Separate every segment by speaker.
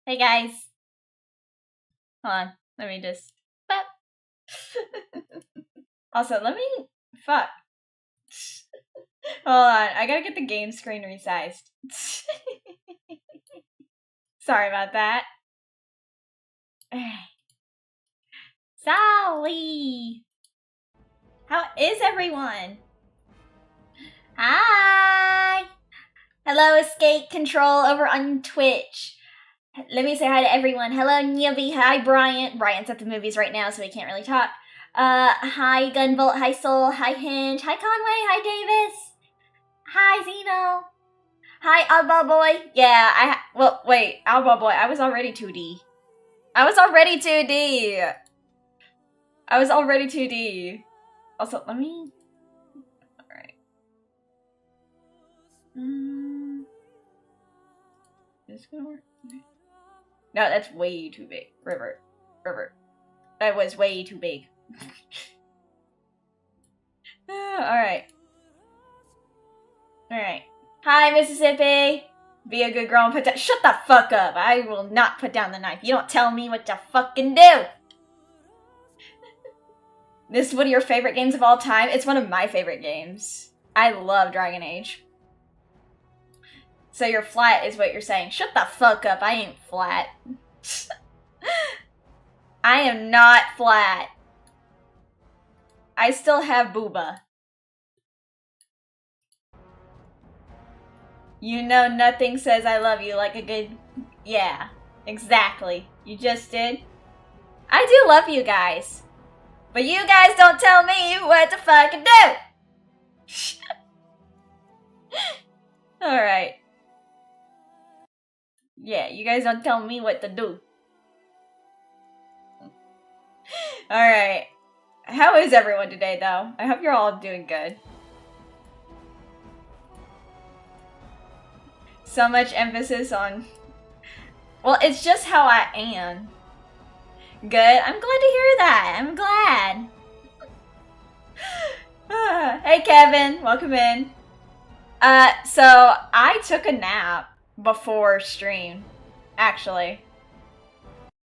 Speaker 1: Hey guys. Hold on. Let me just. Also, let me. Fuck. Hold on. I gotta get the game screen resized. Sorry about that. Sorry. How is everyone? Hi. Hello, Escape Control over on Twitch. Let me say hi to everyone. Hello, Nyevi. Hi, Bryant. Bryant's at the movies right now, so he can't really talk. Hi, Gunvolt. Hi, Soul. Hi, Hinge. Hi, Conway. Hi, Davis. Hi, Zeno. Hi, Alba Boy. Yeah, well, wait. Alba Boy, I was already 2D. I was already 2D. Also, let me... Alright. Is this gonna work? No, that's way too big. River. That was way too big. Alright. Alright. Hi, Mississippi! Be a good girl and put down- Shut the fuck up! I will not put down the knife. You don't tell me what to fucking do! This is one of your favorite games of all time? It's one of my favorite games. I love Dragon Age. So you're flat is what you're saying. Shut the fuck up, I ain't flat. I am not flat. I still have booba. You know nothing says I love you like a good... Yeah, exactly. You just did. I do love you guys. But you guys don't tell me what to fucking do! Alright. Yeah, you guys don't tell me what to do. Alright. How is everyone today, though? I hope you're all doing good. So much emphasis on... Well, it's just how I am. Good. I'm glad to hear that. I'm glad. Hey, Kevin. Welcome in. So I took a nap before stream, actually.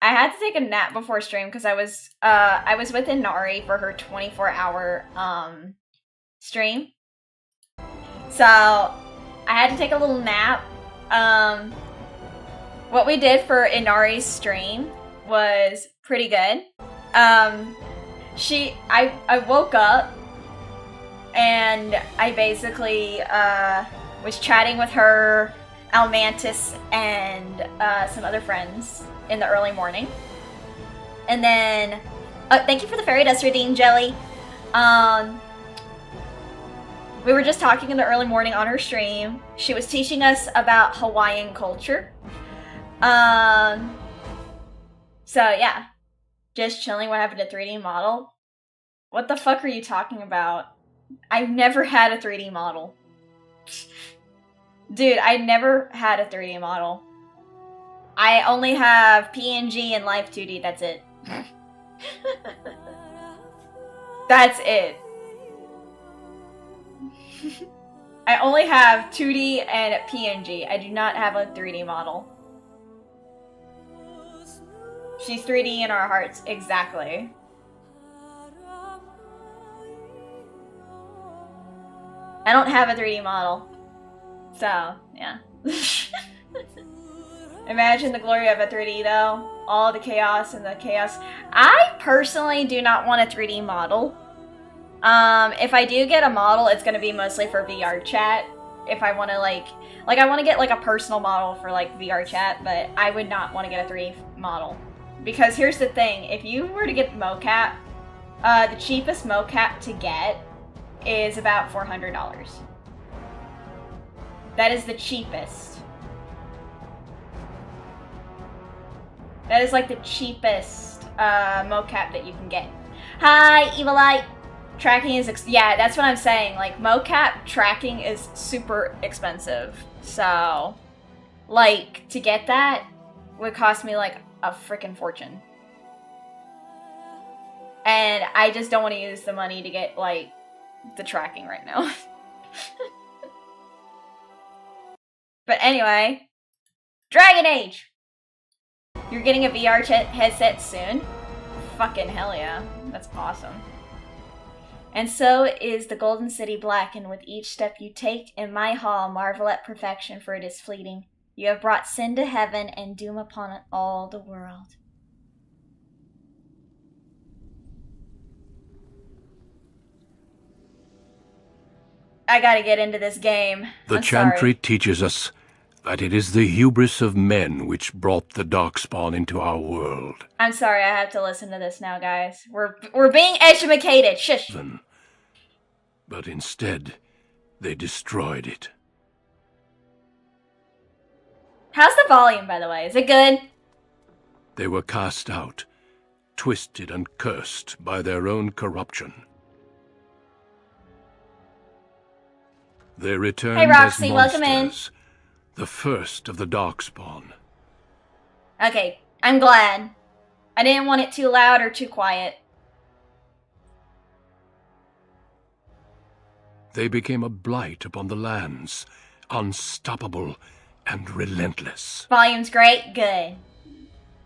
Speaker 1: I had to take a nap before stream because I was with Inari for her 24-hour stream. So I had to take a little nap. What we did for Inari's stream was pretty good. I woke up and I basically was chatting with her, Almantis, and some other friends in the early morning. And then, thank you for the fairy dust redeem, Jelly. We were just talking in the early morning on her stream. She was teaching us about Hawaiian culture. So yeah, just chilling. What happened to 3D model? What the fuck are you talking about? I've never had a 3D model. Dude, I never had a 3D model. I only have PNG and Live 2D, that's it. That's it. I only have 2D and PNG. I do not have a 3D model. She's 3D in our hearts, exactly. I don't have a 3D model. So, yeah. Imagine the glory of a 3D though. All the chaos and the chaos. I personally do not want a 3D model. If I do get a model, it's gonna be mostly for VR chat. If I want to I want to get like a personal model for like VR chat, but I would not want to get a 3D model. Because here's the thing, if you were to get mocap, the cheapest mocap to get is about $400. That is the cheapest. That is like the cheapest mocap that you can get. Hi, Evilite! Tracking is, yeah, that's what I'm saying. Like, mocap tracking is super expensive. So, like, to get that would cost me like a freaking fortune. And I just don't want to use the money to get, like, the tracking right now. But anyway, Dragon Age! You're getting a VR headset soon? Fucking hell yeah. That's awesome. And so is the Golden City blackened with each step you take. In my hall, marvel at perfection, for it is fleeting. You have brought sin to heaven and doom upon all the world. I gotta get into this game.
Speaker 2: The chantry teaches us that it is the hubris of men which brought the darkspawn into our world.
Speaker 1: I'm sorry, I have to listen to this now, guys. We're being educated. Shush.
Speaker 2: But instead, they destroyed it.
Speaker 1: How's the volume, by the way? Is it good?
Speaker 2: They were cast out, twisted and cursed by their own corruption. They returned
Speaker 1: hey, Roxy,
Speaker 2: as
Speaker 1: welcome in.
Speaker 2: The first of the darkspawn.
Speaker 1: Okay, I'm glad. I didn't want it too loud or too quiet.
Speaker 2: They became a blight upon the lands, unstoppable and relentless.
Speaker 1: Volume's great? Good.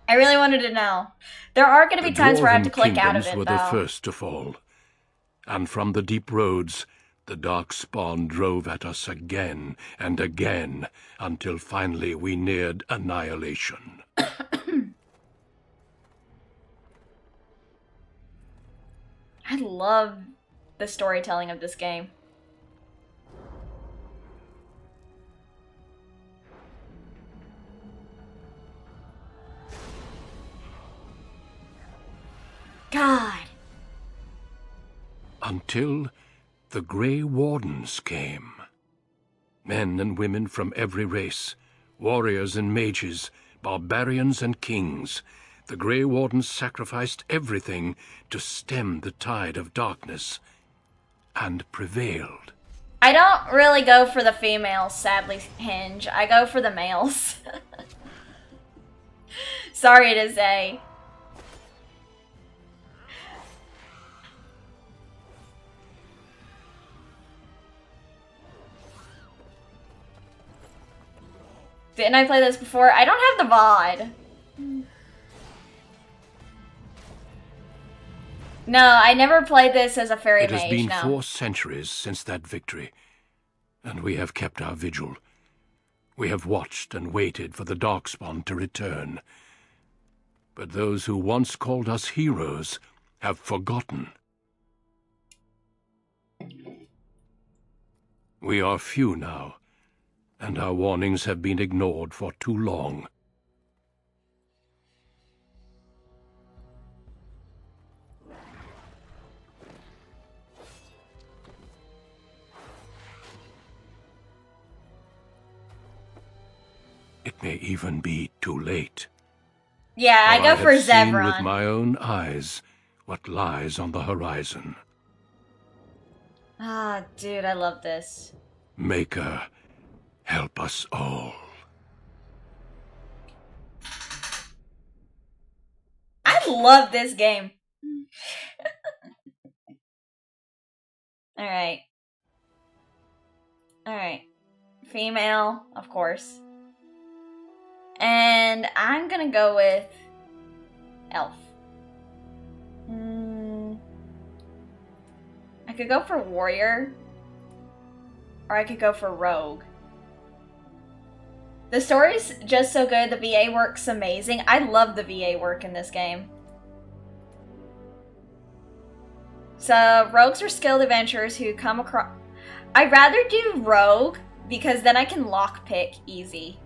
Speaker 1: I really wanted to know. There are going to be times where I have to click out of it,
Speaker 2: were
Speaker 1: though.
Speaker 2: the first to fall. And from the deep roads, the darkspawn drove at us again and again, until finally we neared annihilation.
Speaker 1: I love the storytelling of this game. God.
Speaker 2: Until the Grey Wardens came. Men and women from every race, warriors and mages, barbarians and kings. The Grey Wardens sacrificed everything to stem the tide of darkness, and prevailed.
Speaker 1: I don't really go for the females, sadly, Hinge. I go for the males. Sorry to say. Didn't I play this before? I don't have the VOD. No, I never played this as a fairy mage.
Speaker 2: It has been
Speaker 1: no.
Speaker 2: 4 centuries since that victory, and we have kept our vigil. We have watched and waited for the darkspawn to return. But those who once called us heroes have forgotten. We are few now, and our warnings have been ignored for too long. It may even be too late.
Speaker 1: Yeah, I go for
Speaker 2: have seen
Speaker 1: Zevron.
Speaker 2: with my own eyes what lies on the horizon.
Speaker 1: Ah, dude, I love this.
Speaker 2: Maker, help us all.
Speaker 1: I love this game. Alright. Alright. Female, of course. And I'm gonna go with Elf. I could go for Warrior. Or I could go for Rogue. The story's just so good. The VA work's amazing. I love the VA work in this game. So, rogues are skilled adventurers who come across... I'd rather do Rogue, because then I can lockpick easy.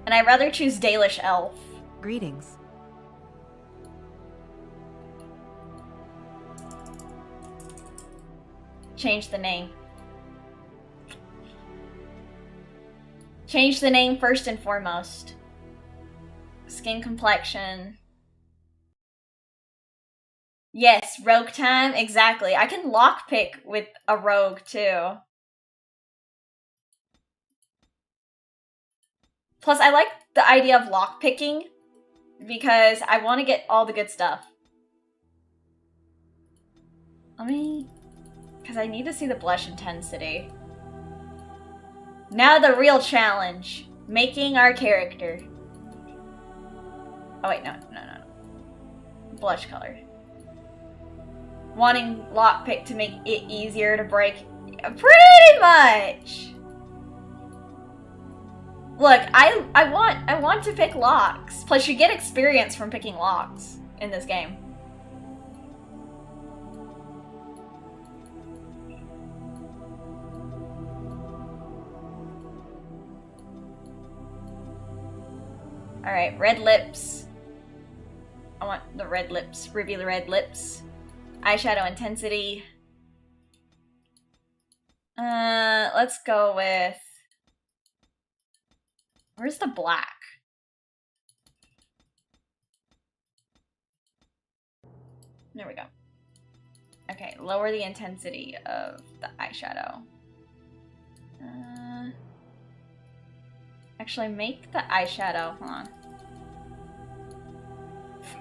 Speaker 1: And I'd rather choose Dalish Elf.
Speaker 3: Greetings.
Speaker 1: Change the name. Change the name first and foremost. Skin complexion. Yes, rogue time, exactly. I can lockpick with a rogue too. Plus, I like the idea of lockpicking because I want to get all the good stuff. Because I need to see the blush intensity. Now the real challenge. Making our character. Oh wait, no. Blush color. Wanting lockpick to make it easier to break. Pretty much. Look, I want to pick locks. Plus, you get experience from picking locks in this game. All right, red lips. I want the red lips, ruby red lips. Eyeshadow intensity. Let's go with... Where's the black? There we go. Okay, lower the intensity of the eyeshadow. Actually, make the eyeshadow, hold on.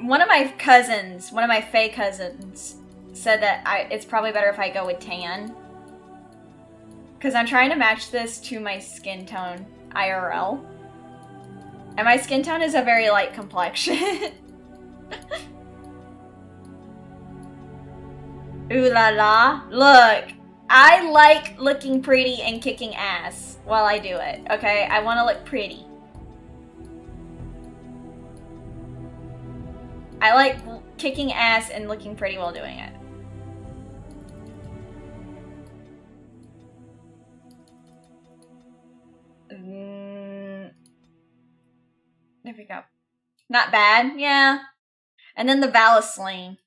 Speaker 1: One of my Fae cousins, said that it's probably better if I go with tan. Because I'm trying to match this to my skin tone, IRL. And my skin tone is a very light complexion. Ooh la la. Look, I like looking pretty and kicking ass while I do it, okay? I want to look pretty. I like kicking ass and looking pretty while doing it. There we go. Not bad, yeah. And then the Valisline.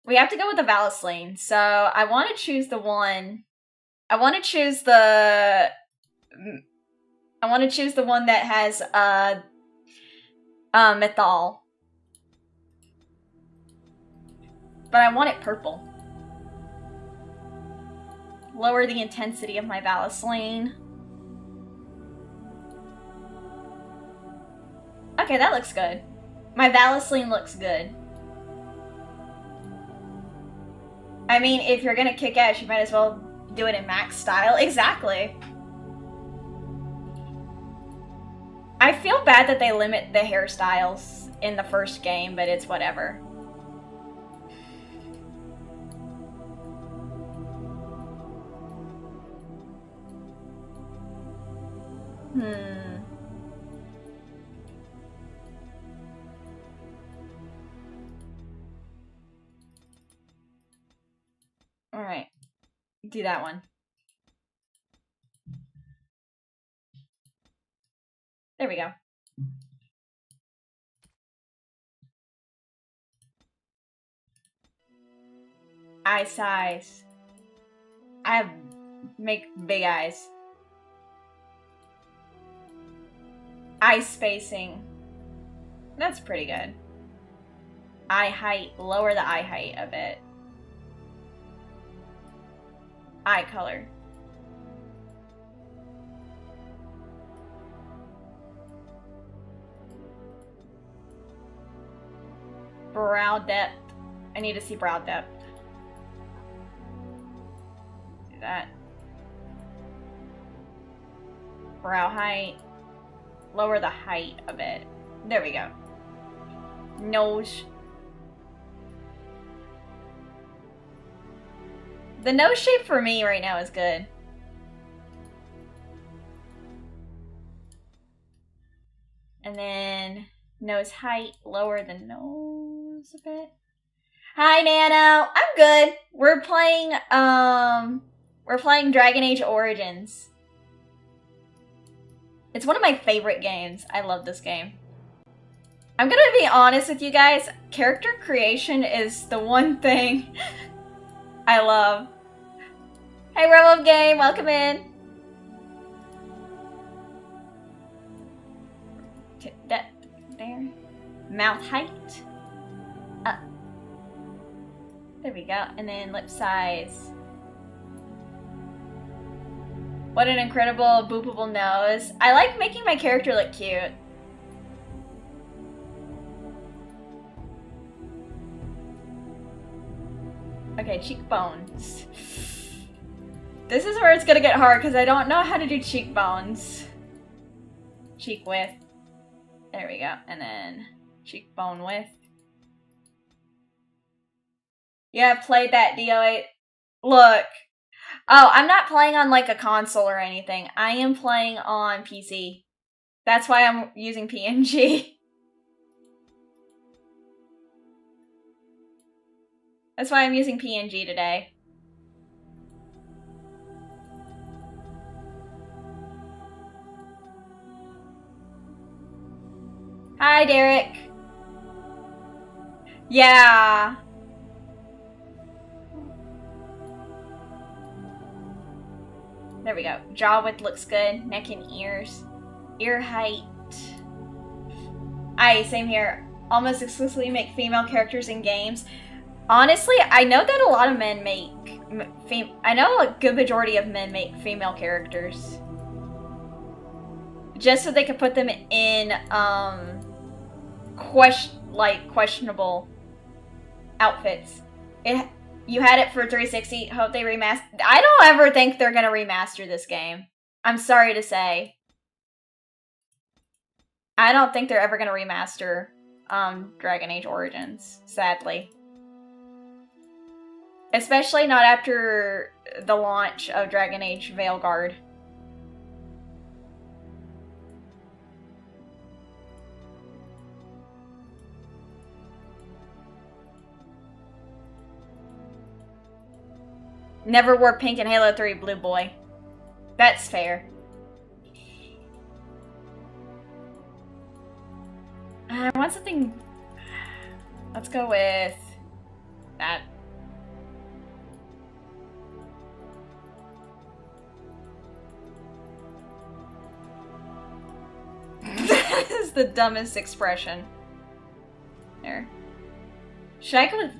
Speaker 1: We have to go with the Valisline, so I want to choose the one. I want to choose the one that has Mythol. But I want it purple. Lower the intensity of my Valisline. Okay, that looks good. My Valisline looks good. I mean, if you're gonna kick ass, you might as well do it in max style. Exactly. I feel bad that they limit the hairstyles in the first game, but it's whatever. Alright. Do that one. There we go. Eye size. I make big eyes. Eye spacing. That's pretty good. Eye height. Lower the eye height a bit. Eye color. Brow depth. I need to see brow depth. Do that. Brow height. Lower the height a bit. There we go. Nose. The nose shape for me right now is good. And then nose height, lower the nose a bit. Hi Nano, I'm good. We're playing Dragon Age Origins. It's one of my favorite games. I love this game. I'm gonna be honest with you guys, character creation is the one thing I love. Hey Realm of Game, welcome in. That there. Mouth height. Up. There we go. And then lip size. What an incredible boopable nose. I like making my character look cute. Okay, cheekbones. This is where it's gonna get hard because I don't know how to do cheekbones. Cheek width. There we go. And then cheekbone width. Yeah, I've played that DO8. Look. Oh, I'm not playing on like a console or anything. I am playing on PC. That's why I'm using PNG. That's why I'm using PNG today. Hi, Derek. Yeah. There we go. Jaw width looks good. Neck and ears. Ear height. Aye, same here. Almost exclusively make female characters in games. Honestly, I know that a lot of men make... I know a good majority of men make female characters. Just so they can put them in, questionable outfits. You had it for 360. Hope they remaster. I don't ever think they're gonna remaster this game. I'm sorry to say. I don't think they're ever gonna remaster Dragon Age Origins, sadly. Especially not after the launch of Dragon Age Veilguard. Never wore pink in Halo 3, blue boy. That's fair. I want something... Let's go with... that. That is the dumbest expression. There. Should I go with...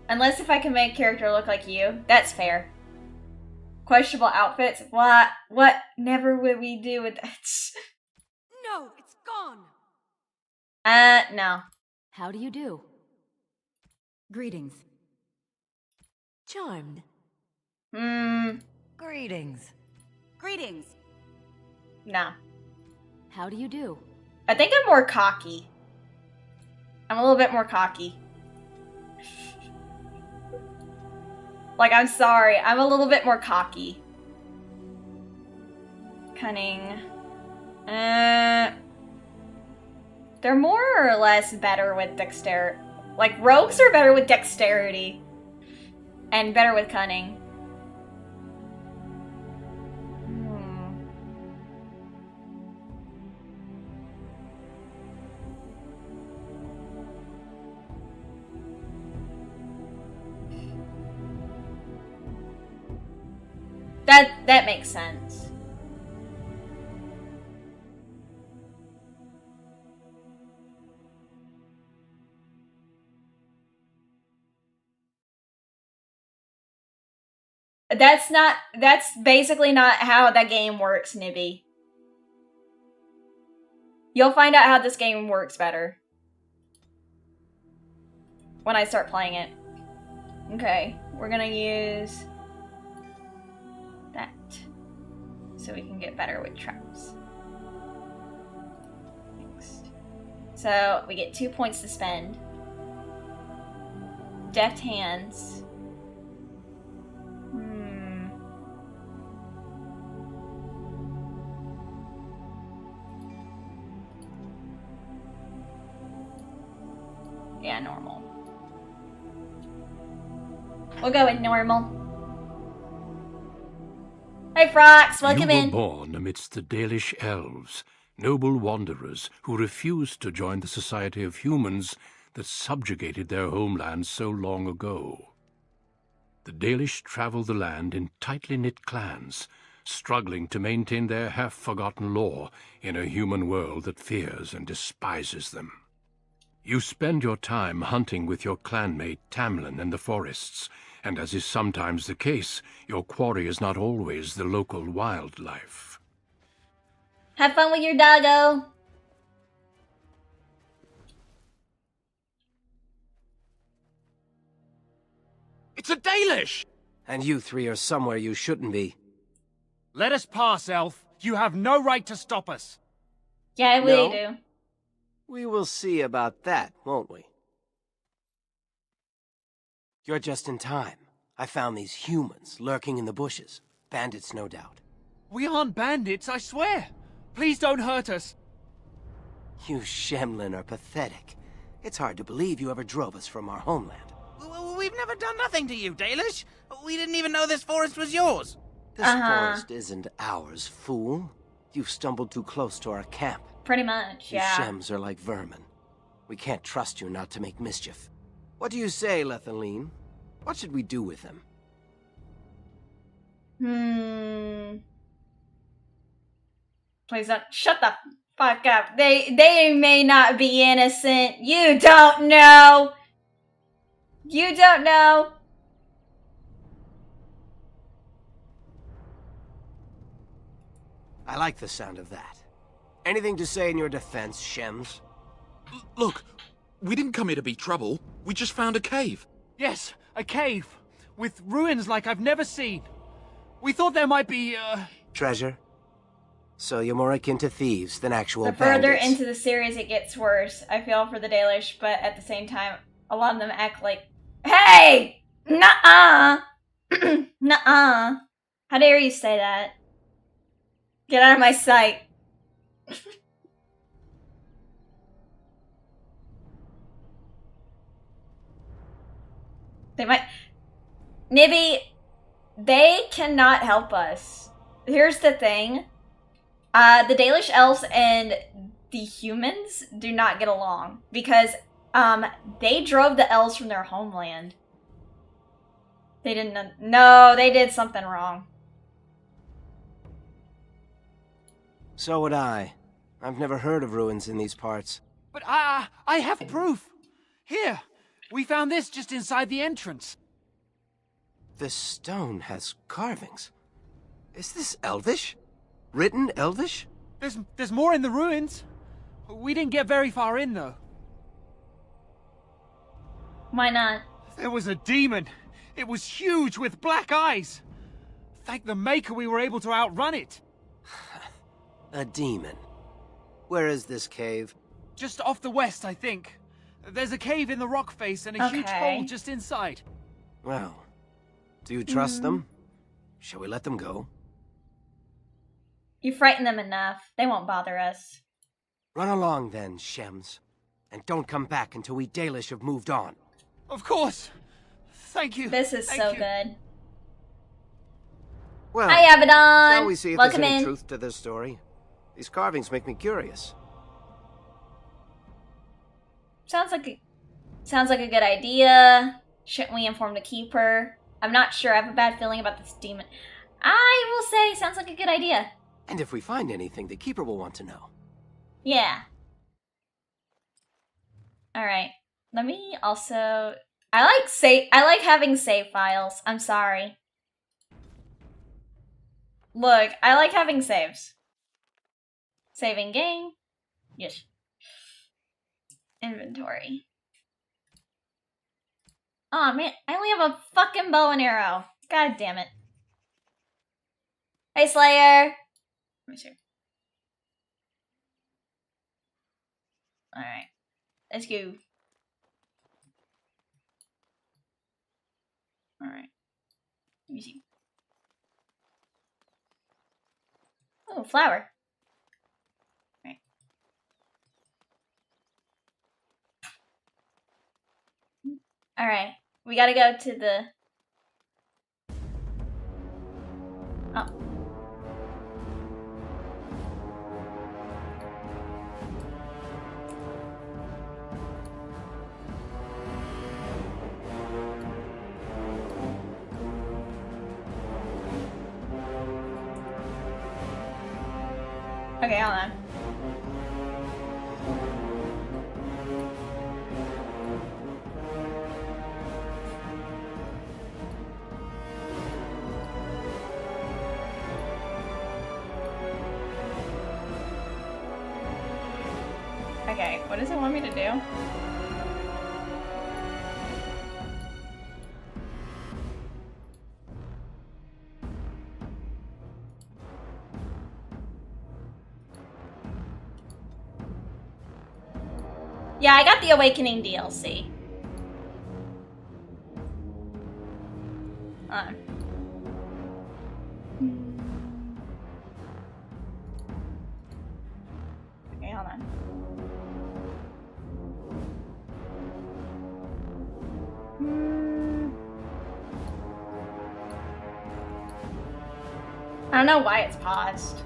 Speaker 1: Unless if I can make a character look like you. That's fair. Questionable outfits. What? What? Never would we do with that.
Speaker 3: No, it's gone.
Speaker 1: No.
Speaker 3: How do you do? Greetings. Charmed. Greetings. Greetings.
Speaker 1: No.
Speaker 3: How do you do?
Speaker 1: I think I'm more cocky. I'm a little bit more cocky. Like, I'm sorry. I'm a little bit more cocky. Cunning. They're more or less better with dexterity. Like, rogues are better with dexterity. And better with cunning. That makes sense. That's basically not how that game works, Nibby. You'll find out how this game works better when I start playing it. Okay, we're gonna use that so we can get better with traps. Next. So we get 2 points to spend. Deft hands. Yeah, normal. We'll go with normal. Hey, Frox, welcome in.
Speaker 2: You were born amidst the Dalish Elves, noble wanderers who refused to join the society of humans that subjugated their homeland so long ago. The Dalish travel the land in tightly knit clans, struggling to maintain their half-forgotten lore in a human world that fears and despises them. You spend your time hunting with your clanmate Tamlin in the forests, and as is sometimes the case, your quarry is not always the local wildlife.
Speaker 1: Have fun with your doggo.
Speaker 4: It's a Dalish!
Speaker 5: And you three are somewhere you shouldn't be.
Speaker 4: Let us pass, Elf. You have no right to stop us.
Speaker 1: Yeah, we
Speaker 5: No.
Speaker 1: do.
Speaker 5: We will see about that, won't we? You're just in time. I found these humans lurking in the bushes. Bandits, no doubt.
Speaker 4: We aren't bandits, I swear. Please don't hurt us.
Speaker 5: You Shemlin are pathetic. It's hard to believe you ever drove us from our homeland.
Speaker 6: We've never done nothing to you, Dalish. We didn't even know this forest was yours.
Speaker 5: This forest isn't ours, fool. You've stumbled too close to our camp.
Speaker 1: Pretty much, yeah.
Speaker 5: You Shems are like vermin. We can't trust you not to make mischief. What do you say, Lethaline? What should we do with them?
Speaker 1: Please don't. Shut the fuck up. They may not be innocent. You don't know. You don't know.
Speaker 5: I like the sound of that. Anything to say in your defense, Shems?
Speaker 7: Look, we didn't come here to be trouble. We just found a cave.
Speaker 4: Yes, a cave. With ruins like I've never seen. We thought there might be,
Speaker 5: Treasure? So you're more akin to thieves than actual
Speaker 1: The further
Speaker 5: bandits.
Speaker 1: into the series it gets worse. I feel for the Dalish, but at the same time, a lot of them act like, hey! Nuh-uh! Nuh-uh. How dare you say that? Get out of my sight. They might... Nibby, they cannot help us. Here's the thing. The Dalish elves and the humans do not get along. Because, they drove the elves from their homeland. They didn't... No, they did something wrong.
Speaker 5: So would I. I've never heard of ruins in these parts.
Speaker 4: But I have proof. Here, we found this just inside the entrance.
Speaker 5: This stone has carvings. Is this Elvish? Written Elvish?
Speaker 4: There's more in the ruins. We didn't get very far in, though.
Speaker 1: Why not?
Speaker 4: There was a demon. It was huge with black eyes. Thank the Maker we were able to outrun it.
Speaker 5: A demon. Where is this cave?
Speaker 4: Just off the west, I think. There's a cave in the rock face and a huge
Speaker 1: Okay.
Speaker 4: hole just inside.
Speaker 5: Well, do you trust them? Shall we let them go?
Speaker 1: You frighten them enough. They won't bother us.
Speaker 5: Run along then, Shems. And don't come back until we Dalish have moved on.
Speaker 4: Of course. Thank you.
Speaker 1: This is
Speaker 4: Thank
Speaker 1: so
Speaker 4: you.
Speaker 1: good.
Speaker 5: Well,
Speaker 1: Hi, Abaddon!
Speaker 5: shall we see if
Speaker 1: Welcome
Speaker 5: there's any
Speaker 1: in.
Speaker 5: truth to this story? These carvings make me curious.
Speaker 1: Sounds like a good idea. Shouldn't we inform the keeper? I'm not sure. I have a bad feeling about this demon. I will say, sounds like a good idea.
Speaker 5: And if we find anything, the keeper will want to know.
Speaker 1: Yeah. Alright. Let me also... I like having save files. I'm sorry. Look, I like having saves. Saving game. Yes. Inventory. Aw, man. I only have a fucking bow and arrow. God damn it. Hey, Slayer. Let me see. Alright. Let's go. Alright. Let me see. Oh, flower. Right. Alright. We gotta go to the... Oh. Okay, hold on. Okay, what does it want me to do? Yeah, I got the Awakening DLC. Okay, hold on. I don't know why it's paused.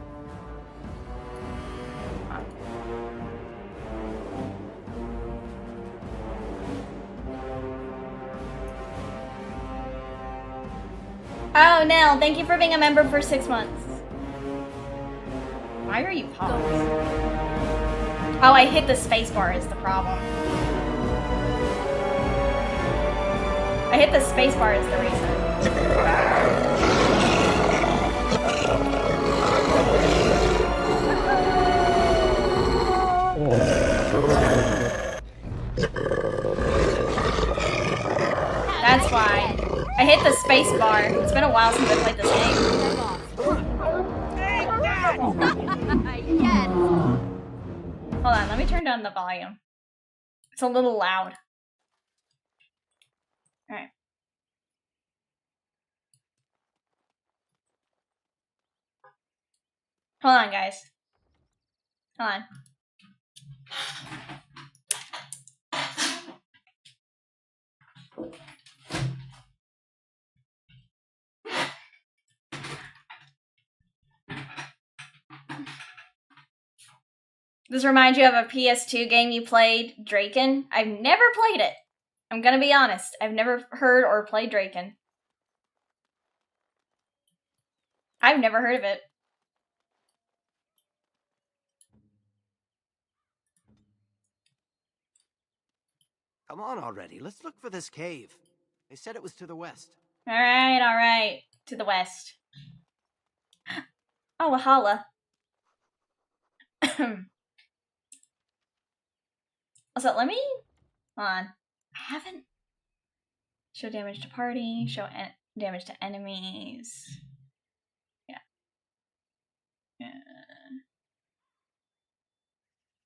Speaker 1: Oh, Nell, thank you for being a member for 6 months. Why are you paused? Oh, I hit the spacebar is the problem. I hit the spacebar is the reason. That's why. I hit the space bar. It's been a while since I played this game.
Speaker 3: Yes.
Speaker 1: Hold on, let me turn down the volume. It's a little loud. Alright. Hold on, guys. Hold on. This reminds you of a PS2 game you played, Draken? I've never played it. I'm gonna be honest. I've never heard or played Draken. I've never heard of it.
Speaker 5: Come on already, let's look for this cave. They said it was to the west.
Speaker 1: Alright, alright. To the west. Oh, Wahala. Also, let me... Hold on. I haven't... Show damage to party. Show damage to enemies. Yeah.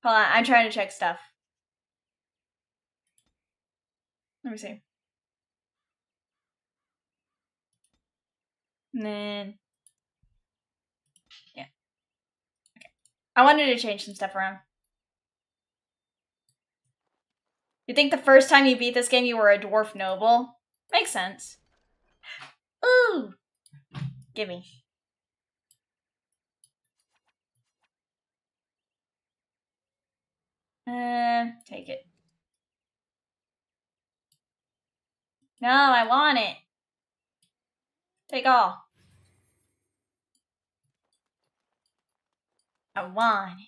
Speaker 1: Hold on, I'm trying to check stuff. Let me see. And then... Yeah. Okay. I wanted to change some stuff around. You think the first time you beat this game you were a dwarf noble? Makes sense. Ooh! Gimme. Take it. No, I want it. Take all. I want it.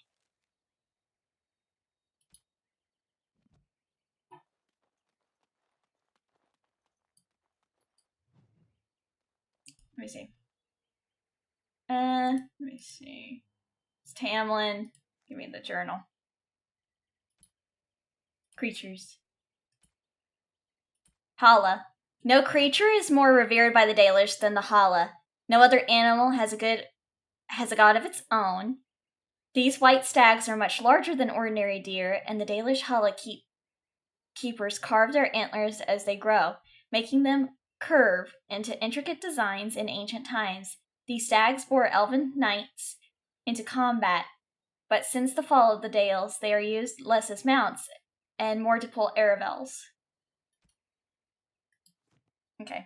Speaker 1: Let me see. Let me see. It's Tamlin. Give me the journal. Creatures. Hala. No creature is more revered by the Dalish than the Hala. No other animal has a god of its own. These white stags are much larger than ordinary deer, and the Dalish Hala keepers carve their antlers as they grow, making them curve into intricate designs in ancient times. These stags bore elven knights into combat, but since the fall of the Dales, they are used less as mounts and more to pull Aravels. Okay.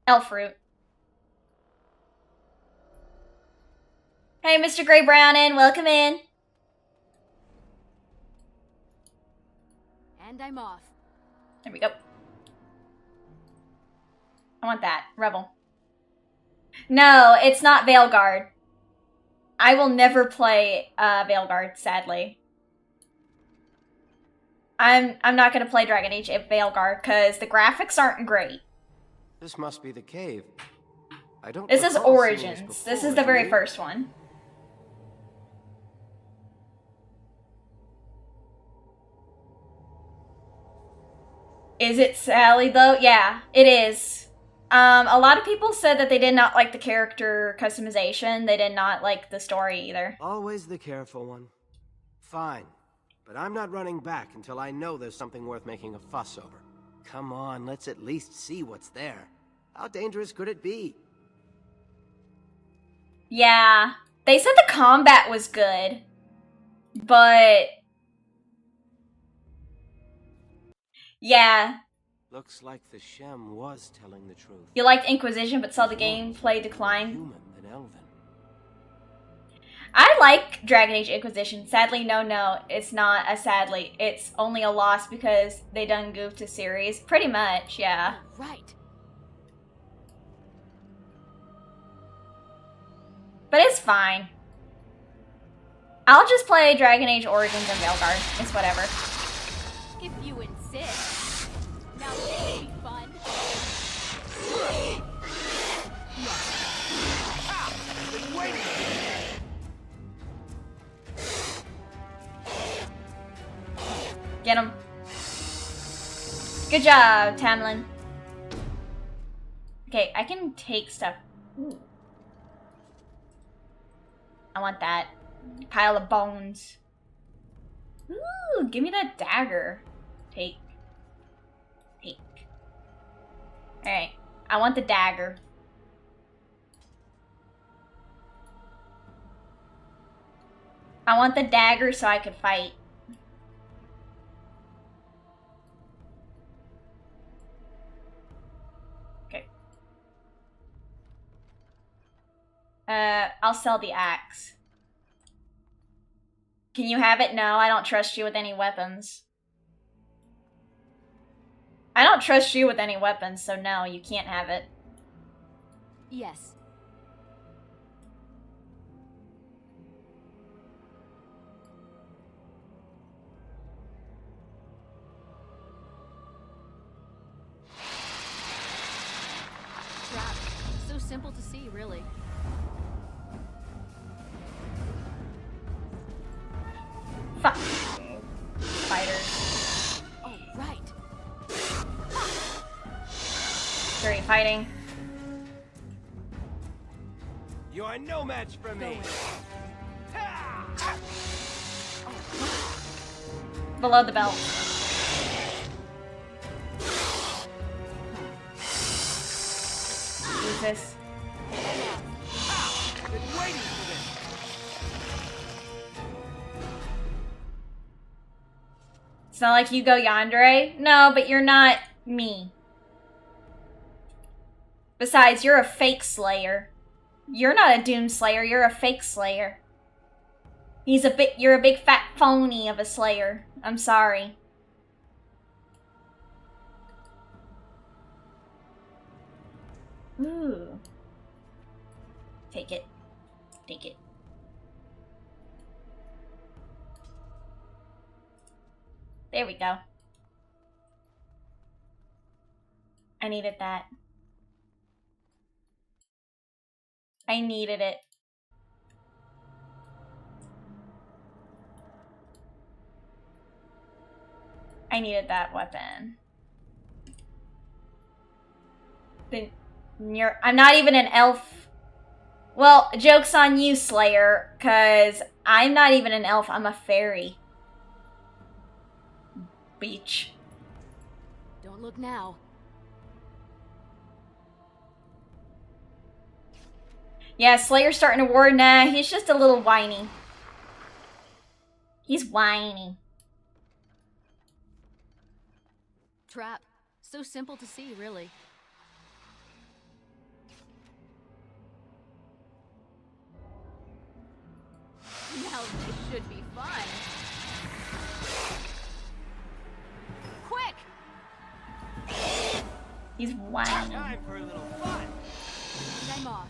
Speaker 1: Elf fruit. Hey, Mr. Grey Brownin, welcome in.
Speaker 3: And I'm off.
Speaker 1: There we go. I want that. Rebel. No, it's not Veilguard. I will never play Veilguard, sadly. I'm not gonna play Dragon Age Veilguard because the graphics aren't great.
Speaker 5: This must be the cave. I don't.
Speaker 1: This is
Speaker 5: recall seeing
Speaker 1: Origins. This is the
Speaker 5: do
Speaker 1: very
Speaker 5: you?
Speaker 1: first one. Is it Sally though? Yeah, it is. A lot of people said that they did not like the character customization. They did not like the story either.
Speaker 5: Always the careful one. Fine, but I'm not running back until I know there's something worth making a fuss over. Come on, let's at least see what's there. How dangerous could it be?
Speaker 1: Yeah, they said the combat was good, but yeah.
Speaker 5: Looks like the Shem was telling the truth.
Speaker 1: You liked Inquisition but saw the gameplay decline.
Speaker 5: Human than Elven.
Speaker 1: I like Dragon Age Inquisition. Sadly, no, it's not a sadly. It's only a loss because they done goofed the series. Pretty much, yeah.
Speaker 3: Right.
Speaker 1: But it's fine. I'll just play Dragon Age Origins and Veilguard. It's whatever.
Speaker 3: If you insist. Now this will be fun. Get him. Good job, Tamlin. Okay, I can take stuff. Ooh. I want that. Pile of bones. Ooh, give me that dagger. Take. Alright, I want the dagger. I want the dagger so I could fight. Okay. I'll sell the axe. Can you have it? No, I don't trust you with any weapons. I don't trust you with any weapons, so no, you can't have it. Yes. Trap. So simple to see, really.
Speaker 1: Fuck. Fighters.
Speaker 3: Oh, right.
Speaker 1: Dirty fighting.
Speaker 5: You are no match for me.
Speaker 1: Below the belt. Use this.
Speaker 5: Been waiting for this.
Speaker 1: It's not like you go yandere. No, but you're not me. Besides, you're a fake slayer. You're not a doom slayer, you're a fake slayer. You're a big fat phony of a slayer. I'm sorry. Ooh. Take it. Take it. There we go. I needed that. I needed it. I needed that weapon. I'm not even an elf. Well, joke's on you, Slayer, because I'm not even an elf, I'm a fairy. Beach.
Speaker 3: Don't look now.
Speaker 1: Yeah, Slayer's starting a war. Nah, he's just a little whiny. He's whiny.
Speaker 3: Trap. So simple to see, really. Now this should be fun. Quick!
Speaker 1: He's whiny.
Speaker 5: Time for a little fun.
Speaker 3: And I'm off.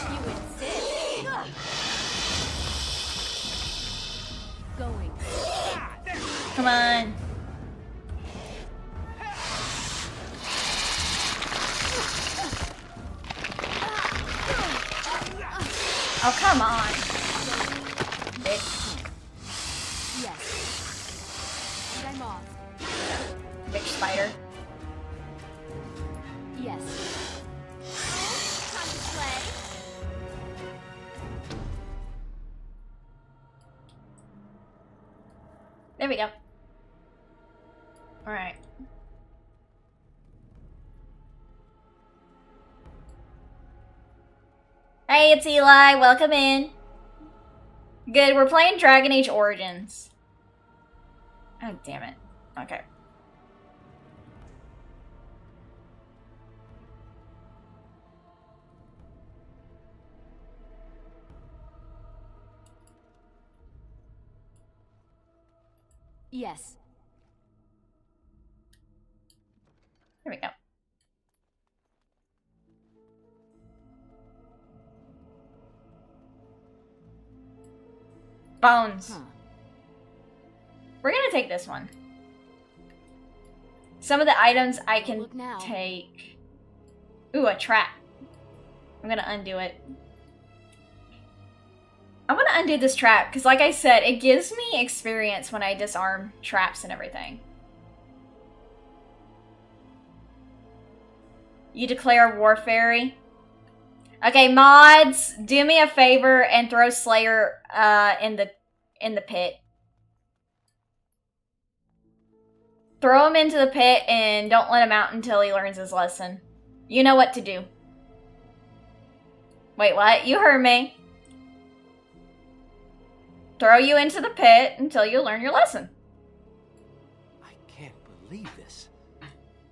Speaker 3: You insist. Going.
Speaker 1: Come on. Oh, come on. Bitch.
Speaker 3: Yes. And I'm off.
Speaker 1: Bitch spider. There we go. Alright. Hey, it's Eli. Welcome in. Good, we're playing Dragon Age Origins. Oh, damn it. Okay.
Speaker 8: Yes.
Speaker 1: There we go. Bones.
Speaker 8: Huh.
Speaker 1: We're gonna take this one. Some of the items I can
Speaker 8: Look now.
Speaker 1: take. Ooh, a trap. I'm gonna undo it. I'm gonna undo this trap, because like I said, it gives me experience when I disarm traps and everything. You declare War Fairy. Okay, mods, do me a favor and throw Slayer in the pit. Throw him into the pit and don't let him out until he learns his lesson. You know what to do. Wait, what? You heard me. Throw you into the pit until you learn your lesson.
Speaker 5: I can't believe this.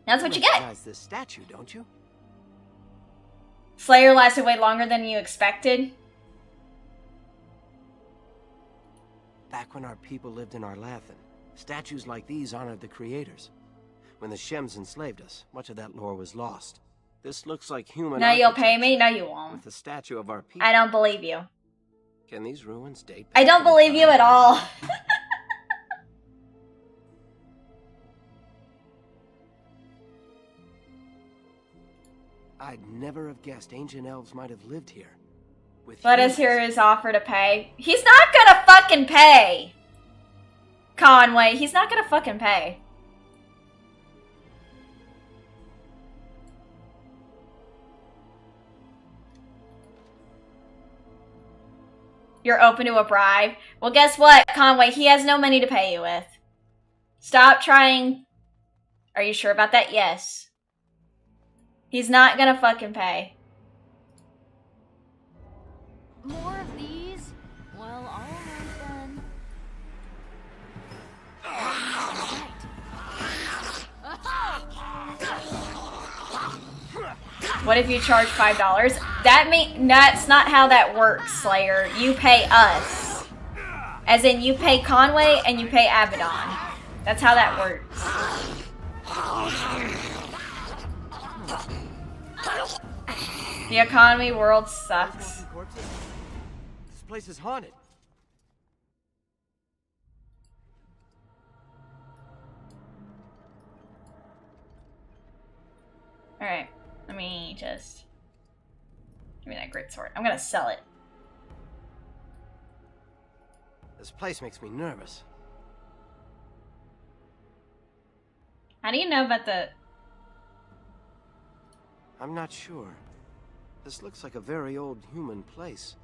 Speaker 1: That's what you get.
Speaker 5: Recognize this statue, don't you?
Speaker 1: Slayer lasted way longer than you expected.
Speaker 5: Back when our people lived in Arlathan, statues like these honored the creators. When the Shems enslaved us, much of that lore was lost. This looks like human
Speaker 1: Now you'll pay me? No,
Speaker 5: architecture
Speaker 1: you won't.
Speaker 5: with the statue of our people.
Speaker 1: I don't believe you.
Speaker 5: Can these ruins date
Speaker 1: I
Speaker 5: back
Speaker 1: don't
Speaker 5: to the
Speaker 1: believe you
Speaker 5: time?
Speaker 1: at all.
Speaker 5: I'd never have guessed ancient elves might have lived here. With
Speaker 1: Let us
Speaker 5: humans.
Speaker 1: hear his offer to pay. He's not gonna fucking pay! Conway, he's not gonna fucking pay. You're open to a bribe? Well, guess what, Conway? He has no money to pay you with. Stop trying. Are you sure about that? Yes. He's not gonna fucking pay.
Speaker 8: More of these? Well, all right then.
Speaker 1: What if you charge $5? That's not how that works, Slayer. You pay us. As in, you pay Conway and you pay Abaddon. That's how that works. The economy world sucks.
Speaker 5: Walking corpses? This place is haunted.
Speaker 1: Alright, let me just... Give me that great sword. I'm gonna sell it.
Speaker 5: This place makes me nervous.
Speaker 1: How do you know about the...
Speaker 5: I'm not sure. This looks like a very old human place.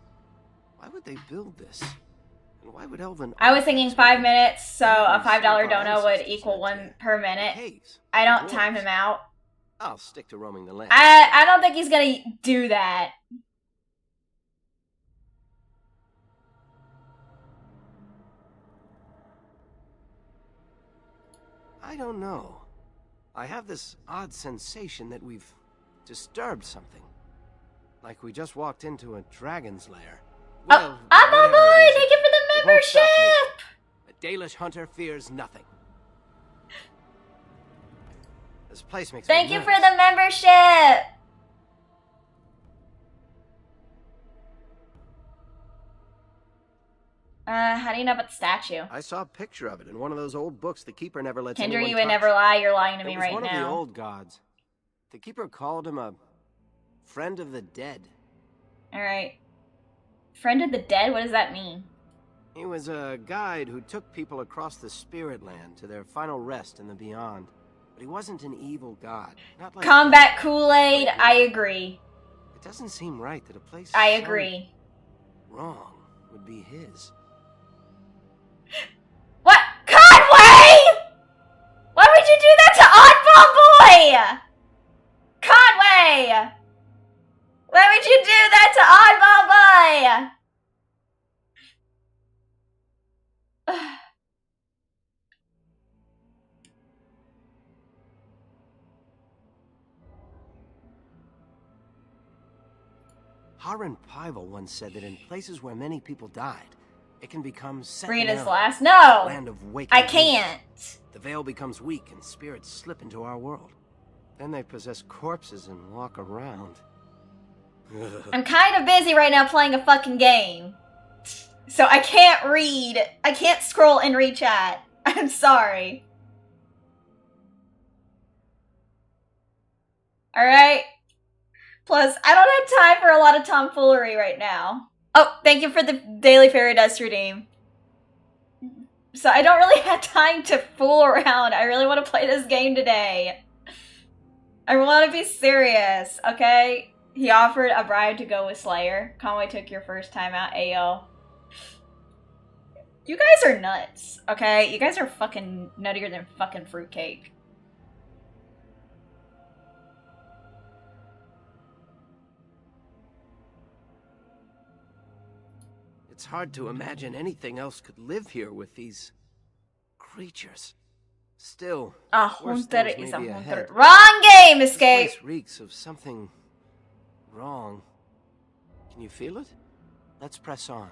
Speaker 5: Why would they build this? And why would Elven...
Speaker 1: I was thinking 5 minutes, so a $5
Speaker 5: Our
Speaker 1: dono would
Speaker 5: ancestors
Speaker 1: equal
Speaker 5: lived
Speaker 1: 1
Speaker 5: here.
Speaker 1: per minute.
Speaker 5: Caves.
Speaker 1: I
Speaker 5: like
Speaker 1: don't
Speaker 5: the
Speaker 1: time
Speaker 5: dwarves.
Speaker 1: him out.
Speaker 5: I'll stick to roaming the land.
Speaker 1: I don't think he's gonna do that.
Speaker 5: I don't know. I have this odd sensation that we've disturbed something. Like we just walked into a dragon's lair.
Speaker 1: Oh, I'm on
Speaker 5: whatever
Speaker 1: board!
Speaker 5: it is,
Speaker 1: Thank you for the
Speaker 5: it won't stop me.
Speaker 1: membership!
Speaker 5: A Dalish hunter fears nothing. This place makes
Speaker 1: Thank
Speaker 5: me
Speaker 1: you for
Speaker 5: nervous.
Speaker 1: the membership! How do you know about the statue?
Speaker 5: I saw a picture of it in one of those old books the Keeper never lets
Speaker 1: Kendra,
Speaker 5: anyone
Speaker 1: you would
Speaker 5: touch.
Speaker 1: never lie. You're lying to
Speaker 5: It
Speaker 1: me
Speaker 5: was
Speaker 1: right
Speaker 5: one of the
Speaker 1: now.
Speaker 5: old gods. The Keeper called him a friend of the dead.
Speaker 1: Alright. Friend of the dead? What does that mean?
Speaker 5: He was a guide who took people across the spirit land to their final rest in the beyond. But he wasn't an evil god. Not like
Speaker 1: Combat Kool-Aid? I agree.
Speaker 5: It doesn't seem right that a place
Speaker 1: I
Speaker 5: so
Speaker 1: agree.
Speaker 5: wrong would be his.
Speaker 1: What? Conway! Why would you do that to Oddball Boy? Conway! Why would you do that to Oddball Boy?
Speaker 5: Harren Pivel once said that in places where many people died, it can become
Speaker 1: Rena's
Speaker 5: second
Speaker 1: last. No!
Speaker 5: land of waking
Speaker 1: I
Speaker 5: beings.
Speaker 1: can't.
Speaker 5: The veil becomes weak and spirits slip into our world. Then they possess corpses and walk around.
Speaker 1: I'm kind of busy right now playing a fucking game. So I can't read. I can't scroll and read chat. I'm sorry. Alright? Plus, I don't have time for a lot of tomfoolery right now. Oh, thank you for the Daily Fairy Dust redeem. So I don't really have time to fool around. I really want to play this game today. I want to be serious, okay? He offered a bribe to go with Slayer. Conway took your first time out, Ayo. You guys are nuts, okay? You guys are fucking nuttier than fucking fruitcake.
Speaker 5: It's hard to imagine anything else could live here with these creatures. Still,
Speaker 1: A
Speaker 5: worse
Speaker 1: hunter
Speaker 5: things
Speaker 1: is
Speaker 5: may
Speaker 1: a
Speaker 5: be
Speaker 1: hunter.
Speaker 5: ahead.
Speaker 1: Wrong game,
Speaker 5: This
Speaker 1: Escape!
Speaker 5: place reeks of something wrong. Can you feel it? Let's press on.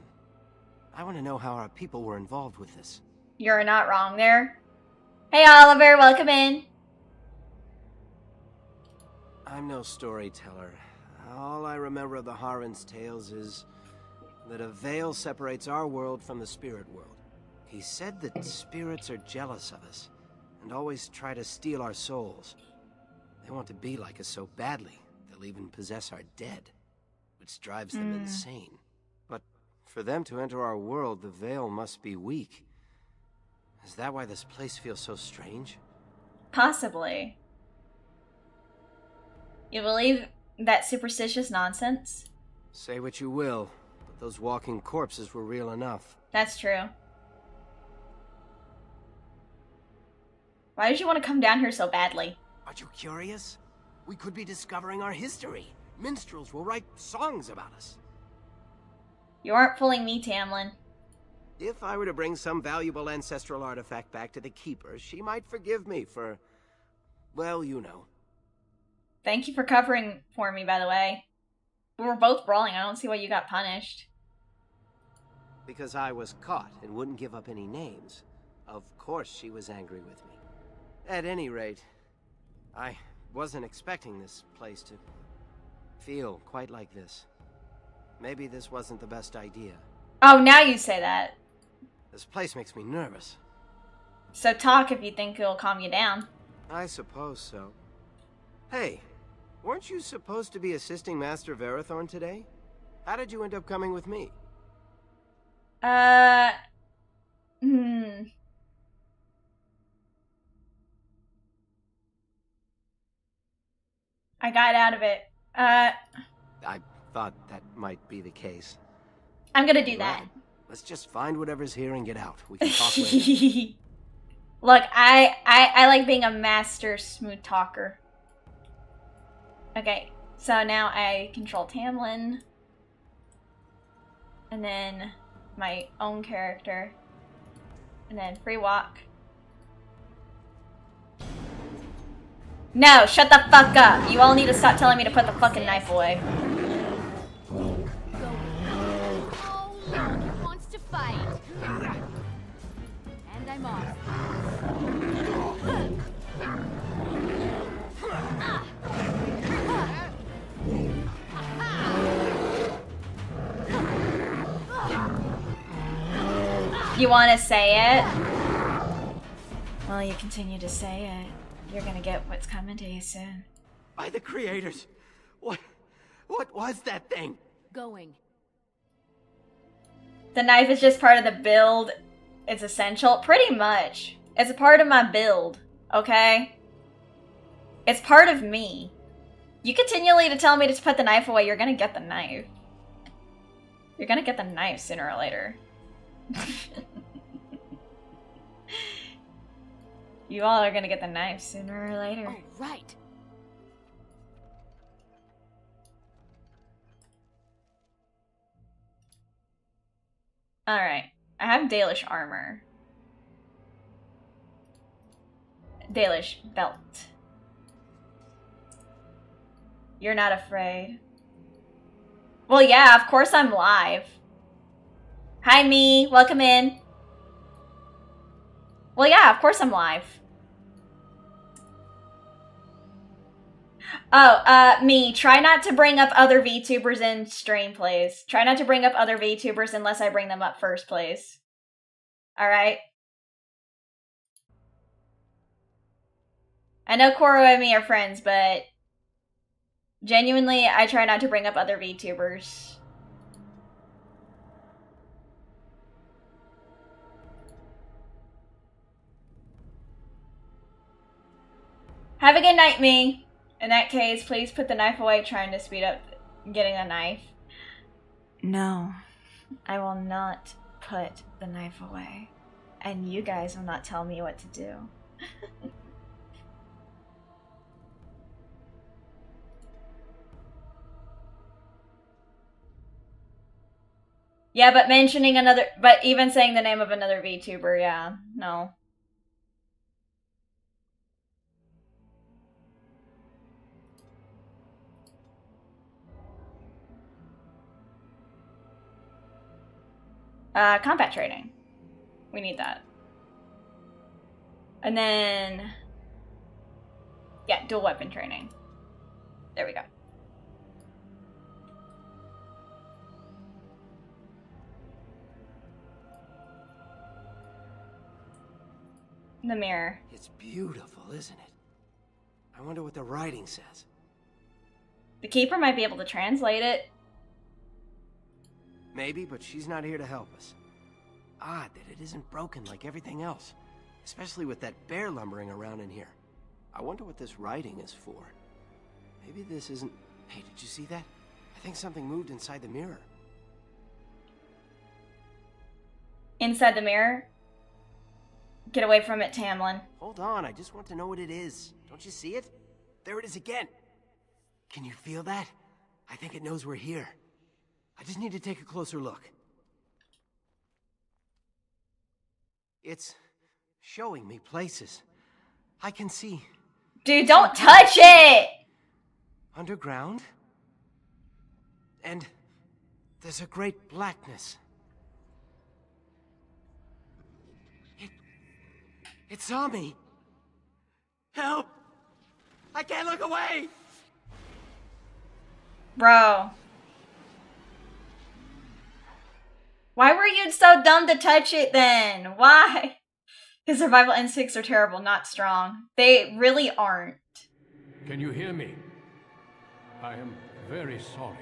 Speaker 5: I want to know how our people were involved with this.
Speaker 1: You're not wrong there. Hey Oliver, welcome in.
Speaker 5: I'm no storyteller. All I remember of the Harren's tales is that a veil separates our world from the spirit world. He said that spirits are jealous of us and always try to steal our souls. They want to be like us so badly, they'll even possess our dead, which drives them insane. But for them to enter our world, the veil must be weak. Is that why this place feels so strange?
Speaker 1: Possibly. You believe that superstitious nonsense?
Speaker 5: Say what you will, but those walking corpses were real enough.
Speaker 1: That's true. Why did you want to come down here so badly?
Speaker 5: Aren't you curious? We could be discovering our history. Minstrels will write songs about us.
Speaker 1: You aren't fooling me, Tamlin.
Speaker 5: If I were to bring some valuable ancestral artifact back to the Keeper, she might forgive me for, well, you know.
Speaker 1: Thank you for covering for me, by the way. We were both brawling. I don't see why you got punished.
Speaker 5: Because I was caught and wouldn't give up any names. Of course she was angry with me. At any rate, I wasn't expecting this place to feel quite like this. Maybe this wasn't the best idea.
Speaker 1: Oh, now you say that.
Speaker 5: This place makes me nervous.
Speaker 1: So talk if you think it'll calm you down.
Speaker 5: I suppose so. Hey, weren't you supposed to be assisting Master Verathorn today? How did you end up coming with me?
Speaker 1: I got out of it.
Speaker 5: I thought that might be the case.
Speaker 1: I'm gonna do that.
Speaker 5: Well, let's just find whatever's here and get out. We can talk later.
Speaker 1: Look, I like being a master smooth talker. Okay, so now I control Tamlin. And then my own character. And then free walk. No, shut the fuck up. You all need to stop telling me to put the fucking knife away.
Speaker 8: Oh, look, he wants to fight. And I'm off.
Speaker 1: You want to say it? Well, you continue to say it. You're gonna get what's coming to you soon.
Speaker 5: By the creators, what was that thing?
Speaker 8: Going.
Speaker 1: The knife is just part of the build. It's essential. Pretty much. It's a part of my build, okay? It's part of me. You continually to tell me to put the knife away, you're gonna get the knife. You're gonna get the knife sooner or later. You all are gonna get the knife sooner or later.
Speaker 8: Oh, right.
Speaker 1: Alright. I have Dalish armor. Dalish belt. You're not afraid. Well, yeah, of course I'm live. Hi, me. Welcome in. Well, yeah, of course I'm live. Oh, me. Try not to bring up other VTubers in stream, please. Try not to bring up other VTubers unless I bring them up first, please. Alright? I know Koro and me are friends, but genuinely, I try not to bring up other VTubers. Have a good night, me. In that case, please put the knife away, trying to speed up getting a knife. No, I will not put the knife away. And you guys will not tell me what to do. Yeah, but mentioning another, but even saying the name of another VTuber, yeah, no. Combat training. We need that. And then, yeah, dual weapon training. There we go. The mirror.
Speaker 5: It's beautiful, isn't it? I wonder what the writing says.
Speaker 1: The keeper might be able to translate it.
Speaker 5: Maybe, but she's not here to help us. Odd that it isn't broken like everything else. Especially with that bear lumbering around in here. I wonder what this writing is for. Maybe this isn't... Hey, did you see that? I think something moved inside the mirror.
Speaker 1: Inside the mirror? Get away from it, Tamlin.
Speaker 5: Hold on, I just want to know what it is. Don't you see it? There it is again. Can you feel that? I think it knows we're here. I just need to take a closer look. It's showing me places. I can see.
Speaker 1: Dude, don't touch it!
Speaker 5: Underground. And there's a great blackness. It saw me. Help! I can't look away!
Speaker 1: Bro. Why were you so dumb to touch it then? Why? His survival instincts are terrible, not strong. They really aren't.
Speaker 2: Can you hear me? I am very sorry.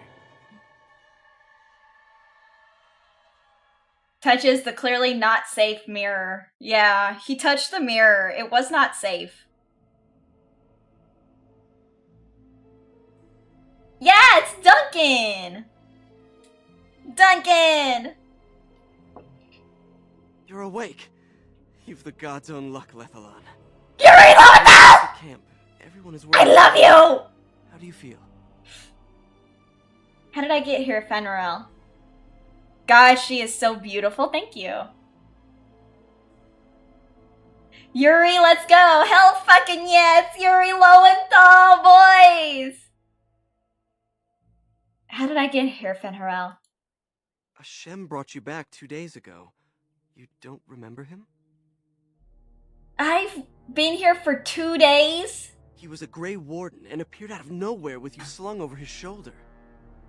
Speaker 1: Touches the clearly not safe mirror. Yeah, he touched the mirror. It was not safe. Yeah, it's Duncan! Duncan!
Speaker 9: You're awake. You've the god's own luck, Lethalon.
Speaker 1: You're reloaded now!
Speaker 9: Camp. Everyone is
Speaker 1: I
Speaker 9: worried.
Speaker 1: love you!
Speaker 9: How do you feel?
Speaker 1: How did I get here, Fenrirel? Gosh, she is so beautiful. Thank you. Yuri, let's go! Hell fucking yes! Yuri Lowenthal, boys! How did I get here, Fenrirel?
Speaker 9: Hashem brought you back 2 days ago. You don't remember him?
Speaker 1: I've been here for 2 days?
Speaker 9: He was a Grey Warden and appeared out of nowhere with you slung over his shoulder.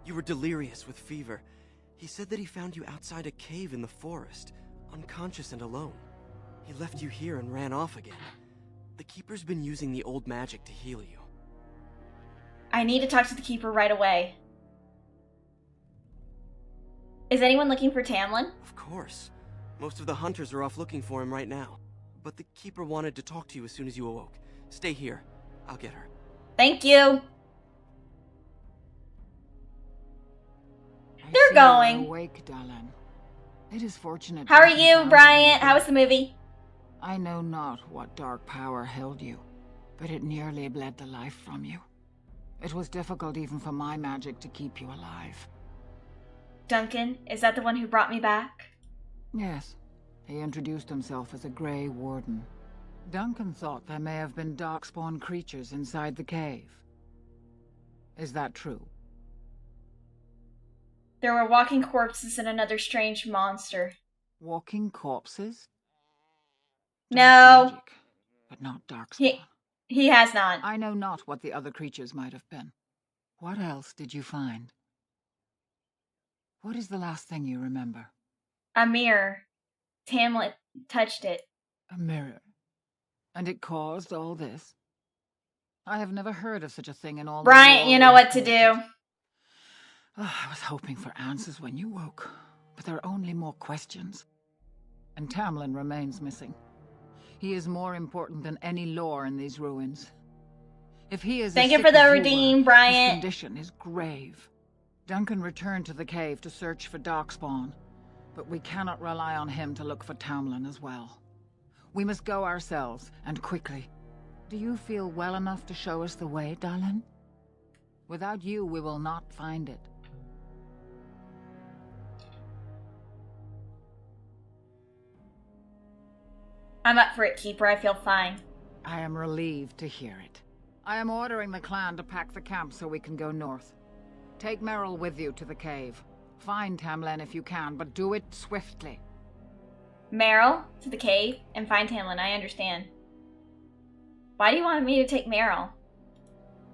Speaker 9: You were delirious with fever. He said that he found you outside a cave in the forest, unconscious and alone. He left you here and ran off again. The Keeper's been using the old magic to heal you.
Speaker 1: I need to talk to the Keeper right away. Is anyone looking for Tamlin?
Speaker 9: Of course. Most of the hunters are off looking for him right now. But the Keeper wanted to talk to you as soon as you awoke. Stay here. I'll get her.
Speaker 1: Thank you. They're
Speaker 10: I see
Speaker 1: going.
Speaker 10: you are awake, Dalan. It is fortunate.
Speaker 1: How are
Speaker 10: that
Speaker 1: you,
Speaker 10: found
Speaker 1: Bryant?
Speaker 10: you.
Speaker 1: How was the movie?
Speaker 10: I know not what dark power held you, but it nearly bled the life from you. It was difficult even for my magic to keep you alive.
Speaker 1: Duncan, is that the one who brought me back?
Speaker 10: Yes. He introduced himself as a Grey Warden. Duncan thought there may have been darkspawn creatures inside the cave. Is that true?
Speaker 1: There were walking corpses and another strange monster.
Speaker 10: Walking corpses?
Speaker 1: No.
Speaker 10: Magic, but not darkspawn.
Speaker 1: He has not.
Speaker 10: I know not what the other creatures might have been. What else did you find? What is the last thing you remember?
Speaker 1: A mirror. Tamlin touched it.
Speaker 10: A mirror. And it caused all this? I have never heard of such a thing in all the
Speaker 1: Bryant, you know what to do.
Speaker 10: Oh, I was hoping for answers when you woke, but there are only more questions. And Tamlin remains missing. He is more important than any lore in these ruins. If he is
Speaker 1: Thank you for the redeem, Bryant.
Speaker 10: His condition is grave. Duncan returned to the cave to search for darkspawn, but we cannot rely on him to look for Tamlin as well. We must go ourselves, and quickly. Do you feel well enough to show us the way, Dalish? Without you, we will not find it.
Speaker 1: I'm up for it, Keeper. I feel fine.
Speaker 10: I am relieved to hear it. I am ordering the clan to pack the camp so we can go north. Take Merrill with you to the cave. Find Tamlin if you can, but do it swiftly.
Speaker 1: Merrill to the cave and find Tamlin. I understand. Why do you want me to take Merrill?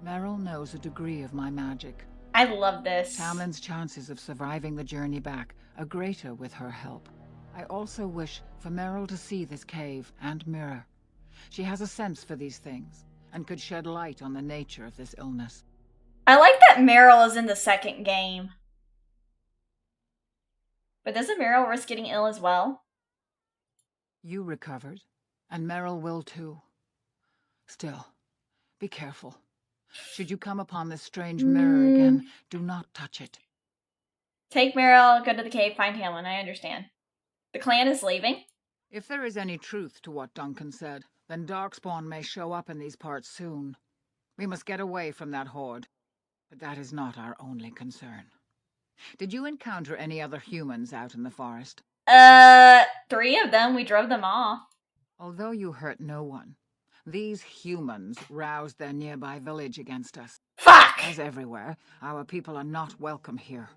Speaker 10: Merrill knows a degree of my magic.
Speaker 1: I love this.
Speaker 10: Tamlin's chances of surviving the journey back are greater with her help. I also wish for Merrill to see this cave and mirror. She has a sense for these things, and could shed light on the nature of this illness.
Speaker 1: I like that Merrill is in the second game. But doesn't Merrill risk getting ill as well?
Speaker 10: You recovered, and Merrill will too. Still, be careful. Should you come upon this strange mirror again, do not touch it.
Speaker 1: Take Merrill, go to the cave, find Tamlin. I understand. The clan is leaving?
Speaker 10: If there is any truth to what Duncan said, then darkspawn may show up in these parts soon. We must get away from that horde. But that is not our only concern. Did you encounter any other humans out in the forest?
Speaker 1: 3 of them. We drove them off.
Speaker 10: Although you hurt no one, these humans roused their nearby village against us.
Speaker 1: Fuck!
Speaker 10: As everywhere, our people are not welcome here.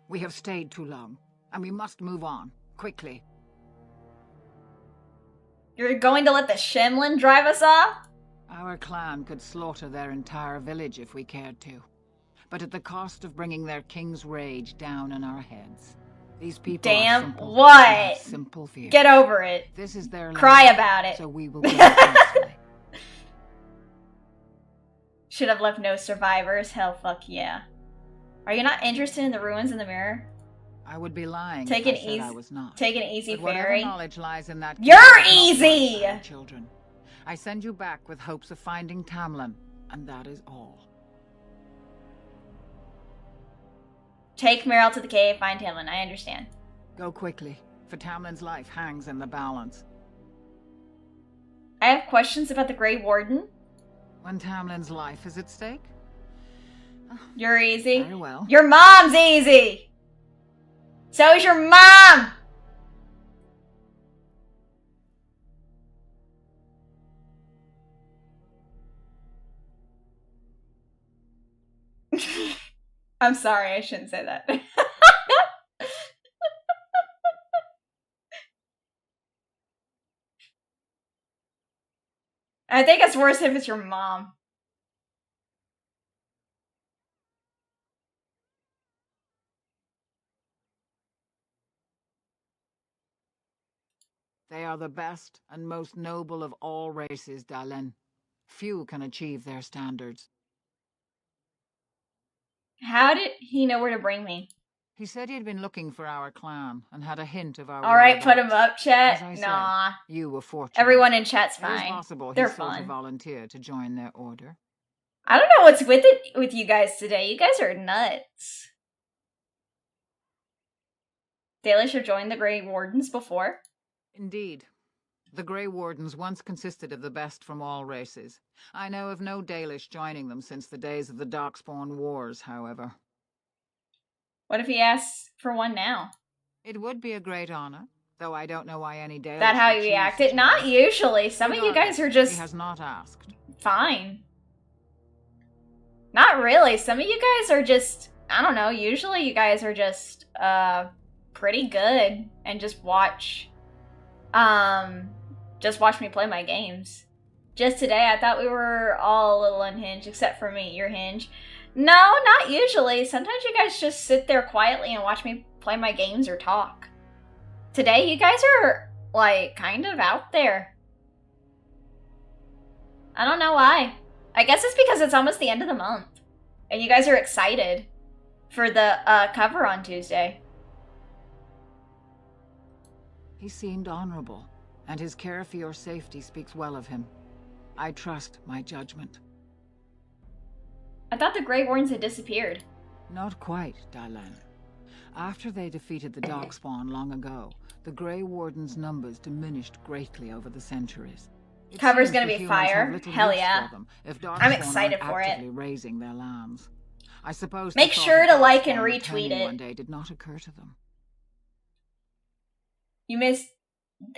Speaker 10: We have stayed too long, and we must move on, quickly.
Speaker 1: You're going to let the Shemlin drive us off?
Speaker 10: Our clan could slaughter their entire village if we cared to, but at the cost of bringing their king's rage down on our heads. These people are simple.
Speaker 1: What?
Speaker 10: Simple fear.
Speaker 1: Get over it.
Speaker 10: This is their
Speaker 1: Cry
Speaker 10: land,
Speaker 1: about it.
Speaker 10: So we will go peacefully.
Speaker 1: Should have left no survivors. Hell, fuck yeah. Are you not interested in the ruins in the mirror?
Speaker 10: I would be lying
Speaker 1: Take
Speaker 10: if
Speaker 1: an
Speaker 10: I said
Speaker 1: easy,
Speaker 10: I was not.
Speaker 1: take an easy
Speaker 10: But whatever
Speaker 1: fairy.
Speaker 10: knowledge lies in that
Speaker 1: You're
Speaker 10: cave is not
Speaker 1: easy!
Speaker 10: worth our children. I send you back with hopes of finding Tamlin, and that is all.
Speaker 1: Take Meryl to the cave, find Tamlin. I understand.
Speaker 10: Go quickly, for Tamlin's life hangs in the balance.
Speaker 1: I have questions about the Grey Warden.
Speaker 10: When Tamlin's life is at stake?
Speaker 1: You're easy.
Speaker 10: Very well.
Speaker 1: Your mom's easy! So is your mom! I'm sorry, I shouldn't say that. I think it's worse if it's your mom.
Speaker 10: They are the best and most noble of all races, Dalish. Few can achieve their standards.
Speaker 1: How did he know where to bring me?
Speaker 10: He said he had been looking for our clan and had a hint of our
Speaker 1: Alright, put him
Speaker 10: whereabouts.
Speaker 1: up, chat.
Speaker 10: As I said,
Speaker 1: Nah.
Speaker 10: you were fortunate.
Speaker 1: Everyone in chat's
Speaker 10: It
Speaker 1: fine.
Speaker 10: is possible
Speaker 1: They're
Speaker 10: he sought a
Speaker 1: fun.
Speaker 10: volunteer to join their order.
Speaker 1: I don't know what's with it with you guys today. You guys are nuts. Dalish have joined the Grey Wardens before.
Speaker 10: Indeed. The Grey Wardens once consisted of the best from all races. I know of no Dalish joining them since the days of the Darkspawn Wars, however.
Speaker 1: What if he asks for one now?
Speaker 10: It would be a great honor, though I don't know why any Dalish
Speaker 1: That how
Speaker 10: would
Speaker 1: you
Speaker 10: choose
Speaker 1: reacted?
Speaker 10: such
Speaker 1: Not
Speaker 10: a-
Speaker 1: usually. Some of you guys are
Speaker 10: Regardless,
Speaker 1: just
Speaker 10: He has not asked.
Speaker 1: fine. Not really. Some of you guys are just, I don't know, usually you guys are just, pretty good and just watch me play my games. Just today, I thought we were all a little unhinged, except for me. You're hinged. No, not usually. Sometimes you guys just sit there quietly and watch me play my games or talk. Today, you guys are, like, kind of out there. I don't know why. I guess it's because it's almost the end of the month. And you guys are excited for the cover on Tuesday.
Speaker 10: He seemed honorable, and his care for your safety speaks well of him. I trust my judgment.
Speaker 1: I thought the Grey Wardens had disappeared.
Speaker 10: Not quite, Dylan. After they defeated the Darkspawn long ago, the Grey Wardens' numbers diminished greatly over the centuries. It
Speaker 1: Cover's
Speaker 10: seems
Speaker 1: gonna
Speaker 10: the
Speaker 1: be
Speaker 10: humans
Speaker 1: fire.
Speaker 10: have little
Speaker 1: Hell
Speaker 10: use
Speaker 1: yeah.
Speaker 10: for them if
Speaker 1: I'm
Speaker 10: Darkspawn
Speaker 1: excited
Speaker 10: aren't
Speaker 1: for it.
Speaker 10: actively raising their lambs. I suppose
Speaker 1: Make
Speaker 10: the thought
Speaker 1: sure
Speaker 10: of
Speaker 1: to like and
Speaker 10: Darkspawn
Speaker 1: retweet
Speaker 10: returning
Speaker 1: it.
Speaker 10: one day did not occur to them.
Speaker 1: You missed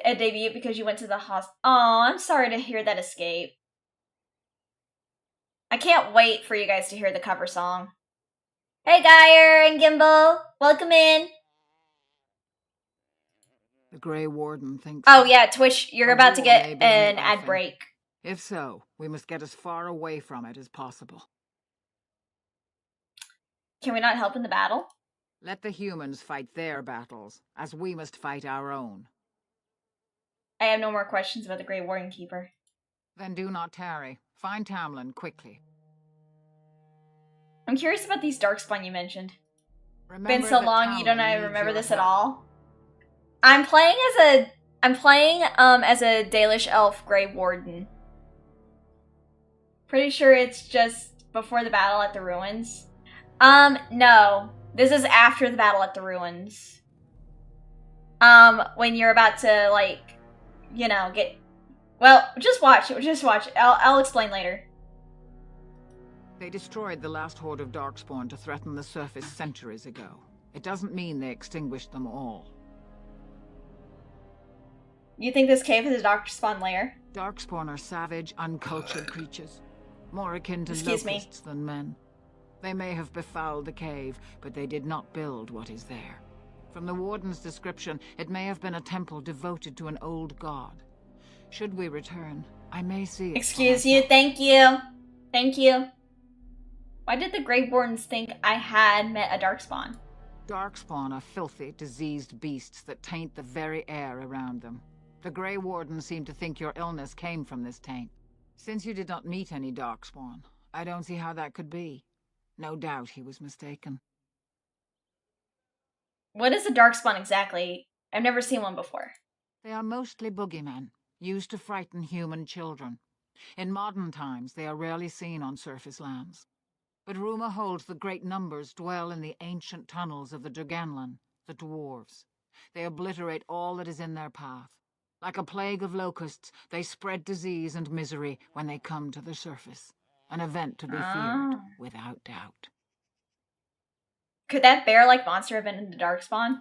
Speaker 1: a debut because you went to the hospital. Oh, I'm sorry to hear that escape. I can't wait for you guys to hear the cover song. Hey, Geyer and Gimbal. Welcome in.
Speaker 10: The Grey Warden thinks...
Speaker 1: Oh, yeah, Twitch, you're
Speaker 10: A
Speaker 1: about to
Speaker 10: war
Speaker 1: get
Speaker 10: may be
Speaker 1: an
Speaker 10: in the
Speaker 1: ad
Speaker 10: offing.
Speaker 1: break.
Speaker 10: If so, we must get as far away from it as possible.
Speaker 1: Can we not help in the battle?
Speaker 10: Let the humans fight their battles, as we must fight our own.
Speaker 1: I have no more questions about the Grey Warden Keeper.
Speaker 10: Then do not tarry. Find Tamlin quickly.
Speaker 1: I'm curious about these Darkspawn you mentioned.
Speaker 10: Remember
Speaker 1: Been so
Speaker 10: that
Speaker 1: long, you don't
Speaker 10: Tamlin
Speaker 1: even
Speaker 10: needs
Speaker 1: remember
Speaker 10: your
Speaker 1: this at
Speaker 10: help.
Speaker 1: all? I'm playing as a Dalish elf Grey Warden. Pretty sure it's just before the battle at the ruins. No. This is after the battle at the ruins. When you're about to, like, you know, get... Well, just watch. I'll explain later.
Speaker 10: They destroyed the last horde of Darkspawn to threaten the surface centuries ago. It doesn't mean they extinguished them all.
Speaker 1: You think this cave is a Darkspawn lair?
Speaker 10: Darkspawn are savage, uncultured creatures, more akin to
Speaker 1: Excuse me.
Speaker 10: locusts than men. They may have befouled the cave, but they did not build what is there. From the Warden's description, it may have been a temple devoted to an old god. Should we return, I may see it for
Speaker 1: Excuse you,
Speaker 10: myself.
Speaker 1: thank you. Thank you. Why did the Grey Wardens think I had met a Darkspawn?
Speaker 10: Darkspawn are filthy, diseased beasts that taint the very air around them. The Grey Warden seemed to think your illness came from this taint. Since you did not meet any Darkspawn, I don't see how that could be. No doubt he was mistaken.
Speaker 1: What is a Darkspawn exactly? I've never seen one before.
Speaker 10: They are mostly boogeymen, used to frighten human children. In modern times, they are rarely seen on surface lands. But rumor holds that great numbers dwell in the ancient tunnels of the Draganlan, the dwarves. They obliterate all that is in their path. Like a plague of locusts, they spread disease and misery when they come to the surface. An event to be feared, without doubt.
Speaker 1: Could that bear-like monster have been in the Darkspawn?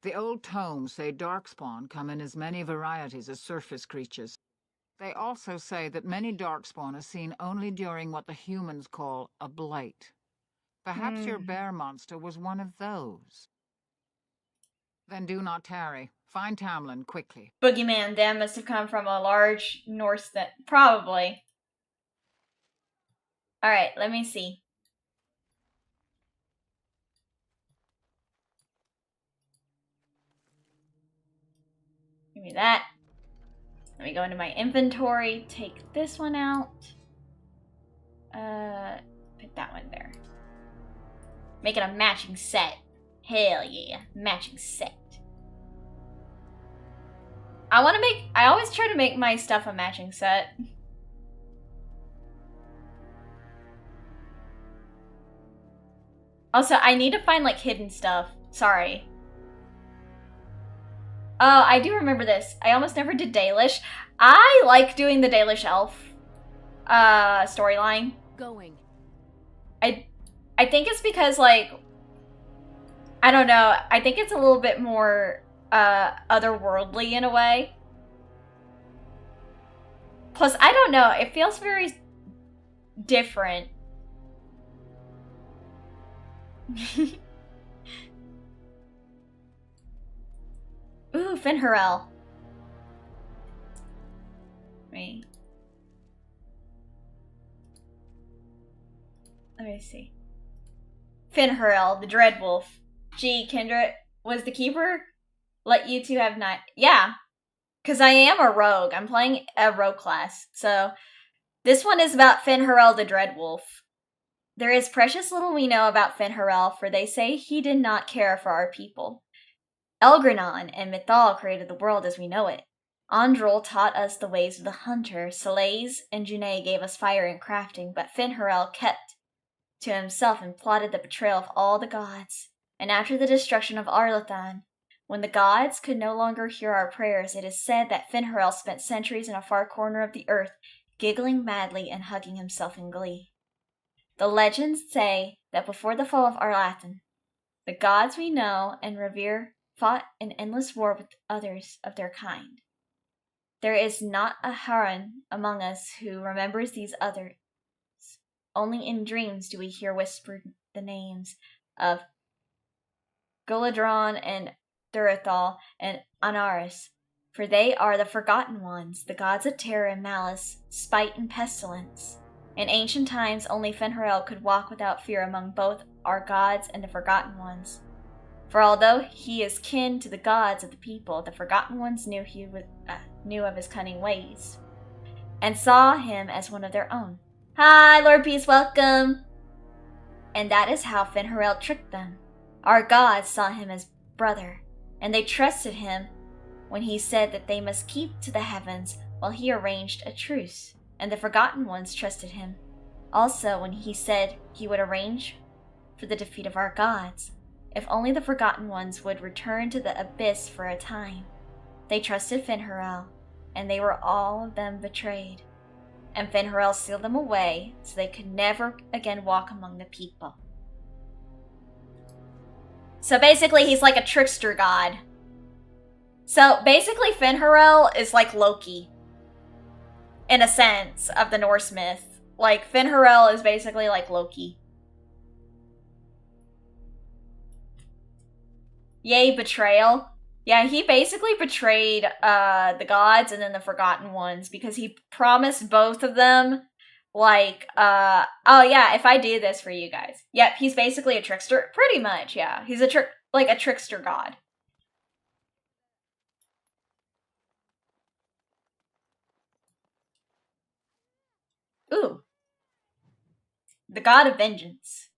Speaker 10: The old tomes say Darkspawn come in as many varieties as surface creatures. They also say that many Darkspawn are seen only during what the humans call a blight. Perhaps your bear monster was one of those. Then do not tarry. Find Tamlin quickly.
Speaker 1: Boogeyman then must have come from a large Norse probably. Alright, let me see. Give me that. Let me go into my inventory, take this one out. Put that one there. Make it a matching set. Hell yeah, matching set. I always try to make my stuff a matching set. Also, I need to find, like, hidden stuff. Sorry. Oh, I do remember this. I almost never did Dalish. I like doing the Dalish elf storyline.
Speaker 8: Going.
Speaker 1: I think it's because, like, I don't know, I think it's a little bit more otherworldly in a way. Plus, I don't know, it feels very different. Ooh, Finharel. Wait. Let me see. Finharel, the Dreadwolf. Gee, Kendra, was the keeper let you two have night? Yeah. Because I am a rogue. I'm playing a rogue class. So, this one is about Finharel the Dreadwolf. There is precious little we know about Finharel, for they say he did not care for our people. Elgranon and Mythal created the world as we know it. Androl taught us the ways of the hunter. Salaise and Junet gave us fire and crafting, but Finharel kept to himself and plotted the betrayal of all the gods. And after the destruction of Arlathan, when the gods could no longer hear our prayers, it is said that Finharel spent centuries in a far corner of the earth, giggling madly and hugging himself in glee. The legends say that before the fall of Arlathan, the gods we know and revere fought an endless war with others of their kind. There is not a Haran among us who remembers these others. Only in dreams do we hear whispered the names of Guladron and Durethal and Anaris, for they are the Forgotten Ones, the gods of terror and malice, spite and pestilence. In ancient times, only Finharel could walk without fear among both our gods and the Forgotten Ones. For although he is kin to the gods of the people, the Forgotten Ones knew of his cunning ways, and saw him as one of their own. Hi, Lord Peace, welcome! And that is how Finharel tricked them. Our gods saw him as brother, and they trusted him when he said that they must keep to the heavens while he arranged a truce. And the Forgotten Ones trusted him also when he said he would arrange for the defeat of our gods. If only the Forgotten Ones would return to the abyss for a time. They trusted Finharel, and they were all of them betrayed. And Finharel sealed them away so they could never again walk among the people. So basically, he's like a trickster god. So basically, Finharel is like Loki, in a sense, of the Norse myth. Like, Finharel is basically like Loki. Yay, betrayal. Yeah, he basically betrayed the gods and then the Forgotten Ones because he promised both of them, like, oh yeah, if I do this for you guys. Yep, he's basically a trickster. Pretty much, yeah. He's a trickster god. Ooh. The god of vengeance.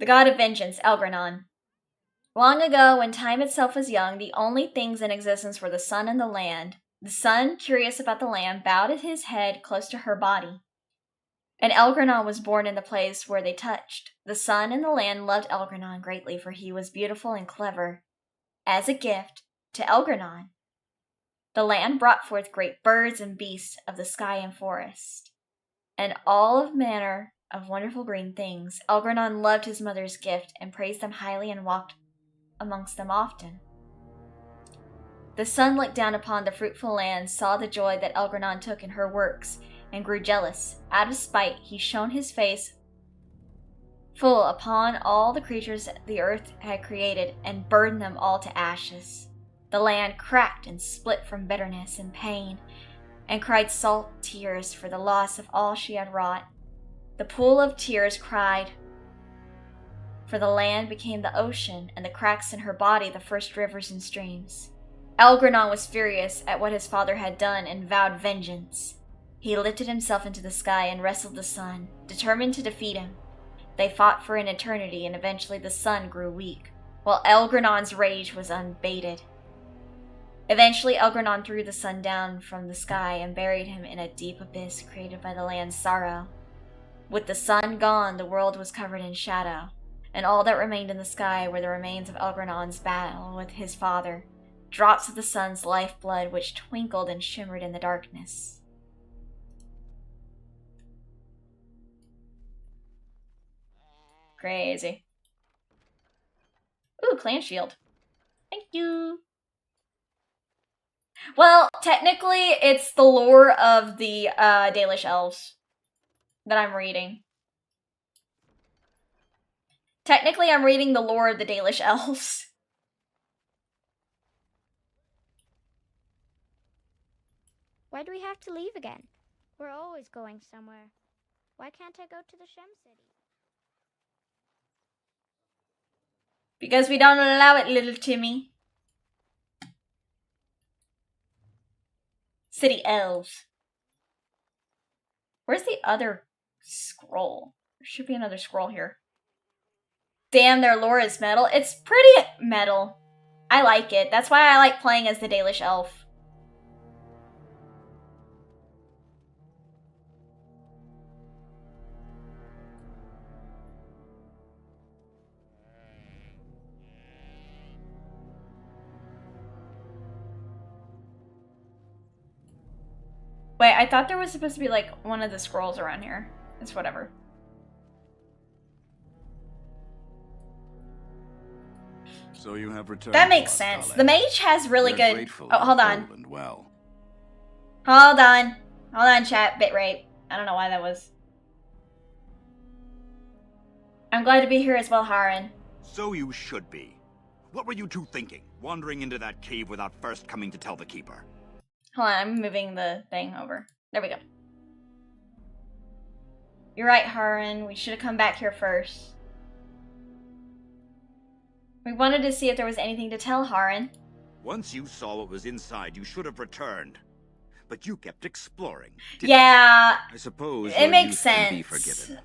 Speaker 1: The god of vengeance, Elgranon. Long ago, when time itself was young, the only things in existence were the sun and the land. The sun, curious about the land, bowed his head close to her body. And Elgranon was born in the place where they touched. The sun and the land loved Elgranon greatly, for he was beautiful and clever. As a gift to Elgranon, the land brought forth great birds and beasts of the sky and forest, and all of manner of wonderful green things. Elgranon loved his mother's gift and praised them highly and walked amongst them often. The sun looked down upon the fruitful land, saw the joy that Elgranon took in her works, and grew jealous. Out of spite, he shone his face full upon all the creatures the earth had created, and burned them all to ashes. The land cracked and split from bitterness and pain, and cried salt tears for the loss of all she had wrought. The pool of tears cried, for the land became the ocean, and the cracks in her body the first rivers and streams. Elgranon was furious at what his father had done and vowed vengeance. He lifted himself into the sky and wrestled the sun, determined to defeat him. They fought for an eternity, and eventually the sun grew weak, while Elgranon's rage was unabated. Eventually, Elgranon threw the sun down from the sky and buried him in a deep abyss created by the land's sorrow. With the sun gone, the world was covered in shadow. and all that remained in the sky were the remains of Elgranon's battle with his father, drops of the sun's lifeblood which twinkled and shimmered in the darkness. Crazy. Ooh, clan shield. Thank you. Well, technically, it's the lore of the Dalish Elves that I'm reading. Technically, I'm reading the lore of the Dalish Elves.
Speaker 11: Why do we have to leave again? We're always going somewhere. Why can't I go to the Shem City?
Speaker 1: Because we don't allow it, little Timmy. City Elves. Where's the other scroll? There should be another scroll here. Damn, their lore is metal. It's pretty metal. I like it. That's why I like playing as the Dalish Elf. Wait, I thought there was supposed to be, like, one of the scrolls around here. It's whatever.
Speaker 12: So you have returned.
Speaker 1: That makes sense. The mage has really good... Oh, hold on.
Speaker 12: Well.
Speaker 1: Hold on. Hold on, chat. Bitrate. I don't know why that was. I'm glad to be here as well, Haran.
Speaker 12: So you should be. What were you two thinking? Wandering into that cave without first coming to tell the keeper?
Speaker 1: Hold on, I'm moving the thing over. There we go. You're right, Haran. We should have come back here first. We wanted to see if there was anything to tell Haran.
Speaker 12: Once you saw what was inside, you should have returned. But you kept exploring.
Speaker 1: Yeah.
Speaker 12: I suppose
Speaker 1: it makes sense.
Speaker 12: Can be forgiven.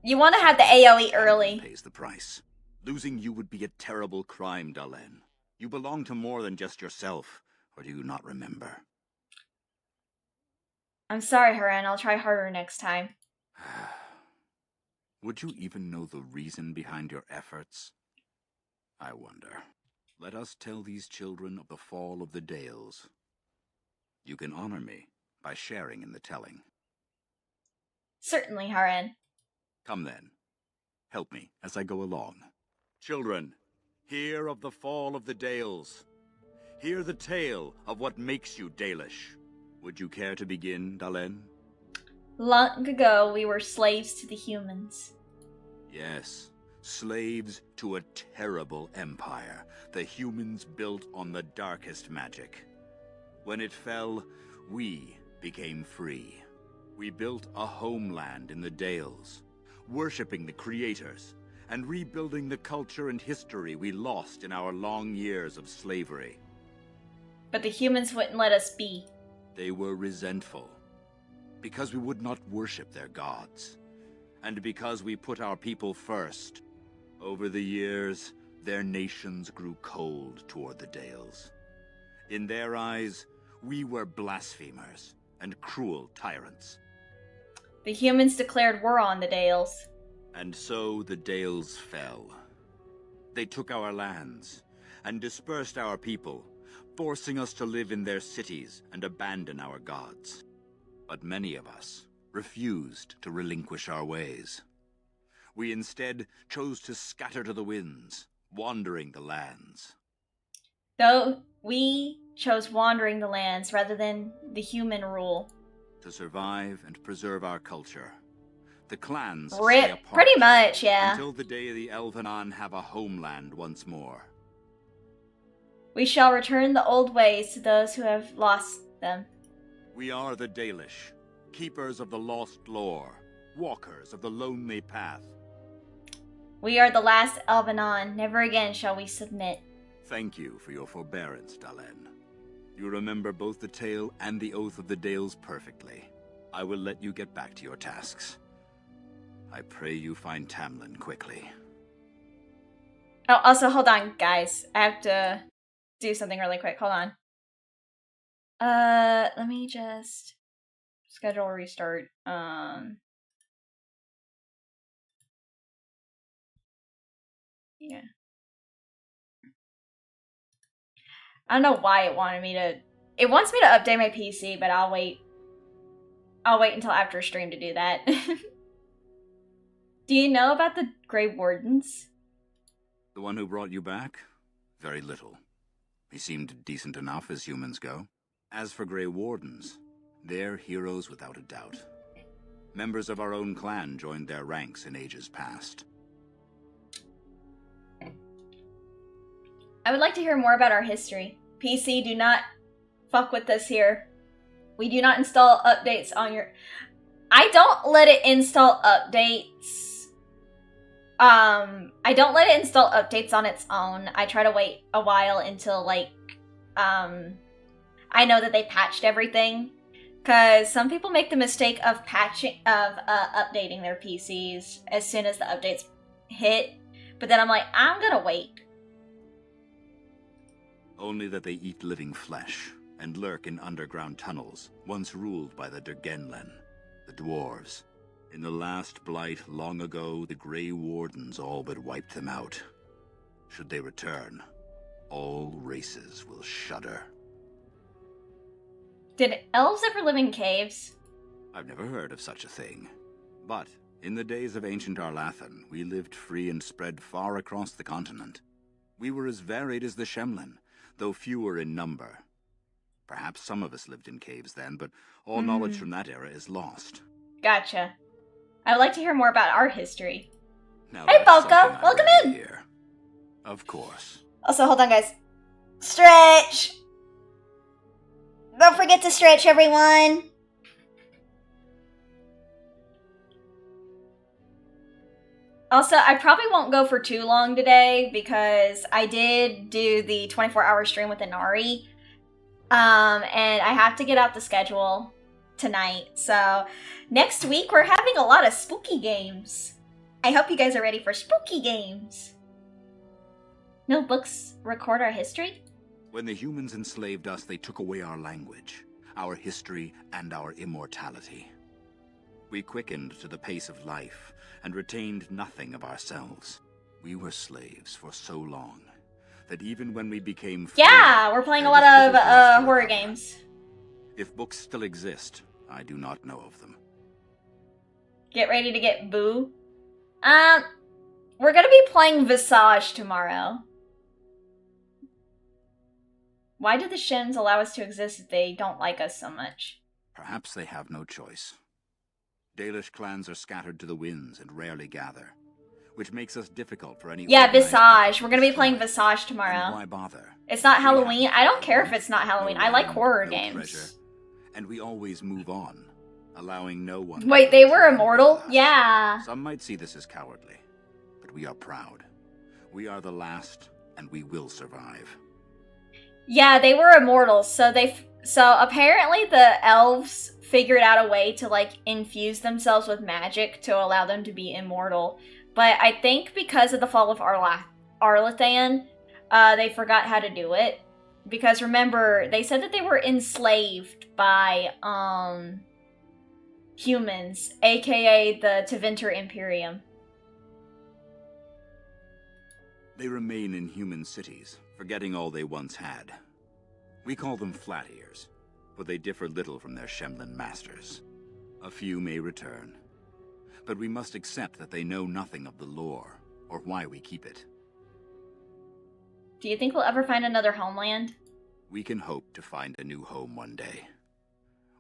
Speaker 1: You want to have the AoE early.
Speaker 12: Pays the price. Losing you would be a terrible crime, Dalen. You belong to more than just yourself, or do you not remember?
Speaker 1: I'm sorry, Haran. I'll try harder next time.
Speaker 12: Would you even know the reason behind your efforts? I wonder. Let us tell these children of the fall of the Dales. You can honor me by sharing in the telling.
Speaker 1: Certainly, Haran.
Speaker 12: Come then. Help me as I go along. Children, hear of the fall of the Dales. Hear the tale of what makes you Dalish. Would you care to begin, Dalen?
Speaker 1: Long ago, we were slaves to the humans.
Speaker 12: Yes, slaves to a terrible empire the humans built on the darkest magic. When it fell, we became free. We built a homeland in the Dales, worshipping the creators, and rebuilding the culture and history we lost in our long years of slavery.
Speaker 1: But the humans wouldn't let us be.
Speaker 12: They were resentful, because we would not worship their gods, and because we put our people first. Over the years, their nations grew cold toward the Dales. In their eyes, we were blasphemers and cruel tyrants.
Speaker 1: The humans declared war on the Dales.
Speaker 12: And so the Dales fell. They took our lands and dispersed our people, forcing us to live in their cities and abandon our gods. But many of us refused to relinquish our ways. We instead chose to scatter to the winds, wandering the lands.
Speaker 1: Though we chose wandering the lands rather than the human rule.
Speaker 12: To survive and preserve our culture, the clans stay
Speaker 1: Rip,
Speaker 12: apart.
Speaker 1: pretty much, yeah.
Speaker 12: Until the day the Elvenon have a homeland once more.
Speaker 1: We shall return the old ways to those who have lost them.
Speaker 12: We are the Dalish, keepers of the lost lore, walkers of the lonely path.
Speaker 1: We are the last Elvenon. Never again shall we submit.
Speaker 12: Thank you for your forbearance, Dalen. You remember both the tale and the oath of the Dales perfectly. I will let you get back to your tasks. I pray you find Tamlin quickly.
Speaker 1: Oh, also, hold on, guys. I have to do something really quick. Hold on. Let me just schedule a restart. Yeah. I don't know why it wanted me to... It wants me to update my PC, but I'll wait. I'll wait until after stream to do that. Do you know about the Grey Wardens?
Speaker 12: The one who brought you back? Very little. He seemed decent enough as humans go. As for Grey Wardens, they're heroes without a doubt. Members of our own clan joined their ranks in ages past.
Speaker 1: I would like to hear more about our history. PC, do not fuck with us here. We do not install updates on your... I don't let it install updates. I don't let it install updates on its own. I try to wait a while until, like, I know that they patched everything. Because some people make the mistake of updating their PCs as soon as the updates hit. But then I'm like, I'm gonna wait.
Speaker 12: Only that they eat living flesh and lurk in underground tunnels, once ruled by the Dergenlen, the dwarves. In the last blight long ago, the Grey Wardens all but wiped them out. Should they return, all races will shudder.
Speaker 1: Did elves ever live in caves?
Speaker 12: I've never heard of such a thing. But in the days of ancient Arlathan, we lived free and spread far across the continent. We were as varied as the Shemlen, though fewer in number. Perhaps some of us lived in caves then, but all knowledge from that era is lost.
Speaker 1: Gotcha. I would like to hear more about our history.
Speaker 12: Now
Speaker 1: Hey, Falco! Welcome in!
Speaker 12: Here. Of course.
Speaker 1: Also, hold on, guys. Stretch! Don't forget to stretch, everyone! Also, I probably won't go for too long today because I did do the 24-hour stream with Inari. And I have to get out the schedule tonight. So, next week we're having a lot of spooky games. I hope you guys are ready for spooky games. No books record our history?
Speaker 12: When the humans enslaved us, they took away our language, our history, and our immortality. We quickened to the pace of life and retained nothing of ourselves. We were slaves for so long that even when we became free,
Speaker 1: yeah, we're playing a lot of horror games.
Speaker 12: If books still exist, I do not know of them.
Speaker 1: Get ready to get boo. We're gonna be playing Visage tomorrow. Why do the Shims allow us to exist if they don't like us so much?
Speaker 12: Perhaps they have no choice. Dalish clans are scattered to the winds and rarely gather, which makes us difficult for any...
Speaker 1: Yeah, Visage. We're gonna be playing Visage tomorrow.
Speaker 12: And why bother?
Speaker 1: It's not Halloween. I don't care if it's not Halloween. I like horror games.
Speaker 12: Treasure, and we always move on, allowing no one...
Speaker 1: Wait, they were immortal? Yeah.
Speaker 12: Some might see this as cowardly, but we are proud. We are the last, and we will survive.
Speaker 1: Yeah, they were immortals, so apparently the elves figured out a way to, like, infuse themselves with magic to allow them to be immortal. But I think because of the fall of Arlathan, they forgot how to do it. Because remember, they said that they were enslaved by, humans, aka the Tevinter Imperium.
Speaker 12: They remain in human cities, forgetting all they once had. We call them flat ears, but they differ little from their Shemlen masters. A few may return, but we must accept that they know nothing of the lore, or why we keep it.
Speaker 1: Do you think we'll ever find another homeland?
Speaker 12: We can hope to find a new home one day,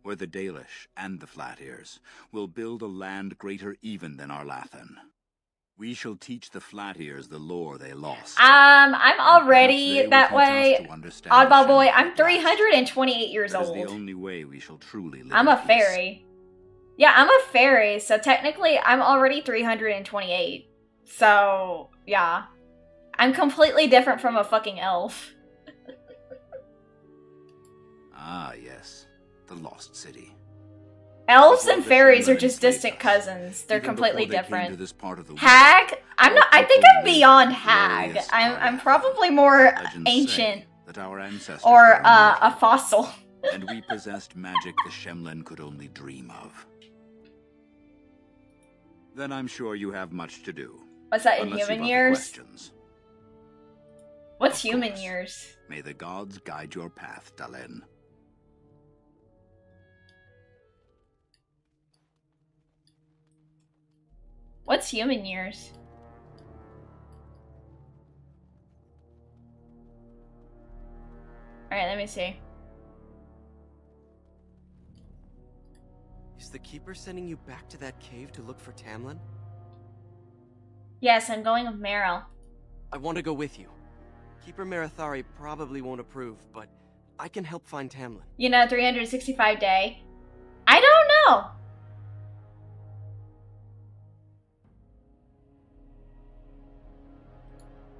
Speaker 12: where the Dalish and the Flat Ears will build a land greater even than Arlathan. We shall teach the Flat Ears the lore they lost.
Speaker 1: I'm already that way. Oddball boy, I'm 328 years old.
Speaker 12: That is the only way we shall truly live.
Speaker 1: I'm a fairy. Yeah, I'm a fairy, so technically I'm already 328. So, yeah. I'm completely different from a fucking elf.
Speaker 12: Ah, yes. The Lost City.
Speaker 1: Elves and fairies are just distant cousins. They're completely different. Hag? I think I'm beyond hag. I'm probably more ancient. Or a fossil.
Speaker 12: And we possessed magic the Shemlen could only dream of. Then I'm sure you have much to do.
Speaker 1: What's that, in human years? What's
Speaker 12: Of
Speaker 1: human
Speaker 12: course.
Speaker 1: years?
Speaker 12: May the gods guide your path, Dalen.
Speaker 1: What's human years? Alright, let me see.
Speaker 9: Is the Keeper sending you back to that cave to look for Tamlin?
Speaker 1: Yes, I'm going with Meryl.
Speaker 9: I want to go with you. Keeper Marathari probably won't approve, but I can help find Tamlin.
Speaker 1: You know, 365 day. I don't know.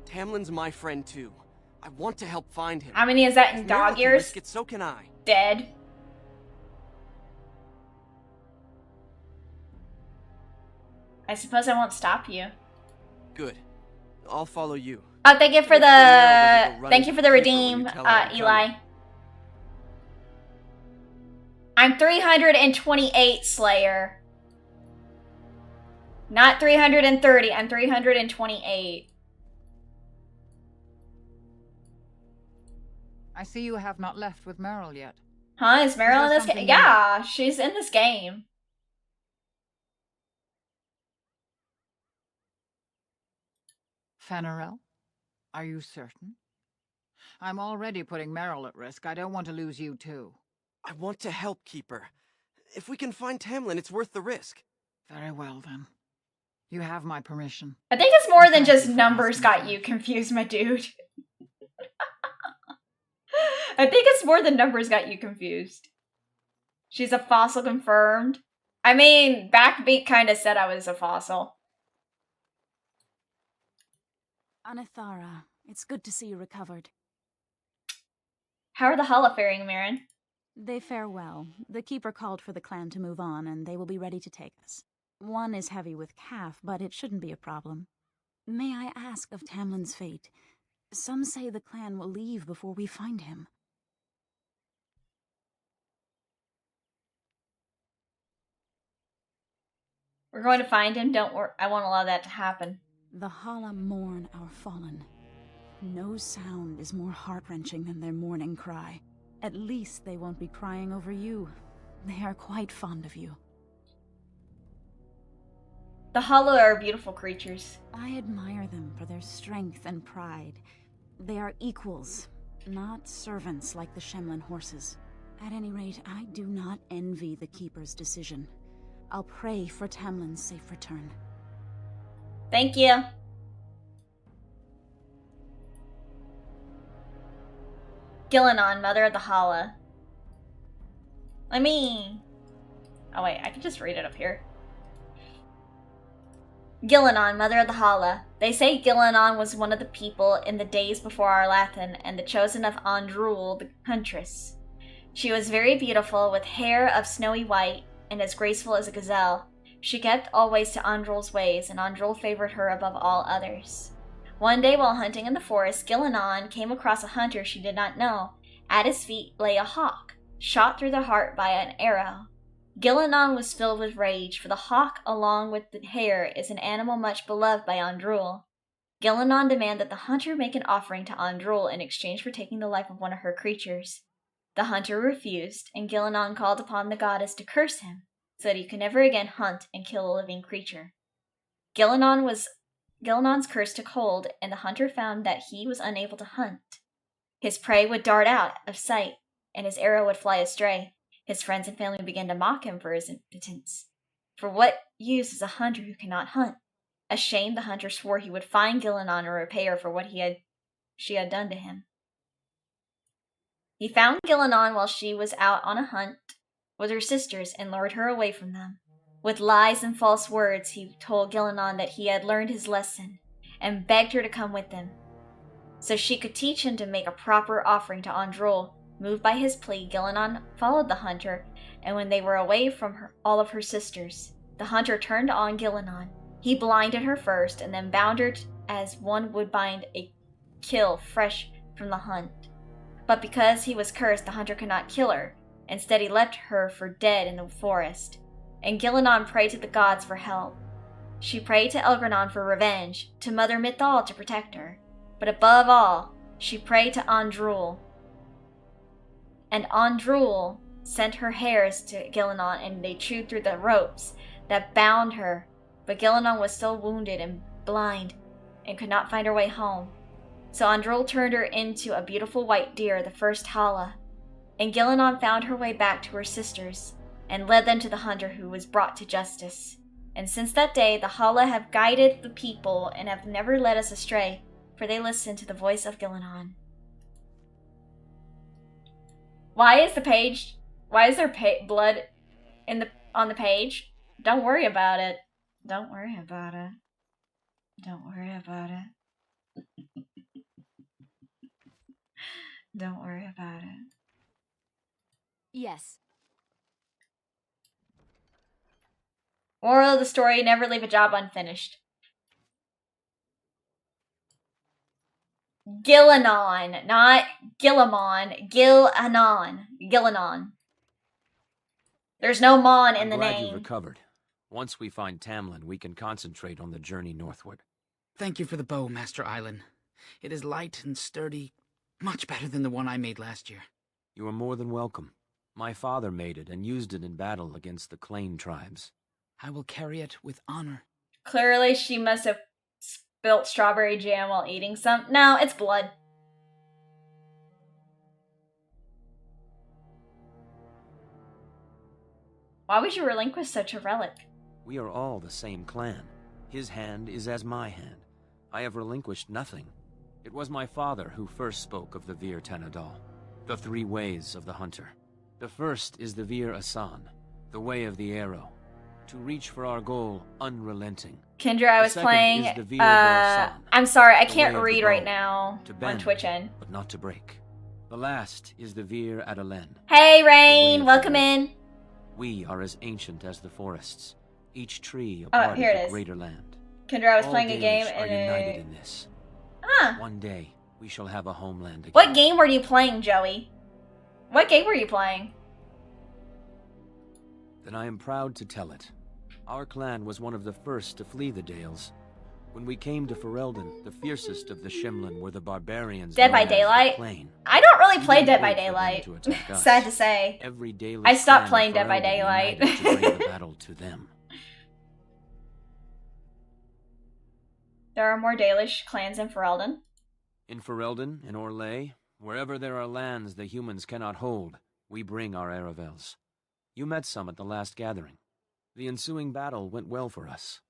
Speaker 9: Tamlin's my friend too. I want to help find him.
Speaker 1: How many is that in
Speaker 9: If Meryl
Speaker 1: dog
Speaker 9: can
Speaker 1: years?
Speaker 9: risk it, so can I.
Speaker 1: Dead. I suppose I won't stop you.
Speaker 9: Good. I'll follow you.
Speaker 1: Oh, thank you for
Speaker 9: Make sure Meryl doesn't
Speaker 1: the
Speaker 9: go
Speaker 1: thank you for the
Speaker 9: running to Keeper when
Speaker 1: redeem,
Speaker 9: you tell her I'm
Speaker 1: Eli.
Speaker 9: coming.
Speaker 1: I'm 328 Slayer. Not 330, I'm 328.
Speaker 10: I see you have not left with Meryl yet.
Speaker 1: Huh? Is Meryl in
Speaker 10: there
Speaker 1: this game?
Speaker 10: something
Speaker 1: Yeah, she's in this game.
Speaker 10: Fenarel? Are you certain? I'm already putting Meryl at risk. I don't want to lose you too.
Speaker 9: I want to help Keeper. If we can find Tamlin, it's worth the risk.
Speaker 10: Very well then. You have my permission.
Speaker 1: I think it's more than
Speaker 10: Thank
Speaker 1: just
Speaker 10: you for
Speaker 1: numbers
Speaker 10: asking
Speaker 1: got
Speaker 10: for
Speaker 1: you
Speaker 10: it.
Speaker 1: confused, my dude. I think it's more than numbers got you confused. She's a fossil confirmed. I mean, Backbeat kind of said I was a fossil.
Speaker 8: Anithara, it's good to see you recovered.
Speaker 1: How are the Hala faring, Marin?
Speaker 8: They fare well. The Keeper called for the clan to move on, and they will be ready to take us. One is heavy with calf, but it shouldn't be a problem. May I ask of Tamlin's fate? Some say the clan will leave before we find him.
Speaker 1: We're going to find him. Don't worry. I won't allow that to happen.
Speaker 8: The Hala mourn our fallen. No sound is more heart-wrenching than their mourning cry. At least they won't be crying over you. They are quite fond of you.
Speaker 1: The Hala are beautiful creatures.
Speaker 8: I admire them for their strength and pride. They are equals, not servants like the Shemlin horses. At any rate, I do not envy the Keeper's decision. I'll pray for Tamlin's safe return.
Speaker 1: Thank you. Gillenon, Mother of the Hala. Oh wait, I can just read it up here. Gillenon, Mother of the Hala. They say Gillenon was one of the people in the days before Arlathan and the chosen of Andrul, the huntress. She was very beautiful, with hair of snowy white, and as graceful as a gazelle. She kept always to Andrul's ways, and Andrul favored her above all others. One day while hunting in the forest, Gillenon came across a hunter she did not know. At his feet lay a hawk, shot through the heart by an arrow. Gillenon was filled with rage, for the hawk, along with the hare, is an animal much beloved by Andrul. Gillenon demanded that the hunter make an offering to Andrul in exchange for taking the life of one of her creatures. The hunter refused, and Gillenon called upon the goddess to curse him, so that he could never again hunt and kill a living creature. Gillenon's curse took hold, and the hunter found that he was unable to hunt. His prey would dart out of sight, and his arrow would fly astray. His friends and family began to mock him for his impotence. For what use is a hunter who cannot hunt? Ashamed, the hunter swore he would find Gillenon and repay her for what she had done to him. He found Gillenon while she was out on a hunt with her sisters and lured her away from them. With lies and false words, he told Gillenon that he had learned his lesson and begged her to come with him, so she could teach him to make a proper offering to Andrul. Moved by his plea, Gillenon followed the hunter, and when they were away from all of her sisters, the hunter turned on Gillenon. He blinded her first, and then bound her as one would bind a kill fresh from the hunt. But because he was cursed, the hunter could not kill her. Instead, he left her for dead in the forest. And Gillenon prayed to the gods for help. She prayed to Elgranon for revenge, to Mother Mythal to protect her. But above all, she prayed to Andrul. And Andrul sent her hairs to Gillenon, and they chewed through the ropes that bound her. But Gillenon was still wounded and blind and could not find her way home. So Andrul turned her into a beautiful white deer, the first Hala. And Gillenon found her way back to her sisters and led them to the hunter who was brought to justice. And since that day, the Hala have guided the people and have never led us astray, for they listen to the voice of Gillenon. Why is there blood on the page? Don't worry about it. Don't worry about it. Don't worry about it. Don't worry about it.
Speaker 8: Yes.
Speaker 1: Moral of the story, never leave a job unfinished. Gillenon, not Gillamon. Gillenon. There's no Mon in the
Speaker 13: glad
Speaker 1: name.
Speaker 13: you recovered. Once we find Tamlin, we can concentrate on the journey northward.
Speaker 14: Thank you for the bow, Master Island. It is light and sturdy, much better than the one I made last year.
Speaker 13: You are more than welcome. My father made it and used it in battle against the Clane tribes.
Speaker 14: I will carry it with honor.
Speaker 1: Clearly, she must have spilt strawberry jam while eating some. No, it's blood. Why would you relinquish such a relic?
Speaker 13: We are all the same clan. His hand is as my hand. I have relinquished nothing. It was my father who first spoke of the Vir Tanadal, the three ways of the hunter. The first is the Vir Asan, the way of the arrow, to reach for our goal unrelenting.
Speaker 1: Kendra, I was playing, I'm sorry, I can't read right now on Twitchin.
Speaker 13: But not to break. The last is the Vir Adalen.
Speaker 1: Hey, Rain, welcome in.
Speaker 13: We are as ancient as the forests, each tree a part of the greater land.
Speaker 1: Kendra, I was
Speaker 13: All
Speaker 1: playing a game
Speaker 13: Dalish are united in this.
Speaker 1: Huh.
Speaker 13: One day, we shall have a homeland again.
Speaker 1: What game were you playing, Joey? What game were you playing?
Speaker 13: Then I am proud to tell it. Our clan was one of the first to flee the Dales. When we came to Ferelden, the fiercest of the Shimlin were the barbarians.
Speaker 1: Dead by Daylight? I don't really play Dead by Daylight. Sad to say.
Speaker 13: Every Dalish
Speaker 1: I stopped playing
Speaker 13: clan
Speaker 1: Dead by
Speaker 13: of Ferelden
Speaker 1: Daylight.
Speaker 13: united to bring the battle to them.
Speaker 1: There are more Dalish clans in Ferelden.
Speaker 13: In Ferelden, in Orlais, wherever there are lands the humans cannot hold, we bring our Aravels. You met some at the last gathering. The ensuing battle went well for us.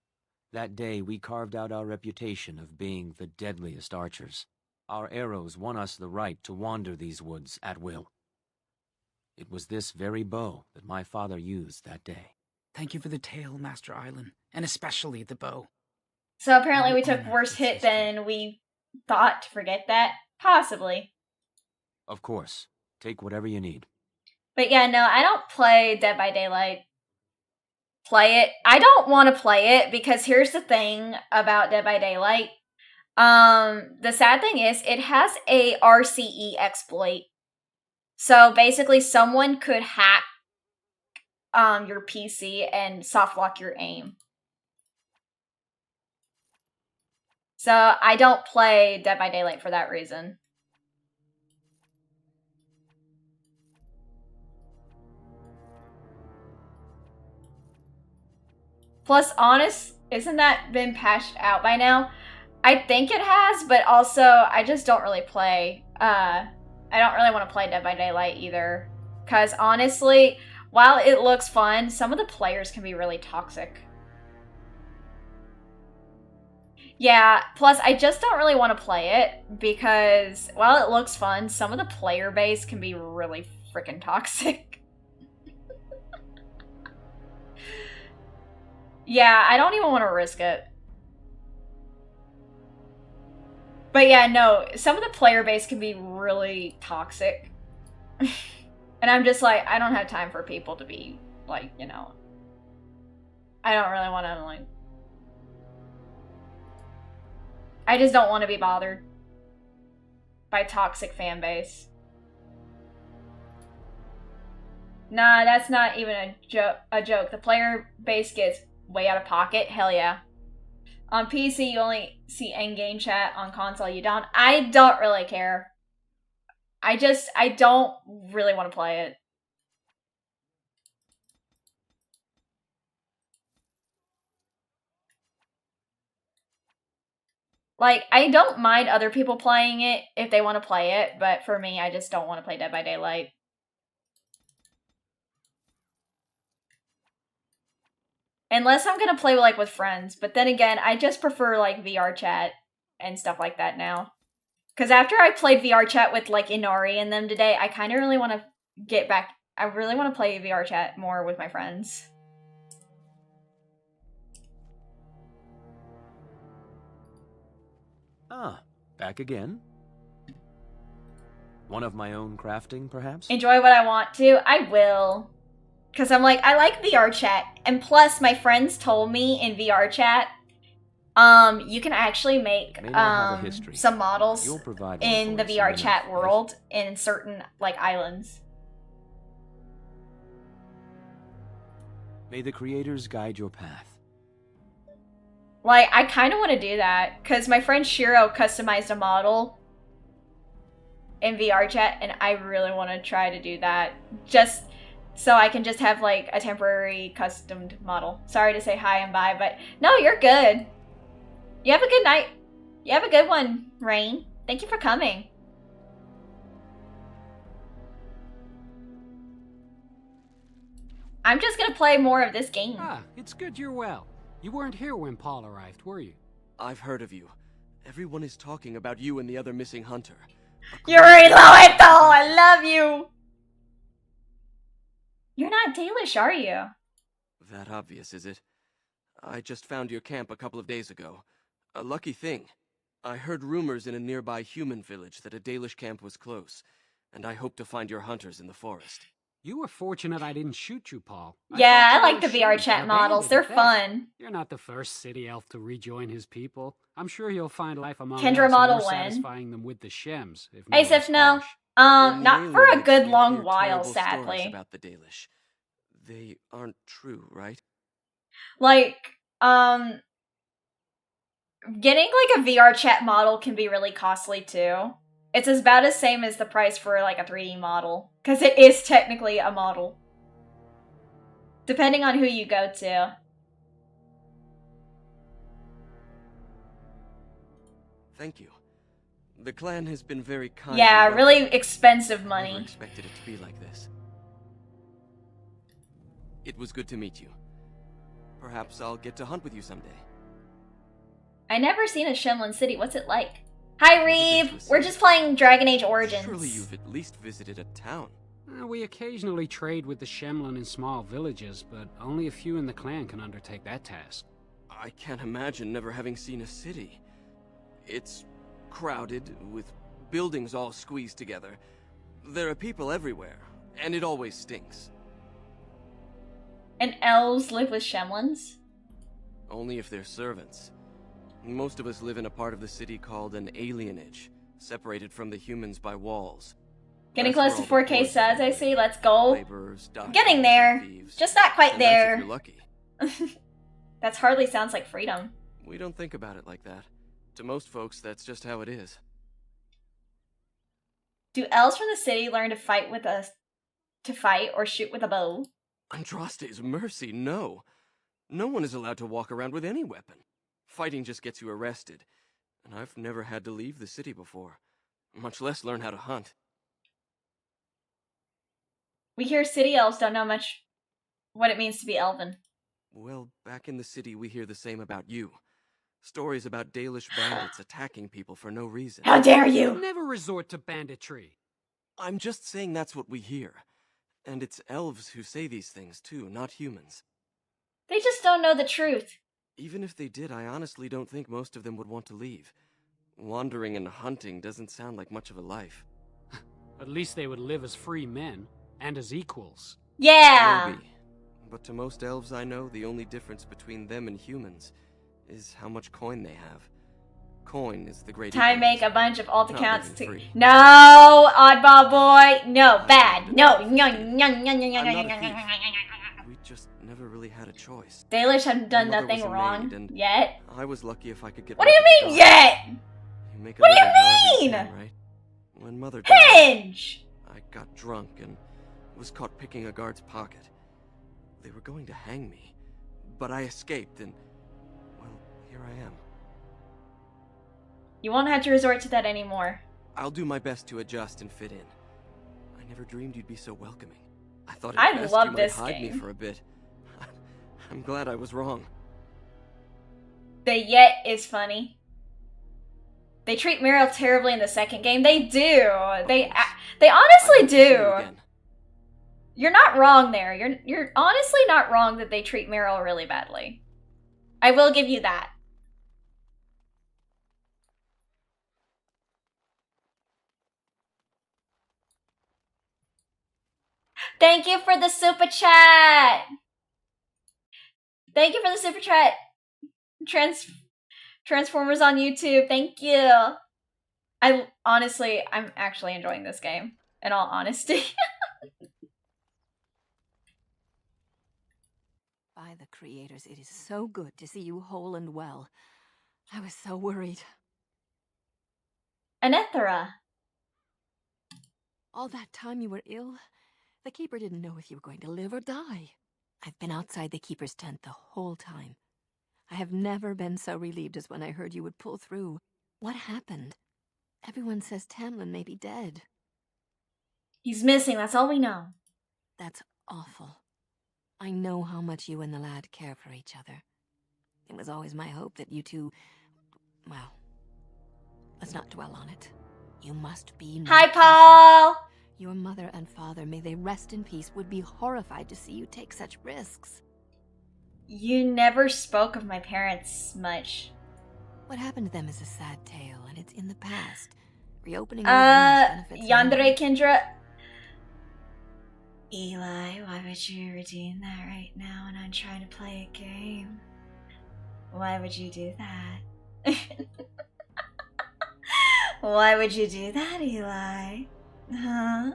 Speaker 13: That day we carved out our reputation of being the deadliest archers. Our arrows won us the right to wander these woods at will. It was this very bow that my father used that day.
Speaker 14: Thank you for the tale, Master Island, and especially the bow.
Speaker 1: So apparently we took worse hit than we thought to forget that. Possibly.
Speaker 13: Of course. Take whatever you need.
Speaker 1: But yeah, no, I don't play Dead by Daylight. Play it. I don't want to play it because here's the thing about Dead by Daylight. The sad thing is it has a RCE exploit. So basically someone could hack your PC and soft lock your aim. So I don't play Dead by Daylight for that reason. Plus, Honest, isn't that been patched out by now? I think it has, but also I just don't really play. I don't really want to play Dead by Daylight either. Because honestly, while it looks fun, some of the players can be really toxic. Yeah, plus I just don't really want to play it because while it looks fun, some of the player base can be really freaking toxic. Yeah, I don't even want to risk it. But yeah, no, some of the player base can be really toxic. And I'm just like, I don't have time for people to be like, you know, I don't really want to like, I just don't want to be bothered by toxic fan base. Nah, that's not even a joke. The player base gets way out of pocket. Hell yeah. On PC, you only see in-game chat. On console, you don't. I don't really care. I don't really want to play it. Like, I don't mind other people playing it if they want to play it, but for me, I just don't want to play Dead by Daylight. Unless I'm gonna play, like, with friends. But then again, I just prefer, like, VR chat and stuff like that now. Because after I played VR chat with, like, Inari and them today, I kind of really want to get back. I really want to play VR chat more with my friends.
Speaker 13: Ah, back again? One of my own crafting, perhaps?
Speaker 1: Enjoy what I want to? I will. Because I'm like, I like VR chat. And plus, my friends told me in VR chat, you can actually make some models in the VR chat world in certain, like, islands.
Speaker 13: May the creators guide your path.
Speaker 1: Like, I kind of want to do that, because my friend Shiro customized a model in VR chat, and I really want to try to do that. Just so I can just have, like, a temporary customed model. Sorry to say hi and bye, but no, you're good. You have a good night. You have a good one, Rain. Thank you for coming. I'm just gonna play more of this game.
Speaker 15: Ah, it's good you're well. You weren't here when Paul arrived, were you?
Speaker 9: I've heard of you. Everyone is talking about you and the other missing hunter.
Speaker 1: You're Loeto! I love you! You're not Dalish, are you?
Speaker 9: That obvious, is it? I just found your camp a couple of days ago. A lucky thing. I heard rumors in a nearby human village that a Dalish camp was close, and I hope to find your hunters in the forest.
Speaker 15: You were fortunate I didn't shoot you, Paul.
Speaker 1: Yeah, I like the VR chat models. They're fun.
Speaker 15: You're not the first city elf to rejoin his people. I'm sure you'll find life among
Speaker 1: Kendra
Speaker 15: us
Speaker 1: model
Speaker 15: more
Speaker 1: when?
Speaker 15: satisfying them with the shems. If
Speaker 1: Asif, no. Not for a good long while, sadly.
Speaker 9: About the Dalish. They aren't true, right?
Speaker 1: Like, getting like a VR chat model can be really costly too. It's about the same as the price for like a 3D model, because it is technically a model. Depending on who you go to.
Speaker 9: Thank you. The clan has been very kind.
Speaker 1: Yeah, really expensive money.
Speaker 9: Never expected it to be like this. It was good to meet you. Perhaps I'll get to hunt with you someday.
Speaker 1: I never seen a Shemlin city. What's it like? Hi, Reeve! We're just playing Dragon Age Origins.
Speaker 9: Surely you've at least visited a town.
Speaker 15: We occasionally trade with the Shemlin in small villages, but only a few in the clan can undertake that task.
Speaker 9: I can't imagine never having seen a city. It's crowded, with buildings all squeezed together. There are people everywhere, and it always stinks.
Speaker 1: And elves live with Shemlins?
Speaker 9: Only if they're servants. Most of us live in a part of the city called an alienage, separated from the humans by walls.
Speaker 1: Getting close to 4K subs, I see. Let's go.
Speaker 9: Laborers, doctors,
Speaker 1: getting there. Just not quite there.
Speaker 9: That's if you're lucky.
Speaker 1: That hardly sounds like freedom.
Speaker 9: We don't think about it like that. To most folks, that's just how it is.
Speaker 1: Do elves from the city learn to fight or shoot with a bow?
Speaker 9: Andraste's mercy, no. No one is allowed to walk around with any weapon. Fighting just gets you arrested. And I've never had to leave the city before. Much less learn how to hunt.
Speaker 1: We hear city elves don't know much what it means to be elven.
Speaker 9: Well, back in the city we hear the same about you. Stories about Dalish bandits attacking people for no reason.
Speaker 1: How dare you!
Speaker 15: Never resort to banditry.
Speaker 9: I'm just saying that's what we hear. And it's elves who say these things too, not humans.
Speaker 1: They just don't know the truth.
Speaker 9: Even if they did, I honestly don't think most of them would want to leave. Wandering and hunting doesn't sound like much of a life.
Speaker 15: At least they would live as free men, and as equals.
Speaker 1: Yeah!
Speaker 9: Maybe. But to most elves I know, the only difference between them and humans is how much coin they have. Coin is the great
Speaker 1: Time make a bunch of alt accounts to...
Speaker 9: free.
Speaker 1: No! Oddball boy! No! Bad! No!
Speaker 9: We just never really had a choice.
Speaker 1: Dalish have done nothing wrong yet.
Speaker 9: I was lucky if I could get.
Speaker 1: What do you mean yet?
Speaker 9: You make a
Speaker 1: What do
Speaker 9: living however
Speaker 1: you
Speaker 9: you
Speaker 1: mean?
Speaker 9: can, right? When Mother died,
Speaker 1: Hinge!
Speaker 9: I got drunk and was caught picking a guard's pocket. They were going to hang me, but I escaped and, well, here I am.
Speaker 1: You won't have to resort to that anymore.
Speaker 9: I'll do my best to adjust and fit in. I never dreamed you'd be so welcoming. I thought
Speaker 1: I
Speaker 9: at best
Speaker 1: love
Speaker 9: you might
Speaker 1: this
Speaker 9: hide me
Speaker 1: game.
Speaker 9: for a bit. I'm glad I was wrong.
Speaker 1: The yet is funny. They treat Meryl terribly in the second game. They do. They honestly do. You're not wrong there. You're honestly not wrong that they treat Meryl really badly. I will give you that. Thank you for the super chat. Thank you for the super chat. Transformers on YouTube. Thank you. I'm actually enjoying this game, in all honesty.
Speaker 16: By the creators, it is so good to see you whole and well. I was so worried.
Speaker 1: Anethra.
Speaker 16: All that time you were ill, the Keeper didn't know if you were going to live or die. I've been outside the Keeper's tent the whole time. I have never been so relieved as when I heard you would pull through. What happened? Everyone says Tamlin may be dead.
Speaker 1: He's missing, that's all we know.
Speaker 16: That's awful. I know how much you and the lad care for each other. It was always my hope that you two... Well, let's not dwell on it. You must be...
Speaker 1: Hi, Paul!
Speaker 16: Your mother and father, may they rest in peace, would be horrified to see you take such risks.
Speaker 1: You never spoke of my parents much.
Speaker 16: What happened to them is a sad tale, and it's in the past. Reopening old wounds benefits
Speaker 1: Yandere Kendra. Eli, why would you redeem that right now when I'm trying to play a game? Why would you do that? Why would you do that, Eli? Huh?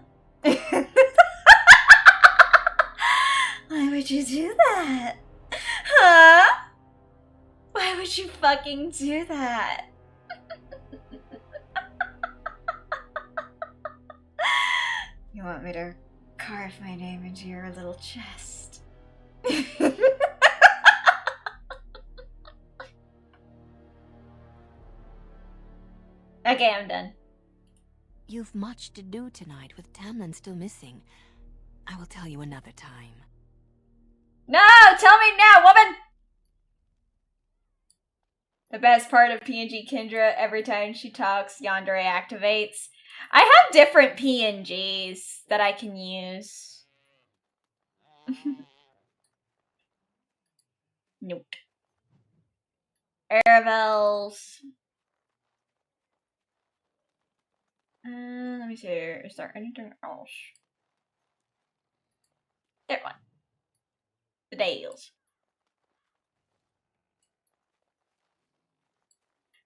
Speaker 1: Why would you do that? Huh? Why would you fucking do that? You want me to carve my name into your little chest? Okay, I'm done.
Speaker 16: You've much to do tonight with Tamlin still missing. I will tell you another time.
Speaker 1: No! Tell me now, woman! The best part of PNG Kendra, every time she talks, Yandere activates. I have different PNGs that I can use. Nope. Elves. Let me see. Is there anything else? There one. The Dales.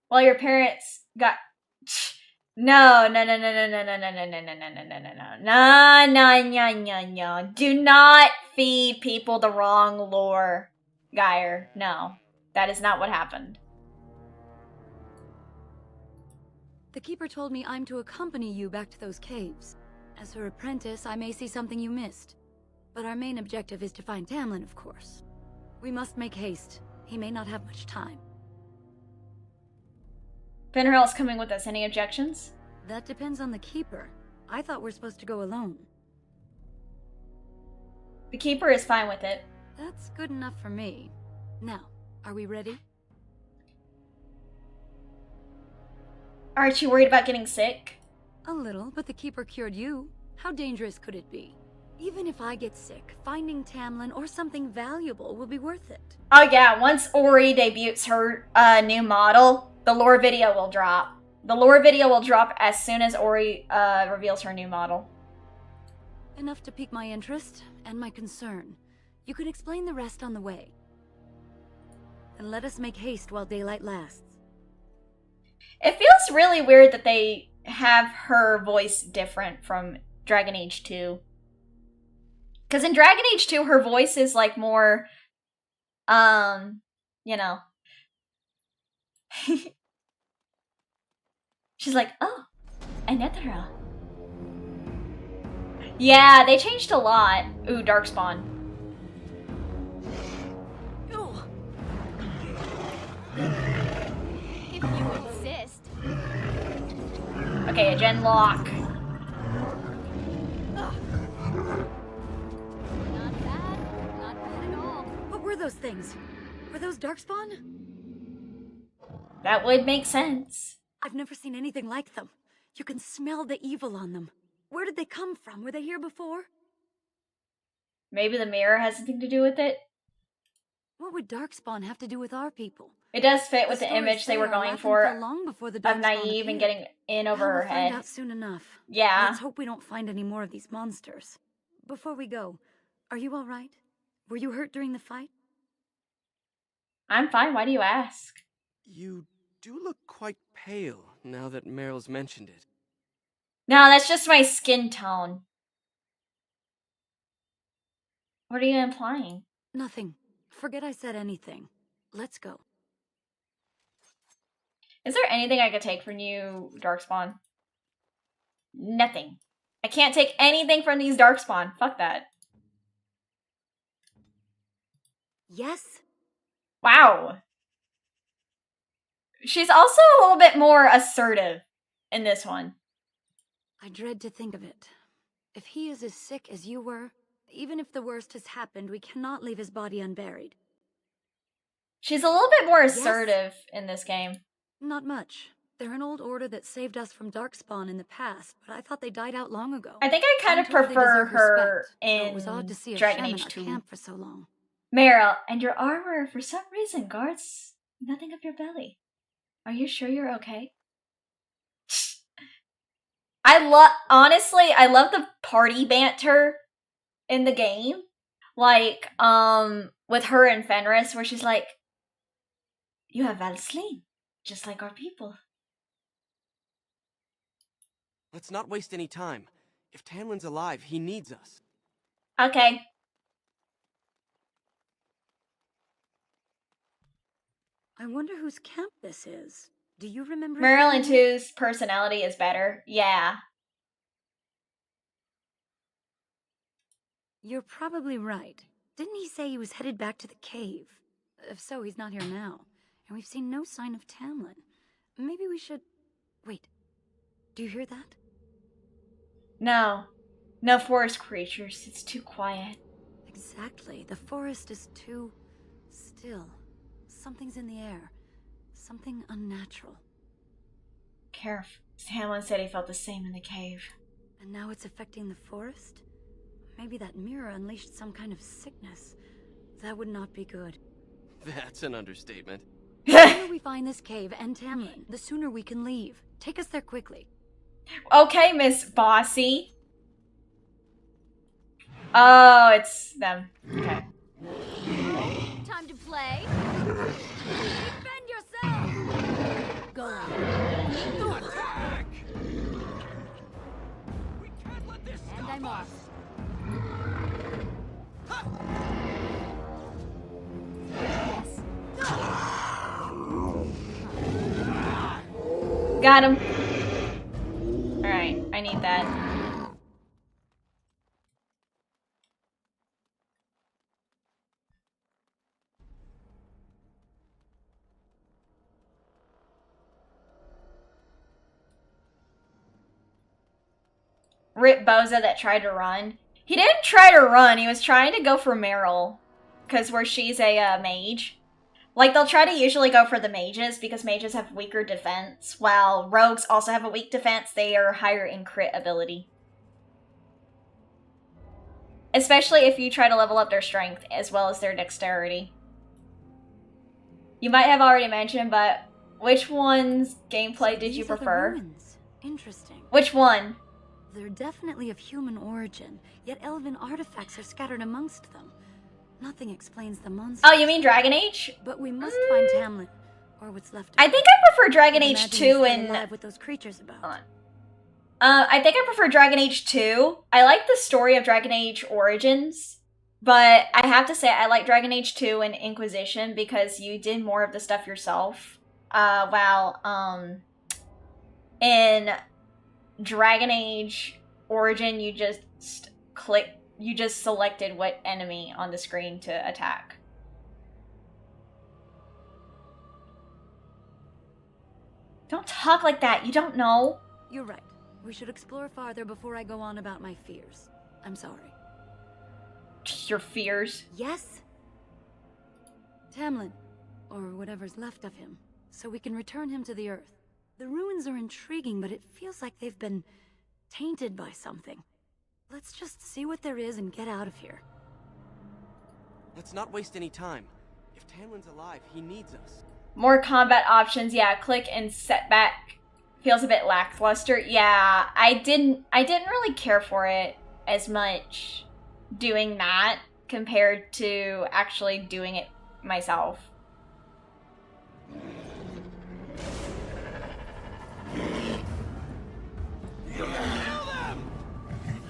Speaker 1: Well, your parents got... No. Do not feed people the wrong lore, Geyer. No. That is not what happened.
Speaker 17: The Keeper told me I'm to accompany you back to those caves. As her apprentice, I may see something you missed. But our main objective is to find Tamlin, of course. We must make haste. He may not have much time.
Speaker 1: Penharel's coming with us. Any objections?
Speaker 17: That depends on the Keeper. I thought we're supposed to go alone.
Speaker 1: The Keeper is fine with it.
Speaker 17: That's good enough for me. Now, are we ready?
Speaker 1: Aren't you worried about getting sick?
Speaker 17: A little, but the Keeper cured you. How dangerous could it be? Even if I get sick, finding Tamlin or something valuable will be worth it.
Speaker 1: Oh yeah, once Ori debuts her new model, the lore video will drop. The lore video will drop as soon as Ori reveals her new model.
Speaker 17: Enough to pique my interest and my concern. You can explain the rest on the way. And let us make haste while daylight lasts.
Speaker 1: It feels really weird that they have her voice different from Dragon Age 2. Because in Dragon Age 2, her voice is like more, you know, She's like, oh, another. Yeah, they changed a lot. Ooh, Darkspawn.
Speaker 11: If you insist.
Speaker 1: Okay, a gen lock.
Speaker 11: Not bad. Not bad at all.
Speaker 17: What were those things? Were those Darkspawn?
Speaker 1: That would make sense.
Speaker 17: I've never seen anything like them. You can smell the evil on them. Where did they come from? Were they here before?
Speaker 1: Maybe the mirror has something to do with it.
Speaker 17: What would Darkspawn have to do with our people?
Speaker 1: It does fit with the image they were going for
Speaker 17: long before the
Speaker 1: of Naive and getting in over her
Speaker 17: we'll
Speaker 1: head.
Speaker 17: Find out soon enough.
Speaker 1: Yeah.
Speaker 17: Let's hope we don't find any more of these monsters. Before we go, are you all right? Were you hurt during the fight?
Speaker 1: I'm fine. Why do you ask?
Speaker 9: You do look quite pale now that Meryl's mentioned it.
Speaker 1: No, that's just my skin tone. What are you implying?
Speaker 17: Nothing. Forget I said anything. Let's go.
Speaker 1: Is there anything I could take from you, Darkspawn? Nothing. I can't take anything from these Darkspawn. Fuck that.
Speaker 17: Yes?
Speaker 1: Wow. She's also a little bit more assertive in this one.
Speaker 17: I dread to think of it. If he is as sick as you were, even if the worst has happened, we cannot leave his body unburied.
Speaker 1: She's a little bit more assertive in this game.
Speaker 17: Not much. They're an old order that saved us from Darkspawn in the past, but I thought they died out long ago.
Speaker 1: I think I kind of prefer her in
Speaker 17: it was odd to see a
Speaker 1: Dragon
Speaker 17: shaman
Speaker 1: Age
Speaker 17: in
Speaker 1: 2.
Speaker 17: our camp for so long.
Speaker 1: Meryl, and your armor, for some reason, guards nothing of your belly. Are you sure you're okay? Honestly, I love the party banter in the game. Like, with her and Fenris, where she's like, you have Valsleen, just like our people.
Speaker 9: Let's not waste any time. If Tamlin's alive, he needs us.
Speaker 1: Okay.
Speaker 17: I wonder whose camp this is. Do you remember?
Speaker 1: Marilyn 2's personality is better. Yeah.
Speaker 17: You're probably right. Didn't he say he was headed back to the cave? If so, he's not here now. And we've seen no sign of Tamlin. Maybe we should... Wait. Do you hear that?
Speaker 1: No. No forest creatures. It's too quiet.
Speaker 17: Exactly. The forest is too... still. Something's in the air. Something unnatural.
Speaker 1: Caref. Tamlin said he felt the same in the cave.
Speaker 17: And now it's affecting the forest? Maybe that mirror unleashed some kind of sickness. That would not be good.
Speaker 9: That's an understatement.
Speaker 17: The sooner we find this cave and Tamlin, the sooner we can leave. Take us there quickly.
Speaker 1: Okay, Miss Bossy. Oh, it's them. Okay.
Speaker 11: Time to play. Defend yourself. Go on.
Speaker 4: Attack!
Speaker 11: And I'm off. Yes.
Speaker 1: Got him. Alright, I need that. Rip Boza that tried to run. He didn't try to run, he was trying to go for Meryl. Because where she's a mage. Like, they'll try to usually go for the mages, because mages have weaker defense, while rogues also have a weak defense. They are higher in crit ability. Especially if you try to level up their strength, as well as their dexterity. You might have already mentioned, but which one's gameplay did you prefer?
Speaker 17: Interesting.
Speaker 1: Which one?
Speaker 17: They're definitely of human origin, yet elven artifacts are scattered amongst them. Nothing explains the monsters.
Speaker 1: Oh, you mean Dragon Age?
Speaker 17: But we must find Tamlin, or what's left of
Speaker 1: I think I prefer Dragon Age 2
Speaker 17: and
Speaker 1: and...
Speaker 17: with those creatures about.
Speaker 1: Hold on. I think I prefer Dragon Age 2. I like the story of Dragon Age Origins, but I have to say I like Dragon Age 2 and Inquisition because you did more of the stuff yourself. in Dragon Age Origin, you just selected what enemy on the screen to attack. Don't talk like that, you don't know.
Speaker 17: You're right. We should explore farther before I go on about my fears. I'm sorry.
Speaker 1: Your fears?
Speaker 17: Yes? Tamlin, or whatever's left of him, so we can return him to the Earth. The ruins are intriguing, but it feels like they've been tainted by something. Let's just see what there is and get out of here.
Speaker 9: Let's not waste any time. If Tamlin's alive, he needs us.
Speaker 1: More combat options, yeah, click and setback. Feels a bit lackluster. Yeah, I didn't really care for it as much doing that compared to actually doing it myself.
Speaker 4: Kill them!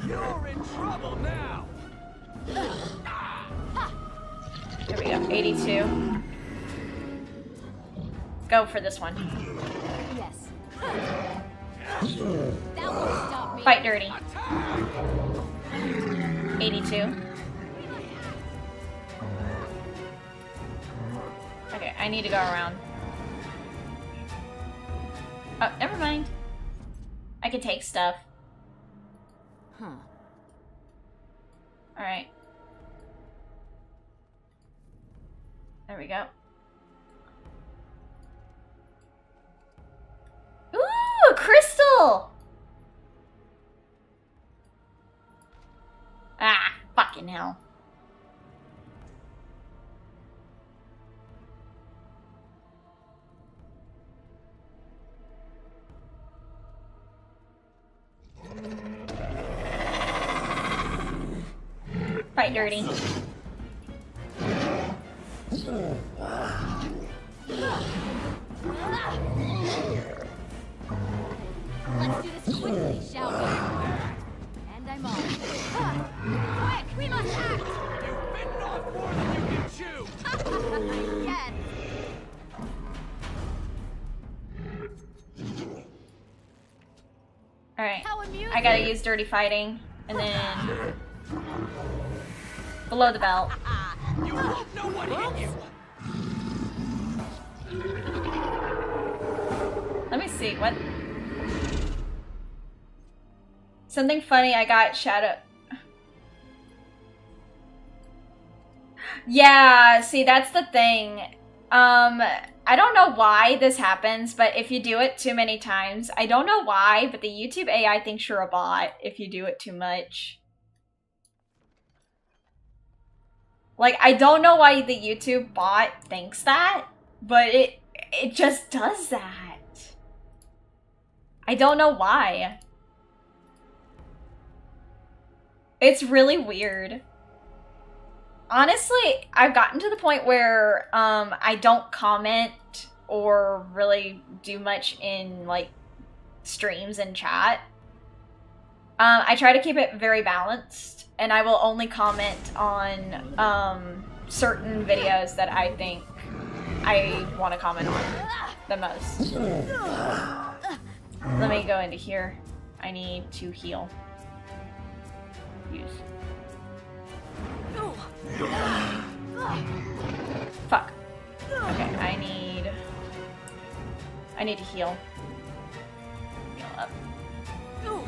Speaker 4: You're in trouble now!
Speaker 1: There we go, 82. Go for this one.
Speaker 18: Yes. That won't stop me.
Speaker 1: Fight dirty. 82. Okay, I need to go around. Oh, never mind. I can take stuff.
Speaker 17: Huh.
Speaker 1: Alright. There we go. Ooh, a crystal! Ah, fucking hell. Fight dirty.
Speaker 18: Let's do this quickly, shall we? And I'm on. Quick, we must act!
Speaker 4: You've bitten off more than you can chew!
Speaker 18: Yes!
Speaker 1: Alright.
Speaker 18: How amusing.
Speaker 1: I gotta use dirty fighting. And then below the belt.
Speaker 4: You won't know what hit you!
Speaker 1: Let me see, what? Something funny, I got shadow. Yeah, see, that's the thing. I don't know why this happens, but if you do it too many times, I don't know why, but the YouTube AI thinks you're a bot if you do it too much. Like, I don't know why the YouTube bot thinks that, but it just does that. I don't know why. It's really weird. Honestly, I've gotten to the point where I don't comment or really do much in like streams and chat. I try to keep it very balanced, and I will only comment on certain videos that I think I want to comment on the most. Let me go into here. I need to heal. Use. Fuck. Okay, I need to heal. Heal up.
Speaker 18: Going.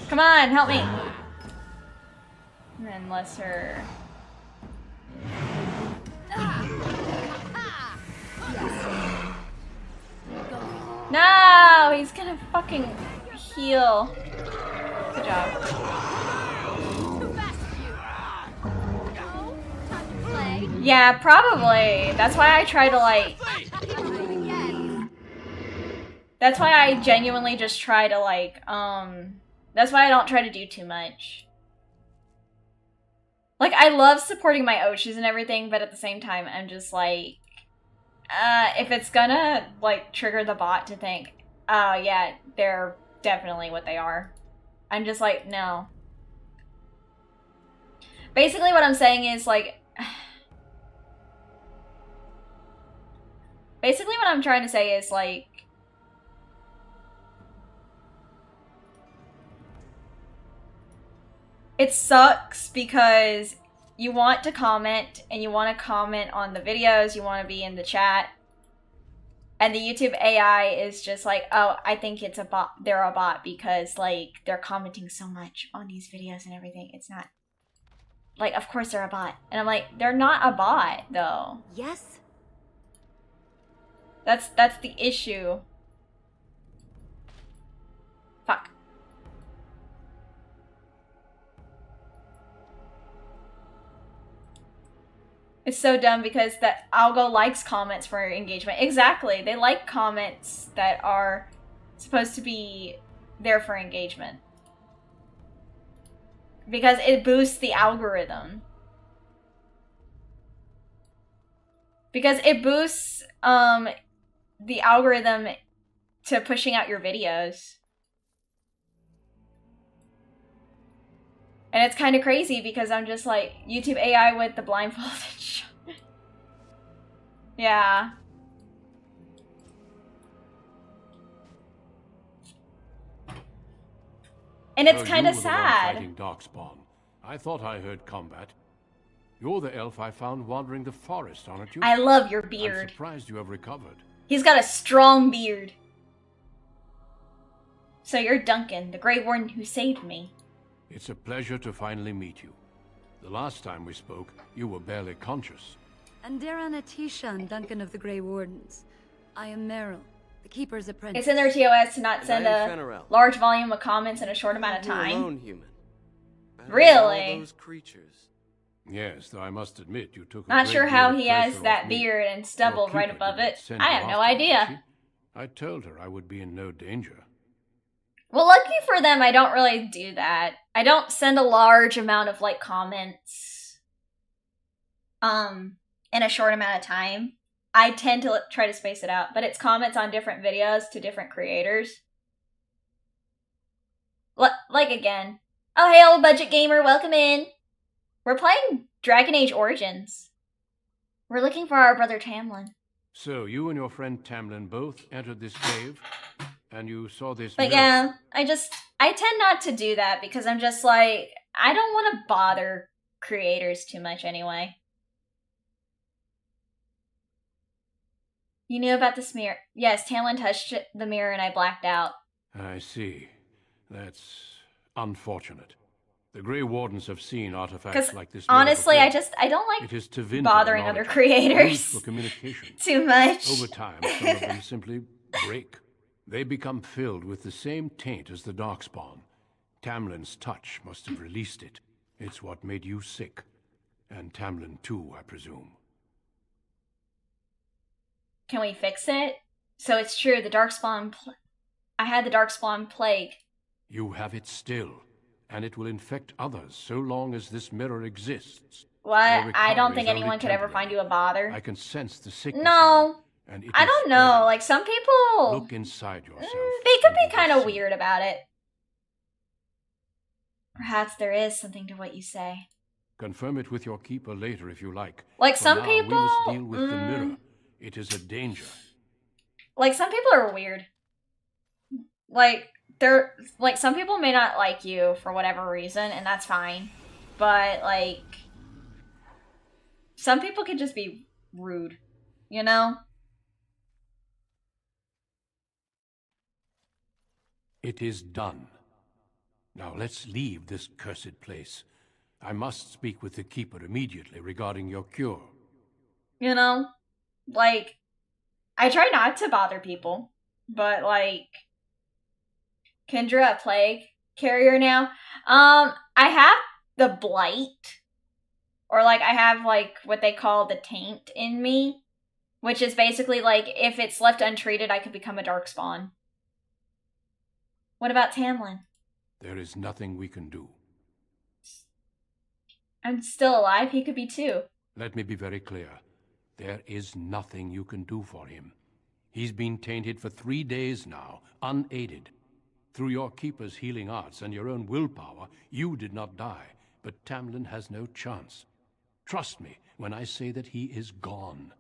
Speaker 1: Come on, help me. And then lesser. No, he's gonna fucking heal. Good job. Yeah, probably. That's why I try to like... That's why I genuinely just try to like, that's why I don't try to do too much. Like, I love supporting my Oshis and everything, but at the same time, I'm just like, if it's gonna, like, trigger the bot to think, oh, yeah, they're definitely what they are. I'm just like, no. Basically what I'm saying is like... Basically what I'm trying to say is like... It sucks because you want to comment and you want to comment on the videos, you want to be in the chat. And the YouTube AI is just like, oh, I think it's a bot. They're a bot because like they're commenting so much on these videos and everything. It's not like, of course they're a bot. And I'm like, they're not a bot though.
Speaker 17: Yes.
Speaker 1: That's the issue. Fuck. It's so dumb because that Algo likes comments for engagement. Exactly. They like comments that are supposed to be there for engagement. Because it boosts the algorithm. Because it boosts the algorithm to pushing out your videos. And it's kind of crazy because I'm just like, YouTube AI with the blindfolded shot. Yeah. And it's kind of sad.
Speaker 2: Fighting Darkspawn. I thought I heard combat. You're the elf I found wandering the forest, aren't you?
Speaker 1: I love your beard.
Speaker 2: I'm surprised you have recovered.
Speaker 1: He's got a strong beard. So you're Duncan, the Grey Warden who saved me.
Speaker 2: It's a pleasure to finally meet you. The last time we spoke, you were barely conscious.
Speaker 17: Andera Natishan, Duncan of the Grey Wardens. I am Meryl, the Keeper's apprentice.
Speaker 1: It's in their TOS to not send a large volume of comments in a short amount of time.
Speaker 9: Alone, human.
Speaker 1: Really?
Speaker 9: All those creatures.
Speaker 2: Yes, though I must admit you took a
Speaker 1: Not
Speaker 2: great
Speaker 1: sure
Speaker 2: deal
Speaker 1: how
Speaker 2: of
Speaker 1: he has
Speaker 2: pressure
Speaker 1: that
Speaker 2: off me.
Speaker 1: beard and stubble
Speaker 2: Your
Speaker 1: right
Speaker 2: keeper
Speaker 1: above
Speaker 2: didn't
Speaker 1: it.
Speaker 2: send
Speaker 1: I
Speaker 2: you
Speaker 1: have no
Speaker 2: after me, did
Speaker 1: idea.
Speaker 2: she? I told her I would be in no danger.
Speaker 1: Well, lucky for them, I don't really do that. I don't send a large amount of, like, comments, in a short amount of time. I tend to try to space it out, but it's comments on different videos to different creators. Like, again. Oh, hey, old budget gamer, welcome in. We're playing Dragon Age Origins. We're looking for our brother Tamlin.
Speaker 2: So, you and your friend Tamlin both entered this cave, and you saw this
Speaker 1: But
Speaker 2: mirror.
Speaker 1: yeah, I tend not to do that because I'm just like, I don't want to bother creators too much anyway. You knew about this mirror. Yes, Tamlin touched the mirror and I blacked out.
Speaker 2: I see. That's unfortunate. The Grey Wardens have seen artifacts like this.
Speaker 1: Honestly,
Speaker 2: mirror
Speaker 1: I
Speaker 2: before.
Speaker 1: don't like
Speaker 2: It is Tevinter
Speaker 1: bothering
Speaker 2: knowledge
Speaker 1: other creators
Speaker 2: used for communication.
Speaker 1: too much.
Speaker 2: Over time, some of them simply break. They become filled with the same taint as the Darkspawn. Tamlin's touch must have released it. It's what made you sick. And Tamlin too, I presume.
Speaker 1: Can we fix it? So it's true, the Darkspawn... I had the Darkspawn plague.
Speaker 2: You have it still, and it will infect others so long as this mirror exists.
Speaker 1: What? I don't
Speaker 2: recovery
Speaker 1: think
Speaker 2: is only
Speaker 1: anyone could ever find you a bother.
Speaker 2: I can sense the sickness.
Speaker 1: No.
Speaker 2: And it
Speaker 1: I
Speaker 2: is
Speaker 1: don't know.
Speaker 2: spreading.
Speaker 1: Like, some people...
Speaker 2: Look inside yourself.
Speaker 1: They could be kind of weird about it. Perhaps there is something to what you say.
Speaker 2: Confirm it with your keeper later if you like.
Speaker 1: Like,
Speaker 2: For
Speaker 1: some
Speaker 2: now,
Speaker 1: people...
Speaker 2: we must deal with the mirror. It is a danger.
Speaker 1: Like, some people are weird. Like, some people may not like you for whatever reason, and that's fine. But, like, some people could just be rude, you know?
Speaker 2: It is done. Now let's leave this cursed place. I must speak with the keeper immediately regarding your cure.
Speaker 1: You know? Like, I try not to bother people, but, like, Kendra, a plague carrier now. I have the blight, or, like, I have, like, what they call the taint in me, which is basically, like, if it's left untreated, I could become a Darkspawn. What about Tamlin?
Speaker 2: There is nothing we can do.
Speaker 1: I'm still alive, he could be too.
Speaker 2: Let me be very clear. There is nothing you can do for him. He's been tainted for 3 days now, unaided. Through your keeper's healing arts and your own willpower, you did not die, but Tamlin has no chance. Trust me when I say that he is gone.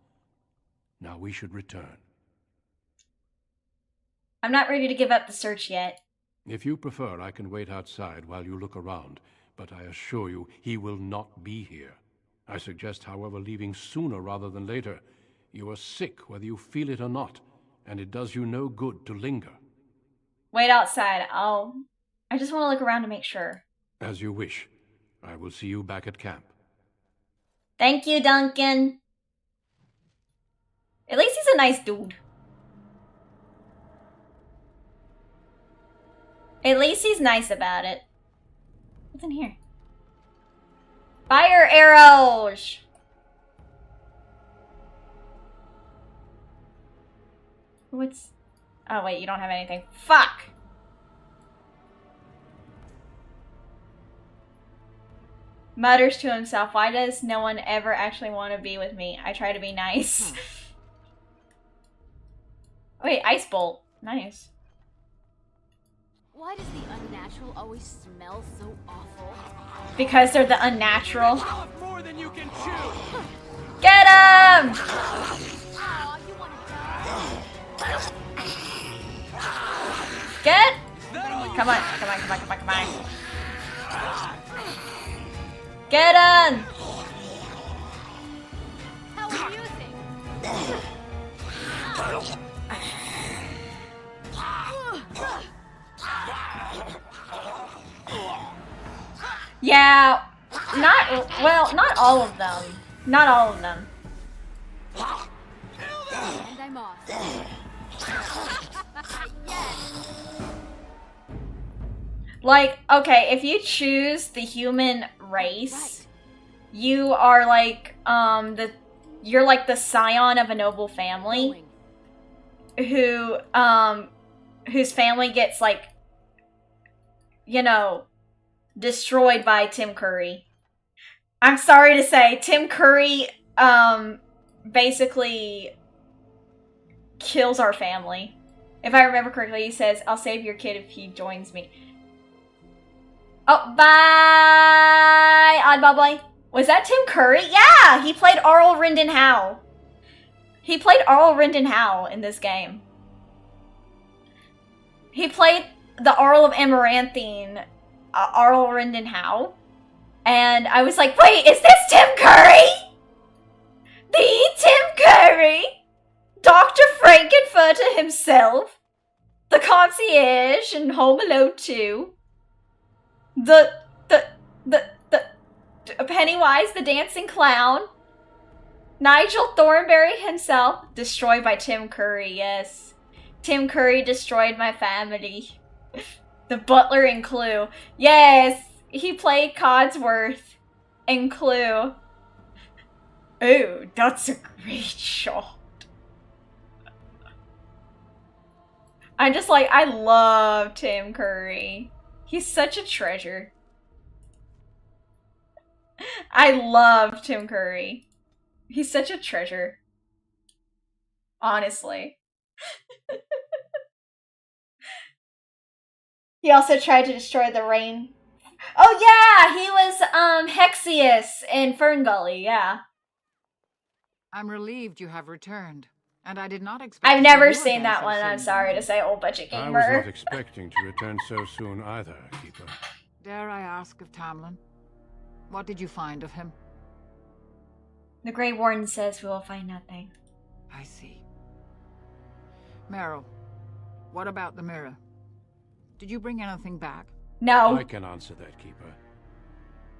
Speaker 2: Now we should return.
Speaker 1: I'm not ready to give up the search yet.
Speaker 2: If you prefer, I can wait outside while you look around, but I assure you he will not be here. I suggest, however, leaving sooner rather than later. You are sick whether you feel it or not, and it does you no good to linger.
Speaker 1: Wait outside. I just want to look around to make sure.
Speaker 2: As you wish. I will see you back at camp.
Speaker 1: Thank you, Duncan. At least he's a nice dude. At least he's nice about it. What's in here? Fire arrows! What's... Oh, wait, you don't have anything. Fuck! Mutters to himself, why does no one ever actually want to be with me? I try to be nice. Wait, ice bolt. Nice.
Speaker 18: Why does the unnatural always smell so awful?
Speaker 1: Because they're the unnatural.
Speaker 4: More than you can chew.
Speaker 1: Get him!
Speaker 18: Aw, you wanna die?
Speaker 1: Get! Come on, come on, come on, come on, come on. Get him!
Speaker 18: How amusing!
Speaker 1: Yeah, not all of them. Not all of them.
Speaker 18: And I'm off. Yes.
Speaker 1: Like, okay, if you choose the human race, you are like, you're like the scion of a noble family who, whose family gets, like, you know, destroyed by Tim Curry. I'm sorry to say, Tim Curry, basically kills our family. If I remember correctly, he says, I'll save your kid if he joins me. Oh, bye, Oddball Boy. Was that Tim Curry? Yeah, he played Arl Rendon Howe. He played Arl Rendon Howe in this game. He played the Arl of Amaranthine, Arl Rendon Howe. And I was like, wait, is this Tim Curry? The Tim Curry? Dr. Frankenfurter himself? The concierge in Home Alone 2? The Pennywise, the dancing clown? Nigel Thornberry himself? Destroyed by Tim Curry, yes. Tim Curry destroyed my family. The butler in Clue. Yes, he played Codsworth in Clue. Oh, that's a great shot. I love Tim Curry. He's such a treasure. I love Tim Curry. He's such a treasure. Honestly. He also tried to destroy the rain. Oh yeah, he was Hexius in Ferngully, yeah.
Speaker 10: I'm relieved you have returned, and I did not expect.
Speaker 1: I've never seen that one. I'm sorry to say, old budget gamer.
Speaker 2: I was not expecting to return so soon either, Keeper.
Speaker 10: Dare I ask of Tamlin? What did you find of him?
Speaker 1: The Grey Warden says we will find nothing.
Speaker 10: I see. Meryl, what about the mirror? Did you bring anything back?
Speaker 1: No.
Speaker 2: I can answer that, Keeper.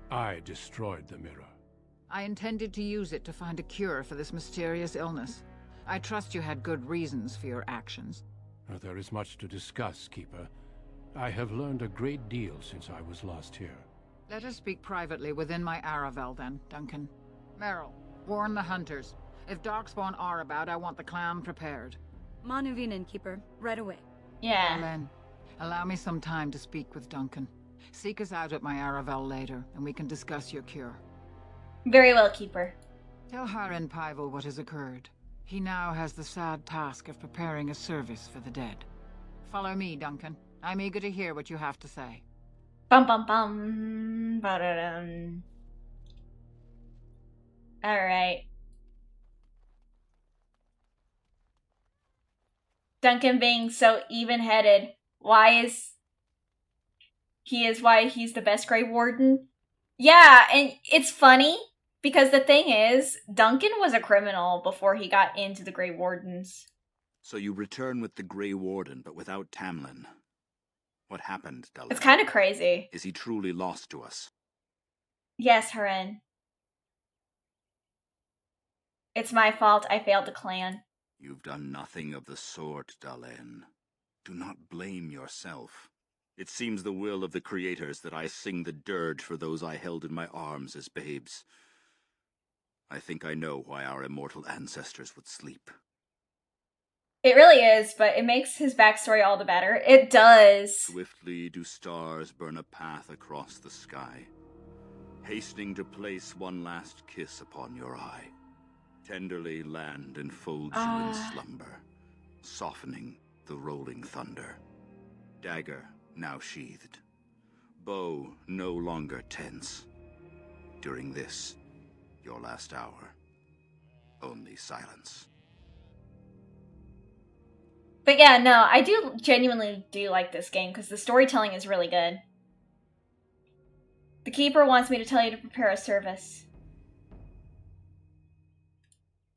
Speaker 2: I destroyed the mirror.
Speaker 10: I intended to use it to find a cure for this mysterious illness. I trust you had good reasons for your actions.
Speaker 2: There is much to discuss, Keeper. I have learned a great deal since I was last here.
Speaker 10: Let us speak privately within my Aravel, then, Duncan. Meryl, warn the hunters. If Darkspawn are about, I want the clan prepared.
Speaker 17: Manuvinen, Keeper, right away.
Speaker 1: Yeah.
Speaker 10: Ellen, allow me some time to speak with Duncan. Seek us out at my Aravel later, and we can discuss your cure.
Speaker 1: Very well, Keeper.
Speaker 10: Tell Haran Pyvel what has occurred. He now has the sad task of preparing a service for the dead. Follow me, Duncan. I'm eager to hear what you have to say.
Speaker 1: Bum bum bum. Ba-da-dum. Alright. Duncan being so even-headed. Why he's the best Grey Warden? Yeah, and it's funny, because the thing is, Duncan was a criminal before he got into the Grey Wardens.
Speaker 12: So you return with the Grey Warden, but without Tamlin. What happened, Dalish?
Speaker 1: It's kind of crazy.
Speaker 12: Is he truly lost to us?
Speaker 1: Yes, Haren. It's my fault I failed the clan.
Speaker 12: You've done nothing of the sort, Dalen. Do not blame yourself. It seems the will of the creators that I sing the dirge for those I held in my arms as babes. I think I know why our immortal ancestors would sleep.
Speaker 1: It really is, but it makes his backstory all the better. It does.
Speaker 12: Swiftly do stars burn a path across the sky, hastening to place one last kiss upon your eye. Tenderly land enfolds you in slumber, softening the rolling thunder. Dagger now sheathed, bow no longer tense. During this, your last hour, only silence.
Speaker 1: But yeah, no, I do genuinely like this game, because the storytelling is really good. The Keeper wants me to tell you to prepare a service.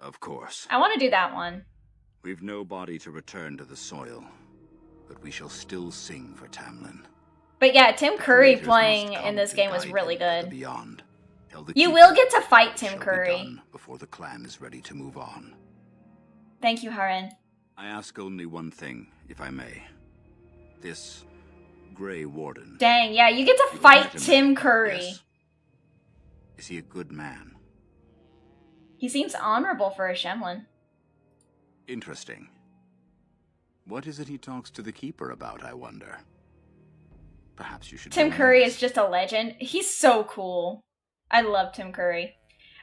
Speaker 12: Of course.
Speaker 1: I want to do that one.
Speaker 12: We've no body to return to the soil, but we shall still sing for Tamlin.
Speaker 1: But yeah, Tim Curry playing in this game was really good. You will get to fight Tim Curry
Speaker 12: before the clan is ready to move on.
Speaker 1: Thank you, Haren.
Speaker 12: I ask only one thing, if I may. This Grey Warden.
Speaker 1: Dang, yeah, you get to fight Tim Curry.
Speaker 12: Yes. Is he a good man?
Speaker 1: He seems honorable for a Shemlin.
Speaker 12: Interesting. What is it he talks to the Keeper about, I wonder? Perhaps you should...
Speaker 1: Tim Curry is just a legend. He's so cool. I love Tim Curry.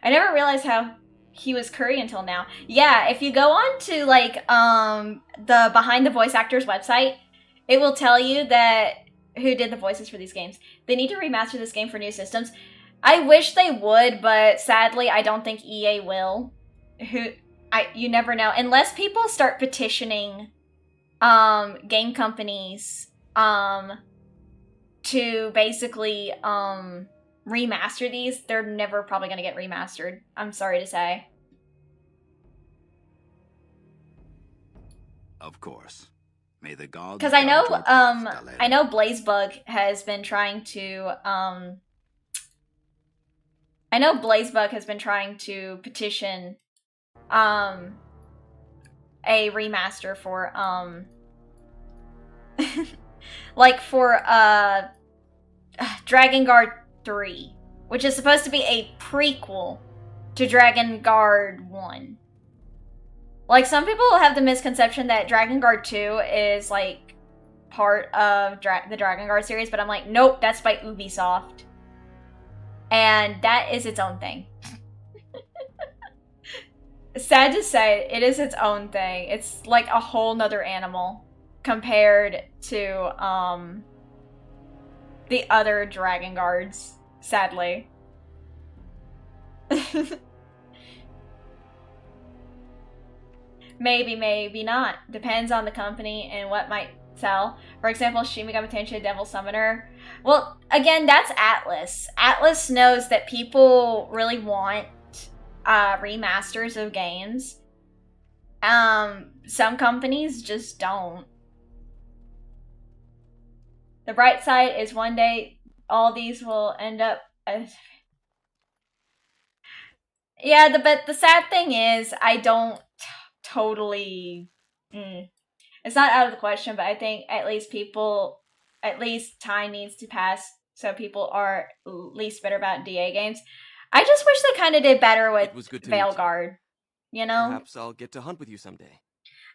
Speaker 1: I never realized how he was Curry until now. Yeah, if you go on to, like, the Behind the Voice Actors website, it will tell you that who did the voices for these games. They need to remaster this game for new systems. I wish they would, but sadly, I don't think EA will. You never know. Unless people start petitioning game companies to basically remaster these, they're never probably going to get remastered. I'm sorry to say.
Speaker 12: Of course. May the gods...
Speaker 1: Because I know Blazebug has been trying to petition a remaster for like for Dragon Guard 3, which is supposed to be a prequel to Dragon Guard 1. Like, some people have the misconception that Dragon Guard 2 is like part of the Dragon Guard series, but I'm like, nope, that's by Ubisoft. And that is its own thing. Sad to say, it is its own thing. It's like a whole nother animal compared to the other Dragon Guards, sadly. Maybe, maybe not. Depends on the company and what might sell. For example, Shin Megami Tensei Devil Summoner. Well, again, that's Atlas. Atlas knows that people really want remasters of games. Some companies just don't. The bright side is one day all these will end up as... Yeah, but the sad thing is, I don't totally... It's not out of the question, but I think at least time needs to pass so people are at least better about DA games. I just wish they kind of did better with Veilguard, you know?
Speaker 9: Perhaps I'll get to hunt with you someday.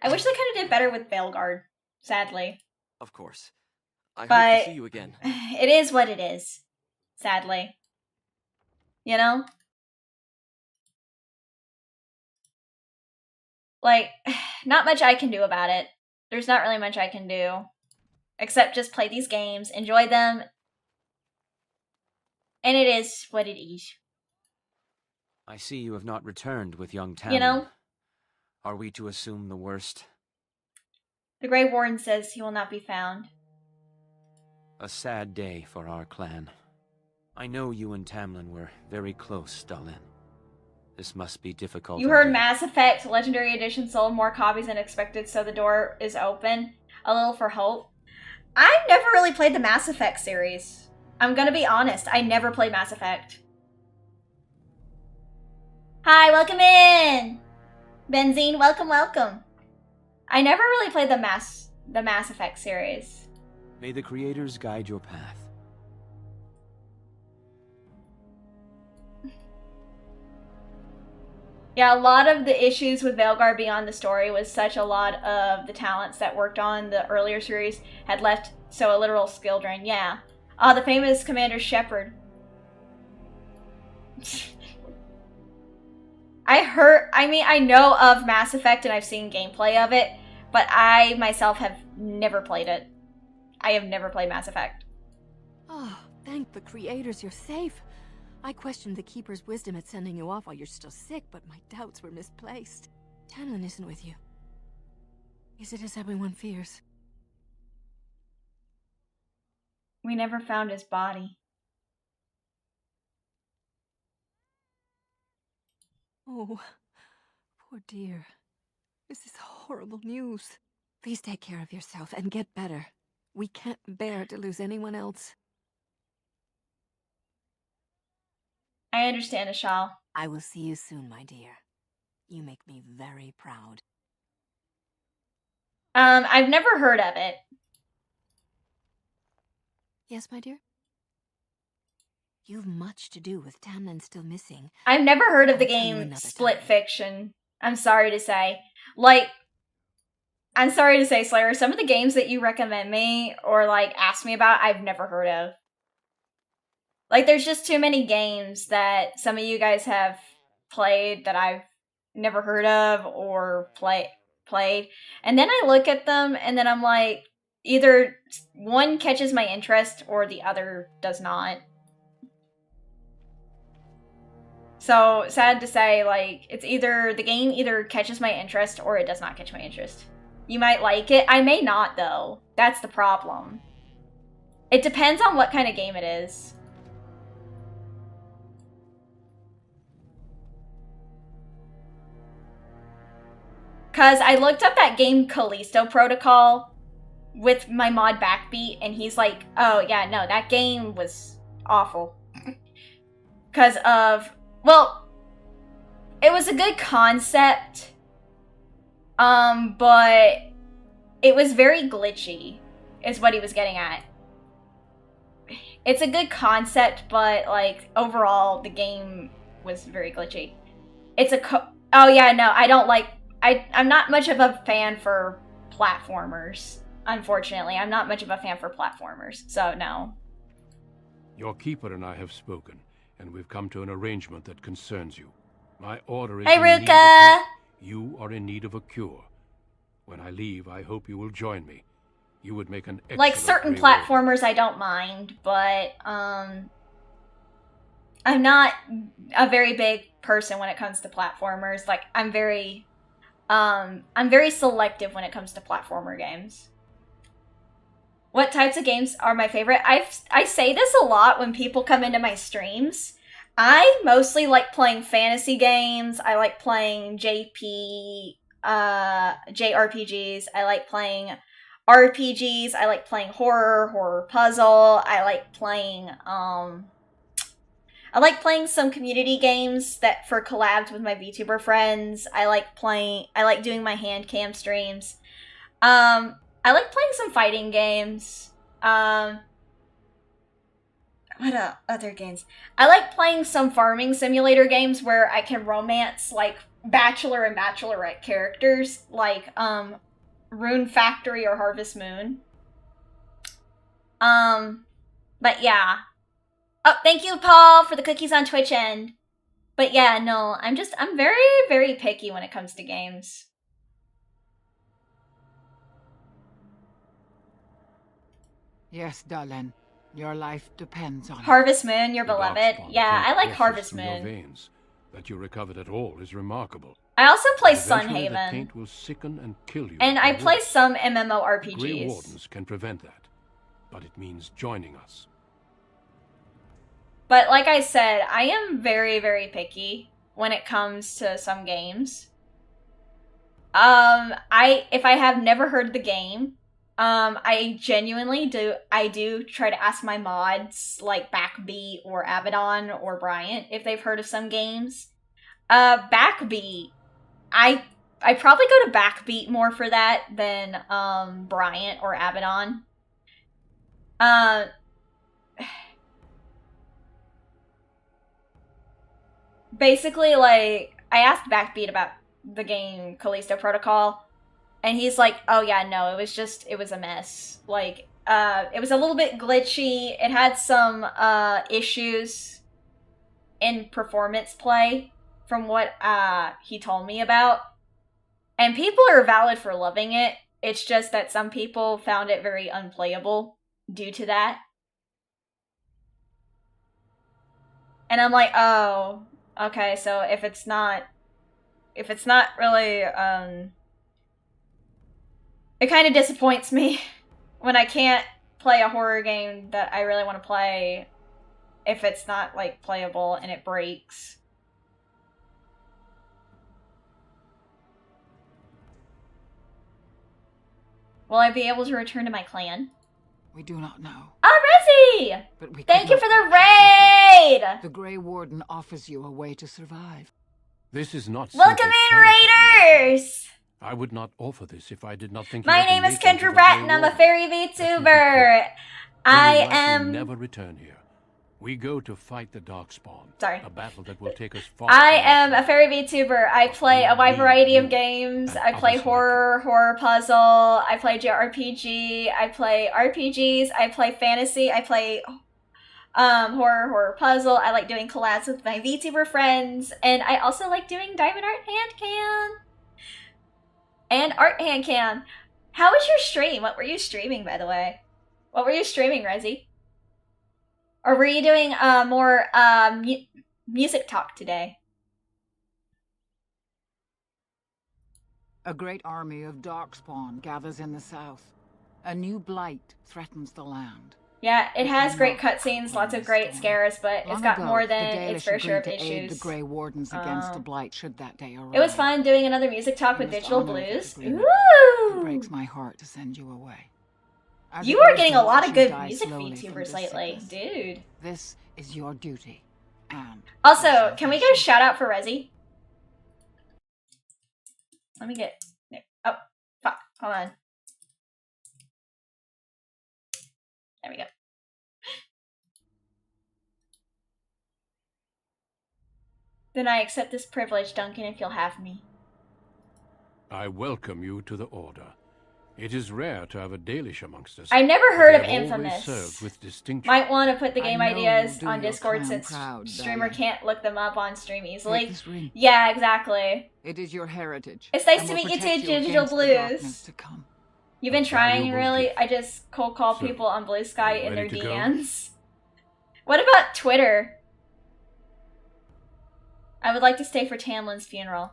Speaker 1: I wish they kind of did better with Veilguard, sadly.
Speaker 9: Of course. I hope to see you again.
Speaker 1: It is what it is, sadly. You know? Like, not much I can do about it. There's not really much I can do. Except just play these games, enjoy them, and it is what it is.
Speaker 13: I see you have not returned with young Tamlin.
Speaker 1: You know?
Speaker 13: Are we to assume the worst?
Speaker 1: The Grey Warden says he will not be found.
Speaker 13: A sad day for our clan. I know you and Tamlin were very close, Dalish. This must be difficult.
Speaker 1: You heard Mass Effect Legendary Edition sold more copies than expected, so the door is open. A little for hope. I've never really played the Mass Effect series. I'm gonna be honest, I never played Mass Effect. Hi, welcome in! Benzine, welcome, welcome. I never really played the Mass Effect series.
Speaker 13: May the creators guide your path.
Speaker 1: Yeah, a lot of the issues with Veilguard Beyond the Story was such a lot of the talents that worked on the earlier series had left, so a literal skill drain, yeah. The famous Commander Shepard. I know of Mass Effect and I've seen gameplay of it, but I myself have never played it. I have never played Mass Effect.
Speaker 16: Oh, thank the creators you're safe. I questioned the Keeper's wisdom at sending you off while you're still sick, but my doubts were misplaced. Tamlin isn't with you. Is it as everyone fears?
Speaker 1: We never found his body.
Speaker 16: Oh, poor dear. This is horrible news. Please take care of yourself and get better. We can't bear to lose anyone else.
Speaker 1: I understand, Ashal.
Speaker 16: I will see you soon, my dear. You make me very proud.
Speaker 1: I've never heard of it.
Speaker 16: Yes, my dear? You've much to do with Tamlin still missing.
Speaker 1: I've never heard of the game Split Fiction. I'm sorry to say. Like, I'm sorry to say, Slayer, some of the games that you recommend me or, like, ask me about, I've never heard of. Like, there's just too many games that some of you guys have played that I've never heard of or played. And then I look at them and then I'm like, either one catches my interest or the other does not. So, sad to say, like, it's either, the game either catches my interest or it does not catch my interest. You might like it. I may not, though. That's the problem. It depends on what kind of game it is. Because I looked up that game Callisto Protocol with my mod Backbeat, and he's like, oh, yeah, no, that game was awful. Because of, well, it was a good concept, but it was very glitchy, is what he was getting at. It's a good concept, but, like, overall, the game was very glitchy. It's a oh, yeah, no, I don't like, I'm not much of a fan for platformers, unfortunately. I'm not much of a fan for platformers, so no.
Speaker 2: Your keeper and I have spoken, and we've come to an arrangement that concerns you. My order is
Speaker 1: Hey, Ruka!
Speaker 2: You are in need of a cure. When I leave, I hope you will join me. You would make an excellent
Speaker 1: like certain
Speaker 2: Grey
Speaker 1: platformers I don't mind, but I'm not a very big person when it comes to platformers. Like I'm very selective when it comes to platformer games. What types of games are my favorite? I say this a lot when people come into my streams. I mostly like playing fantasy games. I like playing JRPGs. I like playing RPGs. I like playing horror puzzle. I like playing some community games that for collabs with my VTuber friends. I like doing my hand cam streams. I like playing some fighting games. What other games? I like playing some farming simulator games where I can romance like bachelor and bachelorette characters, like Rune Factory or Harvest Moon. But yeah. Oh, thank you, Paul, for the cookies on Twitch end. But yeah, no, I'm very, very picky when it comes to games.
Speaker 10: Yes, darling. Your life depends on it.
Speaker 1: Harvest Moon, your
Speaker 2: The
Speaker 1: beloved.
Speaker 2: darkspawn
Speaker 1: Yeah, I
Speaker 2: taint
Speaker 1: like
Speaker 2: courses
Speaker 1: Harvest
Speaker 2: through your
Speaker 1: Moon.
Speaker 2: veins. That you recovered at all is remarkable.
Speaker 1: I also play
Speaker 2: But eventually the
Speaker 1: Sunhaven.
Speaker 2: taint will sicken and kill you.
Speaker 1: And
Speaker 2: at
Speaker 1: I
Speaker 2: the
Speaker 1: play
Speaker 2: worst.
Speaker 1: some
Speaker 2: The Grey
Speaker 1: MMORPGs.
Speaker 2: Wardens can prevent that, but it means joining us.
Speaker 1: But like I said, I am very, very picky when it comes to some games. If I have never heard the game, I genuinely do try to ask my mods, like Backbeat or Abaddon or Bryant, if they've heard of some games. Backbeat, I probably go to Backbeat more for that than, Bryant or Abaddon. Basically, like, I asked Backbeat about the game Callisto Protocol, and he's like, oh yeah, no, it was a mess. Like, it was a little bit glitchy, it had some, issues in performance play, from what, he told me about. And people are valid for loving it, it's just that some people found it very unplayable due to that. And I'm like, oh, okay, so if it's not really, it kind of disappoints me when I can't play a horror game that I really want to play if it's not, like, playable and it breaks. Will I be able to return to my clan?
Speaker 10: We do not know.
Speaker 1: Oh, Rezzy!
Speaker 10: But we
Speaker 1: Thank you
Speaker 10: could
Speaker 1: for
Speaker 10: not
Speaker 1: the raid!
Speaker 10: The Grey Warden offers you a way to survive.
Speaker 2: This is not
Speaker 1: Welcome
Speaker 2: simple
Speaker 1: in,
Speaker 2: character.
Speaker 1: Raiders!
Speaker 2: I would not offer this if I did not think you
Speaker 1: My
Speaker 2: were the
Speaker 1: name is
Speaker 2: makers of
Speaker 1: Kendra
Speaker 2: the
Speaker 1: Bratton,
Speaker 2: Grey
Speaker 1: I'm a
Speaker 2: Warden.
Speaker 1: fairy VTuber. I
Speaker 2: Then you'll likely
Speaker 1: am...
Speaker 2: never return here. We go to fight the Darkspawn.
Speaker 1: Sorry.
Speaker 2: A battle that will take us far.
Speaker 1: I am a fairy VTuber. I play a wide variety of games. I play horror, horror puzzle, I play JRPG, I play RPGs, I play fantasy, I play horror puzzle. I like doing collabs with my VTuber friends, and I also like doing diamond art hand cam. And art hand cam. How was your stream? What were you streaming, by the way? What were you streaming, Rezzy? Or were you doing more music talk today?
Speaker 10: A great army of Darkspawn gathers in the south. A new blight threatens the land.
Speaker 1: Yeah, it has great cutscenes, lots of great scares, but it's got more than its fair share of
Speaker 10: agreed to aid
Speaker 1: issues.
Speaker 10: the Grey Wardens against the blight should that day arrive.
Speaker 1: It was fun doing another music talk with
Speaker 10: We must
Speaker 1: Digital
Speaker 10: honor that
Speaker 1: Blues.
Speaker 10: agreement.
Speaker 1: Ooh!
Speaker 10: It breaks my heart to send you away. As
Speaker 1: You
Speaker 10: it
Speaker 1: are
Speaker 10: was
Speaker 1: getting
Speaker 10: to
Speaker 1: a lot
Speaker 10: watch
Speaker 1: of
Speaker 10: you
Speaker 1: good
Speaker 10: die
Speaker 1: music
Speaker 10: slowly from
Speaker 1: VTubers
Speaker 10: this
Speaker 1: lately,
Speaker 10: sickness.
Speaker 1: dude.
Speaker 10: This is your duty. And
Speaker 1: Also, can we get a shout out for Rezzy? Let me get... Oh, fuck. Hold on. There we go. Then I accept this privilege, Duncan, if you'll have me.
Speaker 2: I welcome you to the Order. It is rare to have a Dalish amongst us.
Speaker 1: I've never
Speaker 2: but
Speaker 1: heard
Speaker 2: they
Speaker 1: of
Speaker 2: have always
Speaker 1: Infamous.
Speaker 2: served with distinction.
Speaker 1: Might want to put the
Speaker 10: I
Speaker 1: game
Speaker 10: know
Speaker 1: ideas
Speaker 10: you'll do
Speaker 1: on
Speaker 10: your
Speaker 1: Discord
Speaker 10: clan
Speaker 1: since
Speaker 10: proud,
Speaker 1: streamer
Speaker 10: Diane.
Speaker 1: can't look them up on stream easily.
Speaker 10: Take this ring.
Speaker 1: Yeah, exactly.
Speaker 10: It is your heritage.
Speaker 1: It's nice
Speaker 10: and
Speaker 1: to
Speaker 10: will
Speaker 1: meet you
Speaker 10: protect
Speaker 1: too, Digital
Speaker 10: against the darkness
Speaker 1: Blues.
Speaker 10: to come.
Speaker 1: You've been
Speaker 2: A
Speaker 1: trying,
Speaker 2: valuable
Speaker 1: really?
Speaker 2: gift.
Speaker 1: I just cold call
Speaker 2: So,
Speaker 1: people on Blue Sky in their
Speaker 2: ready to go?
Speaker 1: DMs. What about Twitter? I would like to stay for Tamlin's funeral.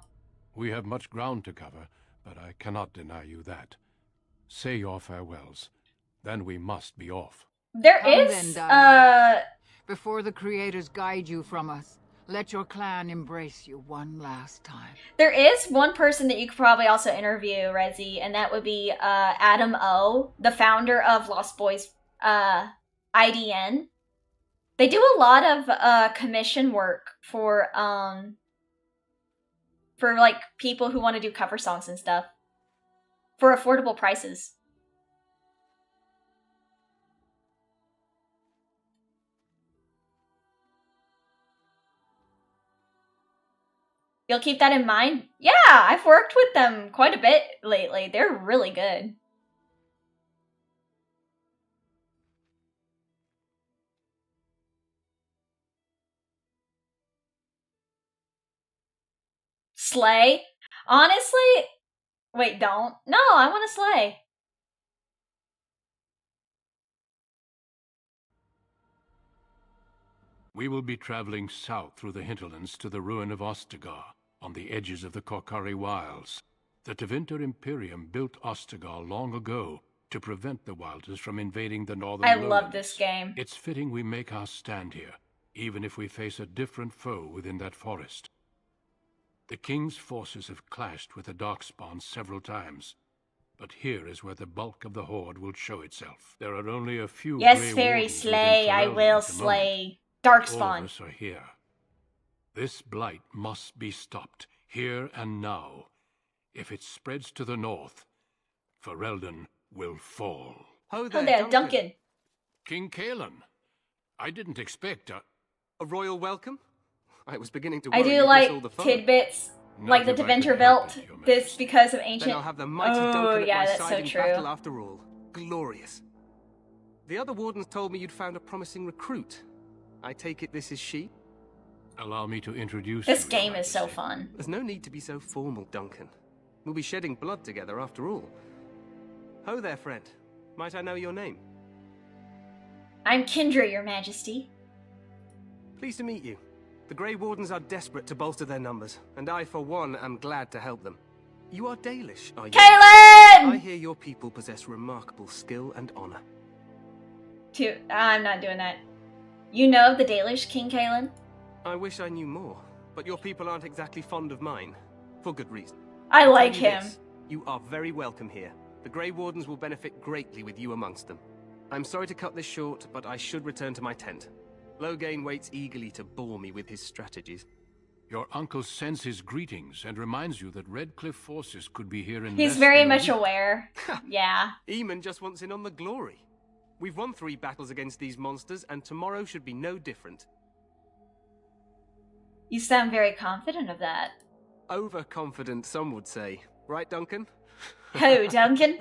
Speaker 2: We have much ground to cover, but I cannot deny you that. Say your farewells. Then we must be off.
Speaker 1: There
Speaker 10: Come
Speaker 1: is,
Speaker 10: then, Diane. Before the creators guide you from us, let your clan embrace you one last time.
Speaker 1: there is one person that you could probably also interview, Rezzy, and that would be Adam O, the founder of Lost Boys IDN. They do a lot of commission work for like people who want to do cover songs and stuff for affordable prices. You'll keep that in mind? Yeah, I've worked with them quite a bit lately. They're really good. Slay? Honestly? Wait, don't. No, I want to slay.
Speaker 2: We will be traveling south through the hinterlands to the ruin of Ostagar, on the edges of the Korkari Wilds. The Tevinter Imperium built Ostagar long ago to prevent the Wilders from invading the northern
Speaker 1: I
Speaker 2: lowlands.
Speaker 1: love this game.
Speaker 2: It's fitting we make our stand here, even if we face a different foe within that forest. The King's forces have clashed with the Darkspawn several times, but here is where the bulk of the Horde will show itself. There are only a few
Speaker 1: Yes,
Speaker 2: Grey
Speaker 1: fairy
Speaker 2: Wardens
Speaker 1: slay,
Speaker 2: within
Speaker 1: I
Speaker 2: Ferelden
Speaker 1: will
Speaker 2: at the moment,
Speaker 1: slay.
Speaker 2: but all
Speaker 1: Darkspawn.
Speaker 2: of us are here. This blight must be stopped, here and now. If it spreads to the north, Ferelden will fall.
Speaker 1: Oh, there, Duncan.
Speaker 2: King Kalen. I didn't expect a
Speaker 9: royal welcome? I was beginning to
Speaker 1: I
Speaker 9: worry
Speaker 1: do
Speaker 9: you'd
Speaker 1: like
Speaker 9: miss all the fun.
Speaker 1: tidbits,
Speaker 2: Not
Speaker 1: like the
Speaker 2: if I could
Speaker 1: Tevinter
Speaker 2: help
Speaker 1: belt.
Speaker 2: it, Your
Speaker 1: This because of
Speaker 9: Then
Speaker 1: ancient.
Speaker 9: I'll have the mighty
Speaker 1: Oh
Speaker 9: Duncan at
Speaker 1: yeah,
Speaker 9: my
Speaker 1: that's
Speaker 9: side
Speaker 1: so
Speaker 9: in
Speaker 1: true.
Speaker 9: battle after all. Glorious. The other wardens told me you'd found a promising recruit. I take it this is she?
Speaker 2: Allow me to introduce
Speaker 1: This
Speaker 2: you,
Speaker 1: game is so fun.
Speaker 9: There's no need to be so formal, Duncan. We'll be shedding blood together after all. Ho there, friend. Might I know your name?
Speaker 1: I'm Kendra, Your Majesty.
Speaker 9: Pleased to meet you. The Grey Wardens are desperate to bolster their numbers, and I, for one, am glad to help them. You are Dalish, are you?
Speaker 1: Kalen!
Speaker 9: I hear your people possess remarkable skill and honor.
Speaker 1: I'm not doing that. You know of the Dalish, King Kalen?
Speaker 9: I wish I knew more, but your people aren't exactly fond of mine. For good reason.
Speaker 1: I
Speaker 9: I'll
Speaker 1: like
Speaker 9: tell you
Speaker 1: him.
Speaker 9: this, you are very welcome here. The Grey Wardens will benefit greatly with you amongst them. I'm sorry to cut this short, but I should return to my tent. Loghain waits eagerly to bore me with his strategies.
Speaker 2: Your uncle sends his greetings and reminds you that Redcliffe forces could be here in
Speaker 1: He's
Speaker 2: less
Speaker 1: very
Speaker 2: than a
Speaker 1: much
Speaker 2: week.
Speaker 1: aware. Yeah.
Speaker 9: Eamon just wants in on the glory. We've won 3 battles against these monsters, and tomorrow should be no different.
Speaker 1: You sound very confident of that.
Speaker 9: Overconfident, some would say. Right, Duncan?
Speaker 1: Ho, Duncan?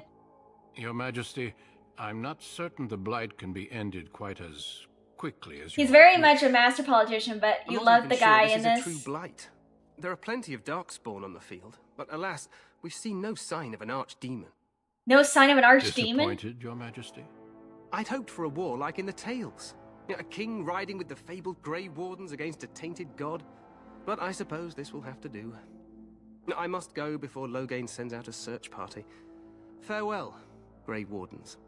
Speaker 2: Your Majesty, I'm not certain the blight can be ended quite as quickly as you
Speaker 1: He's
Speaker 2: might
Speaker 1: very
Speaker 2: wish.
Speaker 1: much a master politician, but
Speaker 9: I'm
Speaker 1: you
Speaker 9: not
Speaker 1: love
Speaker 9: even
Speaker 1: the
Speaker 9: sure
Speaker 1: guy
Speaker 9: this
Speaker 1: in
Speaker 9: is
Speaker 1: this.
Speaker 9: a true blight. There are plenty of darkspawn on the field, but alas, we've seen no sign of an archdemon.
Speaker 1: No sign of an archdemon?
Speaker 2: Disappointed, Your Majesty?
Speaker 9: I'd hoped for a war like in the tales. A king riding with the fabled Grey Wardens against a tainted god. But I suppose this will have to do. I must go before Loghain sends out a search party. Farewell, Grey Wardens.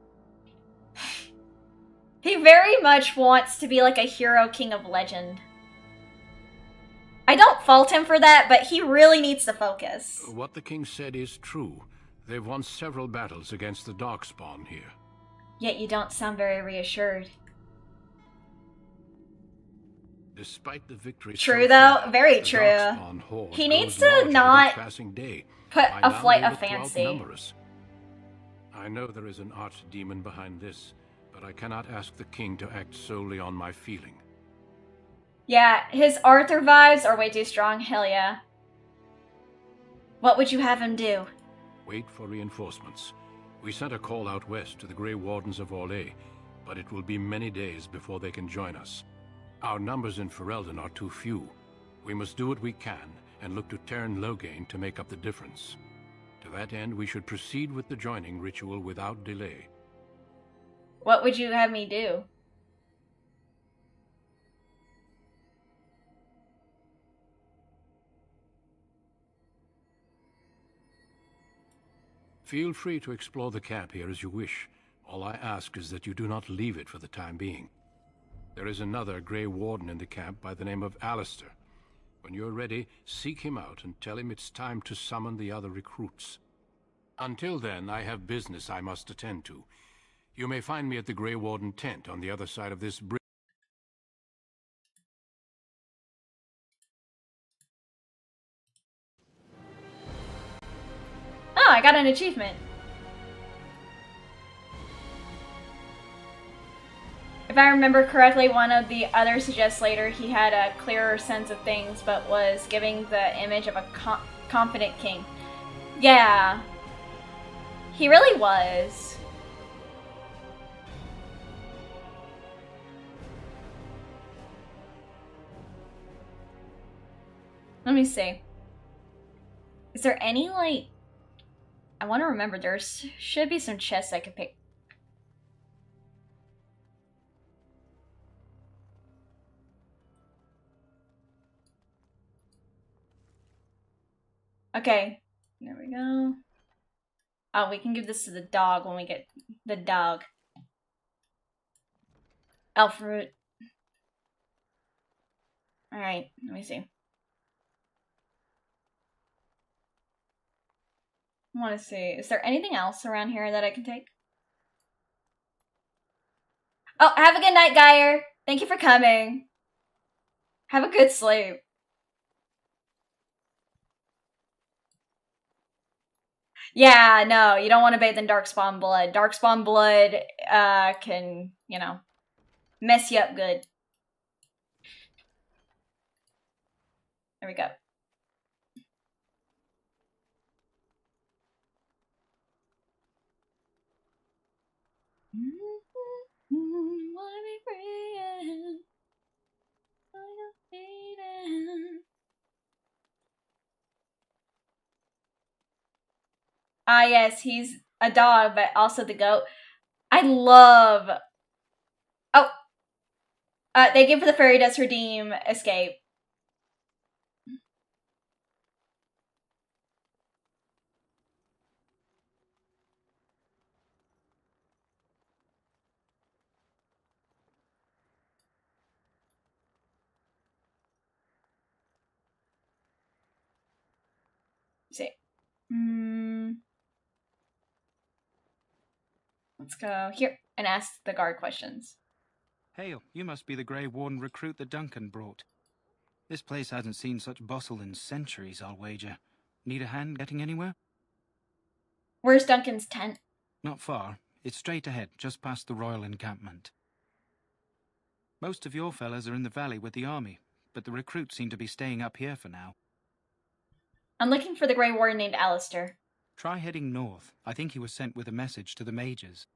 Speaker 1: He very much wants to be like a hero king of legend. I don't fault him for that, but he really needs to focus.
Speaker 2: What the king said is true. They've won several battles against the Darkspawn here.
Speaker 1: Yet you don't sound very reassured.
Speaker 2: Despite the victory
Speaker 1: True
Speaker 2: so
Speaker 1: though,
Speaker 2: far,
Speaker 1: very
Speaker 2: the
Speaker 1: true.
Speaker 2: Darkspawn horde
Speaker 1: He needs
Speaker 2: grows
Speaker 1: to
Speaker 2: larger with
Speaker 1: not
Speaker 2: each passing day.
Speaker 1: put
Speaker 2: By
Speaker 1: a
Speaker 2: now
Speaker 1: flight
Speaker 2: they
Speaker 1: of
Speaker 2: look to
Speaker 1: fancy.
Speaker 2: outnumber us. I know there is an archdemon behind this, but I cannot ask the king to act solely on my feeling.
Speaker 1: Yeah, his Arthur vibes are way too strong, hell yeah. What would you have him do?
Speaker 2: Wait for reinforcements. We sent a call out west to the Grey Wardens of Orlais, but it will be many days before they can join us. Our numbers in Ferelden are too few. We must do what we can and look to turn Loghain to make up the difference. To that end, we should proceed with the joining ritual without delay.
Speaker 1: What would you have me do?
Speaker 2: Feel free to explore the camp here as you wish. All I ask is that you do not leave it for the time being. There is another Grey Warden in the camp by the name of Alistair. When you're ready, seek him out and tell him it's time to summon the other recruits. Until then, I have business I must attend to. You may find me at the Grey Warden tent on the other side of this bridge.
Speaker 1: Oh, I got an achievement. If I remember correctly, one of the other suggests later he had a clearer sense of things, but was giving the image of a confident king. Yeah. He really was. Let me see. Is there any, like... I want to remember, there should be some chests I could pick. Okay, there we go. Oh, we can give this to the dog when we get the dog. Elf fruit. Alright, let me see. I want to see. Is there anything else around here that I can take? Oh, have a good night, Geyer. Thank you for coming. Have a good sleep. Yeah, no, you don't want to bathe in Darkspawn blood. Darkspawn blood can, you know, mess you up good. There we go. Ah, yes, he's a dog, but also the goat. I love... Oh! Thank you for the fairy dust redeem escape. Let's see. Let's go here and ask the guard questions.
Speaker 4: Hail, you must be the Grey Warden recruit that Duncan brought. This place hasn't seen such bustle in centuries, I'll wager. Need a hand getting anywhere?
Speaker 1: Where's Duncan's tent?
Speaker 4: Not far. It's straight ahead, just past the royal encampment. Most of your fellas are in the valley with the army, but the recruits seem to be staying up here for now.
Speaker 1: I'm looking for the Grey Warden named Alistair.
Speaker 4: Try heading north. I think he was sent with a message to the mages.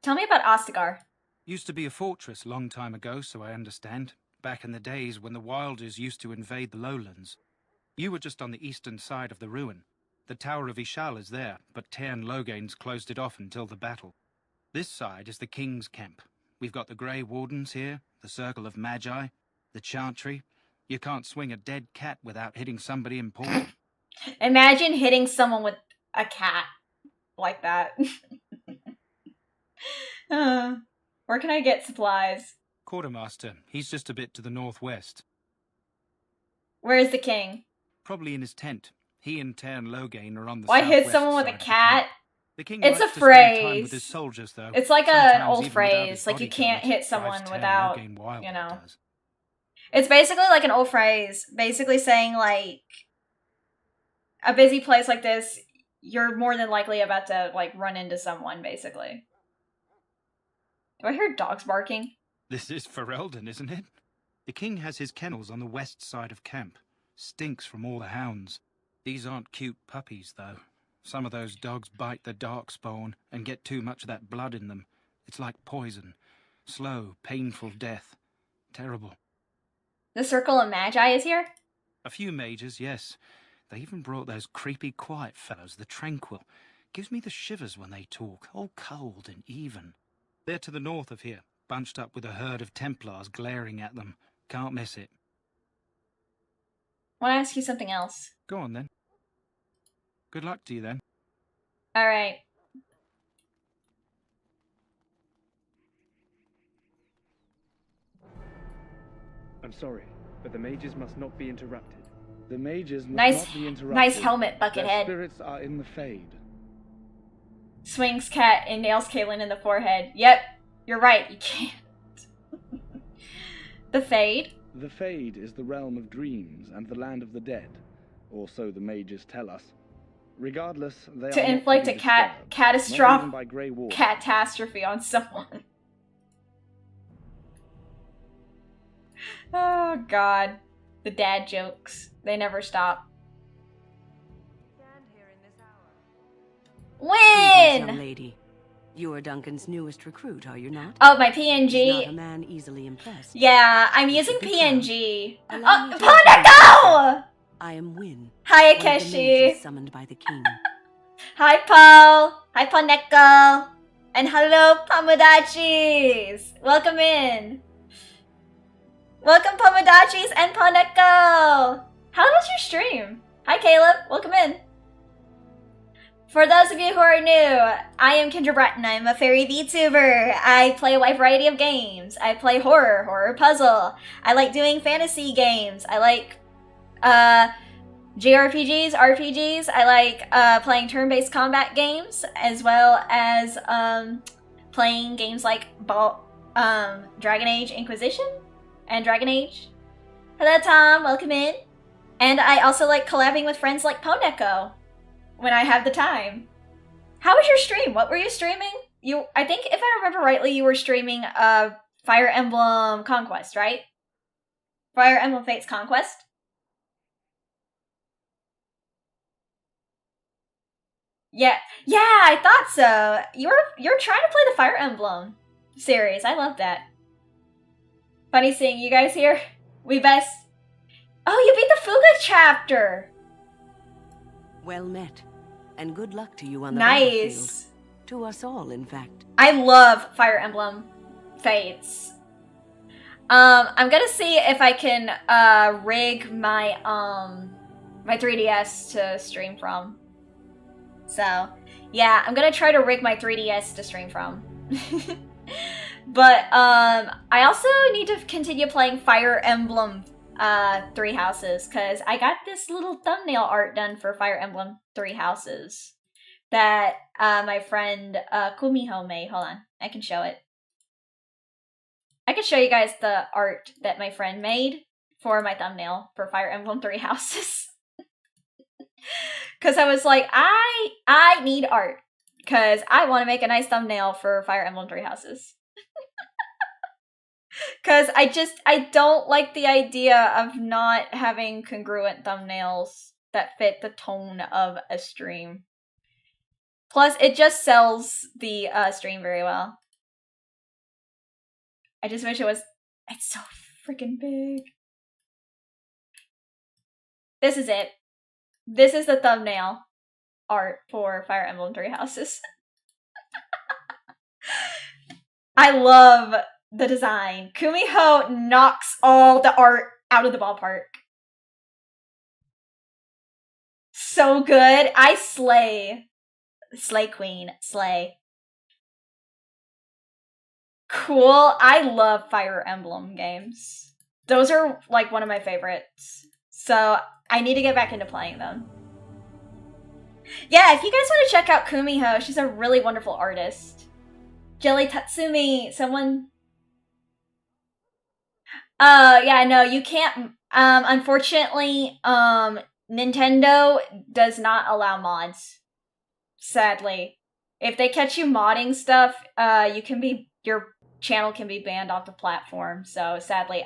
Speaker 1: Tell me about Ostagar.
Speaker 4: Used to be a fortress long time ago, so I understand. Back in the days when the Wilders used to invade the lowlands. You were just on the eastern side of the ruin. The Tower of Ishal is there, but Tairn Logain's closed it off until the battle. This side is the King's camp. We've got the Grey Wardens here, the Circle of Magi, the Chantry. You can't swing a dead cat without hitting somebody important.
Speaker 1: Imagine hitting someone with a cat like that. Where can I get supplies?
Speaker 4: Quartermaster, he's just a bit to the northwest.
Speaker 1: Where is the king?
Speaker 4: Probably in his tent. He and Tairn Logain are on the
Speaker 1: Why hit
Speaker 4: southwest
Speaker 1: someone with a
Speaker 4: side of the
Speaker 1: cat?
Speaker 4: camp. The king
Speaker 1: It's a
Speaker 4: likes to spend time
Speaker 1: phrase.
Speaker 4: with his soldiers, though.
Speaker 1: It's like an
Speaker 4: Sometimes
Speaker 1: old
Speaker 4: even without
Speaker 1: phrase.
Speaker 4: his
Speaker 1: Like you can't
Speaker 4: bodyguard.
Speaker 1: hit someone
Speaker 4: Drives Tairn
Speaker 1: without,
Speaker 4: Logain wild,
Speaker 1: you
Speaker 4: it
Speaker 1: know.
Speaker 4: does.
Speaker 1: It's basically like an old phrase. Basically saying like, a busy place like this, you're more than likely about to like run into someone, basically. Do I hear dogs barking?
Speaker 4: This is Ferelden, isn't it? The king has his kennels on the west side of camp. Stinks from all the hounds. These aren't cute puppies, though. Some of those dogs bite the darkspawn and get too much of that blood in them. It's like poison. Slow, painful death. Terrible.
Speaker 1: The Circle of Magi is here?
Speaker 4: A few mages, yes. They even brought those creepy quiet fellows, the Tranquil. Gives me the shivers when they talk, all cold and even. They're to the north of here, bunched up with a herd of Templars glaring at them. Can't miss it.
Speaker 1: I want to ask you something else.
Speaker 4: Go on, then. Good luck to you, then.
Speaker 1: Alright.
Speaker 19: I'm sorry, but the mages must not be interrupted. The mages must
Speaker 1: Nice-
Speaker 19: not be interrupted.
Speaker 1: nice helmet,
Speaker 19: Their
Speaker 1: Buckethead.
Speaker 19: spirits are in the Fade.
Speaker 1: Swings cat and nails Caitlin in the forehead. Yep, you're right, you can't. The Fade?
Speaker 19: The Fade is the realm of dreams and the land of the dead, or so the mages tell us. Regardless, they
Speaker 1: To
Speaker 19: are not
Speaker 1: inflict
Speaker 19: be
Speaker 1: a
Speaker 19: disturbed, not even by Grey Wardens.
Speaker 1: catastrophe on someone. Oh god. The dad jokes. They never stop.
Speaker 20: Greetings, young
Speaker 1: Win!
Speaker 20: lady. You are Duncan's newest recruit, are you not?
Speaker 1: Oh, my
Speaker 20: He's
Speaker 1: PNG.
Speaker 20: not a man easily impressed.
Speaker 1: Yeah, I'm
Speaker 20: You
Speaker 1: using
Speaker 20: should be proud.
Speaker 1: PNG.
Speaker 20: Allow me
Speaker 1: Oh,
Speaker 20: to introduce
Speaker 1: Poneko!
Speaker 20: I am Win.
Speaker 1: Hi,
Speaker 20: one of the mages
Speaker 1: Akeshi.
Speaker 20: summoned by the king.
Speaker 1: Hi, Paul. Hi, Poneko. And hello, Pomodachis. Welcome in. Welcome, Pomodachis and Poneko. How was your stream? Hi, Caleb. Welcome in. For those of you who are new, I am Kendra Bratton. I'm a fairy VTuber. I play a wide variety of games. I play horror puzzle. I like doing fantasy games. I like JRPGs, RPGs. I like playing turn-based combat games, as well as playing games like Dragon Age Inquisition and Dragon Age. Hello, Tom. Welcome in. And I also like collabing with friends like Poneko when I have the time. How was your stream? What were you streaming? I think if I remember rightly, you were streaming Fire Emblem Conquest, right? Fire Emblem Fates Conquest? Yeah, I thought so. You're trying to play the Fire Emblem series. I love that. Funny seeing you guys here. We best. Oh, you beat the Fuga chapter.
Speaker 20: Well met, and good luck to you on the
Speaker 1: Nice.
Speaker 20: battlefield. To us all, in fact.
Speaker 1: I love Fire Emblem Fates. I'm gonna see if I can rig my my 3DS to stream from. So yeah, I'm gonna try to rig my 3DS to stream from. But I also need to continue playing Fire Emblem Three Houses, because I got this little thumbnail art done for Fire Emblem Three Houses that my friend Kumiho made. Hold on, I can show it. I can show you guys the art that my friend made for my thumbnail for Fire Emblem Three Houses. Because I was like, I need art, because I want to make a nice thumbnail for Fire Emblem Three Houses. Because I don't like the idea of not having congruent thumbnails that fit the tone of a stream. Plus, it just sells the stream very well. I just wish it was... It's so freaking big. This is it. This is the thumbnail art for Fire Emblem Three Houses. I love the design. Kumiho knocks all the art out of the ballpark. So good. I slay. Slay queen. Slay. Cool. I love Fire Emblem games. Those are like one of my favorites. So I need to get back into playing them. Yeah, if you guys want to check out Kumiho, she's a really wonderful artist. Jelly Tatsumi, someone... yeah, no, you can't... unfortunately, Nintendo does not allow mods. Sadly. If they catch you modding stuff, your channel can be banned off the platform. So sadly,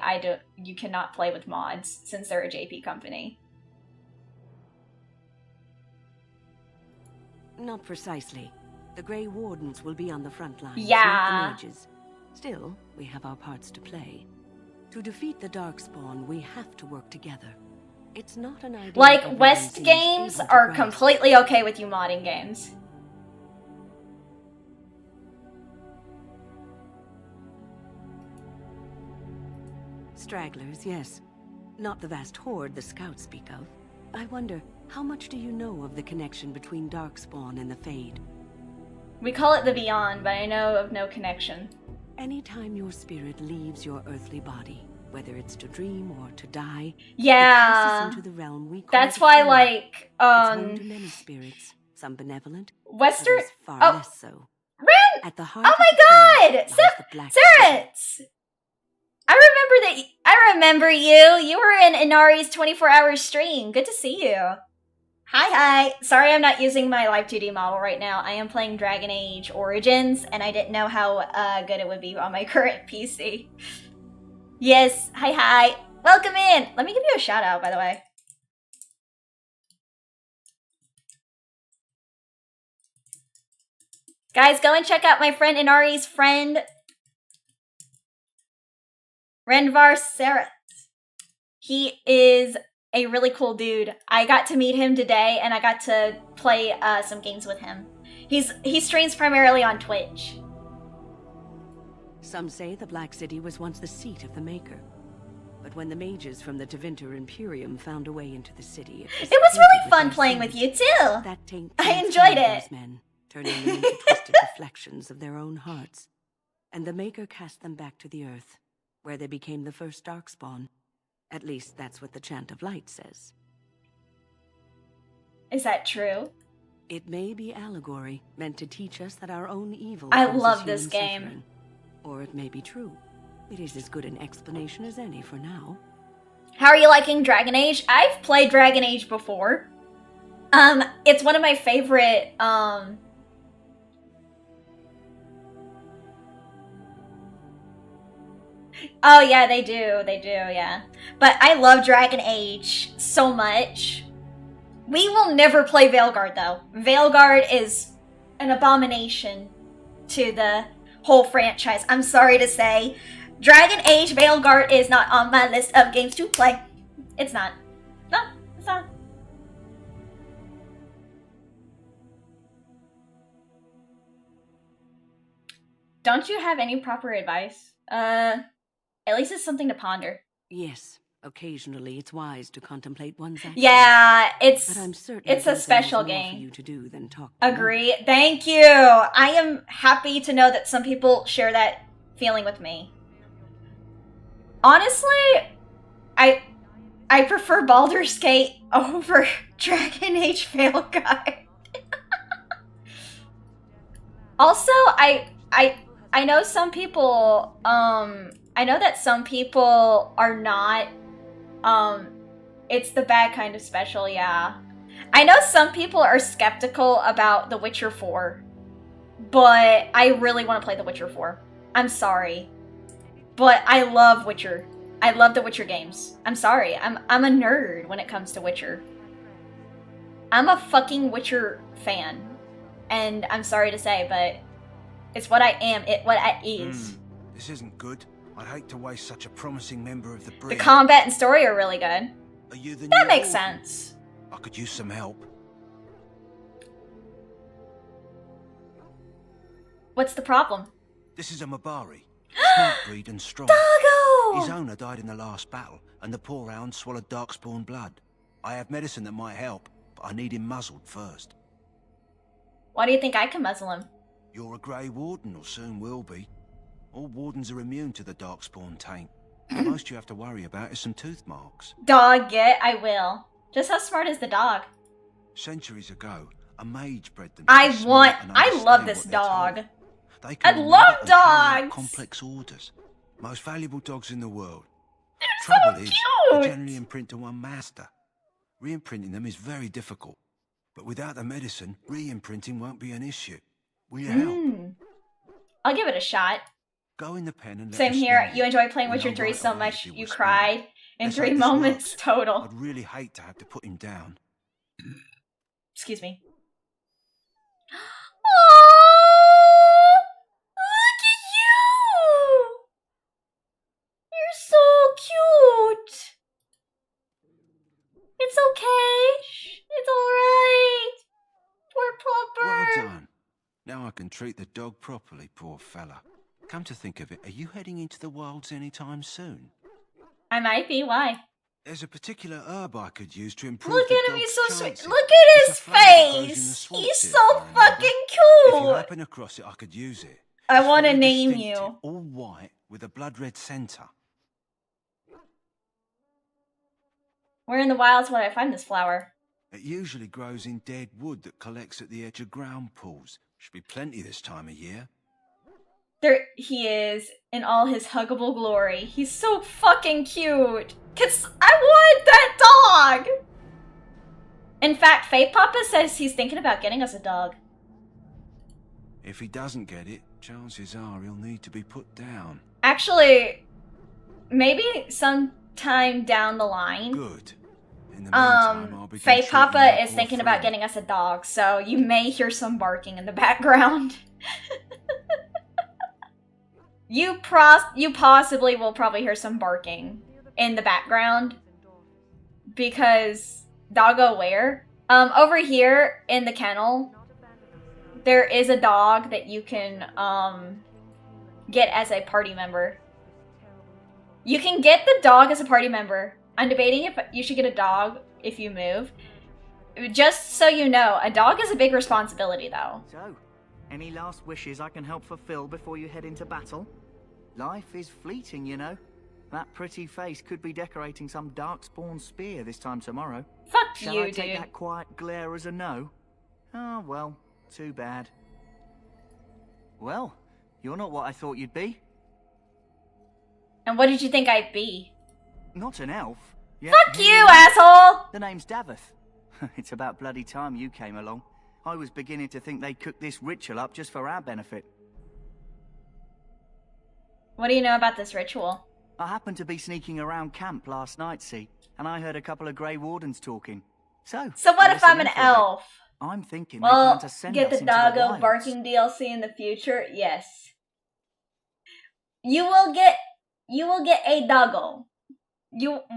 Speaker 1: you cannot play with mods since they're a JP company.
Speaker 20: Not precisely. The Grey Wardens will be on the front lines,
Speaker 1: Yeah.
Speaker 20: not the mages. Still, we have our parts to play. To defeat the Darkspawn, we have to work together. It's not an idea.
Speaker 1: Like, West games are completely okay with you modding games.
Speaker 20: Stragglers, yes. Not the vast horde the scouts speak of. I wonder, how much do you know of the connection between Darkspawn and the Fade?
Speaker 1: We call it the Beyond, but I know of no connection.
Speaker 20: Anytime your spirit leaves your earthly body, whether it's to dream or to die,
Speaker 1: yeah,
Speaker 20: it passes into the realm we call
Speaker 1: that's
Speaker 20: the
Speaker 1: why,
Speaker 20: Fade.
Speaker 1: like,
Speaker 20: It's home to many spirits, some benevolent,
Speaker 1: Western...
Speaker 20: others far less so.
Speaker 1: Ren!
Speaker 20: At the heart
Speaker 1: Oh
Speaker 20: of
Speaker 1: my
Speaker 20: the
Speaker 1: god!
Speaker 20: Fade lies the black
Speaker 1: Sarah! I remember you! You were in Inari's 24-hour stream. Good to see you. Hi. Sorry I'm not using my Live 2D model right now. I am playing Dragon Age Origins, and I didn't know how good it would be on my current PC. Yes, hi. Welcome in! Let me give you a shout out, by the way. Guys, go and check out my friend Inari's friend, Renvar Sarat. He is a really cool dude. I got to meet him today, and I got to play some games with him. He streams primarily on Twitch.
Speaker 20: Some say the Black City was once the seat of the Maker. But when the mages from the Tevinter Imperium found a way into the city,
Speaker 1: it was really fun playing with you too.
Speaker 20: That taint
Speaker 1: I enjoyed it.
Speaker 20: those men, turning them into twisted reflections of their own hearts. And the Maker cast them back to the earth, where they became the first Darkspawn. At least that's what the Chant of Light says.
Speaker 1: Is that true?
Speaker 20: It may be allegory, meant to teach us that our own evil
Speaker 1: I
Speaker 20: causes
Speaker 1: love this
Speaker 20: human
Speaker 1: game.
Speaker 20: suffering. Or it may be true. It is as good an explanation as any for now.
Speaker 1: How are you liking Dragon Age? I've played Dragon Age before. It's one of my favorite, Oh yeah, they do, yeah. But I love Dragon Age so much. We will never play Veilguard though. Veilguard is an abomination to the whole franchise. I'm sorry to say. Dragon Age Veilguard is not on my list of games to play. It's not. No, it's not. Don't you have any proper advice? At least it's something to ponder.
Speaker 20: Yes, occasionally it's wise to contemplate one's actions.
Speaker 1: Yeah,
Speaker 20: But I'm certain
Speaker 1: it's a
Speaker 20: there's
Speaker 1: special
Speaker 20: more
Speaker 1: game.
Speaker 20: for you to do than talk to me.
Speaker 1: Agree. Thank you. I am happy to know that some people share that feeling with me. Honestly, I prefer Baldur's Gate over Dragon Age Veilguard. Also, I know some people, I know that some people are not, it's the bad kind of special, yeah. I know some people are skeptical about The Witcher 4, but I really want to play The Witcher 4. I'm sorry. But I love Witcher. I love the Witcher games. I'm sorry. I'm a nerd when it comes to Witcher. I'm a fucking Witcher fan. And I'm sorry to say, but it's what I am. What I is.
Speaker 21: This isn't good. I'd hate to waste such a promising member of the
Speaker 1: The
Speaker 21: breed.
Speaker 1: combat and story are really good.
Speaker 21: Are you the
Speaker 1: That
Speaker 21: new
Speaker 1: makes
Speaker 21: warden?
Speaker 1: sense.
Speaker 21: I could use some help.
Speaker 1: What's the problem?
Speaker 21: This is a Mabari. Smart breed and strong.
Speaker 1: Doggo!
Speaker 21: His owner died in the last battle, and the poor hound swallowed darkspawn blood. I have medicine that might help, but I need him muzzled first.
Speaker 1: Why do you think I can muzzle him?
Speaker 21: You're a Grey Warden, or soon will be. All wardens are immune to the darkspawn taint. The most you have to worry about is some tooth marks.
Speaker 1: Dog it, I will. Just how smart is the dog?
Speaker 21: Centuries ago, a mage bred them.
Speaker 1: I
Speaker 21: to be smart and
Speaker 1: love
Speaker 21: understand
Speaker 1: this
Speaker 21: what they're told.
Speaker 1: dog.
Speaker 21: They
Speaker 1: I
Speaker 21: can
Speaker 1: love
Speaker 21: remember and carry out
Speaker 1: dogs.
Speaker 21: complex orders. Most valuable dogs in the world.
Speaker 1: so
Speaker 21: Trouble is, they
Speaker 1: cute.
Speaker 21: generally imprint to one master. Re-imprinting them is very difficult. But without the medicine, re-imprinting won't be an issue. Will you help?
Speaker 1: I'll give it a shot.
Speaker 21: Go in the pen and let
Speaker 1: Same
Speaker 21: me
Speaker 1: here.
Speaker 21: smell
Speaker 1: You
Speaker 21: it.
Speaker 1: enjoy playing
Speaker 21: We'll
Speaker 1: Witcher
Speaker 21: know
Speaker 1: 3
Speaker 21: right
Speaker 1: so
Speaker 21: away
Speaker 1: much
Speaker 21: if you
Speaker 1: you
Speaker 21: will
Speaker 1: cried in
Speaker 21: Let's
Speaker 1: 3
Speaker 21: hope this
Speaker 1: moments
Speaker 21: works.
Speaker 1: total.
Speaker 21: I'd really hate to have to put him down.
Speaker 1: Excuse me. Look at you! You're so cute! It's okay. It's alright. Poor
Speaker 21: Well
Speaker 1: Plumper.
Speaker 21: done. Now I can treat the dog properly, poor fella. Come to think of it, are you heading into the wilds anytime soon?
Speaker 1: I might be. Why?
Speaker 21: There's a particular herb I could use to improve
Speaker 1: Look
Speaker 21: the
Speaker 1: at him.
Speaker 21: dog's
Speaker 1: He's so
Speaker 21: chances.
Speaker 1: sweet. Look at
Speaker 21: It's
Speaker 1: his
Speaker 21: a flower that grows in the
Speaker 1: face.
Speaker 21: swamps
Speaker 1: He's
Speaker 21: here,
Speaker 1: so
Speaker 21: if I remember.
Speaker 1: fucking
Speaker 21: If you
Speaker 1: cute.
Speaker 21: happen across it, I could use it.
Speaker 1: I
Speaker 21: It's
Speaker 1: want to
Speaker 21: very
Speaker 1: name
Speaker 21: distinctive,
Speaker 1: you.
Speaker 21: all white with a blood red centre.
Speaker 1: Where in the wilds would I find this flower?
Speaker 21: It usually grows in dead wood that collects at the edge of ground pools. Should be plenty this time of year.
Speaker 1: There he is in all his huggable glory. He's so fucking cute. I want that dog. In fact, Faith Papa says he's thinking about getting us a dog.
Speaker 21: If he doesn't get it, chances are he'll need to be put down.
Speaker 1: Actually, maybe sometime down the line.
Speaker 21: Good. In the meantime, I'll begin
Speaker 1: Faith
Speaker 21: treating
Speaker 1: Papa
Speaker 21: my
Speaker 1: is
Speaker 21: poor
Speaker 1: thinking about
Speaker 21: friend.
Speaker 1: getting us a dog, so you may hear some barking in the background. You possibly will probably hear some barking in the background because doggo where? Over here in the kennel, there is a dog that you can get as a party member. You can get the dog as a party member. I'm debating if you should get a dog if you move. Just so you know, a dog is a big responsibility, though.
Speaker 6: So, any last wishes I can help fulfill before you head into battle? Life is fleeting, you know. That pretty face could be decorating some darkspawn spear this time tomorrow.
Speaker 1: Fuck
Speaker 6: Shall
Speaker 1: you,
Speaker 6: I take
Speaker 1: dude.
Speaker 6: that quiet glare as a no? Oh, well, too bad. Well, you're not what I thought you'd be.
Speaker 1: And what did you think I'd be?
Speaker 6: Not an elf.
Speaker 1: Fuck you, asshole!
Speaker 6: The name's Davith. It's about bloody time you came along. I was beginning to think they cooked this ritual up just for our benefit.
Speaker 1: What do you know about this ritual?
Speaker 6: I happened to be sneaking around camp last night, see, and I heard a couple of Grey Wardens talking. So
Speaker 1: what
Speaker 6: I
Speaker 1: if I'm an
Speaker 6: listened in for a bit.
Speaker 1: elf?
Speaker 6: I'm thinking
Speaker 1: Well,
Speaker 6: they plan to send
Speaker 1: get
Speaker 6: us
Speaker 1: the
Speaker 6: into
Speaker 1: doggo
Speaker 6: wilds.
Speaker 1: barking DLC in the future? Yes. You will get a doggo.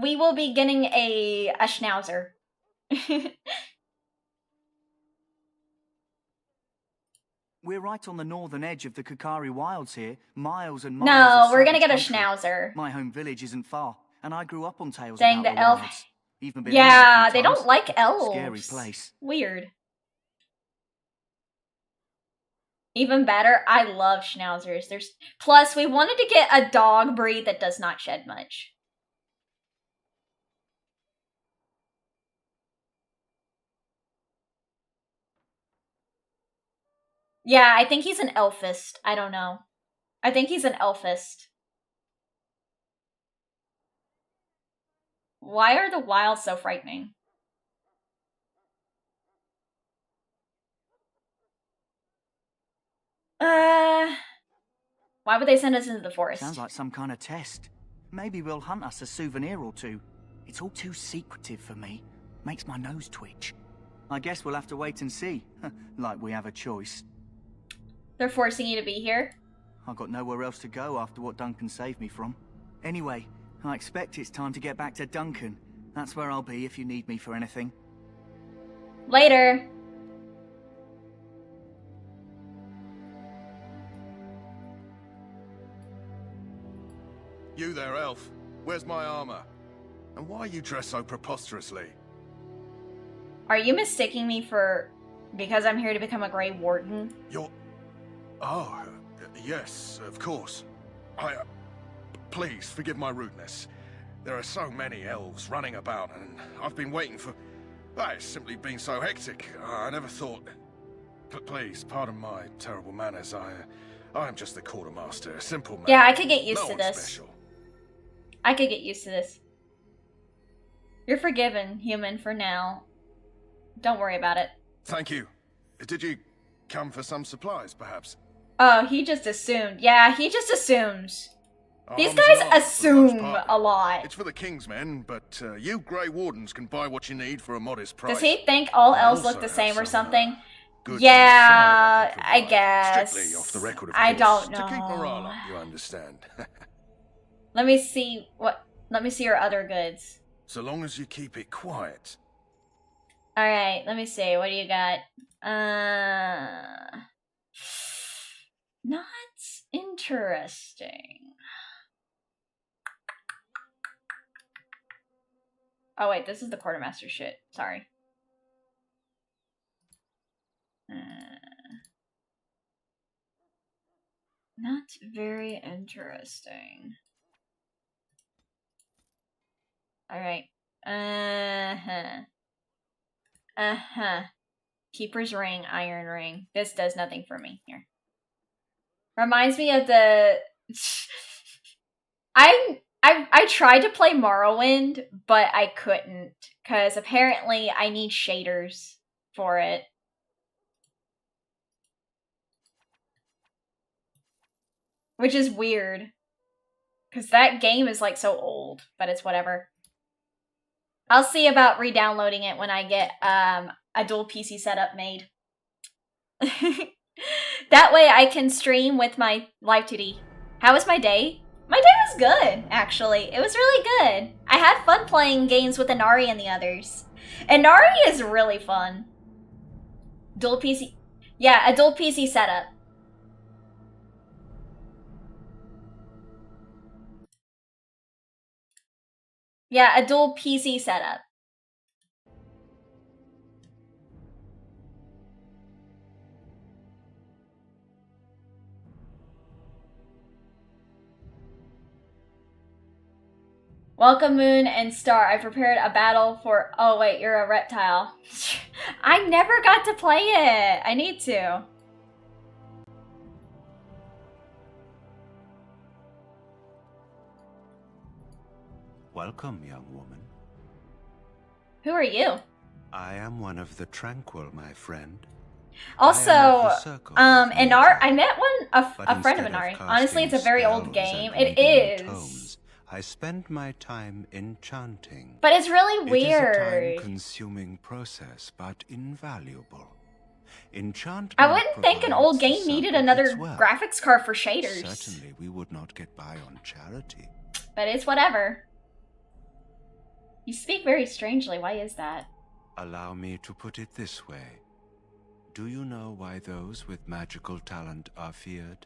Speaker 1: We will be getting a schnauzer.
Speaker 6: We're right on the northern edge of the Kukari Wilds here, miles and miles.
Speaker 1: No,
Speaker 6: of
Speaker 1: we're gonna
Speaker 6: savage
Speaker 1: get a
Speaker 6: country.
Speaker 1: schnauzer.
Speaker 6: My home village isn't far, and I grew up on tales
Speaker 1: Dang,
Speaker 6: about
Speaker 1: the elf.
Speaker 6: wilds. Even been
Speaker 1: Yeah,
Speaker 6: there a few
Speaker 1: they don't
Speaker 6: times.
Speaker 1: like elves.
Speaker 6: Scary place.
Speaker 1: Weird. Even better, I love schnauzers. Plus, we wanted to get a dog breed that does not shed much. Yeah, I think he's an elfist. I don't know. I think he's an elfist. Why are the wilds so frightening? Why would they send us into the forest?
Speaker 6: Sounds like some kind of test. Maybe we'll hunt us a souvenir or two. It's all too secretive for me. Makes my nose twitch. I guess we'll have to wait and see. Like we have a choice.
Speaker 1: They're forcing you to be here?
Speaker 6: I've got nowhere else to go after what Duncan saved me from. Anyway, I expect it's time to get back to Duncan. That's where I'll be if you need me for anything.
Speaker 1: Later.
Speaker 21: You there, elf. Where's my armor? And why are you dressed so preposterously?
Speaker 1: Are you mistaking me for... because I'm here to become a Grey Warden?
Speaker 21: You're... Oh, yes, of course. Please, forgive my rudeness. There are so many elves running about, and I've been waiting for... It's simply been so hectic. I never thought... Please, pardon my terrible manners. I am just the quartermaster, a simple man.
Speaker 1: Yeah, I could get used
Speaker 21: No
Speaker 1: to
Speaker 21: one
Speaker 1: this.
Speaker 21: special.
Speaker 1: I could get used to this. You're forgiven, human, for now. Don't worry about it.
Speaker 21: Thank you. Did you come for some supplies, perhaps?
Speaker 1: Oh, he just assumed. Yeah, he just assumes. These
Speaker 21: Arms and
Speaker 1: guys
Speaker 21: arms, for the most
Speaker 1: assume
Speaker 21: part.
Speaker 1: a lot.
Speaker 21: It's for the King's men, but you Grey Wardens can buy what you need for a modest price.
Speaker 1: Does he think all
Speaker 21: I
Speaker 1: elves
Speaker 21: also
Speaker 1: look the
Speaker 21: have
Speaker 1: same or
Speaker 21: some,
Speaker 1: something?
Speaker 21: goods
Speaker 1: Yeah,
Speaker 21: on the side
Speaker 1: I guess.
Speaker 21: Strictly off the record, of
Speaker 1: I
Speaker 21: course,
Speaker 1: don't
Speaker 21: to keep morale
Speaker 1: know.
Speaker 21: up, you understand.
Speaker 1: Let me see what. Let me see your other goods.
Speaker 21: So long as you keep it quiet.
Speaker 1: All right, let me see. What do you got? Not interesting. Oh wait, this is the quartermaster shit. Sorry. Not very interesting. Alright. Keeper's ring, iron ring. This does nothing for me here. Reminds me of the... I tried to play Morrowind, but I couldn't. Because apparently I need shaders for it. Which is weird. Because that game is like so old, but it's whatever. I'll see about re-downloading it when I get a dual PC setup made. That way I can stream with my live 2D. How was my day? My day was good, actually. It was really good. I had fun playing games with Inari and the others. Inari is really fun. Dual PC... Yeah, a dual PC setup. Yeah, a dual PC setup. Welcome, Moon and Star. I prepared a battle for... Oh, wait, you're a reptile. I never got to play it. I need to.
Speaker 7: Welcome, young woman.
Speaker 1: Who are you?
Speaker 7: I am one of the Tranquil, my friend.
Speaker 1: Also, Inari, I met a friend of Inari. Honestly, it's a very old game. It is.
Speaker 7: Tomes, I spend my time enchanting.
Speaker 1: But it's really weird.
Speaker 7: It is a time-consuming process, but invaluable. Enchantment
Speaker 1: I wouldn't think an old game needed another graphics card for shaders.
Speaker 7: Certainly, we would not get by on charity.
Speaker 1: But it's whatever. You speak very strangely. Why is that?
Speaker 7: Allow me to put it this way. Do you know why those with magical talent are feared?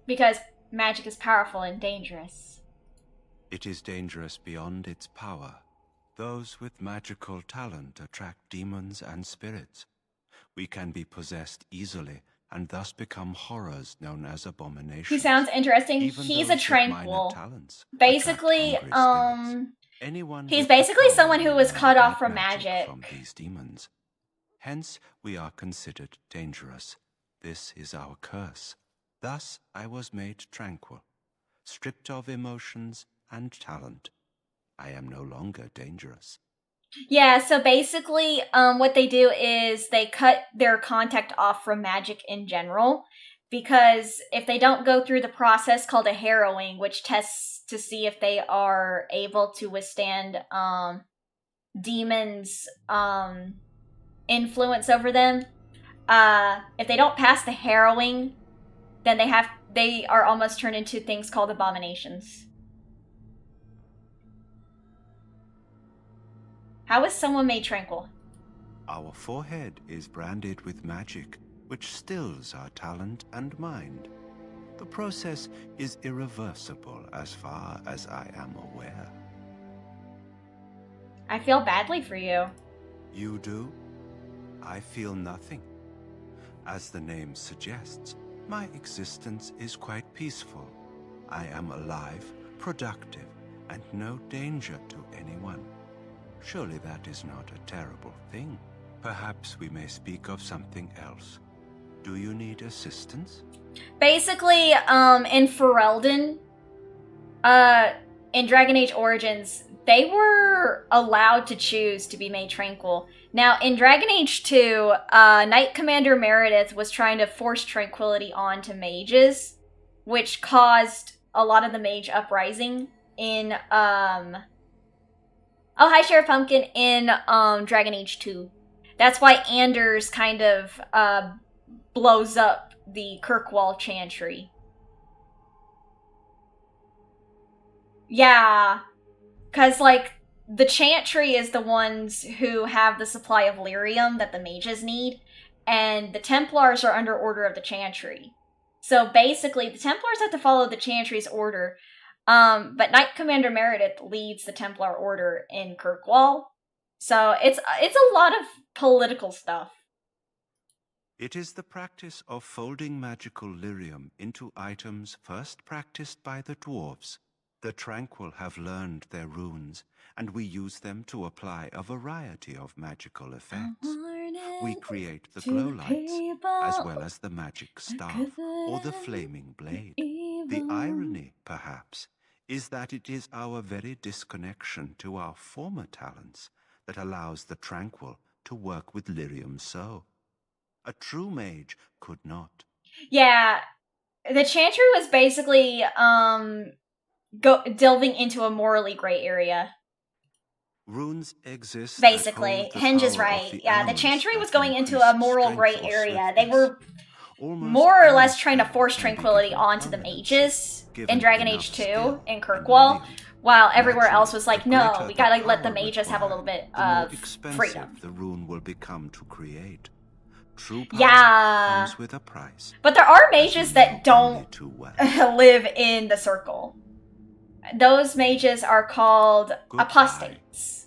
Speaker 1: Because magic is powerful and dangerous.
Speaker 7: It is dangerous beyond its power. Those with magical talent attract demons and spirits. We can be possessed easily and thus become horrors known as abominations.
Speaker 1: He sounds interesting. He's a Tranquil. Basically, he's basically someone who was cut off from magic.
Speaker 7: From these demons. Hence, we are considered dangerous. This is our curse. Thus, I was made tranquil, stripped of emotions and talent. I am no longer dangerous.
Speaker 1: Yeah, so basically, what they do is they cut their contact off from magic in general, because if they don't go through the process called a harrowing, which tests to see if they are able to withstand demons' influence over them, if they don't pass the harrowing, then they are almost turned into things called abominations. How is someone made tranquil?
Speaker 7: Our forehead is branded with magic, which stills our talent and mind. The process is irreversible as far as I am aware.
Speaker 1: I feel badly for you.
Speaker 7: You do? I feel nothing. As the name suggests, my existence is quite peaceful. I am alive, productive, and no danger to anyone. Surely that is not a terrible thing. Perhaps we may speak of something else. Do you need assistance?
Speaker 1: Basically, in Ferelden, in Dragon Age Origins, they were allowed to choose to be made tranquil. Now, in Dragon Age 2, Knight Commander Meredith was trying to force tranquility onto mages, which caused a lot of the mage uprising in, Oh, hi, Sheriff Pumpkin, in Dragon Age 2. That's why Anders kind of blows up the Kirkwall Chantry. Yeah, because, like, the Chantry is the ones who have the supply of lyrium that the mages need, and the Templars are under order of the Chantry. So basically, the Templars have to follow the Chantry's order. But Knight Commander Meredith leads the Templar Order in Kirkwall. So it's a lot of political stuff.
Speaker 7: It is the practice of folding magical lyrium into items first practiced by the dwarves. The Tranquil have learned their runes, and we use them to apply a variety of magical effects. We create the glow lights, as well as the magic staff, or the flaming blade. The irony, perhaps, is that it is our very disconnection to our former talents that allows the Tranquil to work with lyrium so. A true mage could not.
Speaker 1: Yeah, the Chantry was basically delving into a morally gray area.
Speaker 7: Runes exist.
Speaker 1: Basically, Henge is right. Yeah, the Chantry was going into a moral gray area. They were more or less trying to force tranquility onto the mages in Dragon Age 2 in Kirkwall, while everywhere else was like, no, we gotta let the mages have a little bit of freedom.
Speaker 7: The rune will become to create. True power comes with a price.
Speaker 1: But there are mages that don't live in the circle. those mages are called apostates.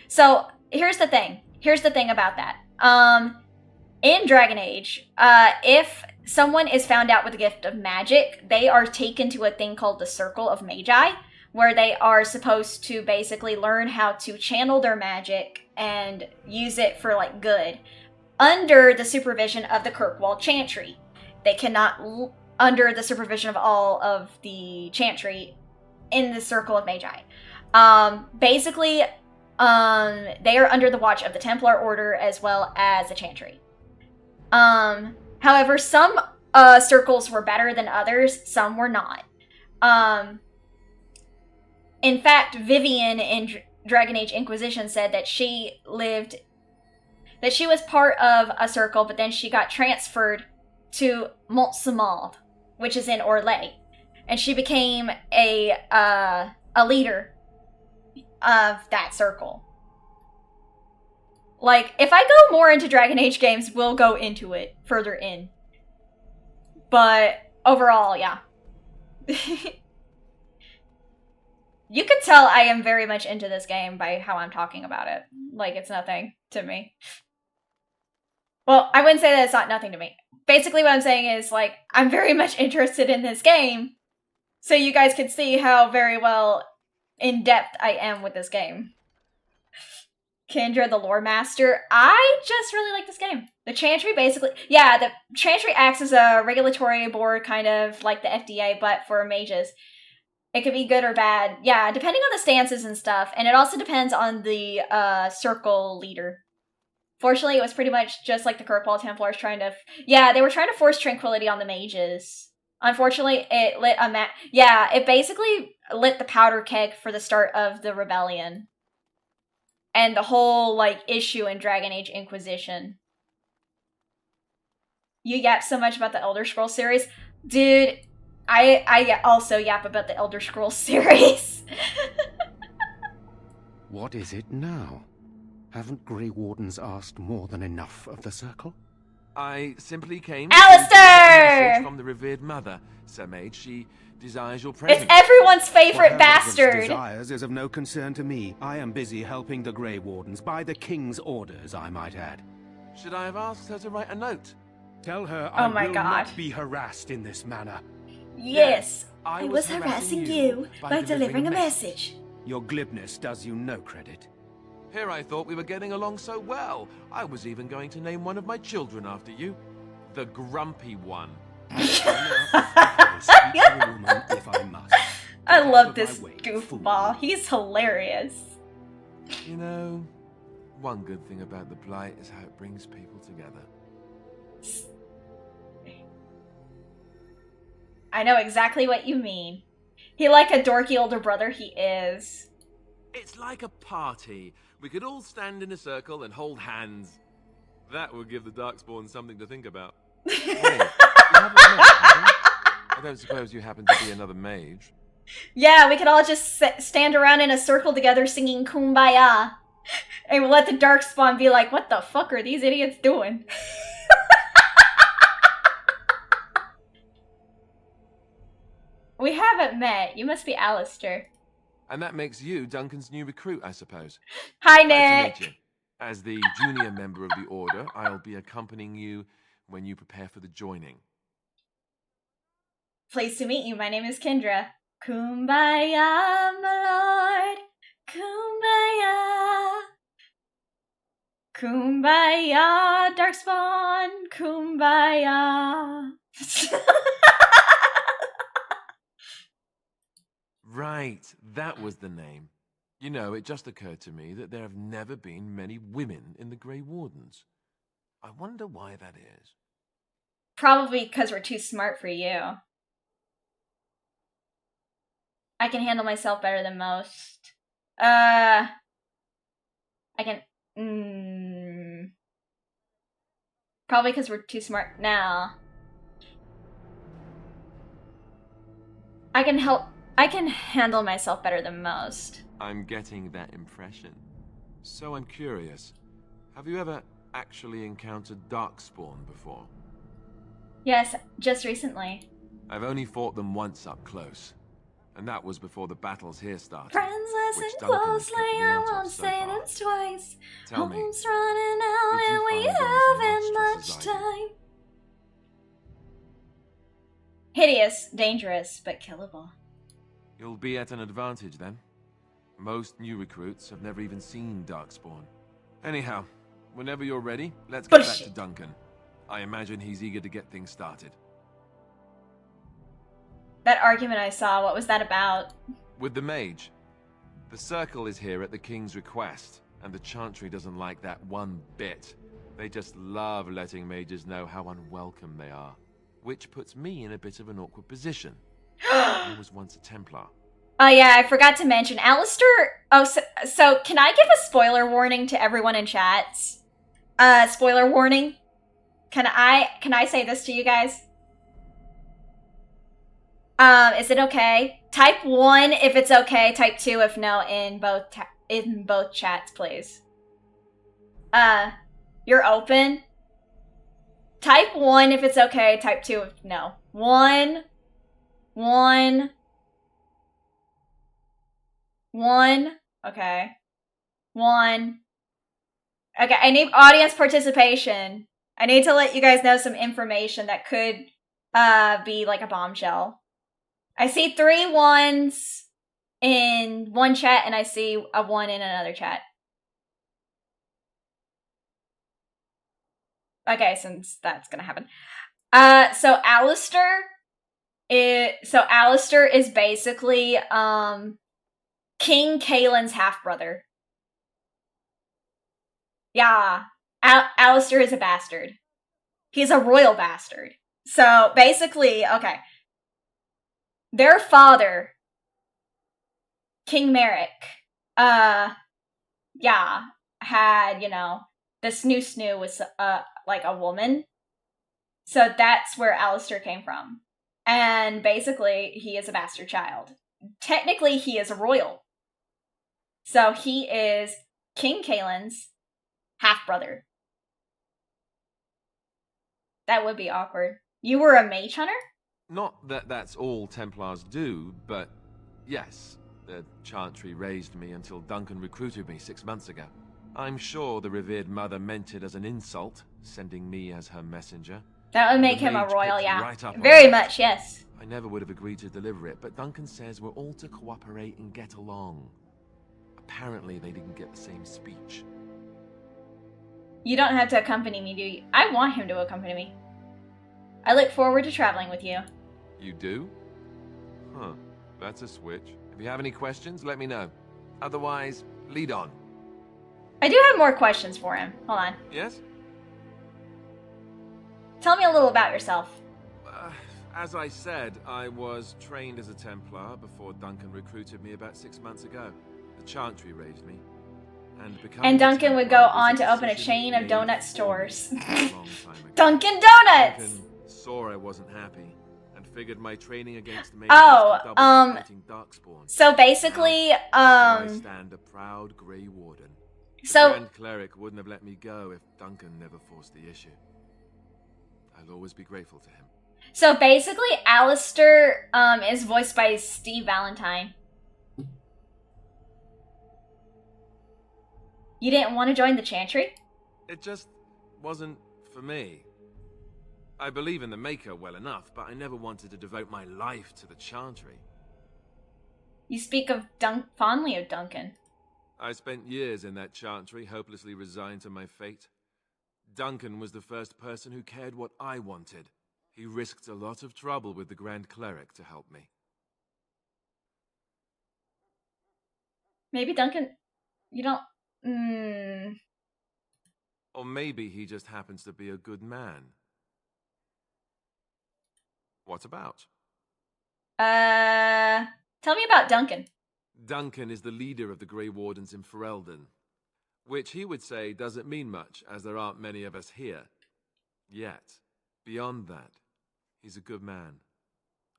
Speaker 1: So here's the thing. Here's the thing about that. In Dragon Age, if someone is found out with the gift of magic, they are taken to a thing called the Circle of Magi, where they are supposed to basically learn how to channel their magic and use it for, like, good, under the supervision of the Kirkwall Chantry. They cannot, under the supervision of all of the Chantry in the Circle of Magi. Basically, they are under the watch of the Templar Order as well as the Chantry. However, some circles were better than others, some were not. In fact, Vivian in Dragon Age Inquisition said that she was part of a circle, but then she got transferred to Mont-Saint-Maud, which is in Orlais, and she became a leader of that circle. Like, if I go more into Dragon Age games, we'll go into it further in. But overall, yeah. You could tell I am very much into this game by how I'm talking about it. Like, it's nothing to me. Well, I wouldn't say that it's not nothing to me. Basically what I'm saying is, like, I'm very much interested in this game, so you guys can see how very well in-depth I am with this game. Kendra, the lore master. I just really like this game. The Chantry basically... Yeah, the Chantry acts as a regulatory board, kind of like the FDA, but for mages. It could be good or bad. Yeah, depending on the stances and stuff. And it also depends on the circle leader. Fortunately, it was pretty much just like the Kirkwall Templars trying to... Yeah, they were trying to force tranquility on the mages. Unfortunately, it lit a it basically lit the powder keg for the start of the rebellion. And the whole, like, issue in Dragon Age Inquisition. You yap so much about the Elder Scrolls series. Dude, I also yap about the Elder Scrolls series.
Speaker 3: What is it now? Haven't Grey Wardens asked more than enough of the Circle?
Speaker 22: I simply came
Speaker 1: Alistair!
Speaker 22: to a message from the revered mother, Sir Mage. She desires your presence.
Speaker 1: It's everyone's favorite
Speaker 3: What
Speaker 1: bastard!
Speaker 3: desires is of no concern to me. I am busy helping the Grey Wardens, by the King's orders, I might add.
Speaker 22: Should I have asked her to write a note?
Speaker 3: Tell her
Speaker 1: Oh
Speaker 3: I
Speaker 1: my
Speaker 3: will
Speaker 1: God.
Speaker 3: not be harassed in this manner.
Speaker 1: Yes,
Speaker 22: I
Speaker 1: I was harassing you by delivering a message.
Speaker 3: Your glibness does you no credit.
Speaker 22: Here I thought we were getting along so well. I was even going to name one of my children after you. The Grumpy One.
Speaker 1: I love this goofball. He's hilarious.
Speaker 22: You know, one good thing about the Blight is how it brings people together.
Speaker 1: I know exactly what you mean. He like a dorky older brother, he is.
Speaker 22: It's like a party. We could all stand in a circle and hold hands. That would give the Darkspawn something to think about. Wait, you haven't met, have you? I don't suppose you happen to be another mage.
Speaker 1: Yeah, we could all just stand around in a circle together singing Kumbaya. And we'll let the Darkspawn be like, what the fuck are these idiots doing? We haven't met. You must be Alistair.
Speaker 22: And that makes you Duncan's new recruit, I suppose.
Speaker 1: Hi,
Speaker 22: Glad to
Speaker 1: Nick.
Speaker 22: meet you. As the junior member of the Order, I'll be accompanying you when you prepare for the joining.
Speaker 1: Pleased to meet you. My name is Kendra. Kumbaya, my lord. Kumbaya. Kumbaya, Darkspawn. Kumbaya.
Speaker 22: Right, that was the name. You know, it just occurred to me that there have never been many women in the Grey Wardens. I wonder why that is.
Speaker 1: Probably because we're too smart for you. I can handle myself better than most. I can... Probably because we're too smart now. I can handle myself better than most.
Speaker 22: I'm getting that impression. So I'm curious. Have you ever actually encountered Darkspawn before?
Speaker 1: Yes, just recently.
Speaker 22: I've only fought them once up close. And that was before the battles here started.
Speaker 1: Friends, listen
Speaker 22: which Duncan has
Speaker 1: closely,
Speaker 22: kept me
Speaker 1: I
Speaker 22: out of
Speaker 1: won't
Speaker 22: so
Speaker 1: say
Speaker 22: far.
Speaker 1: this twice.
Speaker 22: Tell me,
Speaker 1: Home's running out
Speaker 22: did you
Speaker 1: and we
Speaker 22: find them as
Speaker 1: haven't much
Speaker 22: monstrous as I
Speaker 1: time. Hideous, dangerous, but killable.
Speaker 22: You'll be at an advantage then. Most new recruits have never even seen Darkspawn. Anyhow, whenever you're ready, let's get back to Duncan. I imagine he's eager to get things started.
Speaker 1: That argument I saw, what was that about?
Speaker 22: With the mage. The circle is here at the king's request, and the chantry doesn't like that one bit. They just love letting mages know how unwelcome they are, which puts me in a bit of an awkward position. I was once a Templar.
Speaker 1: Oh yeah, I forgot to mention, Alistair... Oh, so can I give a spoiler warning to everyone in chat? Spoiler warning? Can I say this to you guys? Is it okay? Type 1 if it's okay, type 2 if no, in both chats, please. You're open? Type 1 if it's okay, type 2 if no. 1. Okay. 1. Okay, I need audience participation. I need to let you guys know some information that could be like a bombshell. I see 3 1s in one chat, and I see a 1 in another chat. Okay, since that's gonna happen. So Alistair is basically King Kaelin's half-brother. Yeah. Alistair is a bastard. He's a royal bastard. So basically, okay. Their father, King Merrick, had, the snoo was, like a woman. So that's where Alistair came from. And basically, he is a bastard child. Technically, he is a royal. So he is King Kaelin's half-brother. That would be awkward. You were a mage hunter?
Speaker 22: Not that that's all Templars do, but yes, the chantry raised me until Duncan recruited me 6 months ago. I'm sure the revered mother meant it as an insult, sending me as her messenger.
Speaker 1: That would
Speaker 22: And
Speaker 1: make
Speaker 22: the
Speaker 1: him a
Speaker 22: mage
Speaker 1: royal,
Speaker 22: picked
Speaker 1: yeah.
Speaker 22: right up on
Speaker 1: Very
Speaker 22: that.
Speaker 1: much, yes.
Speaker 22: I never would have agreed to deliver it, but Duncan says we're all to cooperate and get along. Apparently they didn't get the same speech.
Speaker 1: You don't have to accompany me, do you? I want him to accompany me. I look forward to traveling with you.
Speaker 22: You do? Huh, that's a switch. If you have any questions, let me know. Otherwise, lead on.
Speaker 1: I do have more questions for him. Hold on.
Speaker 22: Yes?
Speaker 1: Tell me a little about yourself.
Speaker 22: As I said, I was trained as a Templar before Duncan recruited me about 6 months ago. The chantry raised me.
Speaker 1: And Duncan would go on to open a chain of donut stores. Dunkin' Donuts!
Speaker 22: Duncan saw I wasn't happy and figured my training against mages
Speaker 1: Oh,
Speaker 22: could double fighting Darkspawn.
Speaker 1: so basically,
Speaker 22: I stand a proud Grey Warden.
Speaker 1: So-
Speaker 22: The Grand Cleric wouldn't have let me go if Duncan never forced the issue. I'll always be grateful to him.
Speaker 1: So basically, Alistair is voiced by Steve Valentine. You didn't want to join the Chantry?
Speaker 22: It just wasn't for me. I believe in the Maker well enough, but I never wanted to devote my life to the Chantry.
Speaker 1: You speak of fondly of Duncan.
Speaker 22: I spent years in that Chantry, hopelessly resigned to my fate. Duncan was the first person who cared what I wanted. He risked a lot of trouble with the Grand Cleric to help me.
Speaker 1: Maybe Duncan... You don't...
Speaker 22: Or maybe he just happens to be a good man. What about?
Speaker 1: Tell me about Duncan.
Speaker 22: Duncan is the leader of the Grey Wardens in Ferelden, which he would say doesn't mean much, as there aren't many of us here. Yet, beyond that, he's a good man,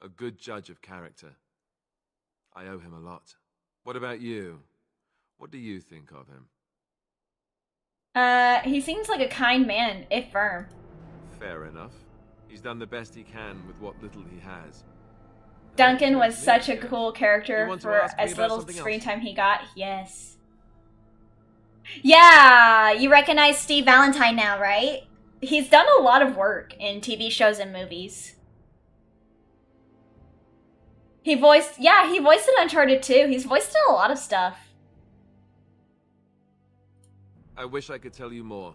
Speaker 22: a good judge of character. I owe him a lot. What about you? What do you think of him?
Speaker 1: He seems like a kind man, if firm.
Speaker 22: Fair enough. He's done the best he can with what little he has.
Speaker 1: Duncan was such a cool character
Speaker 22: You want to
Speaker 1: for
Speaker 22: ask me
Speaker 1: as
Speaker 22: about
Speaker 1: little
Speaker 22: something
Speaker 1: screen
Speaker 22: else?
Speaker 1: time he got. Yes. Yeah, you recognize Steve Valentine now, right? He's done a lot of work in TV shows and movies. He voiced in Uncharted 2. He's voiced in a lot of stuff.
Speaker 22: I wish I could tell you more.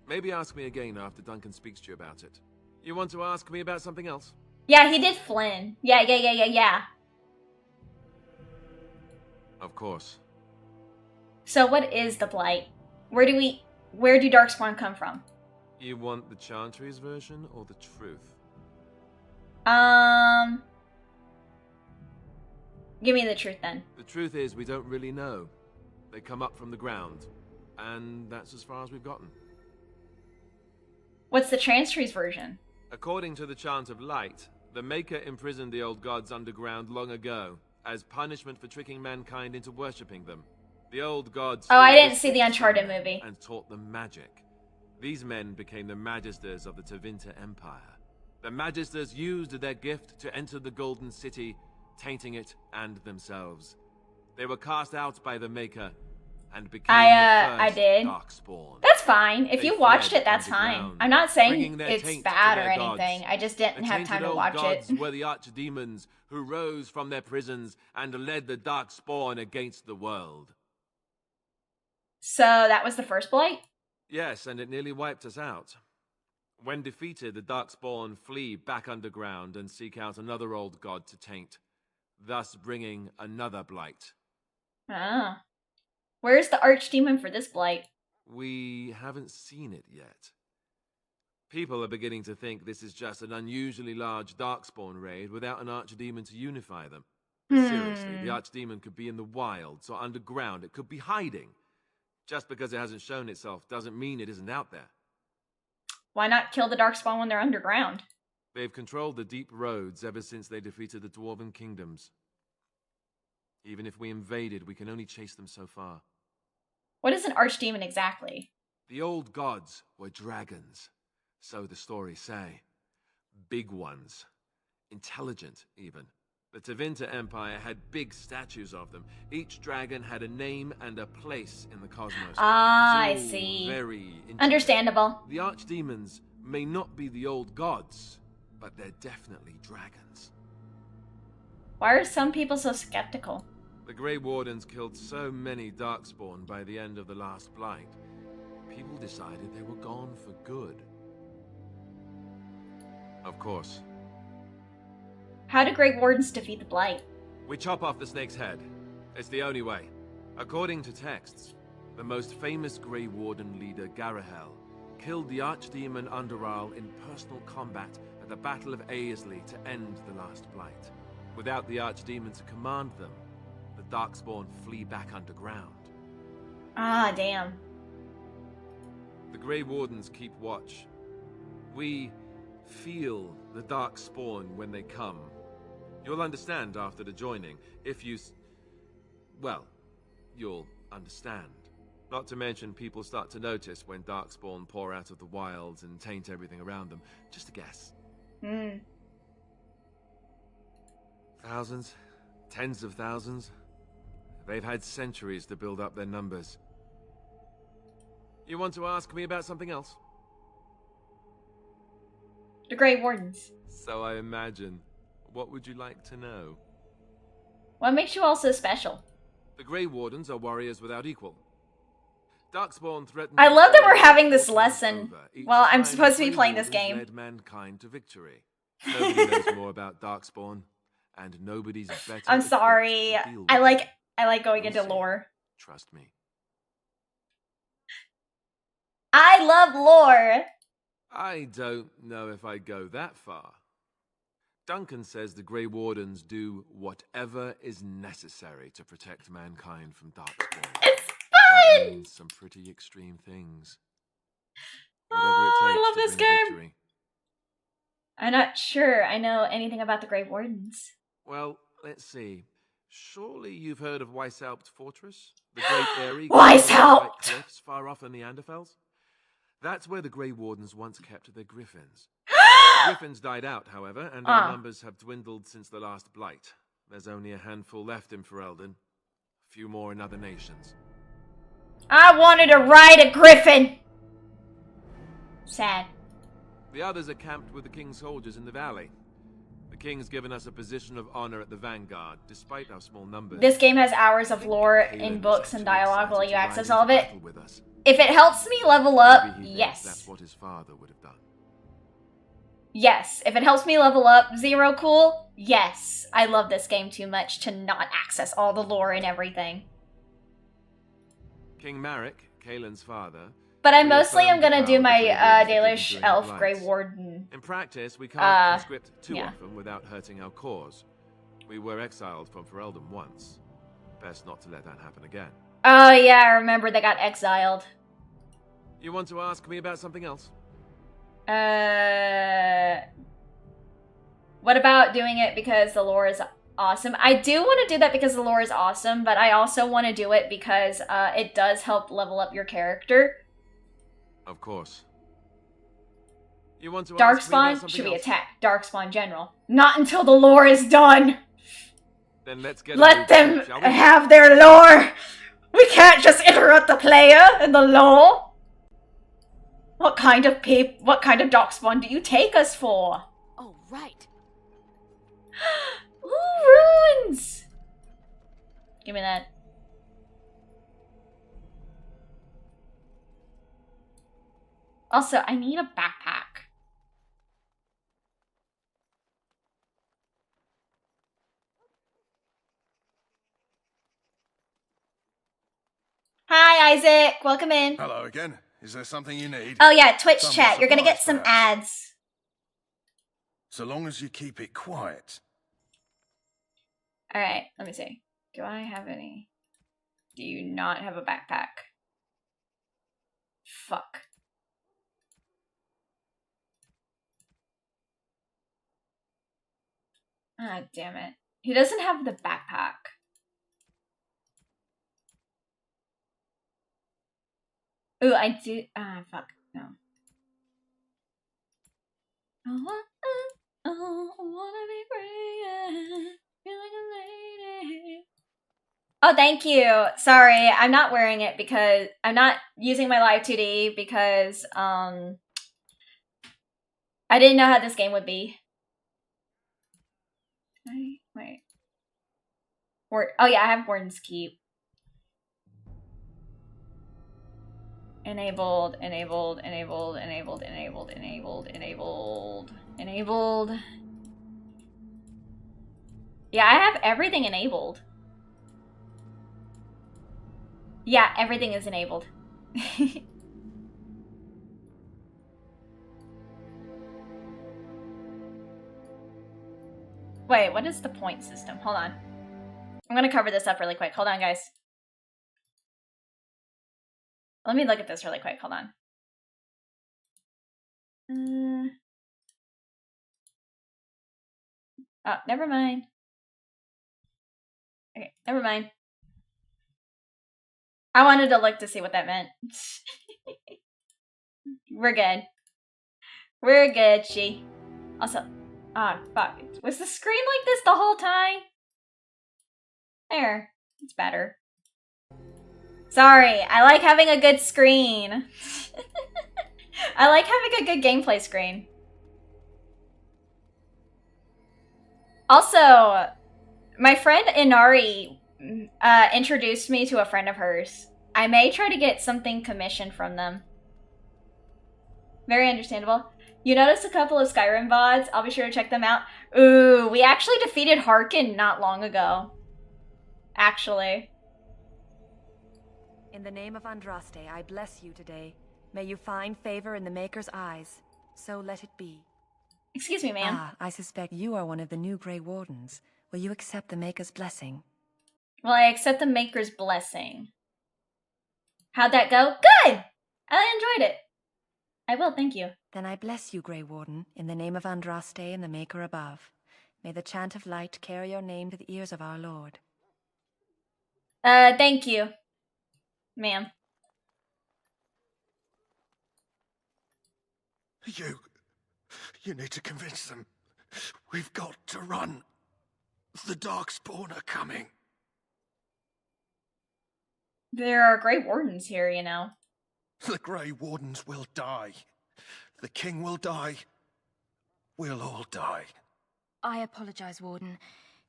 Speaker 22: Maybe ask me again after Duncan speaks to you about it. You want to ask me about something else?
Speaker 1: Yeah, he did Flynn. Yeah.
Speaker 22: Of course.
Speaker 1: So what is the Blight? Where do Darkspawn come from?
Speaker 22: You want the Chantry's version or the truth?
Speaker 1: Give me the truth then.
Speaker 22: The truth is we don't really know. They come up from the ground. And that's as far as we've gotten.
Speaker 1: What's the Chantry's version?
Speaker 22: According to the Chant of Light, the Maker imprisoned the old gods underground long ago, as punishment for tricking mankind into worshipping them. The old gods...
Speaker 1: Oh, I didn't see the Uncharted movie.
Speaker 22: ...and taught them magic. These men became the Magisters of the Tevinter Empire. The Magisters used their gift to enter the Golden City, tainting it and themselves. They were cast out by the Maker and became
Speaker 1: I
Speaker 22: the
Speaker 1: did.
Speaker 22: first Darkspawn.
Speaker 1: That's fine. If
Speaker 22: They
Speaker 1: you watched
Speaker 22: fled
Speaker 1: it, that's fine.
Speaker 22: underground,
Speaker 1: I'm not
Speaker 22: bringing
Speaker 1: saying
Speaker 22: their
Speaker 1: it's
Speaker 22: taint
Speaker 1: bad
Speaker 22: to
Speaker 1: or
Speaker 22: their gods.
Speaker 1: anything. I just didn't
Speaker 22: The
Speaker 1: have
Speaker 22: tainted
Speaker 1: time to
Speaker 22: old
Speaker 1: watch
Speaker 22: gods
Speaker 1: it.
Speaker 22: were the archdemons who rose from their prisons and led the Darkspawn against the world.
Speaker 1: So that was the first Blight?
Speaker 22: Yes, and it nearly wiped us out. When defeated, the Darkspawn flee back underground and seek out another old god to taint, thus bringing another Blight.
Speaker 1: Ah. Where's the Archdemon for this Blight?
Speaker 22: We haven't seen it yet. People are beginning to think this is just an unusually large Darkspawn raid without an Archdemon to unify them. Seriously, the Archdemon could be in the wilds or underground. It could be hiding. Just because it hasn't shown itself doesn't mean it isn't out there.
Speaker 1: Why not kill the Darkspawn when they're underground?
Speaker 22: They've controlled the deep roads ever since they defeated the Dwarven kingdoms. Even if we invaded, we can only chase them so far.
Speaker 1: What is an Archdemon exactly?
Speaker 22: The old gods were dragons, so the stories say. Big ones. Intelligent, even. The Tevinter Empire had big statues of them. Each dragon had a name and a place in the cosmos.
Speaker 1: Ah,
Speaker 22: It's
Speaker 1: I
Speaker 22: all
Speaker 1: see.
Speaker 22: Very intricate.
Speaker 1: Understandable.
Speaker 22: The archdemons may not be the old gods, but they're definitely dragons.
Speaker 1: Why are some people so skeptical?
Speaker 22: The Grey Wardens killed so many Darkspawn by the end of the last Blight. People decided they were gone for good. Of course.
Speaker 1: How do Grey Wardens defeat the Blight?
Speaker 22: We chop off the snake's head. It's the only way. According to texts, the most famous Grey Warden leader, Garahel, killed the Archdemon Underal in personal combat at the Battle of Aesley to end the last Blight. Without the Archdemon to command them, the Darkspawn flee back underground.
Speaker 1: Ah, damn.
Speaker 22: The Grey Wardens keep watch. We feel the Darkspawn when they come. You'll understand after the joining, if you... well, you'll understand. Not to mention people start to notice when Darkspawn pour out of the wilds and taint everything around them. Just a guess. Thousands? Tens of thousands? They've had centuries to build up their numbers. You want to ask me about something else?
Speaker 1: The Grey Wardens.
Speaker 22: So I imagine. What would you like to know?
Speaker 1: What makes you all so special?
Speaker 22: The Grey Wardens are warriors without equal. Darkspawn threatened...
Speaker 1: I love that we're having this lesson while I'm supposed to be playing this game.
Speaker 22: Led mankind to victory. Nobody knows more about Darkspawn, and nobody's better...
Speaker 1: I'm sorry. I like going into lore.
Speaker 22: Trust me.
Speaker 1: I love lore.
Speaker 22: I don't know if I'd go that far. Duncan says the Grey Wardens do whatever is necessary to protect mankind from Darkspawn.
Speaker 1: It's
Speaker 22: That
Speaker 1: fun!
Speaker 22: means some pretty extreme things.
Speaker 1: Oh, I love this game.
Speaker 22: Victory.
Speaker 1: I'm not sure I know anything about the Grey Wardens.
Speaker 22: Well, let's see. Surely you've heard of Weishaupt Fortress? The Great Eyrie
Speaker 1: Weishaupt!
Speaker 22: cliffs far off in the Anderfels? That's where the Grey Wardens once kept their griffins. Griffins died out, however, and our numbers have dwindled since the last blight. There's only a handful left in Ferelden. A few more in other nations.
Speaker 1: I wanted to ride a griffin! Sad.
Speaker 22: The others are camped with the king's soldiers in the valley. The king's given us a position of honor at the vanguard, despite our small numbers.
Speaker 1: This game has hours of lore in books and dialogue. Will you access all of it? If it helps me level up, yes.
Speaker 22: That's what his father would have done.
Speaker 1: Yes. If it helps me level up, Zero Cool, yes. I love this game too much to not access all the lore and everything.
Speaker 22: King Marek, Kaelin's father.
Speaker 1: But I mostly am gonna do my Dalish Elf Grey Warden.
Speaker 22: In practice, we can't conscript too often without hurting our cause. We were exiled from Ferelden once. Best not to let that happen again.
Speaker 1: Oh yeah, I remember they got exiled.
Speaker 22: You want to ask me about something else?
Speaker 1: What about doing it because the lore is awesome? I do want to do that because the lore is awesome, but I also want to do it because it does help level up your character.
Speaker 22: Of course. You want to
Speaker 1: Darkspawn should be attacked. Darkspawn General. Not until the lore is done.
Speaker 22: Then let's get
Speaker 1: Let them have their lore. We can't just interrupt the player and the lore. What kind of Darkspawn do you take us for?
Speaker 18: Oh, right.
Speaker 1: Ooh, ruins. Give me that. Also, I need a backpack. Hi, Isaac. Welcome in.
Speaker 21: Hello again. Is there something you need?
Speaker 1: Oh yeah, Twitch chat. You're gonna get some ads.
Speaker 21: So long as you keep it quiet.
Speaker 1: Alright, let me see. Do I have any? Do you not have a backpack? Fuck. Ah, damn it. He doesn't have the backpack. Ooh, I do. Ah, fuck. No. I wanna be free. Feel like a lady. Oh, thank you. Sorry, I'm not wearing it because I'm not using my live 2D because I didn't know how this game would be. Wait. Oh yeah, I have RuneScape. Enabled. Yeah, I have everything enabled. Yeah, everything is enabled. Wait, what is the point system? Hold on. I'm gonna cover this up really quick. Hold on, guys. Let me look at this really quick. Hold on. Oh, never mind. Okay, never mind. I wanted to look to see what that meant. We're good. We're good, she. Also, fuck. Was the screen like this the whole time? There. It's better. Sorry, I like having a good screen. I like having a good gameplay screen. Also, my friend Inari introduced me to a friend of hers. I may try to get something commissioned from them. Very understandable. You noticed a couple of Skyrim VODs. I'll be sure to check them out. Ooh, we actually defeated Harkin not long ago. Actually.
Speaker 5: In the name of Andraste, I bless you today. May you find favor in the Maker's eyes. So let it be.
Speaker 1: Excuse me, ma'am.
Speaker 5: I suspect you are one of the new Grey Wardens. Will you accept the Maker's blessing?
Speaker 1: Well, I accept the Maker's blessing. How'd that go? Good! I enjoyed it. I will, thank you.
Speaker 5: Then I bless you, Grey Warden, in the name of Andraste and the Maker above. May the chant of light carry your name to the ears of our Lord.
Speaker 1: Thank you, ma'am.
Speaker 21: You need to convince them. We've got to run. The Darkspawn are coming.
Speaker 1: There are Grey Wardens here, you know.
Speaker 21: The Grey Wardens will die. The King will die. We'll all die.
Speaker 5: I apologize, Warden.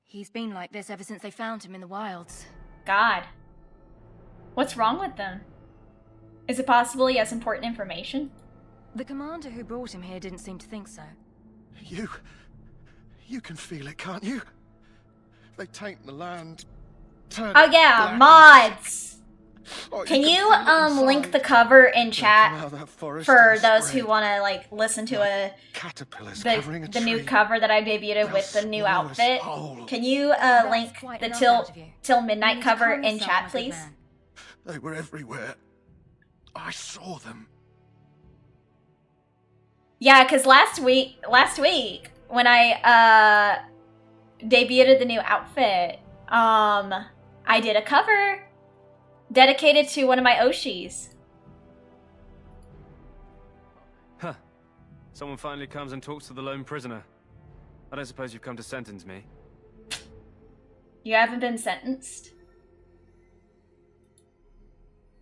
Speaker 5: He's been like this ever since they found him in the wilds.
Speaker 1: God. What's wrong with them? Is it possible he has important information?
Speaker 5: The commander who brought him here didn't seem to think so.
Speaker 21: You can feel it, can't you? They taint the land. Turn
Speaker 1: Oh
Speaker 21: it
Speaker 1: yeah,
Speaker 21: black
Speaker 1: mods!
Speaker 21: Oh,
Speaker 1: Can
Speaker 21: you
Speaker 1: you
Speaker 21: can feel it inside.
Speaker 1: link the cover in chat
Speaker 21: come out of that forest
Speaker 1: for
Speaker 21: and
Speaker 1: those
Speaker 21: spread
Speaker 1: who want to like listen to
Speaker 21: caterpillars covering a
Speaker 1: the new
Speaker 21: tree.
Speaker 1: cover that I debuted
Speaker 21: They'll
Speaker 1: with the new
Speaker 21: swallow us
Speaker 1: outfit?
Speaker 21: whole.
Speaker 1: Can you link
Speaker 5: quite
Speaker 1: the
Speaker 5: enough
Speaker 1: till
Speaker 5: out of you.
Speaker 1: till
Speaker 5: You
Speaker 1: midnight
Speaker 5: need to
Speaker 1: cover
Speaker 5: calm
Speaker 1: in
Speaker 5: yourself,
Speaker 1: chat,
Speaker 5: my good
Speaker 1: please?
Speaker 5: man.
Speaker 21: They were everywhere. I saw them.
Speaker 1: Yeah, because last week when I debuted the new outfit, I did a cover dedicated to one of my Oshis.
Speaker 13: Huh. Someone finally comes and talks to the lone prisoner. I don't suppose you've come to sentence me.
Speaker 1: You haven't been sentenced?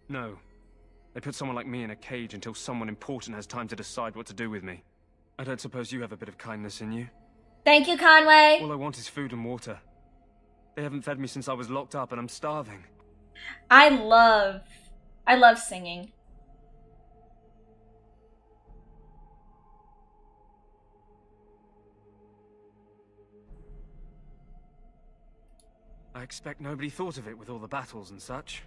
Speaker 13: No. They put someone like me in a cage until someone important has time to decide what to do with me. I don't suppose you have a bit of kindness in you?
Speaker 1: Thank you, Conway.
Speaker 13: All I want is food and water. They haven't fed me since I was locked up and I'm starving.
Speaker 1: I love singing.
Speaker 13: I expect nobody thought of it with all the battles and such.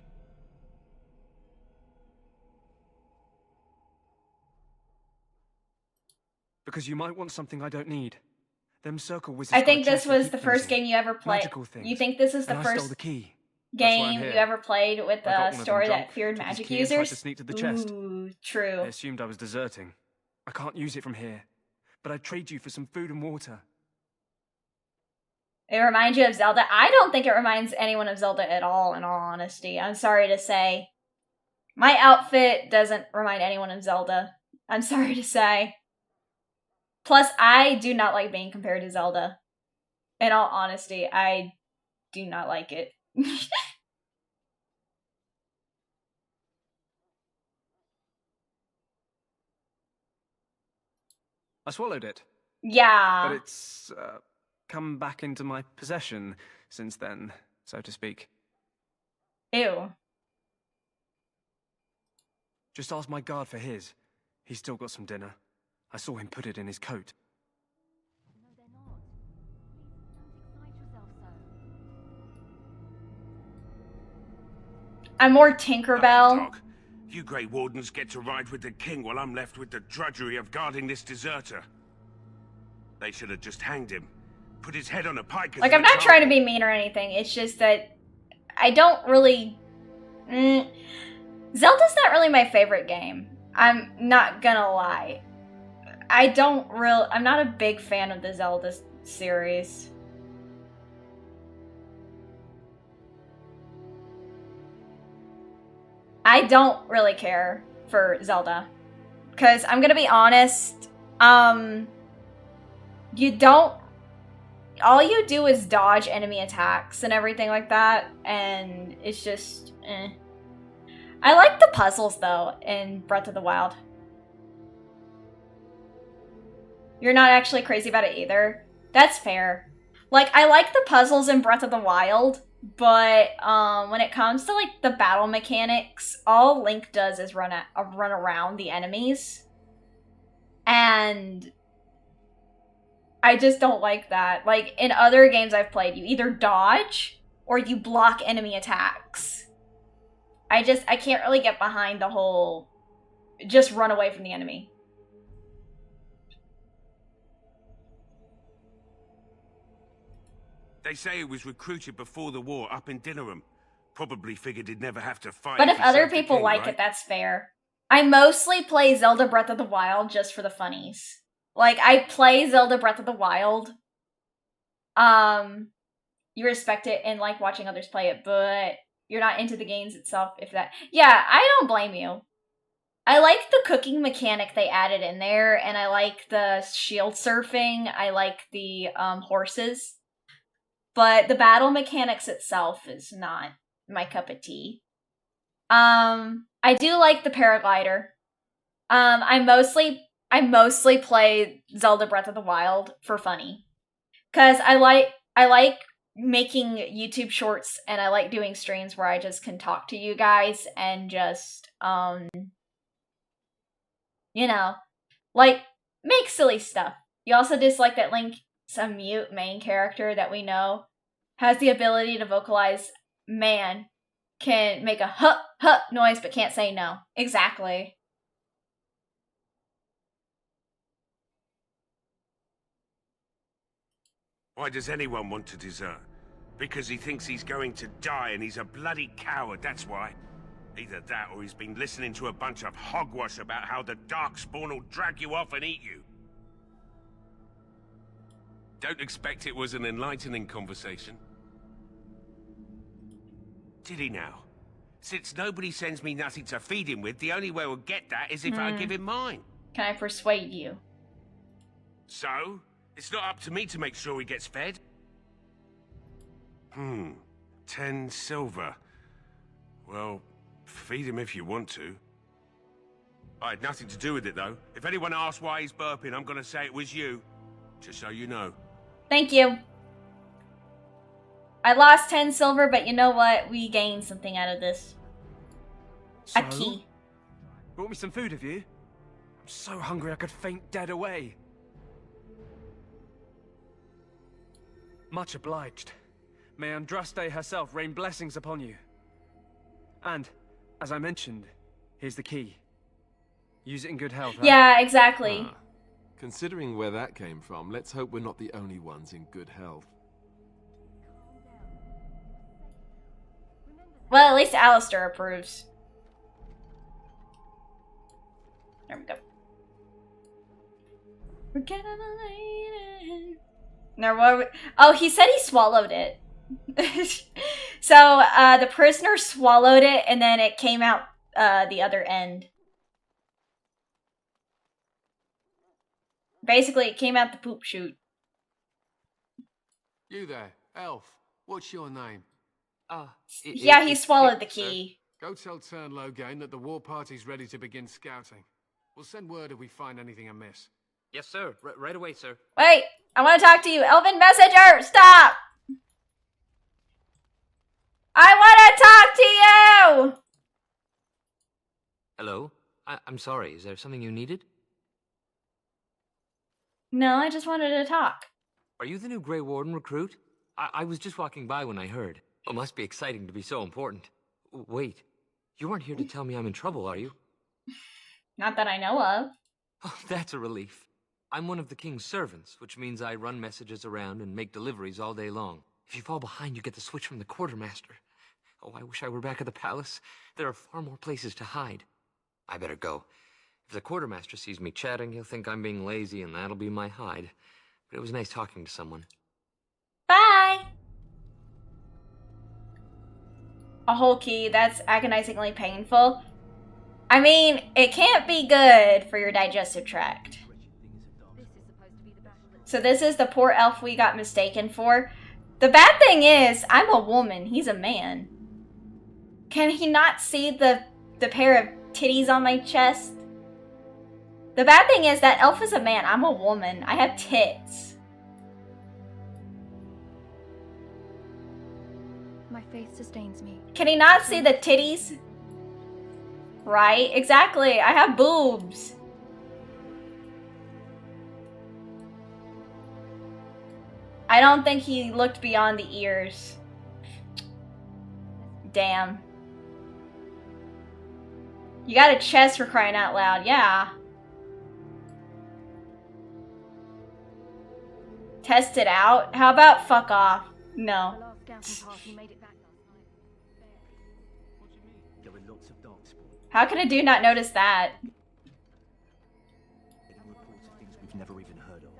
Speaker 13: Because you might want something I don't need. Them circle wizards.
Speaker 1: I
Speaker 13: got a
Speaker 1: think this
Speaker 13: chest to
Speaker 1: was
Speaker 13: keep
Speaker 1: the
Speaker 13: things
Speaker 1: first
Speaker 13: in.
Speaker 1: game you ever played.
Speaker 13: Magical things.
Speaker 1: You think this is the
Speaker 13: And I stole
Speaker 1: first
Speaker 13: the key. That's why I'm
Speaker 1: game you
Speaker 13: here.
Speaker 1: ever played with
Speaker 13: I got
Speaker 1: a
Speaker 13: one of them
Speaker 1: story
Speaker 13: drunk,
Speaker 1: that feared
Speaker 13: took his
Speaker 1: magic
Speaker 13: key and tried
Speaker 1: users?
Speaker 13: to sneak to the chest.
Speaker 1: Ooh, true.
Speaker 13: They assumed I was deserting. I can't use it from here, but I'd trade you for some food and water.
Speaker 1: It reminds you of Zelda? I don't think it reminds anyone of Zelda at all, in all honesty. I'm sorry to say. My outfit doesn't remind anyone of Zelda. I'm sorry to say. Plus, I do not like being compared to Zelda. In all honesty, I do not like it.
Speaker 13: I swallowed it.
Speaker 1: Yeah.
Speaker 13: But it's come back into my possession since then, so to speak.
Speaker 1: Ew.
Speaker 13: Just ask my guard for his. He's still got some dinner. I saw him put it in his coat.
Speaker 1: I'm more Tinkerbell.
Speaker 8: Dog, you Grey Wardens get to ride with the king while I'm left with the drudgery of guarding this deserter. They should have just hanged him. Put his head on a pike.
Speaker 1: Like, I'm not trying to be mean or anything. It's just that I don't really... Zelda's not really my favorite game. I'm not gonna lie. I'm not a big fan of the Zelda series. I don't really care for Zelda. Because I'm gonna be honest, all you do is dodge enemy attacks and everything like that, and it's just, eh. I like the puzzles, though, in Breath of the Wild. You're not actually crazy about it either. That's fair. Like, I like the puzzles in Breath of the Wild, but when it comes to, like, the battle mechanics, all Link does is run around the enemies. And I just don't like that. Like, in other games I've played, you either dodge or you block enemy attacks. I can't really get behind the whole just run away from the enemy.
Speaker 8: They say he was recruited before the war up in Dinnerham. Probably figured he'd never have to fight.
Speaker 1: But if
Speaker 8: he
Speaker 1: other
Speaker 8: served the
Speaker 1: people
Speaker 8: king,
Speaker 1: like
Speaker 8: right?
Speaker 1: it, that's fair. I mostly play Zelda Breath of the Wild just for the funnies. Like, I play Zelda Breath of the Wild. You respect it and like watching others play it, but you're not into the games itself, if that... Yeah, I don't blame you. I like the cooking mechanic they added in there, and I like the shield surfing. I like the horses. But the battle mechanics itself is not my cup of tea. I do like the paraglider. I mostly play Zelda Breath of the Wild for funny. 'Cause I like making YouTube shorts, and I like doing streams where I just can talk to you guys and just you know, like, make silly stuff. You also dislike that Link's a mute main character that we know has the ability to vocalize man, can make a huh, huh noise but can't say no. Exactly.
Speaker 8: Why does anyone want to desert? Because he thinks he's going to die and he's a bloody coward, that's why. Either that or he's been listening to a bunch of hogwash about how the Darkspawn will drag you off and eat you. Don't expect it was an enlightening conversation. Did he now? Since nobody sends me nothing to feed him with, the only way we'll get that is if I give him mine.
Speaker 1: Can I persuade you?
Speaker 8: So? It's not up to me to make sure he gets fed? 10 silver. Well, feed him if you want to. I had nothing to do with it, though. If anyone asks why he's burping, I'm gonna say it was you. Just so you know.
Speaker 1: Thank you. I lost 10 silver, but you know what? We gained something out of this.
Speaker 9: So?
Speaker 1: A key.
Speaker 9: Brought me some food, have you? I'm so hungry I could faint dead away. Much obliged. May Andraste herself rain blessings upon you. And, as I mentioned, here's the key. Use it in good health, right?
Speaker 1: Yeah, exactly.
Speaker 22: Considering where that came from, let's hope we're not the only ones in good health.
Speaker 1: Well, at least Alistair approves. There we go. We're getting elated. No, what? Oh, he said he swallowed it. So, the prisoner swallowed it, and then it came out the other end. Basically, it came out the poop chute.
Speaker 14: You there, elf. What's your name?
Speaker 1: Yeah, he swallowed the key.
Speaker 14: Go tell Turn Logain that the war party's ready to begin scouting. We'll send word if we find anything amiss.
Speaker 15: Yes, sir. Right away, sir.
Speaker 1: Wait, I want to talk to you. Elven messenger, stop! I want to talk to you!
Speaker 15: Hello? I'm sorry. Is there something you needed?
Speaker 1: No, I just wanted to talk.
Speaker 15: Are you the new Grey Warden recruit? I was just walking by when I heard. It must be exciting to be so important. Wait, you aren't here to tell me I'm in trouble, are you?
Speaker 1: Not that I know of.
Speaker 15: Oh, that's a relief. I'm one of the king's servants, which means I run messages around and make deliveries all day long. If you fall behind, you get the switch from the quartermaster. Oh, I wish I were back at the palace. There are far more places to hide. I better go. If the quartermaster sees me chatting, he'll think I'm being lazy, and that'll be my hide. But it was nice talking to someone.
Speaker 1: Bye! A whole key, that's agonizingly painful. I mean, it can't be good for your digestive tract. So this is the poor elf we got mistaken for. The bad thing is, I'm a woman, he's a man. Can he not see the pair of titties on my chest? The bad thing is that elf is a man, I'm a woman. I have tits.
Speaker 17: My faith sustains me.
Speaker 1: Can he not see the titties? Right? Exactly. I have boobs. I don't think he looked beyond the ears. Damn. You got a chest for crying out loud. Yeah. Test it out? How about fuck off? No. How could a dude not notice that?
Speaker 23: Reports of things we've never even heard of.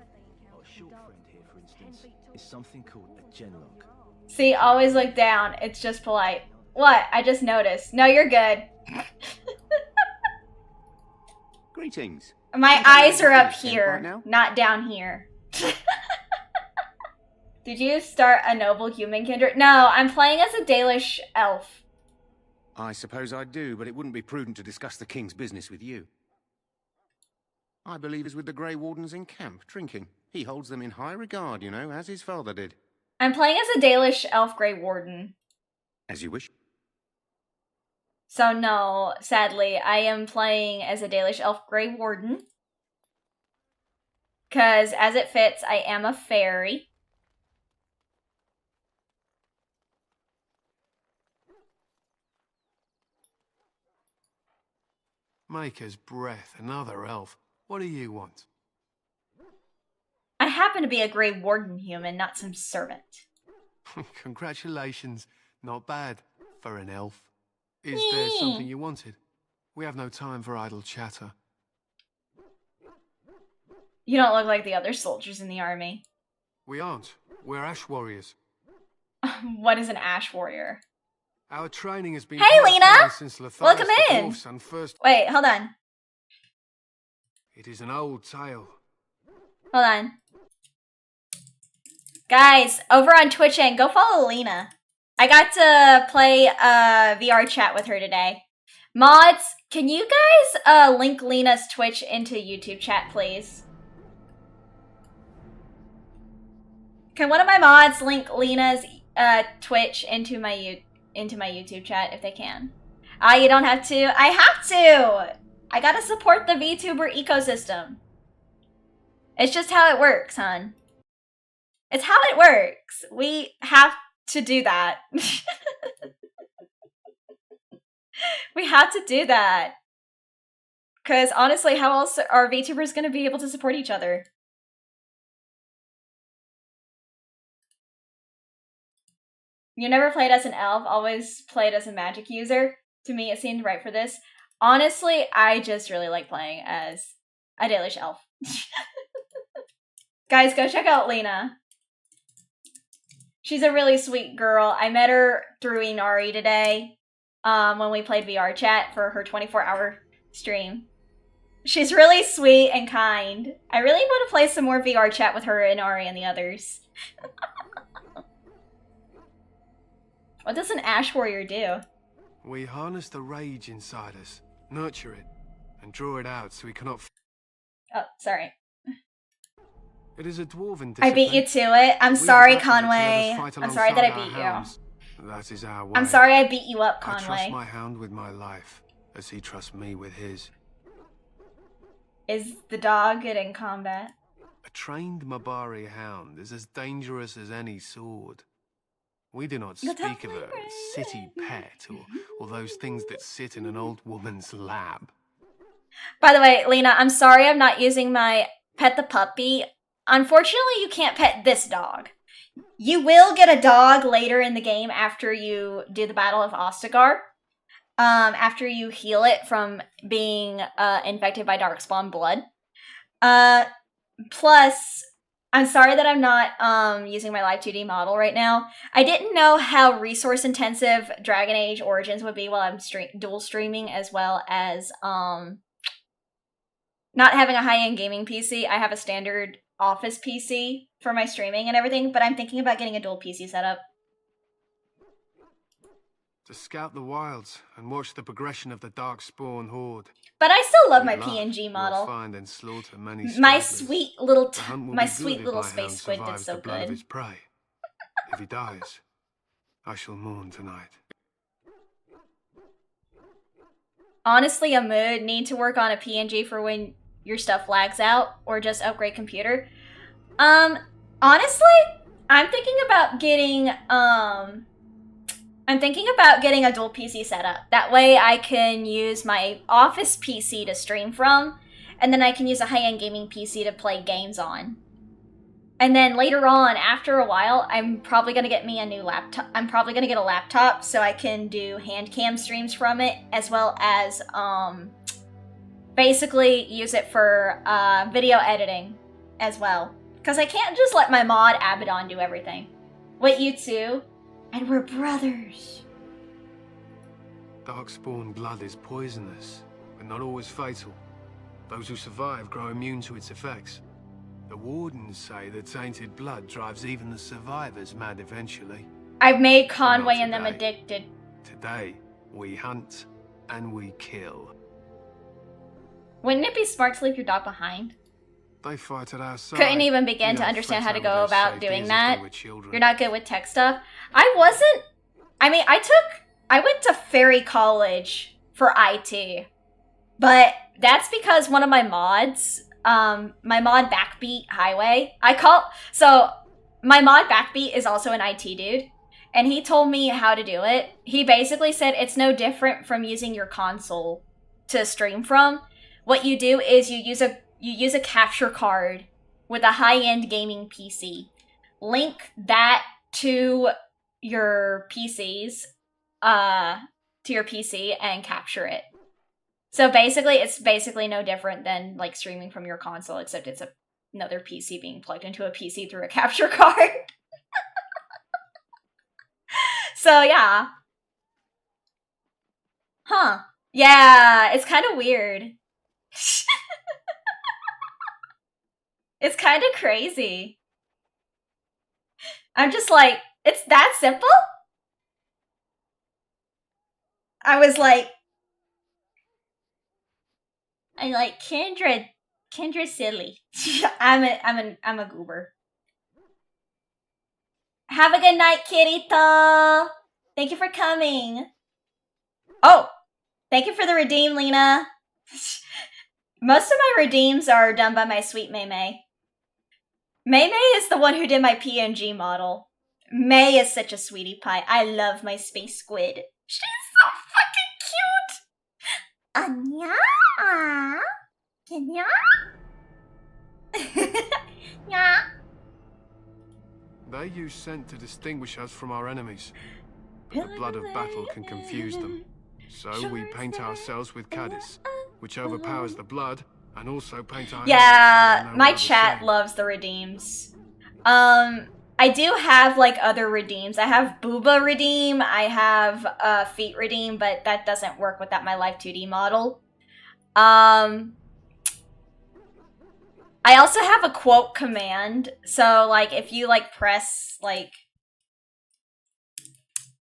Speaker 23: Our short friend here, for instance, is something called a genlock.
Speaker 1: See, always look down. It's just polite. What? I just noticed. No, you're good.
Speaker 3: Greetings.
Speaker 1: My
Speaker 3: Can you
Speaker 1: eyes
Speaker 3: tell
Speaker 1: are
Speaker 3: me what
Speaker 1: up
Speaker 3: you think
Speaker 1: here,
Speaker 3: right now?
Speaker 1: not down here. Did you start a noble human, Kendra? No, I'm playing as a Dalish elf.
Speaker 3: I suppose I do, but it wouldn't be prudent to discuss the king's business with you. I believe he's with the Grey Wardens in camp, drinking. He holds them in high regard, you know, as his father did.
Speaker 1: I'm playing as a Dalish elf Grey Warden.
Speaker 3: As you wish.
Speaker 1: So no, sadly, I am playing as a Dalish elf Grey Warden. Because, as it fits, I am a fairy.
Speaker 14: Maker's breath, another elf. What do you want?
Speaker 1: I happen to be a Grey Warden human, not some servant.
Speaker 14: Congratulations. Not bad for an elf. Is there something you wanted? We have no time for idle chatter.
Speaker 1: You don't look like the other soldiers in the army.
Speaker 14: We aren't. We're ash warriors.
Speaker 1: What is an ash warrior?
Speaker 14: Our training has been
Speaker 1: Hey, Lena!
Speaker 14: since Latharis
Speaker 1: Welcome
Speaker 14: the
Speaker 1: in!
Speaker 14: dwarf's son first.
Speaker 1: Wait, hold on.
Speaker 14: It is an old tale.
Speaker 1: Hold on. Guys, over on Twitch and go follow Lena. I got to play VR chat with her today. Mods, can you guys link Lena's Twitch into YouTube chat, please? Can one of my mods link Lena's Twitch into my YouTube chat if they can? You don't have to. I have to! I gotta support the VTuber ecosystem. It's just how it works, hon. It's how it works. We have to do that. We have to do that. Because honestly, how else are VTubers going to be able to support each other? You never played as an elf, always played as a magic user. To me, it seemed right for this. Honestly, I just really like playing as a Dalish elf. Guys, go check out Lena. She's a really sweet girl. I met her through Inari today when we played VR chat for her 24-hour stream. She's really sweet and kind. I really want to play some more VR chat with her, Inari, and the others. What does an Ash Warrior do?
Speaker 14: We harness the rage inside us, nurture it, and draw it out so we cannot...
Speaker 1: Oh, sorry.
Speaker 14: It is a dwarven discipline.
Speaker 1: I beat you to it. I'm sorry, Conway. I'm sorry that I beat you.
Speaker 14: That is our way.
Speaker 1: I'm sorry I beat you up, Conway.
Speaker 14: I trust my hound with my life, as he trusts me with his.
Speaker 1: Is the dog good in combat?
Speaker 14: A trained Mabari hound is as dangerous as any sword. We do not speak of a city pet or those things that sit in an old woman's lap.
Speaker 1: By the way, Lena, I'm sorry I'm not using my pet the puppy. Unfortunately, you can't pet this dog. You will get a dog later in the game after you do the Battle of Ostagar. After you heal it from being infected by Darkspawn blood. Plus, I'm sorry that I'm not using my Live 2D model right now. I didn't know how resource-intensive Dragon Age Origins would be while I'm dual streaming, as well as not having a high-end gaming PC. I have a standard office PC for my streaming and everything, but I'm thinking about getting a dual PC setup.
Speaker 14: To scout the wilds and watch the progression of the Darkspawn horde.
Speaker 1: But I still love my PNG model.
Speaker 14: Find and slaughter many
Speaker 1: my
Speaker 14: stragglers.
Speaker 1: sweet little
Speaker 14: My
Speaker 1: sweet little space squid did so good.
Speaker 14: His prey. If he dies, I shall mourn tonight.
Speaker 1: Honestly, a mood need to work on a PNG for when your stuff lags out, or just upgrade computer. Honestly, I'm thinking about getting a dual PC setup. That way I can use my office PC to stream from, and then I can use a high-end gaming PC to play games on. And then later on, after a while, I'm probably gonna get me a new laptop. I'm probably gonna get a laptop so I can do hand cam streams from it, as well as basically use it for video editing as well. Because I can't just let my mod Abaddon do everything. Wait, you too? And we're brothers.
Speaker 14: Darkspawn blood is poisonous, but not always fatal. Those who survive grow immune to its effects. The Wardens say that tainted blood drives even the survivors mad eventually.
Speaker 1: I've made Conway and them addicted.
Speaker 14: Today, we hunt and we kill.
Speaker 1: Wouldn't it be smart to leave your dog behind?
Speaker 14: They fight at our side.
Speaker 1: Couldn't even begin
Speaker 14: We
Speaker 1: to
Speaker 14: don't
Speaker 1: understand how to
Speaker 14: fret over
Speaker 1: go
Speaker 14: their
Speaker 1: about
Speaker 14: safety
Speaker 1: doing
Speaker 14: as if
Speaker 1: that.
Speaker 14: they were children.
Speaker 1: You're not good with tech stuff. I went to Fairy College for IT. But that's because one of my mods, my mod Backbeat Highway, my mod Backbeat is also an IT dude, and he told me how to do it. He basically said it's no different from using your console to stream from. What you do is you use a capture card with a high-end gaming PC. Link that to your PC and capture it. So basically, it's no different than like streaming from your console, except it's another PC being plugged into a PC through a capture card. So yeah. Huh. Yeah, it's kind of weird. It's kind of crazy. I'm just like, it's that simple? I was like, Kendra silly. I'm a goober. Have a good night, Kirito. Thank you for coming. Oh, thank you for the redeem, Lena. Most of my redeems are done by my sweet May May. May May is the one who did my PNG model. May is such a sweetie pie. I love my space squid. She's so fucking cute. Anya. Kenya. Yeah.
Speaker 14: They use scent to distinguish us from our enemies, but the blood of battle can confuse them. So we paint ourselves with Caddis, which overpowers the blood, and also paint our
Speaker 1: Yeah, my chat loves the redeems. I do have like other redeems. I have Booba redeem, I have Feet redeem, but that doesn't work without my Live 2D model. I also have a quote command, so like if you like press like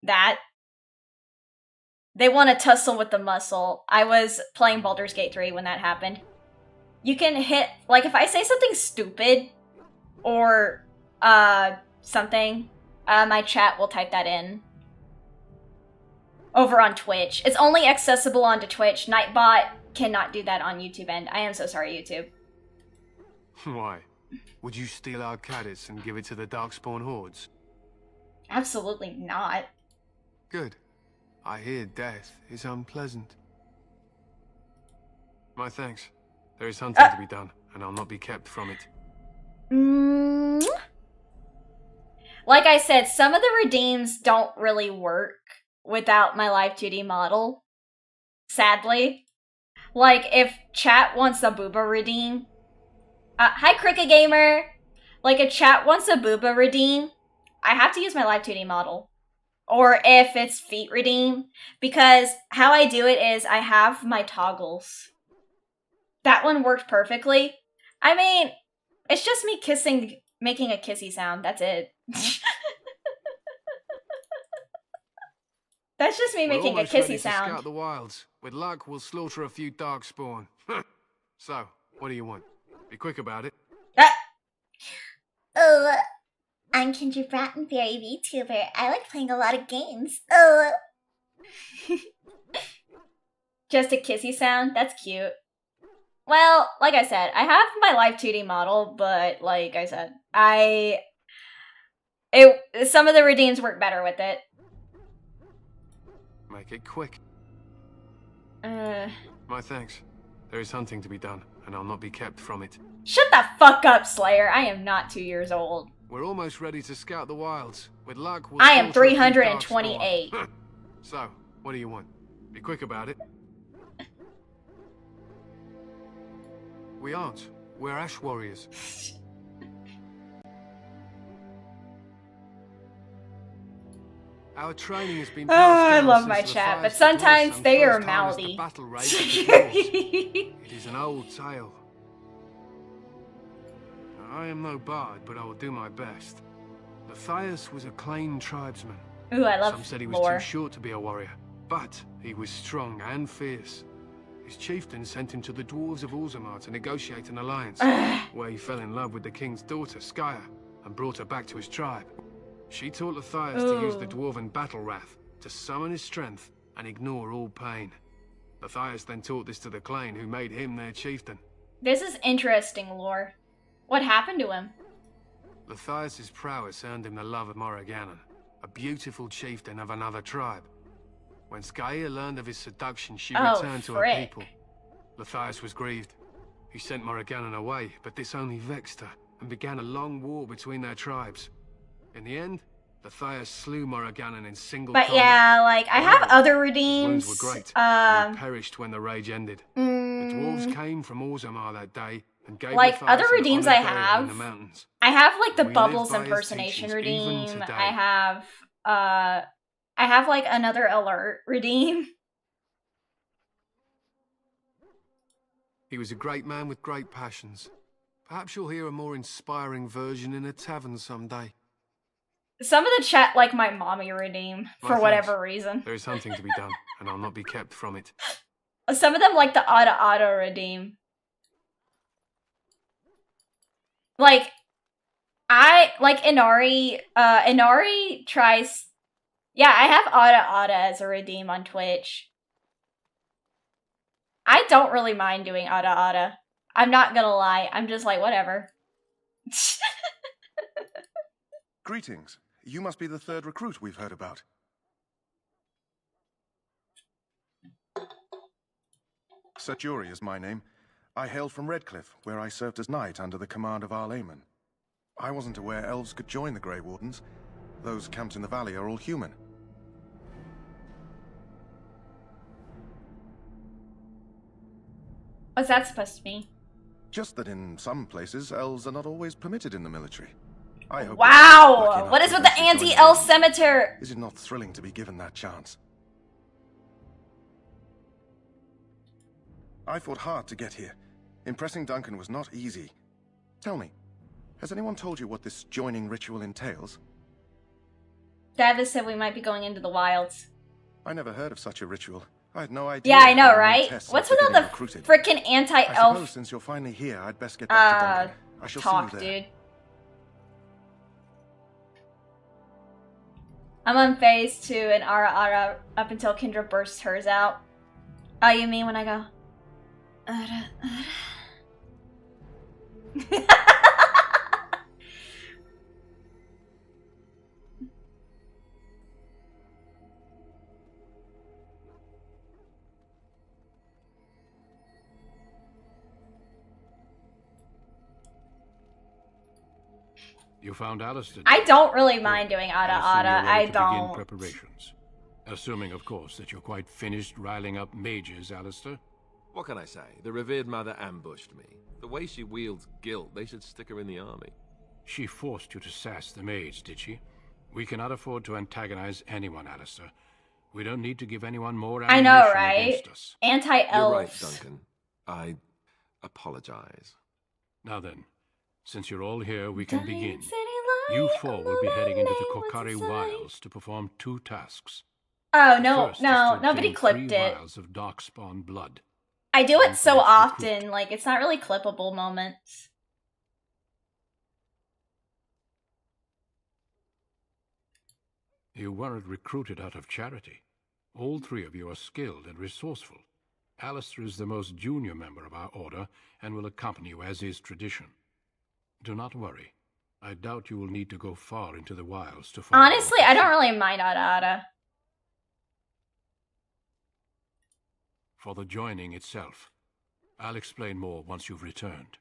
Speaker 1: that, they want to tussle with the muscle. I was playing Baldur's Gate 3 when that happened. You can hit, like if I say something stupid or something, my chat will type that in. Over on Twitch. It's only accessible onto Twitch. Nightbot cannot do that on YouTube end. I am so sorry, YouTube.
Speaker 14: Why? Would you steal our Caddis and give it to the Darkspawn hordes?
Speaker 1: Absolutely not.
Speaker 14: Good. I hear death is unpleasant. My thanks. There is hunting to be done, and I'll not be kept from it.
Speaker 1: Like I said, some of the redeems don't really work without my Live 2D model. Sadly. Like, if chat wants a Booba redeem... hi, Crooked Gamer! Like, if chat wants a Booba redeem, I have to use my Live 2D model. Or if it's Feet redeem. Because how I do it is I have my toggles. That one worked perfectly. I mean, it's just me making a kissy sound. That's it. That's just me making a kissy sound.
Speaker 14: Scout the wilds. With luck, we'll slaughter a few Darkspawn. So, what do you want? Be quick about it.
Speaker 11: Oh, I'm Kendra Bratton Fairy VTuber. I like playing a lot of games.
Speaker 1: Just a kissy sound? That's cute. Well, like I said, I have my Live 2D model, but like I said, some of the redeems work better with it.
Speaker 14: Make it quick. My thanks. There is hunting to be done, and I'll not be kept from it.
Speaker 1: Shut the fuck up, Slayer. I am not 2 years old.
Speaker 14: We're almost ready to scout the wilds. With luck, we'll
Speaker 1: I am
Speaker 14: slaughter a few
Speaker 1: 328.
Speaker 14: Darkspawn. So, what do you want? Be quick about it. We aren't. We're Ash Warriors. Our training has been
Speaker 1: Oh, I love my chat, but sometimes they are mouthy.
Speaker 14: It is an old tale. I am no bard, but I will do my best. Matthias was a Clane tribesman.
Speaker 1: Ooh, I love
Speaker 14: Some said he was
Speaker 1: lore.
Speaker 14: too short to be a warrior, but he was strong and fierce. His chieftain sent him to the dwarves of Orzammar to negotiate an alliance, where he fell in love with the king's daughter, Skya, and brought her back to his tribe. She taught Matthias to use the dwarven battle wrath to summon his strength and ignore all pain. Matthias then taught this to the Clane, who made him their chieftain.
Speaker 1: This is interesting lore. What happened to him?
Speaker 14: Matthias's prowess earned him the love of Morriganon, a beautiful chieftain of another tribe. When Skya learned of his seduction, she returned to her people. Matthias was grieved. He sent Morriganon away, but this only vexed her, and began a long war between their tribes. In the end, Matthias slew Morriganon in single combat.
Speaker 1: But yeah, like, I have other redeems.
Speaker 14: His wounds were great, and he perished when the rage ended. The dwarves came from Orzammar that day, and gave
Speaker 1: like,
Speaker 14: Matthias
Speaker 1: other redeems I
Speaker 14: an honoured burial in
Speaker 1: have.
Speaker 14: the mountains.
Speaker 1: I have, like, the
Speaker 14: We live
Speaker 1: Bubbles
Speaker 14: by his
Speaker 1: impersonation
Speaker 14: teachings even
Speaker 1: redeem.
Speaker 14: today.
Speaker 1: I have, like, another alert redeem.
Speaker 14: He was a great man with great passions. Perhaps you'll hear a more inspiring version in a tavern someday.
Speaker 1: Some of the chat like my mommy redeem,
Speaker 14: My
Speaker 1: for whatever
Speaker 14: thanks.
Speaker 1: reason.
Speaker 14: There is hunting to be done, and I'll not be kept from it.
Speaker 1: Some of them like the Ada redeem. Like, Inari, Inari tries... Yeah, I have Ada as a redeem on Twitch. I don't really mind doing Ada. I'm not gonna lie, I'm just like, whatever.
Speaker 21: Greetings. You must be the third recruit we've heard about. Sir Jury is my name. I hail from Redcliffe, where I served as knight under the command of Arl Eamon. I wasn't aware elves could join the Grey Wardens. Those camped in the valley are all human.
Speaker 1: What's that supposed to mean?
Speaker 21: Just that in some places, elves are not always permitted in the military. I hope
Speaker 1: Wow! What is with the anti-elf scimitar?
Speaker 21: Is it not thrilling to be given that chance? I fought hard to get here. Impressing Duncan was not easy. Tell me, has anyone told you what this joining ritual entails?
Speaker 1: Davis said we might be going into the wilds.
Speaker 21: I never heard of such a ritual. I had no idea.
Speaker 1: Yeah, I know,
Speaker 21: there were
Speaker 1: right?
Speaker 21: tests
Speaker 1: What's
Speaker 21: after
Speaker 1: with all the
Speaker 21: getting recruited.
Speaker 1: frickin'
Speaker 21: I
Speaker 1: anti-elf
Speaker 21: suppose since you're finally here, I'd best get back to Duncan. I shall
Speaker 1: talk,
Speaker 21: see you there.
Speaker 1: dude? I'm on phase 2 and Ara up until Kendra bursts hers out. Oh, you mean when I go... Ara.
Speaker 2: You found Alistair.
Speaker 1: I don't really mind doing Ada. I
Speaker 2: Begin
Speaker 1: don't.
Speaker 2: preparations. Assuming, of course, that you're quite finished riling up mages, Alistair.
Speaker 22: What can I say? The revered mother ambushed me. The way she wields guilt, they should stick her in the army.
Speaker 2: She forced you to sass the maids, did she? We cannot afford to antagonize anyone, Alistair. We don't need to give anyone more
Speaker 1: I
Speaker 2: ammunition
Speaker 1: know, right?
Speaker 2: against us.
Speaker 1: Anti-elves.
Speaker 22: You're right, Duncan. I apologize.
Speaker 2: Now then, since you're all here, we can begin. You four will be heading into the Kokari Wilds to perform 2 tasks.
Speaker 1: Oh,
Speaker 2: The
Speaker 1: no,
Speaker 2: first is
Speaker 1: no,
Speaker 2: to
Speaker 1: nobody
Speaker 2: obtain
Speaker 1: clipped
Speaker 2: 3
Speaker 1: it.
Speaker 2: vials of darkspawn blood.
Speaker 1: I do it so often, like, it's not really clippable moments.
Speaker 2: You weren't recruited out of charity. All 3 of you are skilled and resourceful. Alistair is the most junior member of our order and will accompany you as is tradition. Do not worry. I doubt you will need to go far into the wilds to find...
Speaker 1: Honestly, I don't really mind Ada.
Speaker 2: For the joining itself. I'll explain more once you've returned.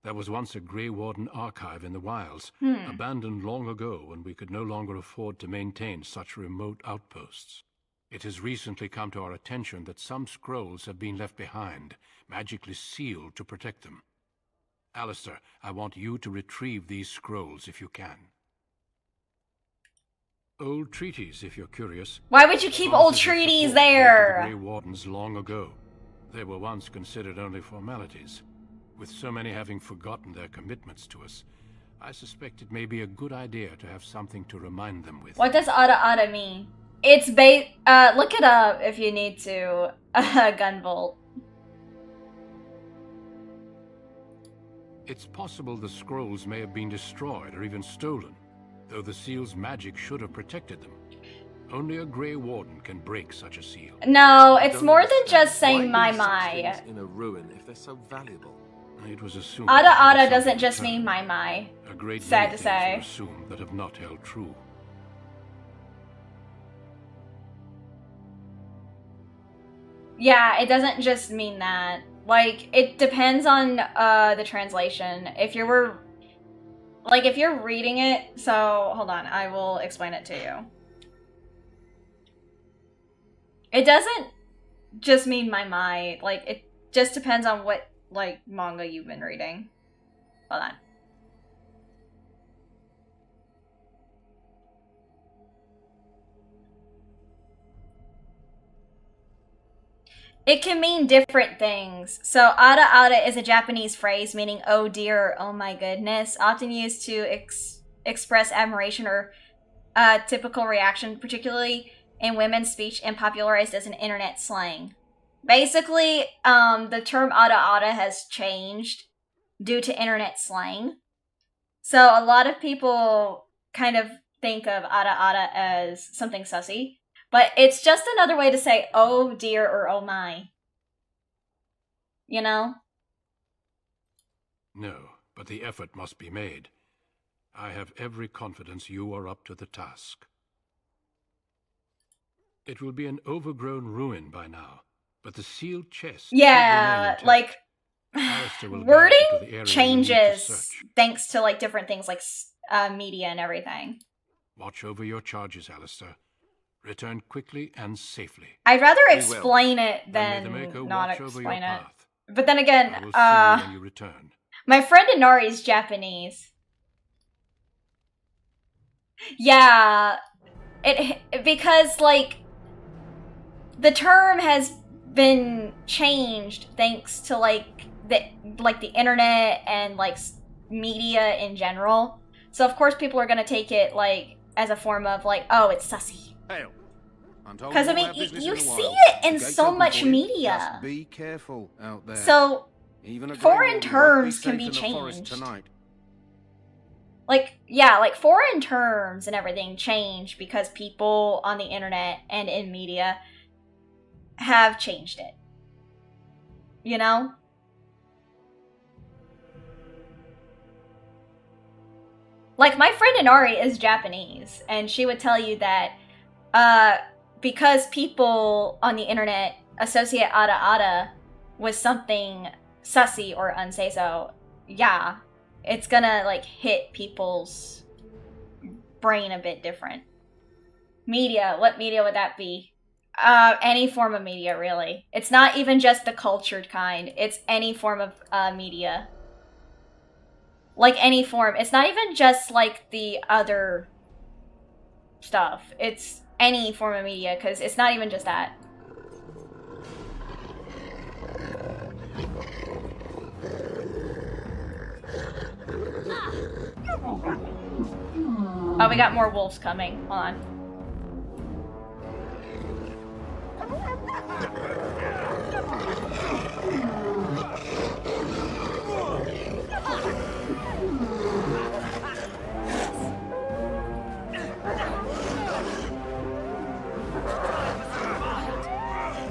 Speaker 2: There was once a Grey Warden archive in the wilds, abandoned long ago when we could no longer afford to maintain such remote outposts. It has recently come to our attention that some scrolls have been left behind, magically sealed to protect them. Alistair, I want you to retrieve these scrolls if you can. Old treaties, if you're curious.
Speaker 1: Why would you keep old treaties there?
Speaker 2: The Grey Wardens long ago. They were once considered only formalities. With so many having forgotten their commitments to us, I suspect it may be a good idea to have something to remind them with.
Speaker 1: What does Ada Ada mean? It's look it up if you need to. Gunvolt.
Speaker 2: It's possible the scrolls may have been destroyed or even stolen, though the seal's magic should have protected them. Only a Grey Warden can break such a seal.
Speaker 1: No, it's more than just saying my.
Speaker 22: In a ruin if they're so valuable.
Speaker 2: It was assumed.
Speaker 1: Ada Ada doesn't just mean my.
Speaker 2: A great
Speaker 1: Sad
Speaker 2: many
Speaker 1: to
Speaker 2: things are
Speaker 1: say.
Speaker 2: assumed that have not held true.
Speaker 1: Yeah, it doesn't just mean that. Like, it depends on the translation. If you're reading it, so hold on, I will explain it to you. It doesn't just mean my. Like, it just depends on what, like, manga you've been reading. Hold on. It can mean different things. So, ada ada is a Japanese phrase meaning oh dear or oh my goodness, often used to express admiration or typical reaction, particularly in women's speech and popularized as an internet slang. Basically, the term ada ada has changed due to internet slang. So, a lot of people kind of think of ada ada as something sussy. But it's just another way to say, oh dear or oh my. You know?
Speaker 2: No, but the effort must be made. I have every confidence you are up to the task. It will be an overgrown ruin by now, but the sealed chest...
Speaker 1: Yeah, like, wording changes thanks to, like, different things like media and everything.
Speaker 2: Watch over your charges, Alistair. Return quickly and safely.
Speaker 1: I'd rather explain it than not explain it. But then again,
Speaker 2: I will see you when you return.
Speaker 1: My friend Inari is Japanese. Yeah, because like the term has been changed thanks to like the internet and like media in general. So of course people are gonna take it like as a form of like, oh, it's sussy. Because I mean, you see it in so much media.
Speaker 3: Just be careful out there.
Speaker 1: So
Speaker 3: even
Speaker 1: foreign terms can be changed. Like, yeah, like foreign terms and everything change because people on the internet and in media have changed it. You know? Like, my friend Inari is Japanese, and she would tell you that because people on the internet associate ada ada with something sussy or unsay so, yeah, it's gonna like hit people's brain a bit different. Media, what media would that be? Any form of media, really. It's not even just the cultured kind, it's any form of media. Like any form. It's not even just like the other stuff. It's any form of media, because it's not even just that. Oh, we got more wolves coming. Hold on.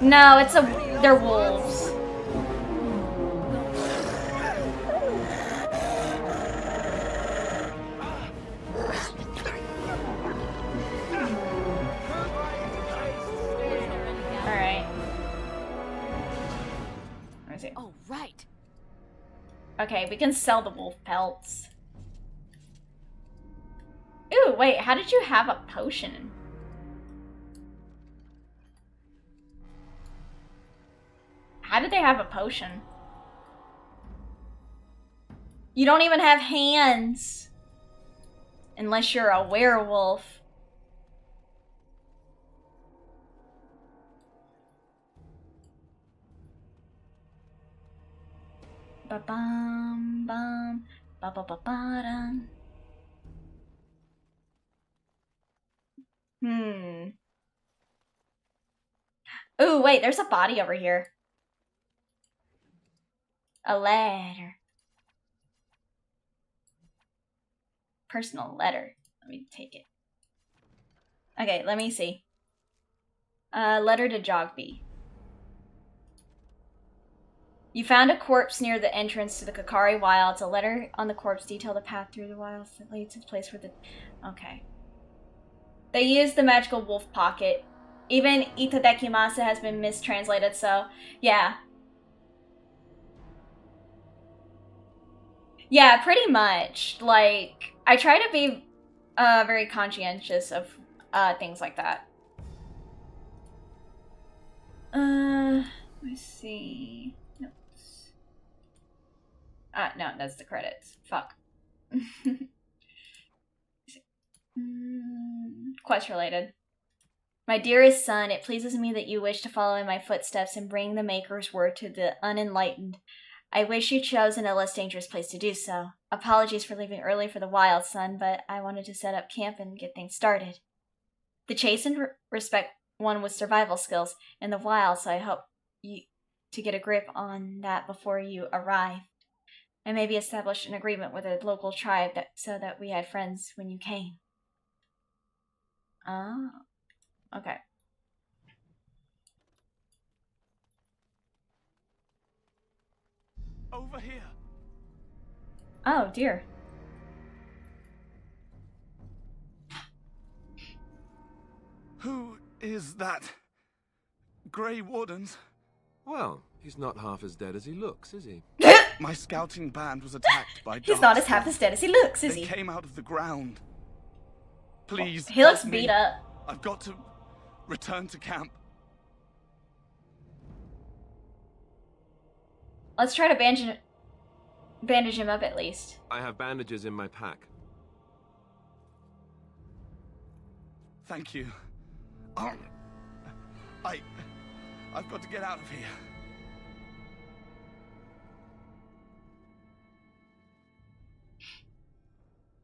Speaker 1: No, they're wolves. Alright. Let me see.
Speaker 18: Oh, right.
Speaker 1: Okay, we can sell the wolf pelts. Ooh, wait, how did you have a potion? How did they have a potion? You don't even have hands. Unless you're a werewolf. Ba-bum, bum, ba-ba-ba-ba-dum. Ooh, wait, there's a body over here. A letter. Personal letter. Let me take it. Okay, let me see. Letter to Jogby. You found a corpse near the entrance to the Kakari Wilds. A letter on the corpse detailed the path through the wilds that leads to the place where the... Okay. They used the magical wolf pocket. Even Itadekimasa has been mistranslated, so... Yeah. Yeah, pretty much. Like, I try to be very conscientious of things like that. Let's see... no, that's the credits. Fuck. Quest related. My dearest son, it pleases me that you wish to follow in my footsteps and bring the Maker's word to the unenlightened. I wish you chose in a less dangerous place to do so. Apologies for leaving early for the wild, son, but I wanted to set up camp and get things started. The chastened respect one with survival skills in the wild, so I hope you to get a grip on that before you arrive. And maybe establish an agreement with a local tribe so that we had friends when you came. Oh, okay.
Speaker 6: Over here.
Speaker 1: Oh, dear.
Speaker 19: Who is that? Grey Wardens?
Speaker 22: Well, he's not half as dead as he looks, is he?
Speaker 19: My scouting band was attacked by
Speaker 1: He's not as half as dead as he looks, is
Speaker 19: he?
Speaker 1: he?
Speaker 19: They came out of the ground. Please,
Speaker 1: he looks
Speaker 19: help
Speaker 1: beat
Speaker 19: me.
Speaker 1: up.
Speaker 19: I've got to return to camp.
Speaker 1: Let's try to bandage him up at least.
Speaker 22: I have bandages in my pack.
Speaker 19: Thank you. I've got to get out of here.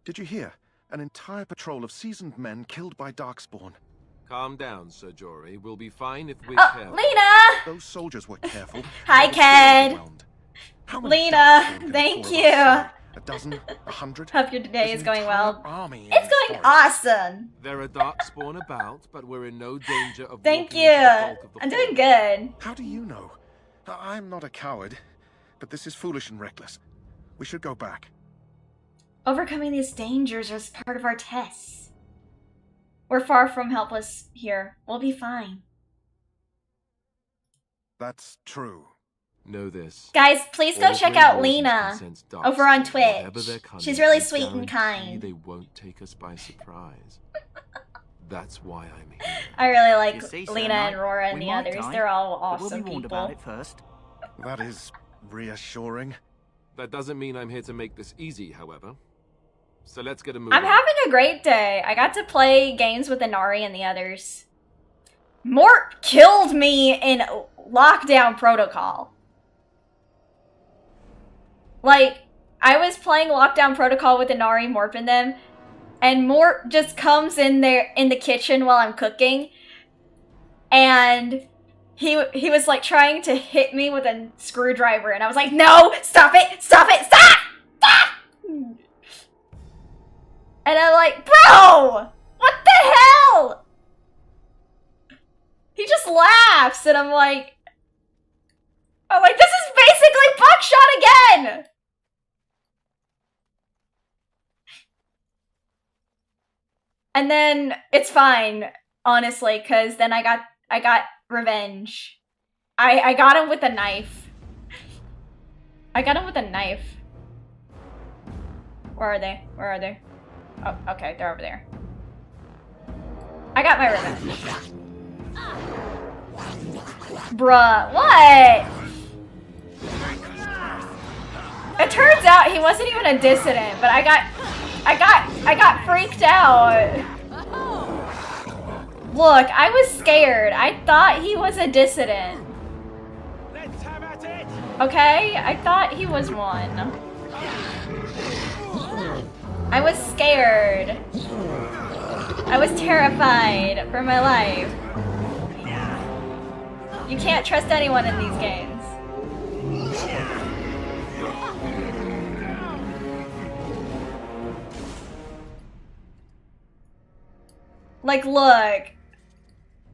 Speaker 21: Did you hear? An entire patrol of seasoned men killed by Darkspawn.
Speaker 22: Calm down, Sir Jory. We'll be fine if we're
Speaker 1: Oh,
Speaker 22: careful.
Speaker 1: Lena!
Speaker 21: Those soldiers were careful.
Speaker 1: Hi, Ked. Lena, thank you.
Speaker 21: A dozen? 100?
Speaker 1: Hope your day is going well.
Speaker 21: Army
Speaker 1: It's going awesome.
Speaker 22: There are Darkspawn about, but we're in no danger of
Speaker 1: Thank
Speaker 22: walking
Speaker 1: you.
Speaker 22: into the bulk of the
Speaker 1: I'm doing good.
Speaker 21: How do you know? I'm not a coward, but this is foolish and reckless. We should go back.
Speaker 1: Overcoming these dangers is part of our tests. We're far from helpless here. We'll be fine.
Speaker 21: That's true.
Speaker 22: Know this.
Speaker 1: Guys, please go
Speaker 22: All
Speaker 1: check
Speaker 22: Grey
Speaker 1: out
Speaker 22: Wardens
Speaker 1: Lena
Speaker 22: can sense
Speaker 1: over on
Speaker 22: Darkspawn. Whatever
Speaker 1: Twitch.
Speaker 22: their cunning,
Speaker 1: She's really
Speaker 22: I
Speaker 1: sweet and
Speaker 22: guarantee
Speaker 1: kind.
Speaker 22: They won't take us by surprise. That's why I'm here.
Speaker 1: I really like
Speaker 6: You see,
Speaker 1: Lena
Speaker 6: Sir
Speaker 1: and
Speaker 6: Knight,
Speaker 1: Rora and
Speaker 6: we
Speaker 1: the
Speaker 6: might
Speaker 1: others.
Speaker 6: die,
Speaker 1: They're all
Speaker 6: but
Speaker 1: awesome
Speaker 6: we'll be warned
Speaker 1: people.
Speaker 6: about it first.
Speaker 21: That is reassuring.
Speaker 22: That doesn't mean I'm here to make this easy, however. So let's get a move
Speaker 1: I'm
Speaker 22: on.
Speaker 1: having a great day. I got to play games with Inari and the others. Mort killed me in Lockdown Protocol. Like, I was playing Lockdown Protocol with Inari, Morp and them, and Mort just comes in there in the kitchen while I'm cooking, and he was like trying to hit me with a screwdriver, and I was like, no, stop it, stop it, stop! Stop! And I'm like, bro! What the hell? He just laughs, and I'm like, this is basically Buckshot again! And then it's fine, honestly, because then I got revenge. I got him with a knife. I got him with a knife. Where are they? Where are they? Oh, okay, they're over there. I got my revenge. Bruh, what? It turns out he wasn't even a dissident, but I got freaked out. Look, I was scared. I thought he was a dissident.
Speaker 22: Let's have at it.
Speaker 1: Okay, I thought he was one. I was scared. I was terrified for my life. You can't trust anyone in these games. Like, look.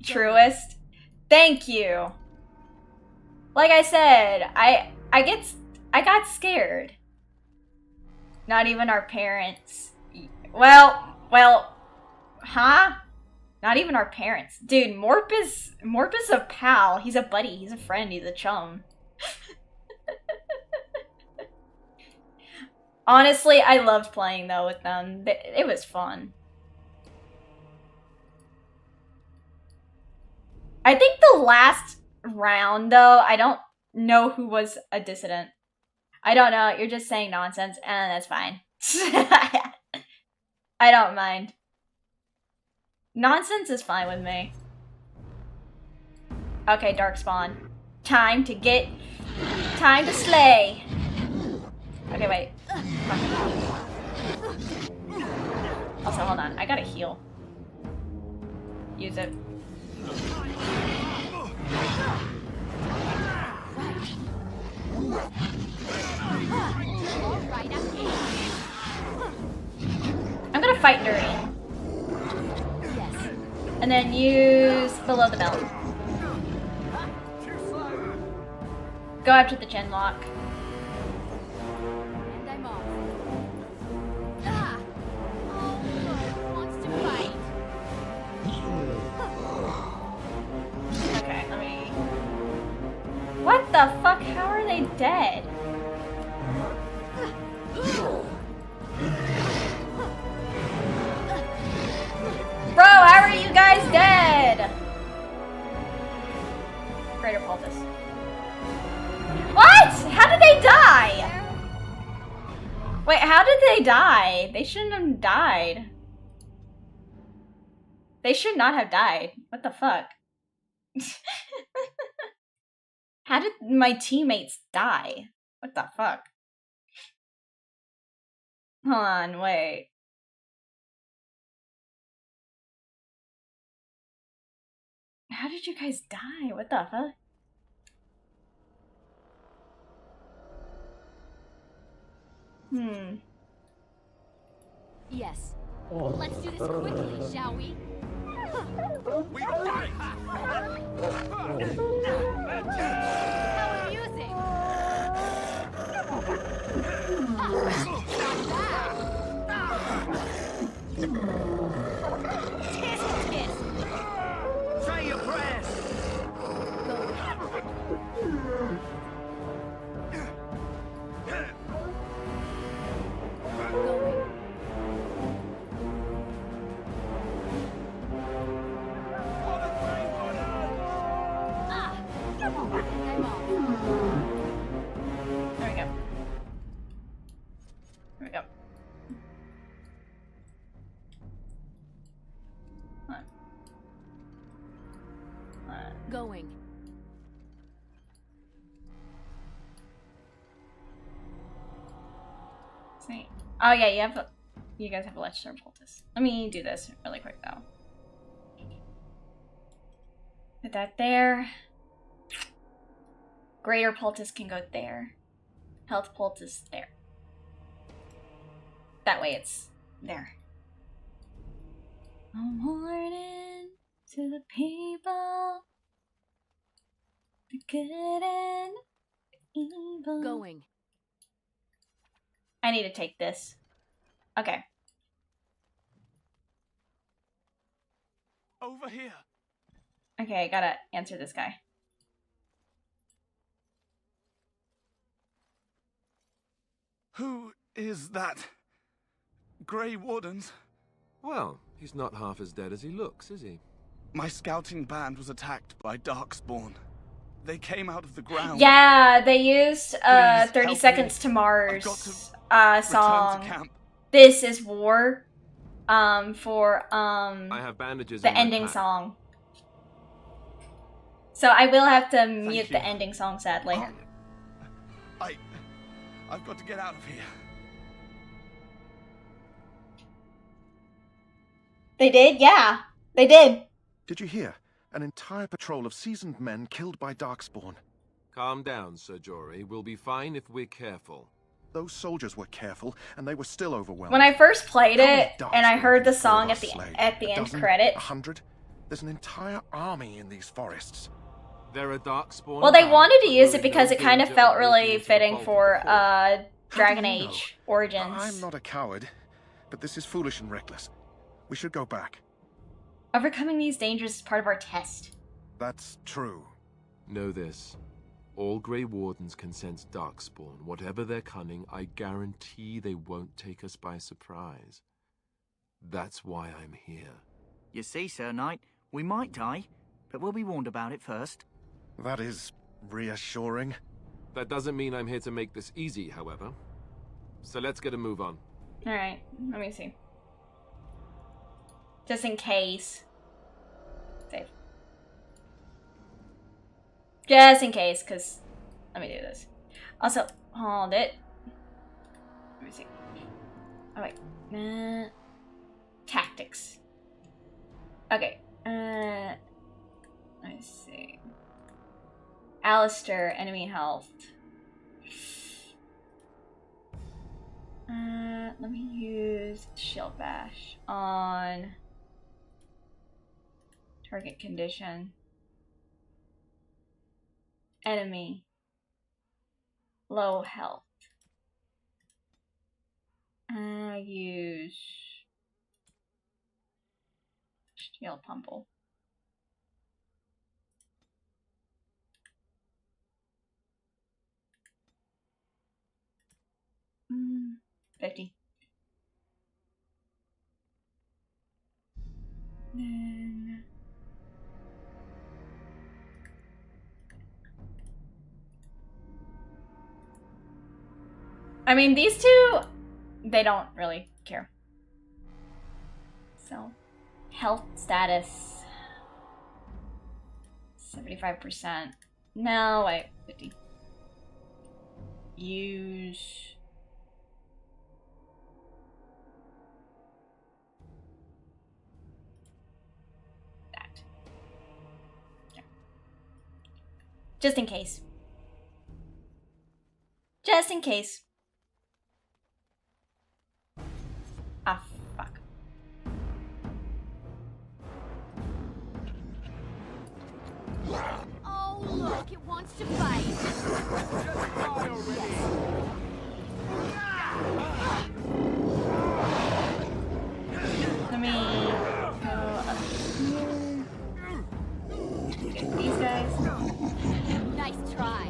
Speaker 1: Truest. Thank you. Like I said, I got scared. Not even our parents. Well, huh? Not even our parents. Dude, Morp is a pal. He's a buddy. He's a friend. He's a chum. Honestly, I loved playing though with them. It was fun. I think the last round though, I don't know who was a dissident. I don't know. You're just saying nonsense, and that's fine. I don't mind. Nonsense is fine with me. Okay, Darkspawn. Time to slay. Okay, wait. Also, hold on. I gotta heal. Use it. I'm gonna fight dirty. Yes. And then use below the belt. Go after the gen lock.
Speaker 18: And I'm off. Ah! Oh, good. Wants to fight.
Speaker 1: Okay, let me... What the fuck? How are they dead? Bro, how are you guys dead? Greater Poultice. What? How did they die? Wait, how did they die? They shouldn't have died. They should not have died. What the fuck? How did my teammates die? What the fuck? Hold on, wait. How did you guys die? What the fuck?
Speaker 18: Yes. Let's do this quickly, shall we?
Speaker 8: We fight!
Speaker 18: How amusing! Tisk, tisk.
Speaker 6: Say your prayers.
Speaker 1: There we go. There we go.
Speaker 18: Going.
Speaker 1: Sweet. Oh yeah, you guys have a Leicester Poultice. Let me do this really quick though. Put that there. Greater Poultice can go there. Health Poultice there. That way it's there. I'm hoarding to the people. The good and the evil.
Speaker 18: Going.
Speaker 1: I need to take this. Okay.
Speaker 6: Over here.
Speaker 1: Okay, I gotta answer this guy.
Speaker 14: Who is that? Grey Wardens?
Speaker 22: Well, he's not half as dead as he looks, is he?
Speaker 14: My scouting band was attacked by Darkspawn.
Speaker 19: They came out of the ground.
Speaker 1: Yeah, they used 30 Seconds to Mars song. This is War for
Speaker 22: I have bandages
Speaker 1: the
Speaker 22: in my
Speaker 1: ending
Speaker 22: pack.
Speaker 1: song. So I will have to mute the ending song, sadly.
Speaker 19: I've got to get out of here.
Speaker 1: They did? Yeah, they did.
Speaker 21: Did you hear? An entire patrol of seasoned men killed by Darkspawn.
Speaker 22: Calm down, Sir Jory. We'll be fine if we're careful.
Speaker 21: Those soldiers were careful, and they were still overwhelmed.
Speaker 1: When I first played
Speaker 21: How many
Speaker 1: it, and I heard the song at the
Speaker 21: Slay?
Speaker 1: end
Speaker 21: dozen?
Speaker 1: credit.
Speaker 21: 100? There's an entire army in these forests.
Speaker 22: There are Darkspawn.
Speaker 1: Well, they wanted to use it because it kind of felt really fitting for Dragon Age Origins.
Speaker 21: I'm not a coward, but this is foolish and reckless. We should go back.
Speaker 1: Overcoming these dangers is part of our test.
Speaker 21: That's true.
Speaker 22: Know this. All Grey Wardens can sense Darkspawn. Whatever their cunning, I guarantee they won't take us by surprise. That's why I'm here.
Speaker 6: You see, Sir Knight, we might die, but we'll be warned about it first.
Speaker 21: That is reassuring.
Speaker 22: That doesn't mean I'm here to make this easy, however. So let's get a move on.
Speaker 1: Alright, let me see. Just in case. Save. Just in case, because... Let me do this. Also, hold it. Let me see. Oh, wait. Tactics. Okay. Let me see. Alistair, enemy health. Let me use Shield Bash on target condition. Enemy. Low health. Use Shield Pumple. Mm, 50. Then I mean, these two, they don't really care. So, health status 75%. No, wait, 50. Use that. Okay. Just in case. Just in case. Ah, fuck.
Speaker 18: Oh, look, it wants to fight. Just die already.
Speaker 1: Let me go up here. Get these guys.
Speaker 18: Nice try.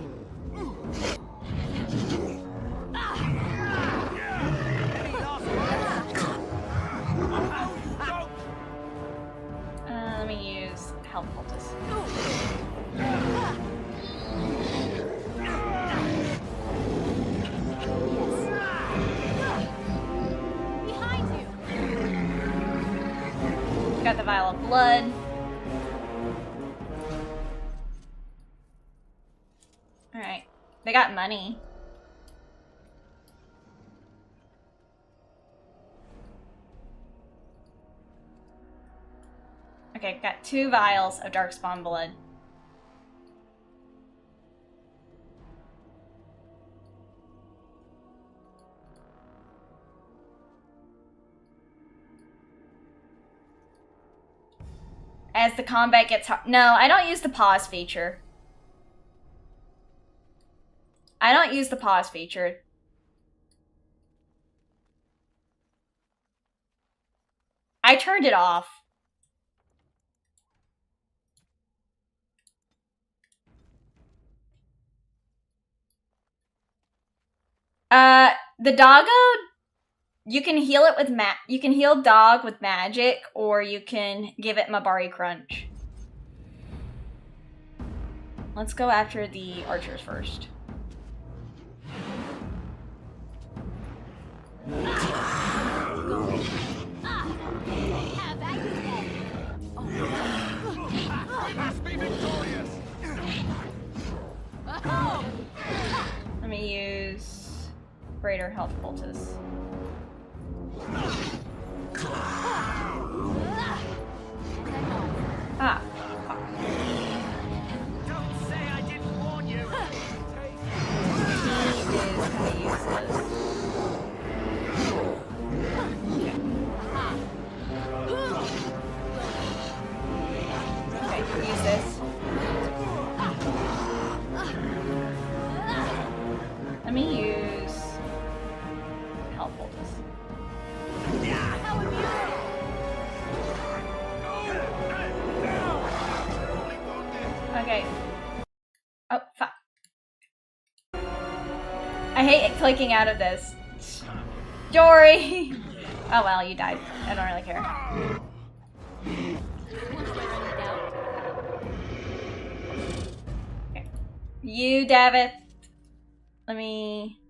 Speaker 1: Let me use Health Poultice.
Speaker 18: Behind you.
Speaker 1: Got the Vial of Blood. Alright. They got money. Okay, got 2 vials of Darkspawn blood. As the combat gets hard. No, I don't use the pause feature. I don't use the pause feature. I turned it off. The doggo, you can heal it with you can heal dog with magic, or you can give it Mabari Crunch. Let's go after the archers first. Let me use greater health poultice. Ah.
Speaker 18: Don't say I didn't warn you.
Speaker 1: He is kind of useless. Okay, use this. Let me use health poultice. Okay. Oh, fuck. I hate clicking out of this. Jory! Oh well, you died. I don't really care. Okay. You, David. Let me...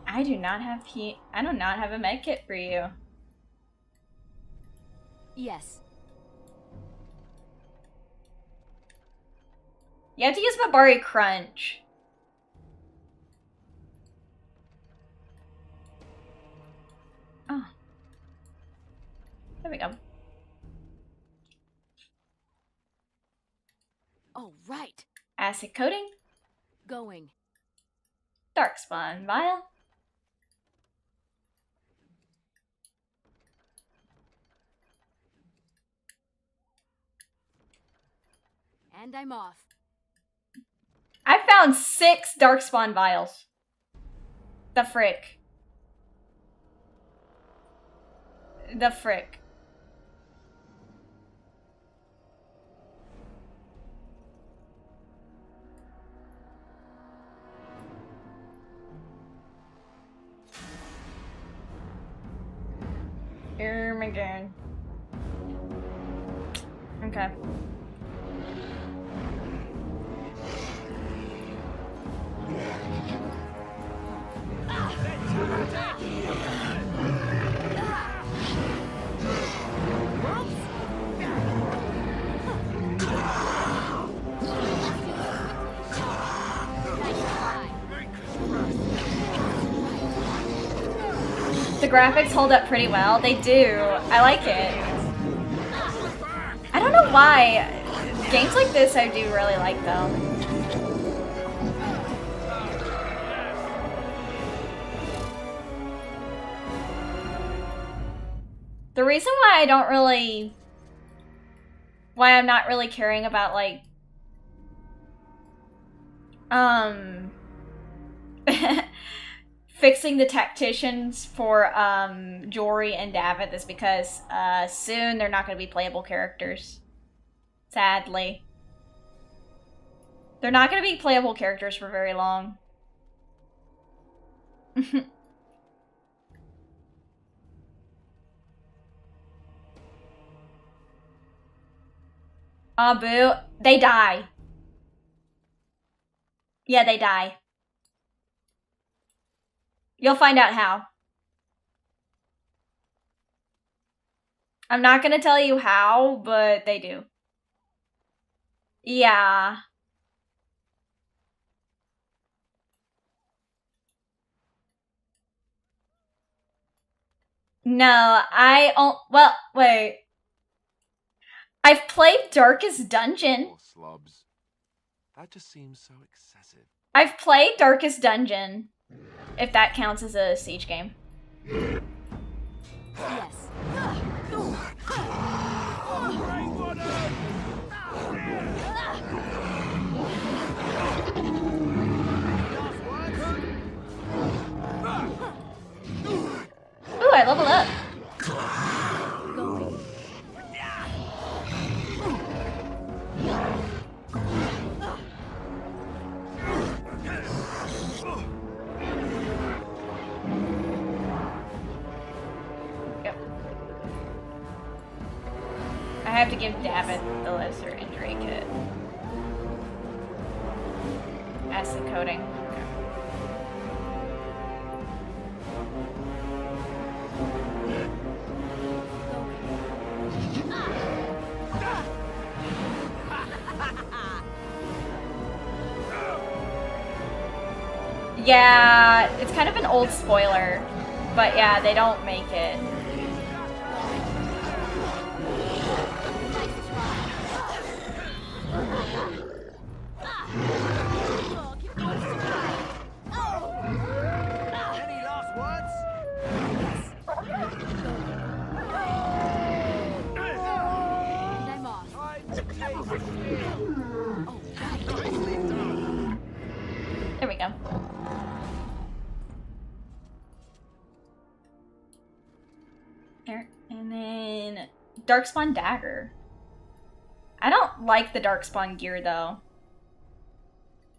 Speaker 1: I do not have a med kit for you.
Speaker 17: Yes.
Speaker 1: You have to use Mabari Crunch. Oh. There we go.
Speaker 17: Oh, right.
Speaker 1: Acid coating.
Speaker 17: Going.
Speaker 1: Darkspawn vial.
Speaker 17: And I'm off.
Speaker 1: I found 6 Darkspawn vials. The frick. The frick. Oh my god. Okay. The graphics hold up pretty well. They do. I like it. I don't know why. Games like this I do really like though. The reason why I'm not really caring about like fixing the tacticians for Jory and David is because soon they're not going to be playable characters. Sadly. They're not going to be playable characters for very long. Aw, boo. They die. Yeah, they die. You'll find out how. I'm not gonna tell you how, but they do. Yeah. No, well, wait. I've played Darkest Dungeon.
Speaker 22: Poor slobs. That just seems so excessive.
Speaker 1: I've played Darkest Dungeon, if that counts as a siege game.
Speaker 17: Yes.
Speaker 1: Ooh, I leveled up. Yep. I have to give David the lesser injury kit. Acid coating. Yeah, it's kind of an old spoiler, but yeah, they don't make it.
Speaker 9: Any last words?
Speaker 18: And I'm off.
Speaker 1: There we go. There, and then Darkspawn Dagger. I don't like the Darkspawn gear though.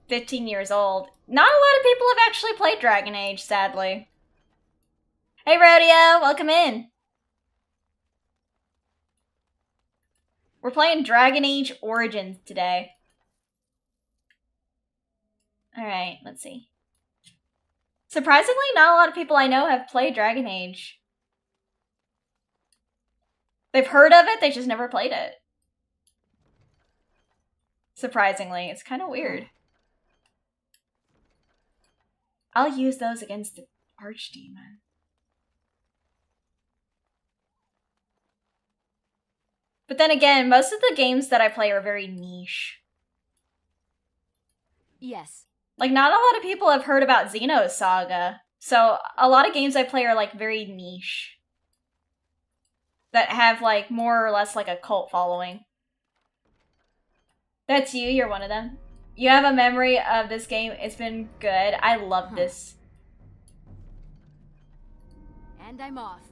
Speaker 1: 15 years old. Not a lot of people have actually played Dragon Age, sadly. Hey Rodeo, welcome in. We're playing Dragon Age Origins today. Alright, let's see. Surprisingly, not a lot of people I know have played Dragon Age. They've heard of it, they just never played it. Surprisingly, it's kind of weird. I'll use those against the Archdemon. But then again, most of the games that I play are very niche.
Speaker 18: Yes.
Speaker 1: Like, not a lot of people have heard about Xenosaga. So, a lot of games I play are, like, very niche. That have, like, more or less, like, a cult following. That's you, you're one of them. You have a memory of this game. It's been good. I love this.
Speaker 18: And I'm off.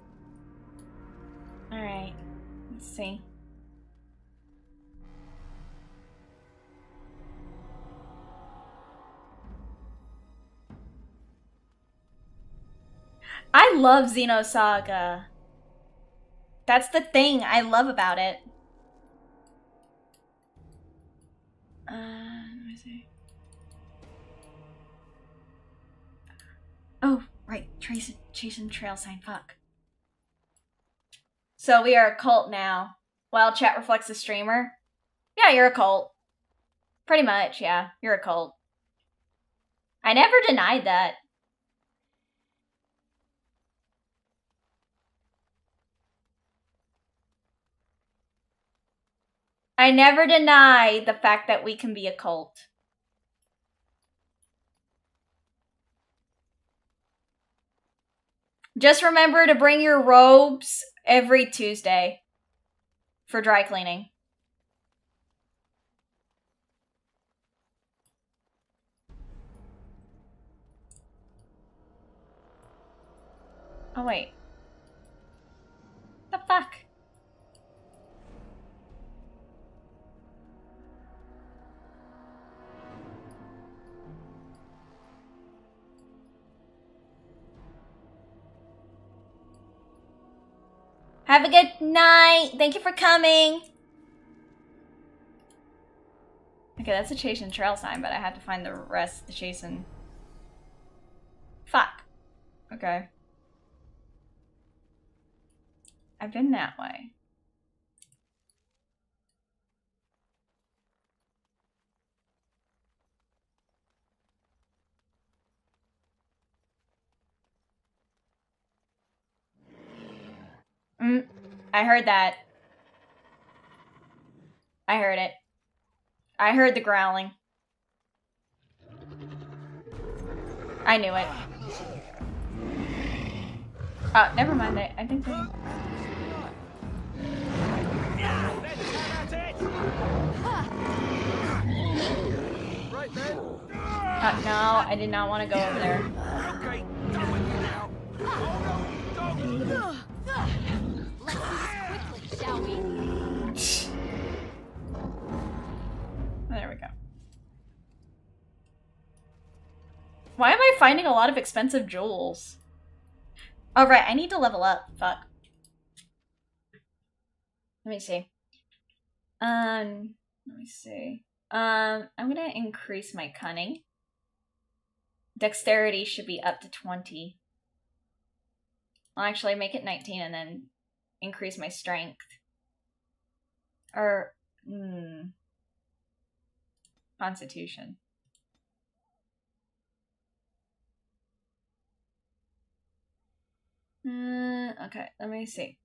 Speaker 1: Alright. Let's see. I love Xenosaga. That's the thing I love about it. Let me see. Oh, right. Chasing trail sign. Fuck. So we are a cult now. While chat reflects the streamer. Yeah, you're a cult. Pretty much, yeah. You're a cult. I never denied that. I never deny the fact that we can be a cult. Just remember to bring your robes every Tuesday for dry cleaning. Oh, wait. The fuck? Have a good night. Thank you for coming. Okay, that's a chasing trail sign, but I have to find the rest of the chasing. Fuck. Okay. I've been that way. I heard that. I heard it. I heard the growling. I knew it. Oh, never mind. I think they... No, I did not want to go over there.
Speaker 18: Okay, done with you now. Let's do this quickly, shall we?
Speaker 1: There we go. Why am I finding a lot of expensive jewels? Oh, right, I need to level up. Fuck. Let me see. Let me see. I'm gonna increase my cunning. Dexterity should be up to 20. I'll actually make it 19 and then increase my strength. Or, Constitution. Okay, let me see.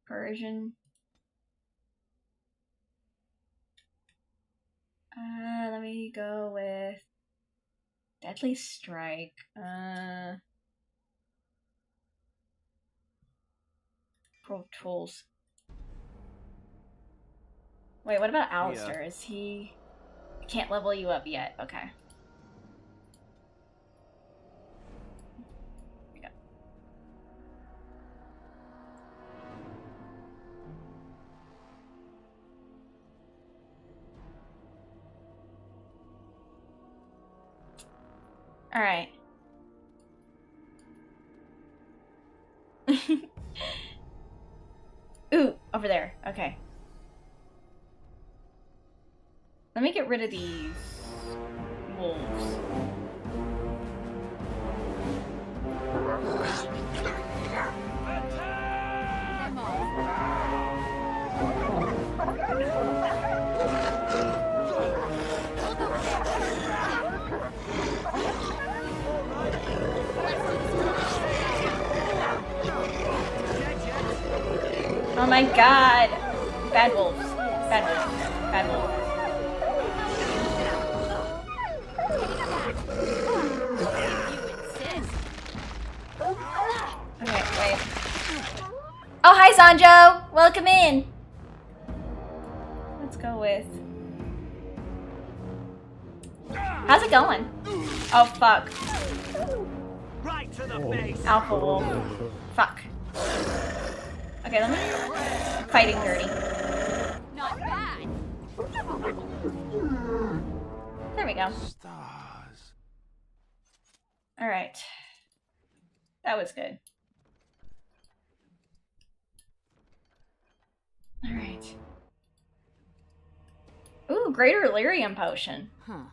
Speaker 1: Persian. Let me go with Deadly Strike. Pro Tools. Wait, what about Alistair? Is he... I can't level you up yet. Okay. Alright. Ooh, over there. Okay. Let me get rid of these wolves. Oh my god! Bad wolves. Bad wolves. Bad wolves. Okay, wait. Oh, hi, Sanjo! Welcome in! Let's go with... How's it going? Oh, fuck.
Speaker 6: Right to the face.
Speaker 1: Alpha wolf. Fuck. Okay, let me... Fighting dirty.
Speaker 18: Not bad.
Speaker 1: There we go.
Speaker 14: Stars.
Speaker 1: Alright. That was good. Alright. Ooh, Greater Illyrium Potion.
Speaker 18: Huh.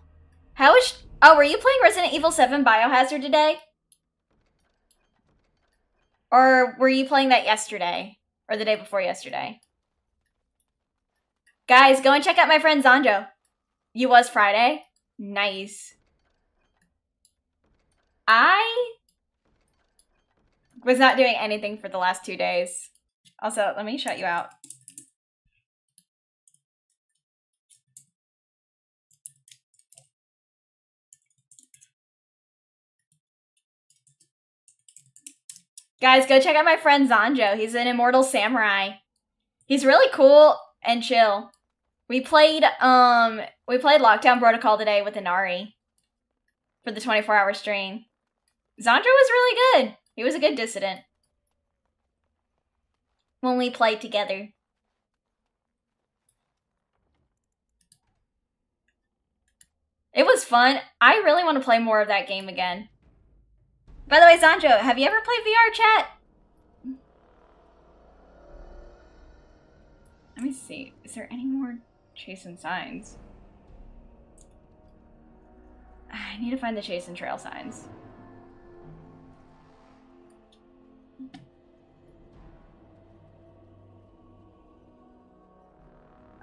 Speaker 1: How is... Oh, were you playing Resident Evil 7 Biohazard today? Or were you playing that yesterday? Or the day before yesterday? Guys, go and check out my friend Zanjo. You was Friday? Nice. I was not doing anything for the last 2 days. Also, let me shut you out. Guys, go check out my friend Zanjo. He's an immortal samurai. He's really cool and chill. We played Lockdown Protocol today with Inari for the 24-hour stream. Zanjo was really good. He was a good dissident when we played together. It was fun. I really want to play more of that game again. By the way, Zanjo, have you ever played VR chat? Let me see. Is there any more Chasing signs? I need to find the Chasing trail signs.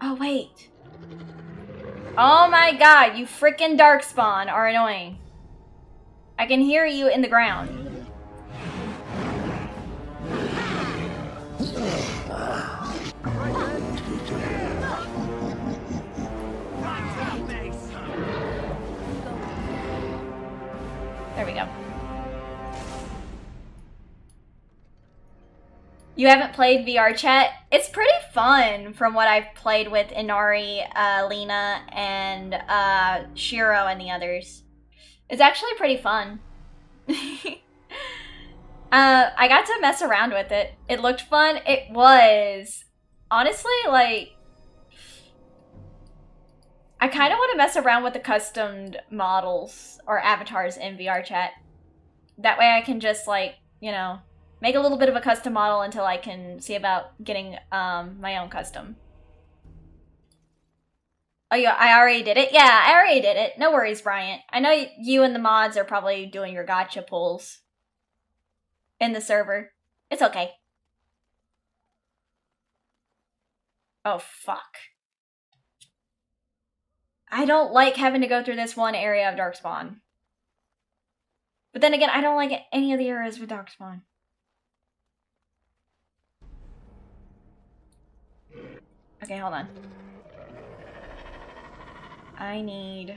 Speaker 1: Oh, wait. Oh my god, you freaking Darkspawn are annoying. I can hear you in the ground. There we go. You haven't played VR chat? It's pretty fun from what I've played with Inari, Lena, and Shiro and the others. It's actually pretty fun. I got to mess around with it. It looked fun. It was. Honestly, like... I kind of want to mess around with the customed models or avatars in VR chat. That way I can just, like, you know, make a little bit of a custom model until I can see about getting my own custom. Oh, yeah, I already did it? Yeah, I already did it. No worries, Bryant. I know you and the mods are probably doing your gotcha pulls in the server. It's okay. Oh, fuck. I don't like having to go through this one area of Darkspawn. But then again, I don't like any of the areas with Darkspawn. Okay, hold on. I need...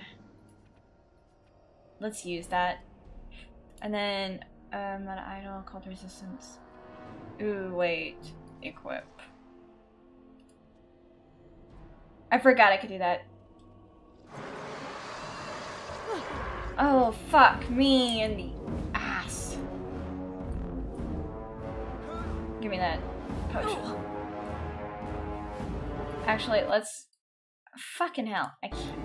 Speaker 1: Let's use that. And then, an idol called resistance. Ooh, wait. Equip. I forgot I could do that. Oh, fuck me in the ass. Give me that potion. Actually, let's... Fucking hell. I can't.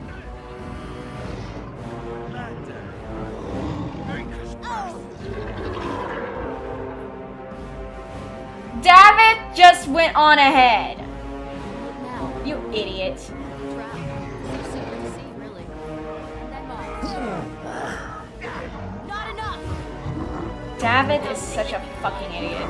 Speaker 1: David just went on ahead. You idiot. David is such a fucking idiot.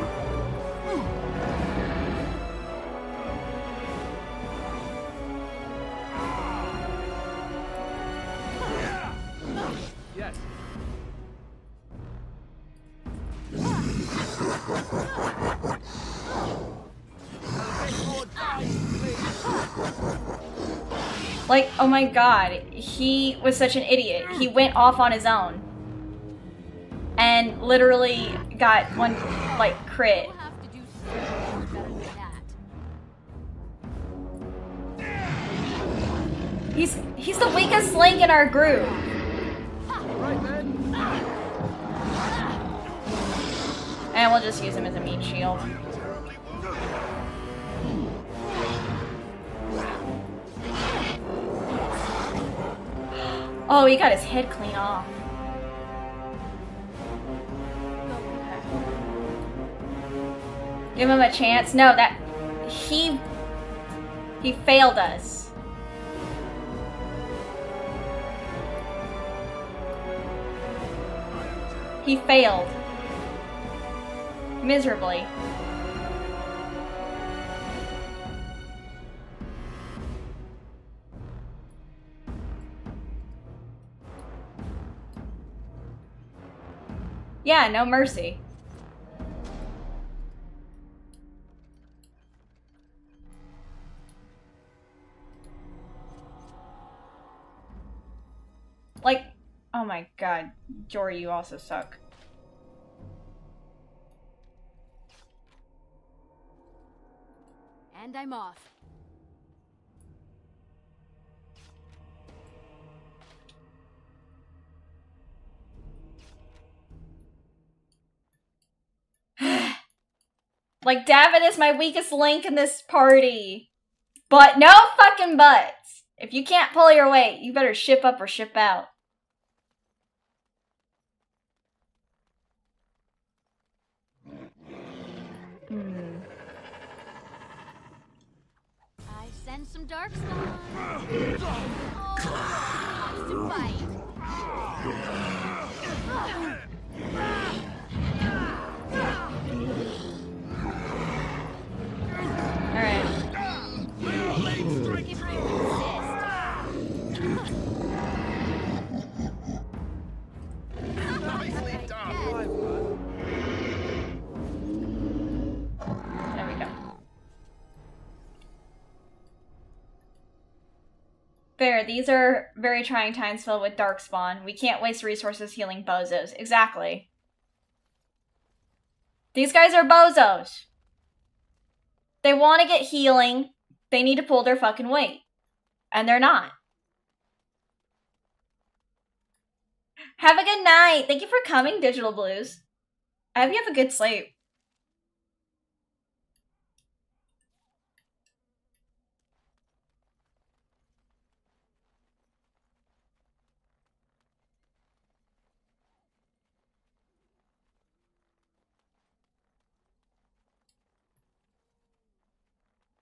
Speaker 22: Yes.
Speaker 1: Like, oh my god, he was such an idiot. He went off on his own. And literally got one, like, crit. He's the weakest link in our group. And we'll just use him as a meat shield. Oh, he got his head clean off. Give him a chance. No, that he failed us. He failed miserably. Yeah, no mercy. Like, oh my god, Jory, you also suck.
Speaker 18: And I'm off.
Speaker 1: Like, David is my weakest link in this party. But no fucking buts. If you can't pull your weight, you better ship up or ship out.
Speaker 18: I send some darkspawn. Oh, to fight.
Speaker 1: Alright. There we go. Fair, these are very trying times filled with darkspawn. We can't waste resources healing bozos. Exactly. These guys are bozos. They want to get healing. They need to pull their fucking weight. And they're not. Have a good night. Thank you for coming, Digital Blues. I hope you have a good sleep.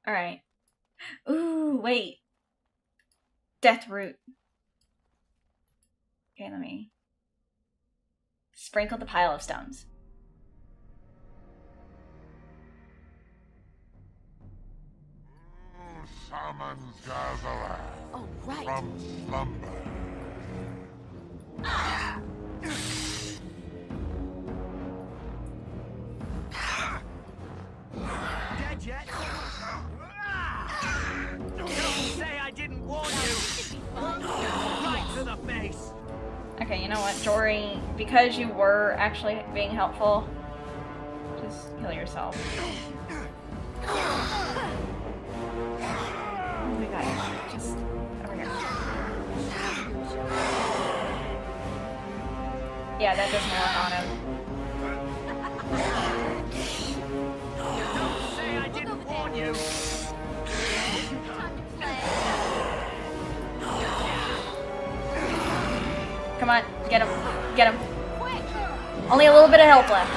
Speaker 1: Alright. Ooh, wait. Death root. Okay, let me sprinkle the pile of stones.
Speaker 10: Summons gatherer from slumber.
Speaker 6: Dead yet? Don't say I didn't warn you! Right to the face!
Speaker 1: Okay, you know what, Jory? Because you were actually being helpful, just heal yourself. Oh my god, just over here. Yeah, that doesn't work on him.
Speaker 6: Don't say I didn't warn you!
Speaker 1: Come on, get him. Get him. Only a little bit of health left.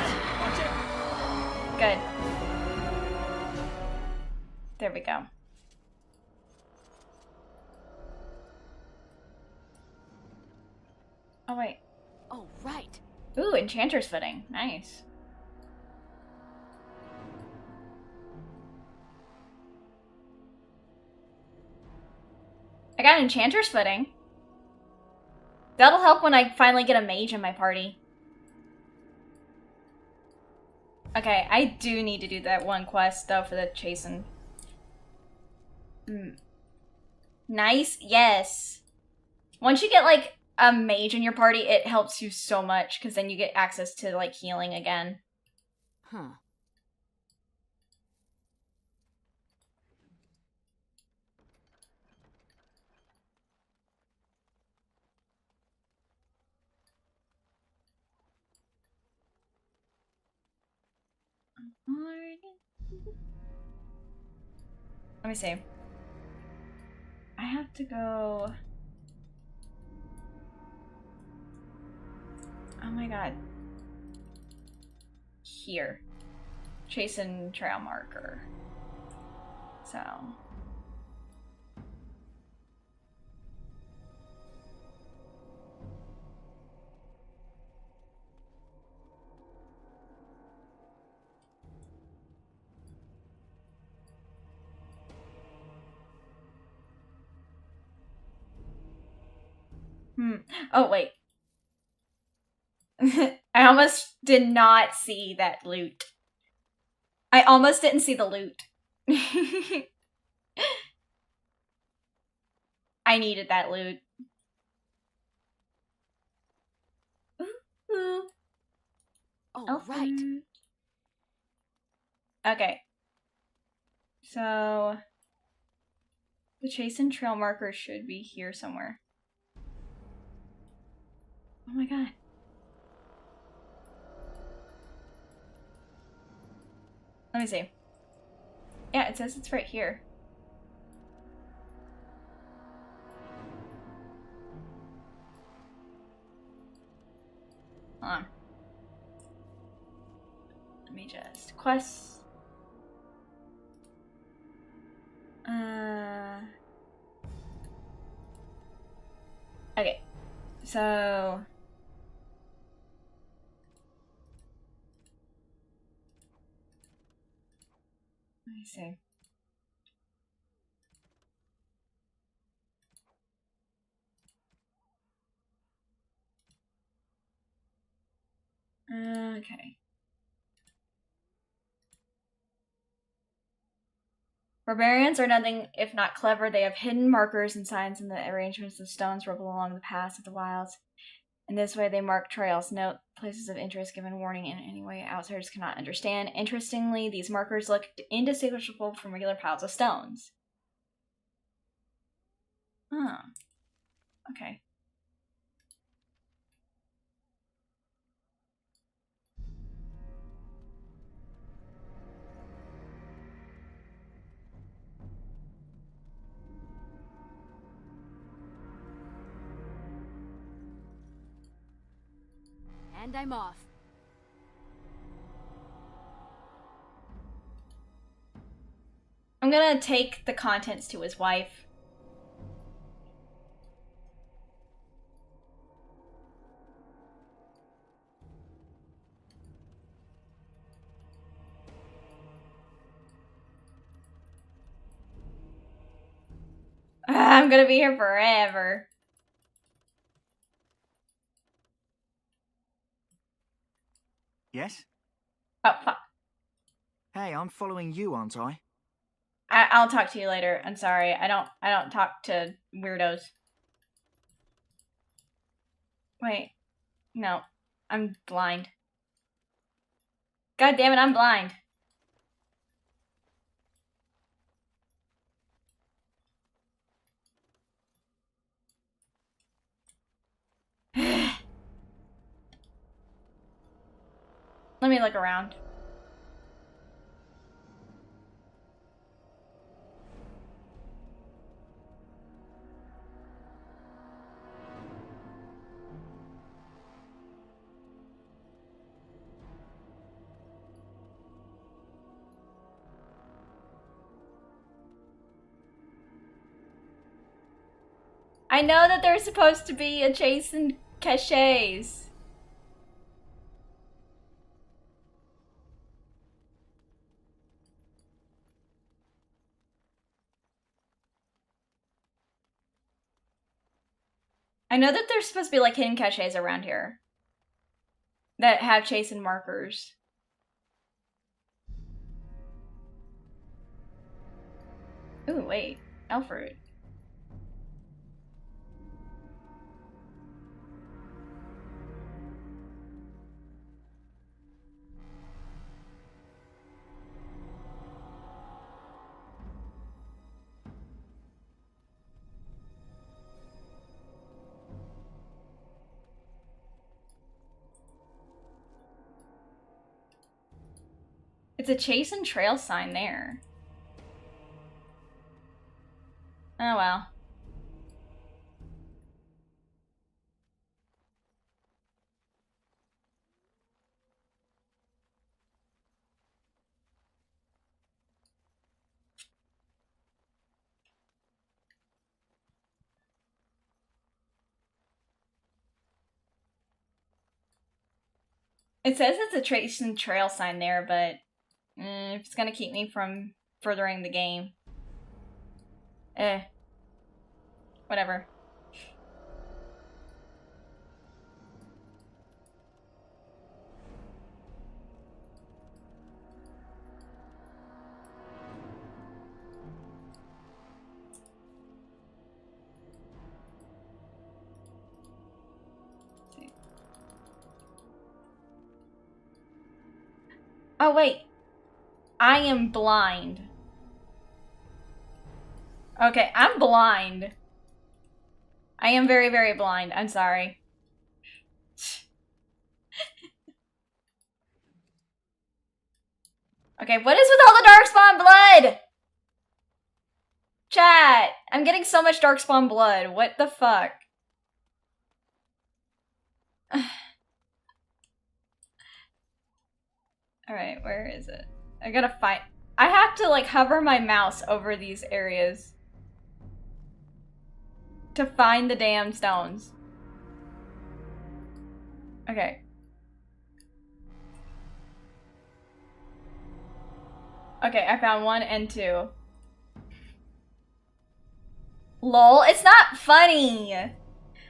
Speaker 1: Good. There we go. Oh, wait.
Speaker 18: Oh, right.
Speaker 1: Ooh, Enchanter's Footing. Nice. I got Enchanter's Footing. That'll help when I finally get a mage in my party. Okay, I do need to do that one quest, though, for the chasing. Nice? Yes. Once you get, like, a mage in your party, it helps you so much, because then you get access to, like, healing again.
Speaker 18: Huh.
Speaker 1: Let me see. I have to go... Oh my god. Here. Chasing trail marker. So... Oh, wait. I almost did not see that loot. I almost didn't see the loot. I needed that loot. Ooh.
Speaker 18: Oh, right.
Speaker 1: Okay. So... the chase and trail marker should be here somewhere. Oh my god. Let me see. Yeah, it says it's right here. Hold on. Let me just quests. Okay. So let me see. Okay. Barbarians are nothing if not clever. They have hidden markers and signs in the arrangements of stones rubble along the paths of the wilds. In this way, they mark trails, note places of interest, given warning in any way outsiders cannot understand. Interestingly, these markers look indistinguishable from regular piles of stones. Oh. Okay.
Speaker 18: And I'm off.
Speaker 1: I'm gonna take the contents to his wife. I'm gonna be here forever.
Speaker 6: Yes?
Speaker 1: Oh, fuck.
Speaker 6: Hey, I'm following you, aren't I?
Speaker 1: I'll talk to you later. I'm sorry. I don't talk to weirdos. Wait. No. I'm blind. God damn it, I'm blind. Let me look around. I know that there's supposed to be adjacent caches. I know that there's supposed to be like hidden caches around here that have chastened markers. Ooh, wait. Alfred. It's a chase and trail sign there. Oh well. It says it's a chase and trail sign there, but if it's gonna keep me from furthering the game. Whatever. Oh wait. I am blind. Okay, I'm blind. I am very, very blind. I'm sorry. Okay, what is with all the Darkspawn blood? Chat, I'm getting so much Darkspawn blood. What the fuck? Alright, where is it? I gotta find... I have to, like, hover my mouse over these areas to find the damn stones. Okay. Okay, I found 1 and 2. Lol, it's not funny!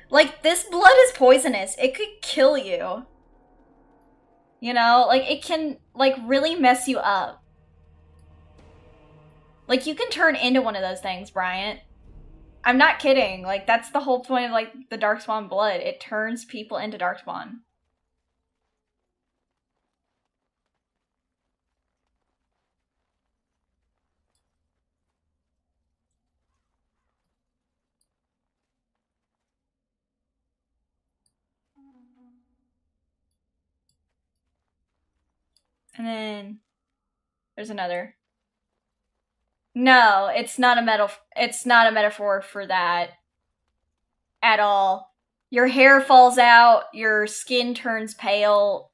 Speaker 1: Like, this blood is poisonous. It could kill you. You know? Like, it can, like, really mess you up. Like, you can turn into one of those things, Bryant. I'm not kidding. Like, that's the whole point of, like, the Darkspawn blood. It turns people into Darkspawn. And then there's another. No, it's not a metaphor for that at all. Your hair falls out, your skin turns pale.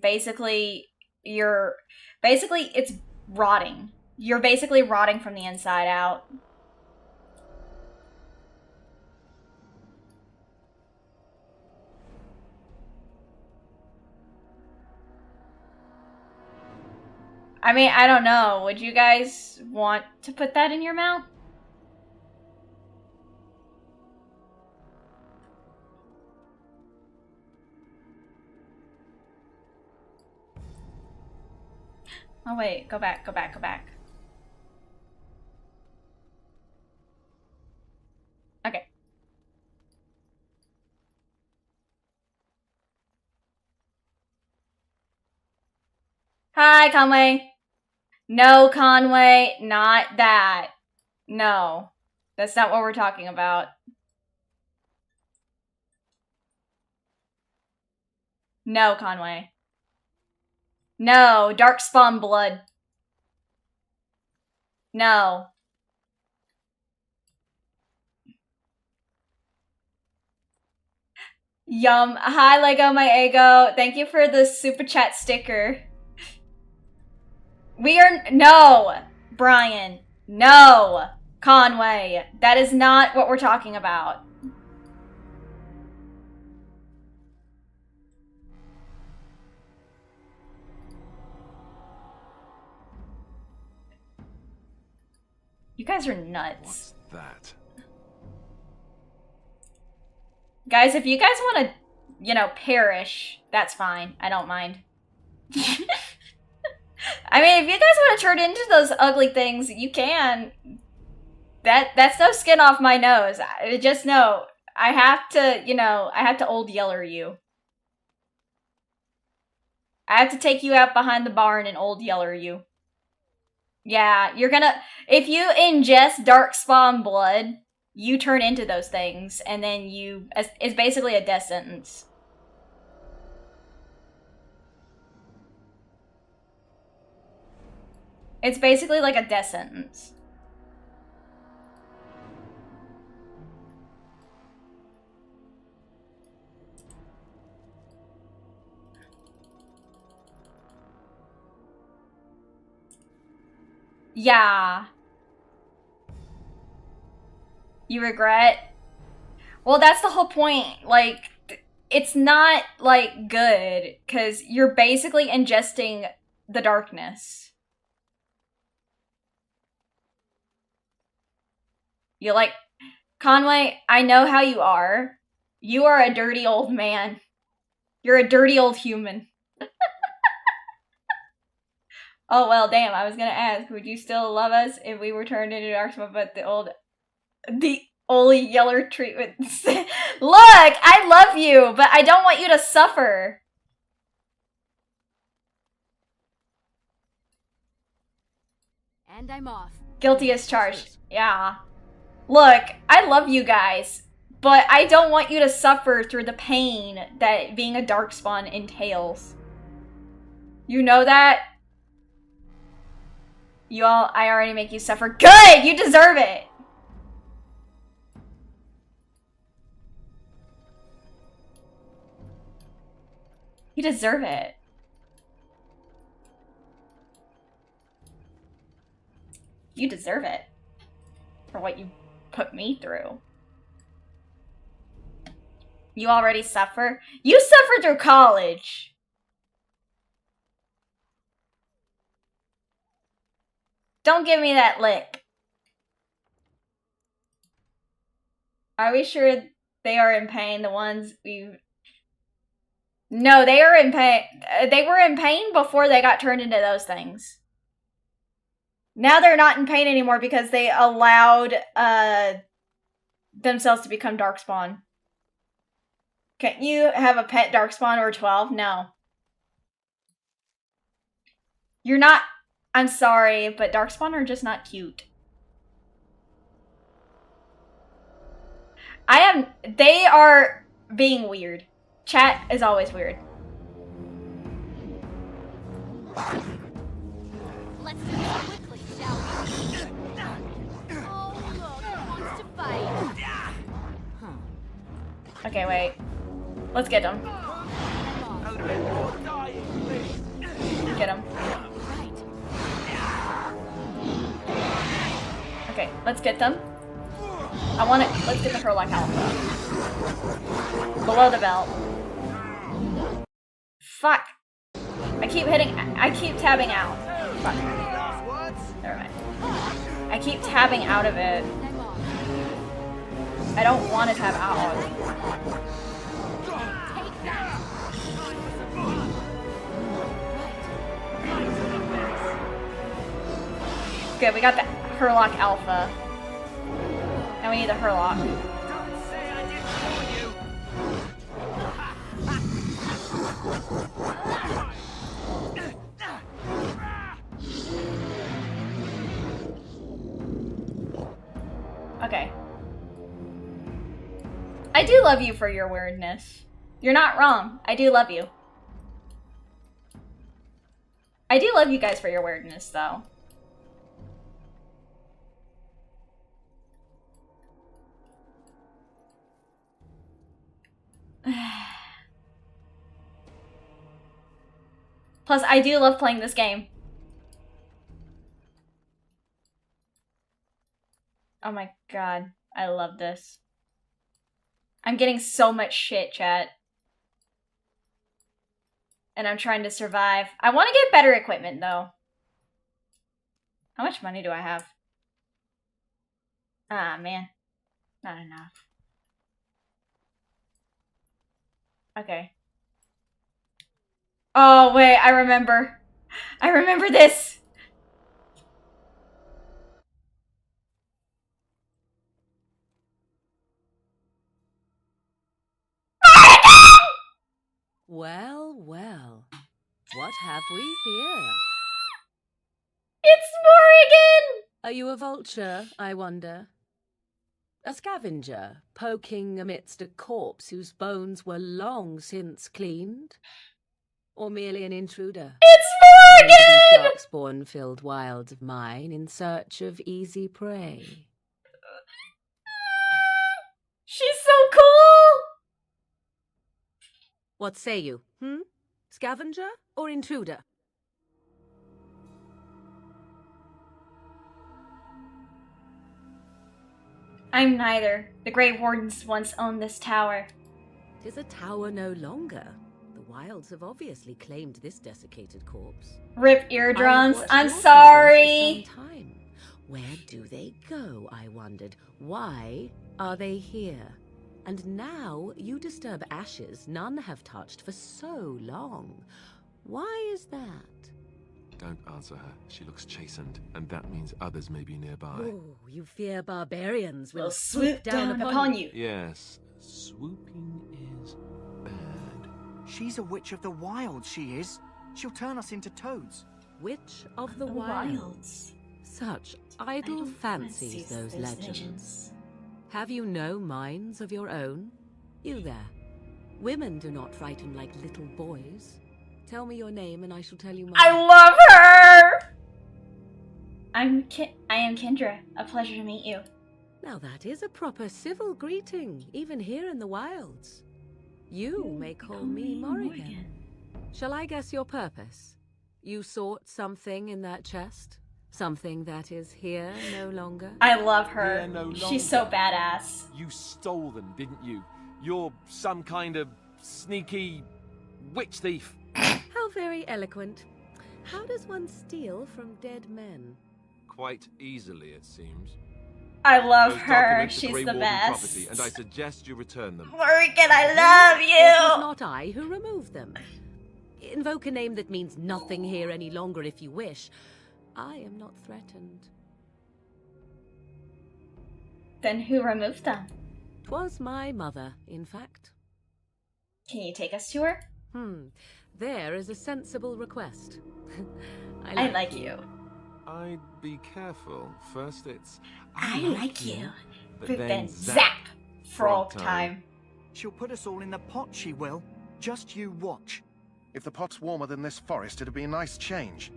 Speaker 1: Basically it's rotting. You're basically rotting from the inside out. I mean, I don't know. Would you guys want to put that in your mouth? Oh wait, go back, go back, go back. Okay. Hi, Conway. No, Conway, not that. No. That's not what we're talking about. No, Conway. No, Darkspawn blood. No. Yum. Hi, Lego My Ego. Thank you for the super chat sticker. We are... No! Brian. No! Conway. That is not what we're talking about. You guys are nuts.
Speaker 22: What's that?
Speaker 1: Guys, if you guys want to, you know, perish, that's fine. I don't mind. I mean, if you guys want to turn into those ugly things, you can. That's no skin off my nose. Just know, I have to, you know, I have to old yeller you. I have to take you out behind the barn and old yeller you. Yeah, you're gonna... If you ingest Darkspawn blood, you turn into those things, and then you... It's basically a death sentence. It's basically like a death sentence. Yeah. You regret? Well, that's the whole point. Like, it's not, like, good, because you're basically ingesting the darkness. You're like, Conway, I know how you are. You are a dirty old man. You're a dirty old human. Oh, well, damn, I was gonna ask, would you still love us if we were turned into Darkspawn, but the old yeller treatment? Look, I love you, but I don't want you to suffer.
Speaker 18: And I'm off.
Speaker 1: Guilty as charged. Yeah. Look, I love you guys, but I don't want you to suffer through the pain that being a Darkspawn entails. You know that? I already make you suffer. Good! You deserve it! You deserve it. You deserve it. For what you put me through. You already suffer? You suffered through college! Don't give me that lick. Are we sure they are in pain, the ones we... No, they are in pain. They were in pain before they got turned into those things. Now they're not in pain anymore because they allowed themselves to become Darkspawn. Can't you have a pet Darkspawn or 12? No. You're not... I'm sorry, but Darkspawn are just not cute. They are being weird. Chat is always weird.
Speaker 18: Let's do this quickly, shall we? Oh, look, he wants to fight.
Speaker 1: Okay, wait. Let's get him. Get him. Let's get them. Let's get the Herlock Alpha. Below the belt. Fuck. I keep tabbing out. Fuck. Never mind. I keep tabbing out of it. I don't want to tab out. Okay, we got the Herlock Alpha. Now we need the Herlock. Okay. I do love you for your weirdness. You're not wrong. I do love you. I do love you guys for your weirdness, though. Plus, I do love playing this game. Oh my god, I love this. I'm getting so much shit, chat. And I'm trying to survive. I want to get better equipment, though. How much money do I have? Ah, man. Not enough. Okay. Oh, wait, I remember. I remember this!
Speaker 20: Well, well. What have we here?
Speaker 1: It's Morrigan!
Speaker 20: Are you a vulture, I wonder? A scavenger, poking amidst a corpse whose bones were long since cleaned? Or merely an intruder?
Speaker 1: It's Morrigan!
Speaker 20: Darkspawn-filled wilds of mine in search of easy prey.
Speaker 1: She's so cool!
Speaker 20: What say you, Scavenger or intruder?
Speaker 1: I'm neither. The Grey Wardens once owned this tower.
Speaker 20: 'Tis a tower no longer. The wilds have obviously claimed this desiccated corpse.
Speaker 1: Rip eardrums. I'm sorry.
Speaker 20: For some time. Where do they go, I wondered? Why are they here? And now you disturb ashes none have touched for so long. Why is that?
Speaker 22: Don't answer her. She looks chastened, and that means others may be nearby.
Speaker 20: Oh, you fear barbarians will
Speaker 1: swoop down upon you.
Speaker 22: Yes, swooping is bad.
Speaker 6: She's a witch of the wilds, she is. She'll turn us into toads.
Speaker 20: Witch of the wilds. Such idle fancies, those legends. Have you no minds of your own? You there. Women do not frighten like little boys. Tell me your name and I shall tell you mine.
Speaker 1: I love her! I am Kendra. A pleasure to meet you.
Speaker 20: Now that is a proper civil greeting, even here in the wilds. You may call me Morrigan. Shall I guess your purpose? You sought something in that chest? Something that is here no longer?
Speaker 1: I love her.
Speaker 22: Here no longer.
Speaker 1: She's so badass.
Speaker 22: You stole them, didn't you? You're some kind of sneaky witch thief.
Speaker 20: How very eloquent. How does one steal from dead men?
Speaker 22: Quite easily, it seems.
Speaker 1: I love
Speaker 22: Those
Speaker 1: her.
Speaker 22: documents are
Speaker 1: She's
Speaker 22: Grey
Speaker 1: the
Speaker 22: Warden
Speaker 1: best.
Speaker 22: property, and I suggest you return them.
Speaker 1: Morrigan, I love
Speaker 20: It
Speaker 1: you!
Speaker 20: was not I who removed them. Invoke a name that means nothing here any longer if you wish. I am not threatened.
Speaker 1: Then who removed them?
Speaker 20: 'Twas my mother, in fact.
Speaker 1: Can you take us to her?
Speaker 20: There is a sensible request.
Speaker 1: I like you.
Speaker 22: I'd be careful. First it's...
Speaker 1: I like you.
Speaker 22: But
Speaker 1: then zap! Frog time.
Speaker 6: She'll put us all in the pot, she will. Just you watch.
Speaker 3: If the pot's warmer than this forest, it'd be a nice change.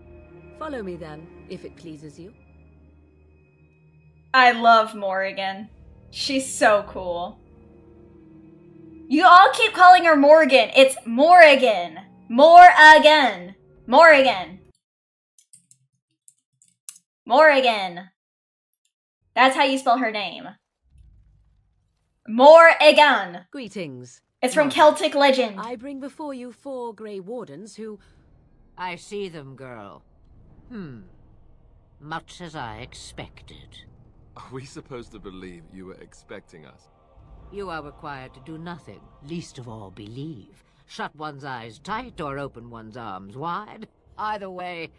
Speaker 20: Follow me then, if it pleases you.
Speaker 1: I love Morrigan. She's so cool. You all keep calling her Morgan. It's Morrigan. Morrigan. Morrigan. Morrigan. That's how you spell her name. Morrigan.
Speaker 20: Greetings.
Speaker 1: It's from Celtic legend.
Speaker 20: I bring before you 4 Grey Wardens who...
Speaker 4: I see them, girl. Much as I expected.
Speaker 22: Are we supposed to believe you were expecting us?
Speaker 4: You are required to do nothing, least of all believe. Shut one's eyes tight or open one's arms wide. Either way,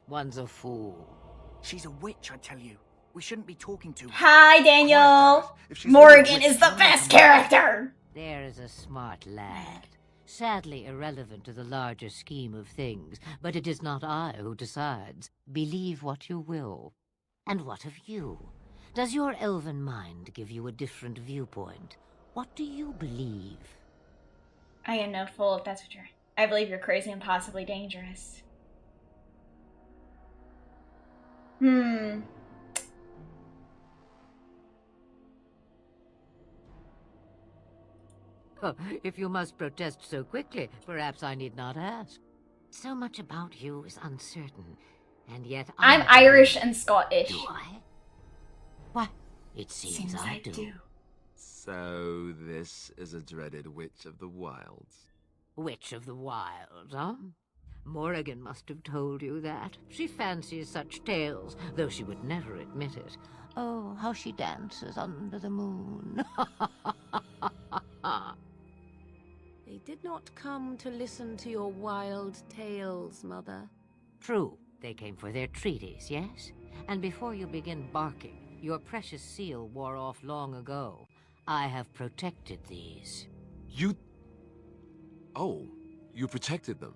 Speaker 4: one's a fool.
Speaker 6: She's a witch, I tell you. We shouldn't be talking to her.
Speaker 1: Hi, Daniel. Morrigan is the best character.
Speaker 4: There is a smart lad. Sadly irrelevant to the larger scheme of things, but it is not I who decides. Believe what you will. And what of you? Does your elven mind give you a different viewpoint? What do you believe?
Speaker 1: I am no fool if that's what you're... I believe you're crazy and possibly dangerous.
Speaker 4: If you must protest so quickly, perhaps I need not ask. So much about you is uncertain, and yet
Speaker 1: I'm Irish and Scottish.
Speaker 4: Do I? What? It seems I do.
Speaker 22: So this is a dreaded Witch of the Wilds.
Speaker 4: Witch of the Wilds, huh? Morrigan must have told you that. She fancies such tales, though she would never admit it. Oh, how she dances under the moon.
Speaker 20: They did not come to listen to your wild tales, Mother.
Speaker 4: True. They came for their treaties, yes? And before you begin barking, your precious seal wore off long ago. I have protected these.
Speaker 22: You... Oh, you protected them?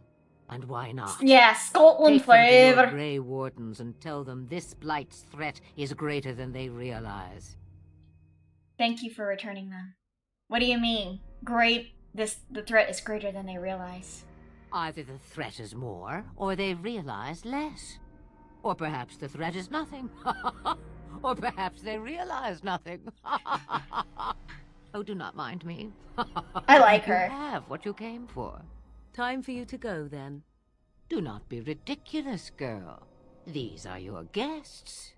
Speaker 4: And why not?
Speaker 1: Yeah, Scotland
Speaker 4: Take them to your
Speaker 1: forever.
Speaker 4: Grey Wardens and tell them this blight's threat is greater than they realize.
Speaker 1: Thank you for returning them. What do you mean? The threat is greater than they realize.
Speaker 4: Either the threat is more, or they realize less. Or perhaps the threat is nothing. Or perhaps they realize nothing. Oh, do not mind me.
Speaker 1: I like her.
Speaker 4: You have what you came for.
Speaker 20: Time for you to go, then.
Speaker 4: Do not be ridiculous, girl. These are your guests.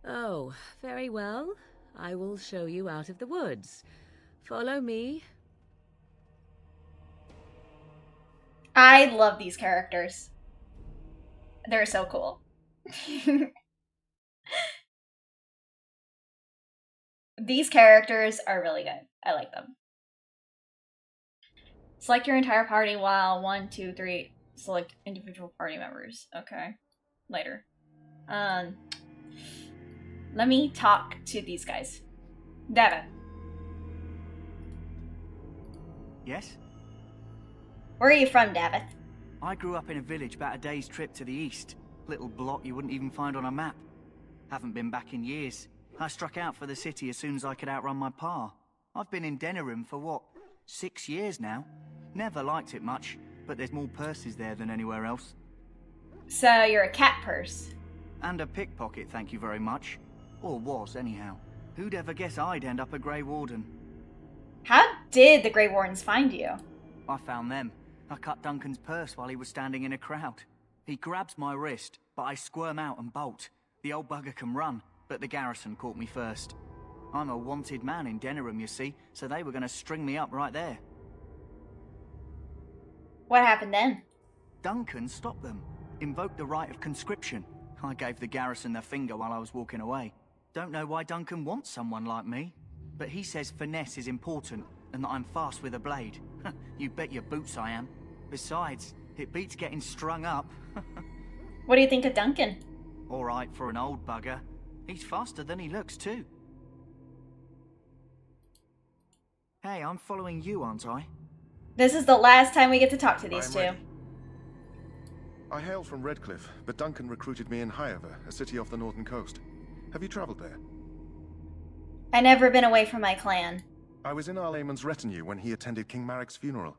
Speaker 20: Oh, very well. I will show you out of the woods. Follow me.
Speaker 1: I love these characters. They're so cool. These characters are really good. I like them. Select your entire party while 1, 2, 3 select individual party members. Okay. Later. Let me talk to these guys. Devin.
Speaker 6: Yes?
Speaker 1: Where are you from, David?
Speaker 6: I grew up in a village about a day's trip to the east. Little blot you wouldn't even find on a map. Haven't been back in years. I struck out for the city as soon as I could outrun my pa. I've been in Denerim for what, 6 years now? Never liked it much, but there's more purses there than anywhere else.
Speaker 1: So you're a cat purse.
Speaker 6: And a pickpocket, thank you very much. Or was, anyhow. Who'd ever guess I'd end up a Grey Warden?
Speaker 1: How did the Grey Wardens find you?
Speaker 6: I found them. I cut Duncan's purse while he was standing in a crowd. He grabs my wrist, but I squirm out and bolt. The old bugger can run, but the garrison caught me first. I'm a wanted man in Denerim, you see, so they were going to string me up right there.
Speaker 1: What happened then?
Speaker 6: Duncan stopped them. Invoked the right of conscription. I gave the garrison the finger while I was walking away. Don't know why Duncan wants someone like me, but he says finesse is important and that I'm fast with a blade. You bet your boots I am. Besides, it beats getting strung up.
Speaker 1: What do you think of Duncan?
Speaker 6: All right for an old bugger. He's faster than he looks too. Hey, I'm following you, aren't I?
Speaker 1: This is the last time we get to talk to these two.
Speaker 21: Ready. I hail from Redcliffe, but Duncan recruited me in Highover, a city off the northern coast. Have you traveled there?
Speaker 1: I've never been away from my clan.
Speaker 21: I was in Arlayman's retinue when he attended King Maric's funeral.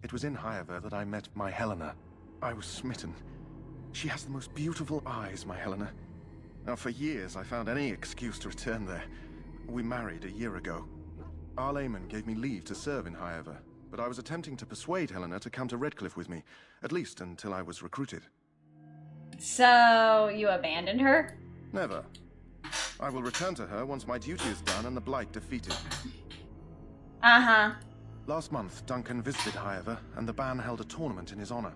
Speaker 21: It was in Highover that I met my Helena. I was smitten. She has the most beautiful eyes, my Helena. Now, for years, I found any excuse to return there. We married a year ago. Arlayman gave me leave to serve in Highover, but I was attempting to persuade Helena to come to Redcliffe with me, at least until I was recruited.
Speaker 1: So, you abandoned her?
Speaker 21: Never.
Speaker 3: I will return to her once my duty is done and the Blight defeated.
Speaker 1: Uh-huh.
Speaker 3: Last month, Duncan visited, however, and the band held a tournament in his honor.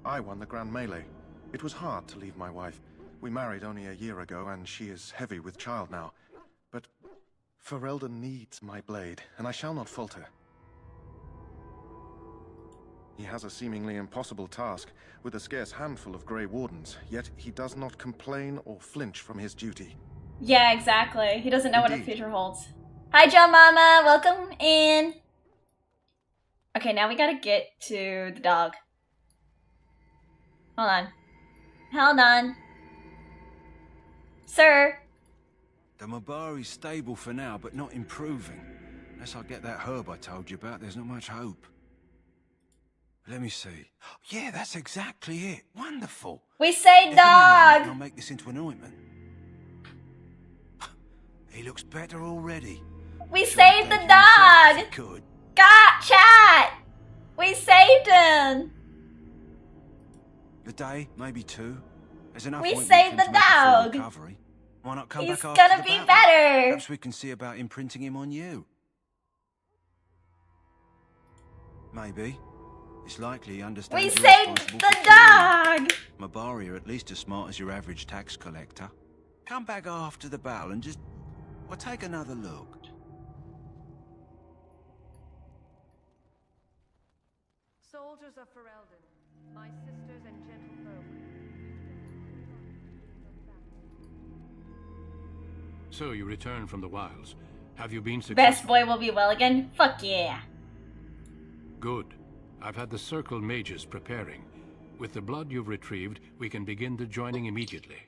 Speaker 3: I won the Grand Melee. It was hard to leave my wife. We married only a year ago, and she is heavy with child now. But Ferelden needs my blade, and I shall not falter. He has a seemingly impossible task, with a scarce handful of Grey Wardens, yet he does not complain or flinch from his duty.
Speaker 1: Yeah, exactly. He doesn't know what the future holds. Hi, Joe Mama! Welcome in! Okay, now we gotta get to the dog. Hold on. Hold on. Sir!
Speaker 7: The Mabari's stable for now, but not improving. Unless I get that herb I told you about, there's not much hope. Let me see. Yeah, that's exactly it. Wonderful.
Speaker 1: We say dog!
Speaker 7: I'll make this into an ointment. He looks better already.
Speaker 1: We saved the dog!
Speaker 7: Good.
Speaker 1: God, chat! We saved him!
Speaker 7: A day, maybe 2. There's enough
Speaker 1: We
Speaker 7: ointment
Speaker 1: saved
Speaker 7: for
Speaker 1: the
Speaker 7: him to make a full
Speaker 1: dog!
Speaker 7: recovery. Why not come
Speaker 1: He's
Speaker 7: back after
Speaker 1: gonna
Speaker 7: the
Speaker 1: be
Speaker 7: battle?
Speaker 1: better!
Speaker 7: Perhaps we can see about imprinting him on you. Maybe. It's likely he understands
Speaker 1: We
Speaker 7: you're
Speaker 1: saved
Speaker 7: responsible
Speaker 1: the
Speaker 7: for
Speaker 1: dog!
Speaker 7: Mabari are at least as smart as your average tax collector. Come back after the battle and just... well, take another look.
Speaker 5: Soldiers of Ferelden, my sisters and gentlefolk.
Speaker 2: So you return from the wilds. Have you been successful?
Speaker 1: Best boy will be well again? Fuck yeah.
Speaker 2: Good. I've had the Circle mages preparing. With the blood you've retrieved, we can begin the joining immediately.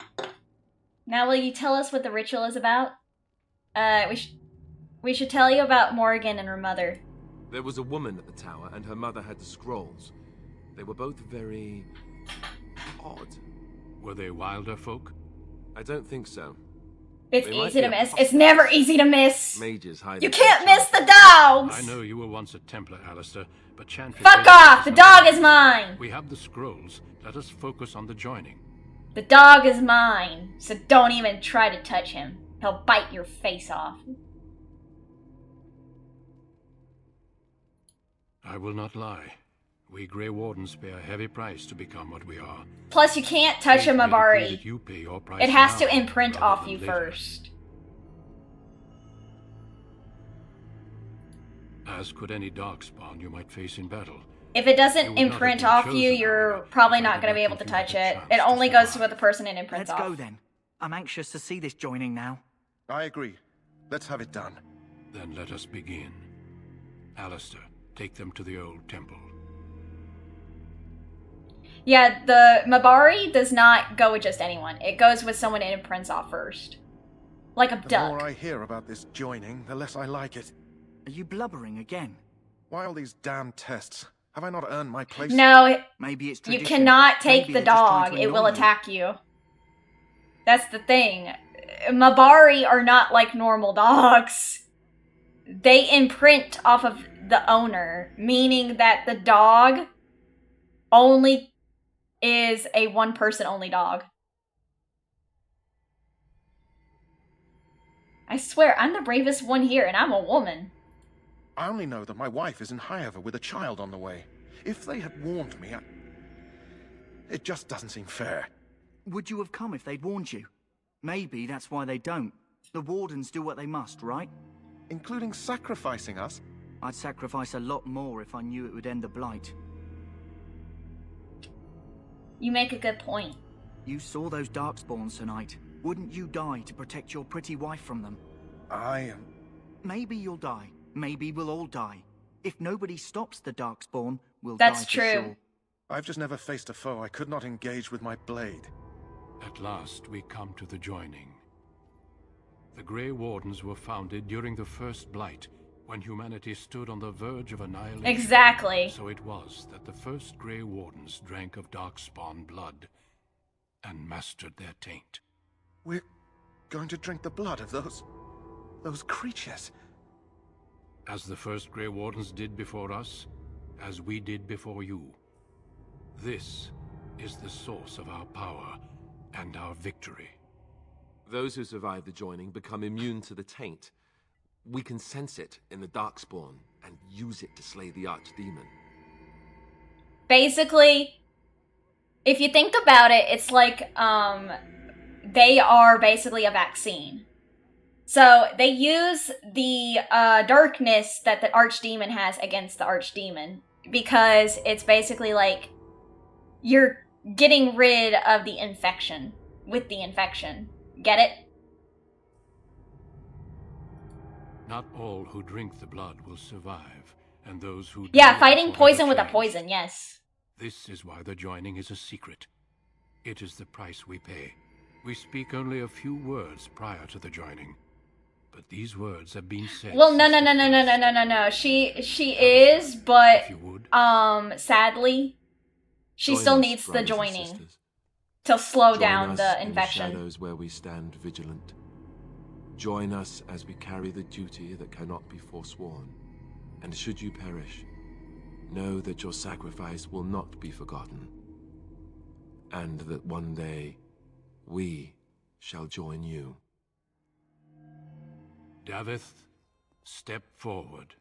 Speaker 1: Now will you tell us what the ritual is about? We should tell you about Morrigan and her mother.
Speaker 22: There was a woman at the tower, and her mother had the scrolls. They were both very... odd.
Speaker 2: Were they wilder folk?
Speaker 22: I don't think so.
Speaker 1: It's easy to miss. It's never easy to miss!
Speaker 22: Mages hide.
Speaker 1: You can't miss the dogs!
Speaker 2: I know you were once a Templar, Alistair, but Chantry...
Speaker 1: Fuck off! The dog is mine!
Speaker 2: We have the scrolls. Let us focus on the joining.
Speaker 1: The dog is mine, so don't even try to touch him. He'll bite your face off.
Speaker 2: I will not lie. We Grey Wardens pay a heavy price to become what we are.
Speaker 1: Plus, you can't touch a Mabari.
Speaker 2: You pay your price
Speaker 1: It has
Speaker 2: now,
Speaker 1: to imprint
Speaker 2: rather
Speaker 1: off
Speaker 2: than
Speaker 1: you
Speaker 2: later.
Speaker 1: first.
Speaker 2: As could any darkspawn you might face in battle.
Speaker 1: If it doesn't
Speaker 2: You would not have
Speaker 1: imprint
Speaker 2: been
Speaker 1: off
Speaker 2: chosen,
Speaker 1: you, you're probably not going to be able to touch it. It only goes to what the person it imprints
Speaker 6: Let's
Speaker 1: off.
Speaker 6: go then. I'm anxious to see this joining now.
Speaker 3: I agree. Let's have it done.
Speaker 2: Then let us begin. Alistair, take them to the old temple.
Speaker 1: Yeah, the Mabari does not go with just anyone. It goes with someone it imprints off first. Like a
Speaker 3: The
Speaker 1: duck.
Speaker 3: more I hear about this joining, the less I like it.
Speaker 6: Are you blubbering again?
Speaker 3: Why all these damn tests? Have I not earned my place?
Speaker 1: No,
Speaker 6: maybe it's
Speaker 1: you
Speaker 6: tradition.
Speaker 1: cannot take
Speaker 6: Maybe
Speaker 1: the
Speaker 6: they're just trying
Speaker 1: dog.
Speaker 6: to
Speaker 1: It will
Speaker 6: annoy you.
Speaker 1: attack you. That's the thing. Mabari are not like normal dogs. They imprint off of the owner, meaning that the dog only is a one-person only dog. I swear, I'm the bravest one here, and I'm a woman.
Speaker 3: I only know that my wife is in Highever with a child on the way. If they had warned me, it just doesn't seem fair.
Speaker 6: Would you have come if they'd warned you? Maybe that's why they don't. The Wardens do what they must, right?
Speaker 3: Including sacrificing us?
Speaker 6: I'd sacrifice a lot more if I knew it would end the Blight.
Speaker 1: You make a good point.
Speaker 6: You saw those Darkspawns tonight. Wouldn't you die to protect your pretty wife from them? Maybe you'll die. Maybe we'll all die. If nobody stops the Darkspawn, we'll die for sure.
Speaker 3: I've just never faced a foe I could not engage with my blade.
Speaker 2: At last we come to the joining. The Grey Wardens were founded during the First Blight, when humanity stood on the verge of annihilation.
Speaker 1: Exactly.
Speaker 2: So it was that the first Grey Wardens drank of Darkspawn blood and mastered their taint.
Speaker 3: We're going to drink the blood of those creatures.
Speaker 2: As the first Grey Wardens did before us, as we did before you. This is the source of our power and our victory.
Speaker 22: Those who survive the joining become immune to the taint. We can sense it in the Darkspawn and use it to slay the archdemon.
Speaker 1: Basically, if you think about it, it's like, they are basically a vaccine. So they use the darkness that the archdemon has against the archdemon, because it's basically like you're getting rid of the infection with the infection. Get it?
Speaker 2: Not all who drink the blood will survive, and those who
Speaker 1: Yeah,
Speaker 2: do
Speaker 1: fighting
Speaker 2: are forever
Speaker 1: poison with a
Speaker 2: changed.
Speaker 1: poison, yes.
Speaker 2: This is why the joining is a secret. It is the price we pay. We speak only a few words prior to the joining, but these words have been said.
Speaker 1: Well, no. She is, but sadly, she
Speaker 22: Join
Speaker 1: still
Speaker 22: us,
Speaker 1: needs the
Speaker 22: brothers and
Speaker 1: joining
Speaker 22: sisters.
Speaker 1: to slow
Speaker 22: Join
Speaker 1: down
Speaker 22: us
Speaker 1: the
Speaker 22: in
Speaker 1: infection.
Speaker 22: The shadows where we stand vigilant. Join us as we carry the duty that cannot be forsworn. And should you perish, know that your sacrifice will not be forgotten. And that one day, we shall join you.
Speaker 2: Davith, step forward.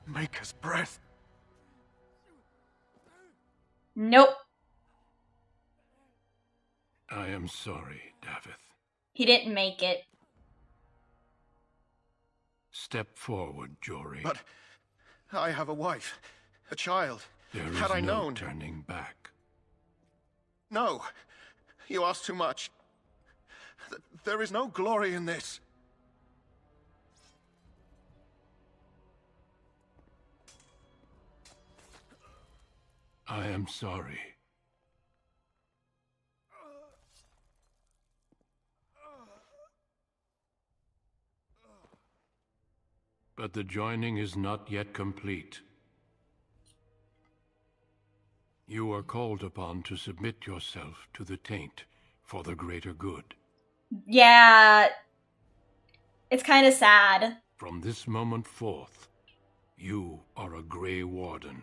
Speaker 21: Maker's breath.
Speaker 1: Nope.
Speaker 2: I am sorry, Davith.
Speaker 1: He didn't make it.
Speaker 2: Step forward, Jory.
Speaker 21: But I have a wife, a child.
Speaker 2: There is
Speaker 21: Had I
Speaker 2: no
Speaker 21: known.
Speaker 2: turning back.
Speaker 21: No, you ask too much. There is no glory in this.
Speaker 2: I am sorry. But the joining is not yet complete. You are called upon to submit yourself to the taint for the greater good.
Speaker 1: Yeah. It's kind of sad.
Speaker 2: From this moment forth, you are a Grey Warden.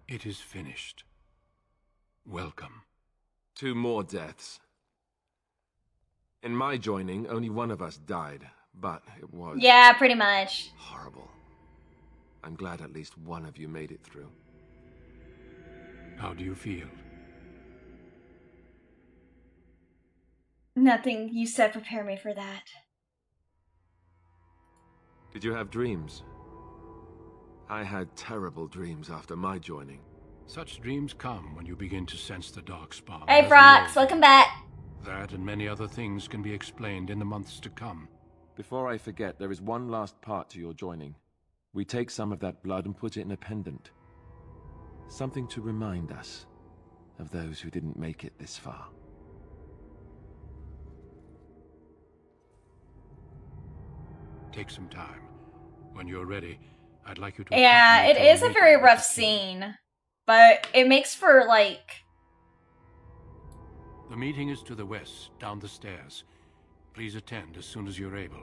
Speaker 2: It is finished. Welcome.
Speaker 22: 2 more deaths. In my joining, only one of us died, but it was...
Speaker 1: Yeah, pretty much.
Speaker 22: horrible. I'm glad at least one of you made it through.
Speaker 2: How do you feel?
Speaker 1: Nothing you said prepared me for that.
Speaker 22: Did you have dreams? I had terrible dreams after my joining.
Speaker 2: Such dreams come when you begin to sense the Darkspawn.
Speaker 1: Hey, Frox, welcome back.
Speaker 2: That and many other things can be explained in the months to come.
Speaker 22: Before I forget, there is one last part to your joining. We take some of that blood and put it in a pendant. Something to remind us of those who didn't make it this far.
Speaker 2: Take some time. When you're ready, I'd like you to...
Speaker 1: Yeah, it is a very rough scene. But it makes for, like...
Speaker 2: The meeting is to the west, down the stairs. Please attend as soon as you're able.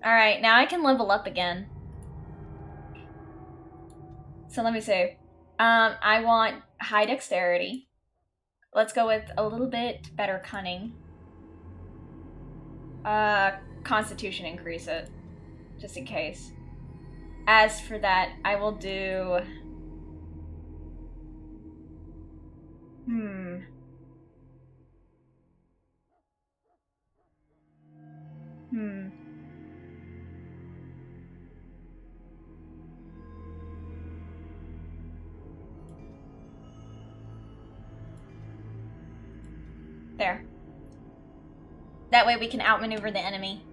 Speaker 1: Alright, now I can level up again. So let me see. I want high dexterity. Let's go with a little bit better cunning. Constitution increase it. Just in case. As for that, I will do... There. That way we can outmaneuver the enemy.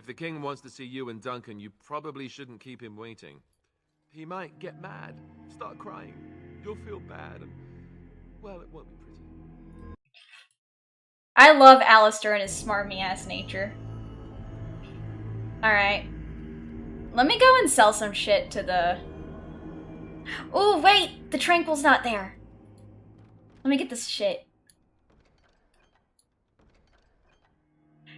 Speaker 22: If the king wants to see you and Duncan, you probably shouldn't keep him waiting. He might get mad, start crying. You'll feel bad, and, well, it won't be pretty.
Speaker 1: I love Alistair and his smarmy-ass nature. Alright. Let me go and sell some shit to the... Oh, wait! The Tranquil's not there. Let me get this shit.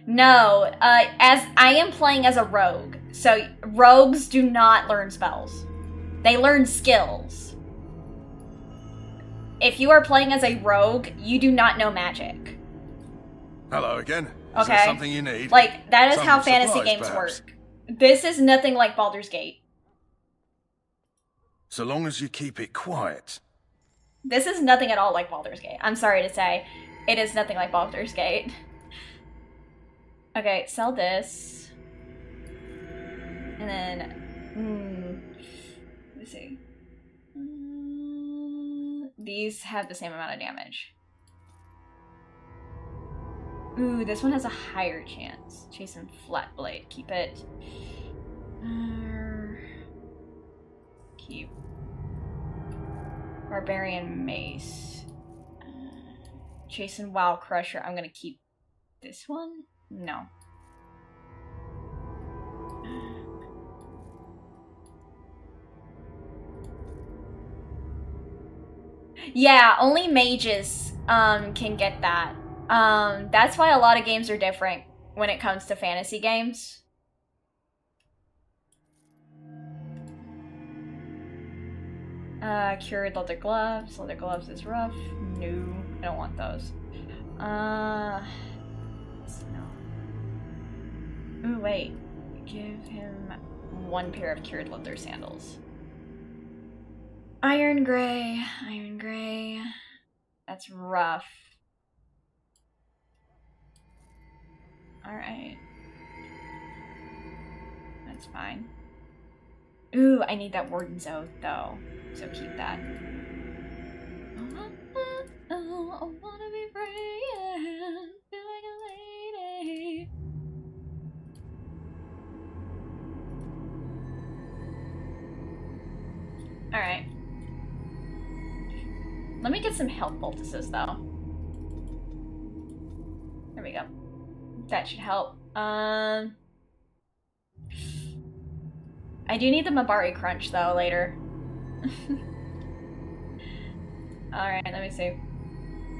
Speaker 1: No, as I am playing as a rogue, so rogues do not learn spells. They learn skills. If you are playing as a rogue, you do not know magic.
Speaker 21: Hello again.
Speaker 1: Okay.
Speaker 21: Is there something you need?
Speaker 1: Like, that is
Speaker 21: Some
Speaker 1: how fantasy
Speaker 21: supplies,
Speaker 1: games
Speaker 21: perhaps?
Speaker 1: work. This is nothing like Baldur's Gate.
Speaker 21: So long as you keep it quiet.
Speaker 1: This is nothing at all like Baldur's Gate. I'm sorry to say. It is nothing like Baldur's Gate. Okay, sell this. And then... let me see. These have the same amount of damage. Ooh, this one has a higher chance. Chasing Flat Blade. Keep it. Keep. Barbarian Mace. Chasing Wild Crusher. I'm gonna keep this one? No. Yeah, only mages can get that. That's why a lot of games are different when it comes to fantasy games. Cured leather gloves. Leather gloves is rough. No, I don't want those. No. Ooh, wait. Give him one pair of cured leather sandals. Iron gray. Iron gray. That's rough. Alright. That's fine. Ooh, I need that Warden's Oath, though. So keep that. Oh, I wanna be free, yeah. Feel like a lady. Alright. Let me get some health poultices, though. There we go. That should help. I do need the Mabari Crunch, though, later. Alright, let me see.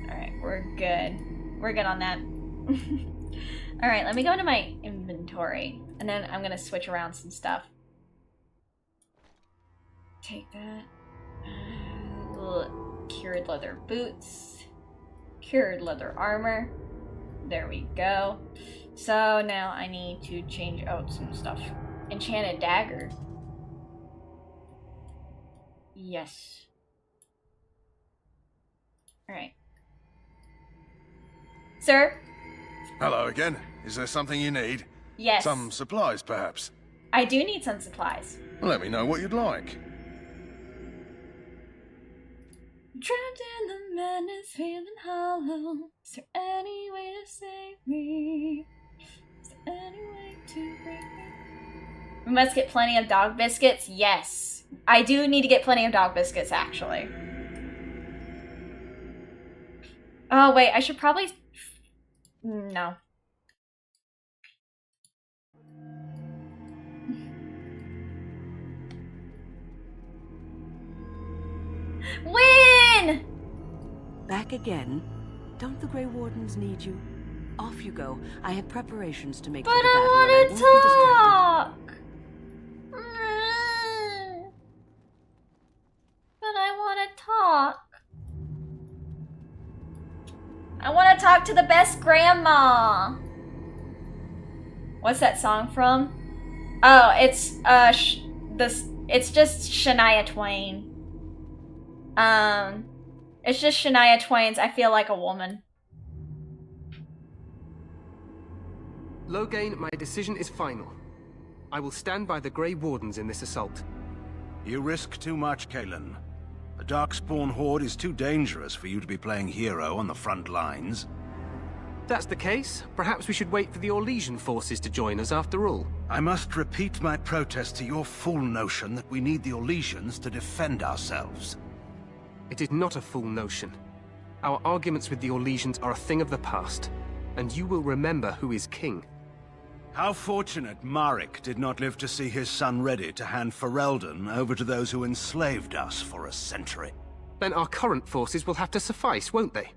Speaker 1: Alright, we're good. We're good on that. Alright, let me go into my inventory. And then I'm gonna switch around some stuff. Take that. Cured leather boots. Cured leather armor. There we go. So now I need to change out some stuff. Enchanted dagger. Yes. Alright. Sir?
Speaker 21: Hello again. Is there something you need?
Speaker 1: Yes.
Speaker 21: Some supplies, perhaps?
Speaker 1: I do need some supplies.
Speaker 21: Let me know what you'd like.
Speaker 1: Trapped in the madness, feeling hollow. Is there any way to save me? Is there any way to break me? We must get plenty of dog biscuits. Yes. I do need to get plenty of dog biscuits, actually. Oh, wait. I should probably... No. Win!
Speaker 12: Back again? Don't the Grey Wardens need you? Off you go. I have preparations to make
Speaker 1: But
Speaker 12: for the battle.
Speaker 1: I want to talk! But I want to talk. I want to talk to the best grandma. What's that song from? Oh, it's it's just Shania Twain. It's just Shania Twain's I Feel Like a Woman.
Speaker 13: Loghain, my decision is final. I will stand by the Grey Wardens in this assault.
Speaker 3: You risk too much, Kalen. The Darkspawn Horde is too dangerous for you to be playing hero on the front lines.
Speaker 13: that's the case, perhaps we should wait for the Orlesian forces to join us after all.
Speaker 7: I must repeat my protest to your fool notion that we need the Orlesians to defend ourselves.
Speaker 13: It is not a fool notion. Our arguments with the Orlesians are a thing of the past, and you will remember who is king.
Speaker 7: How fortunate Marek did not live to see his son ready to hand Ferelden over to those who enslaved us for a century.
Speaker 13: Then our current forces will have to suffice, won't they?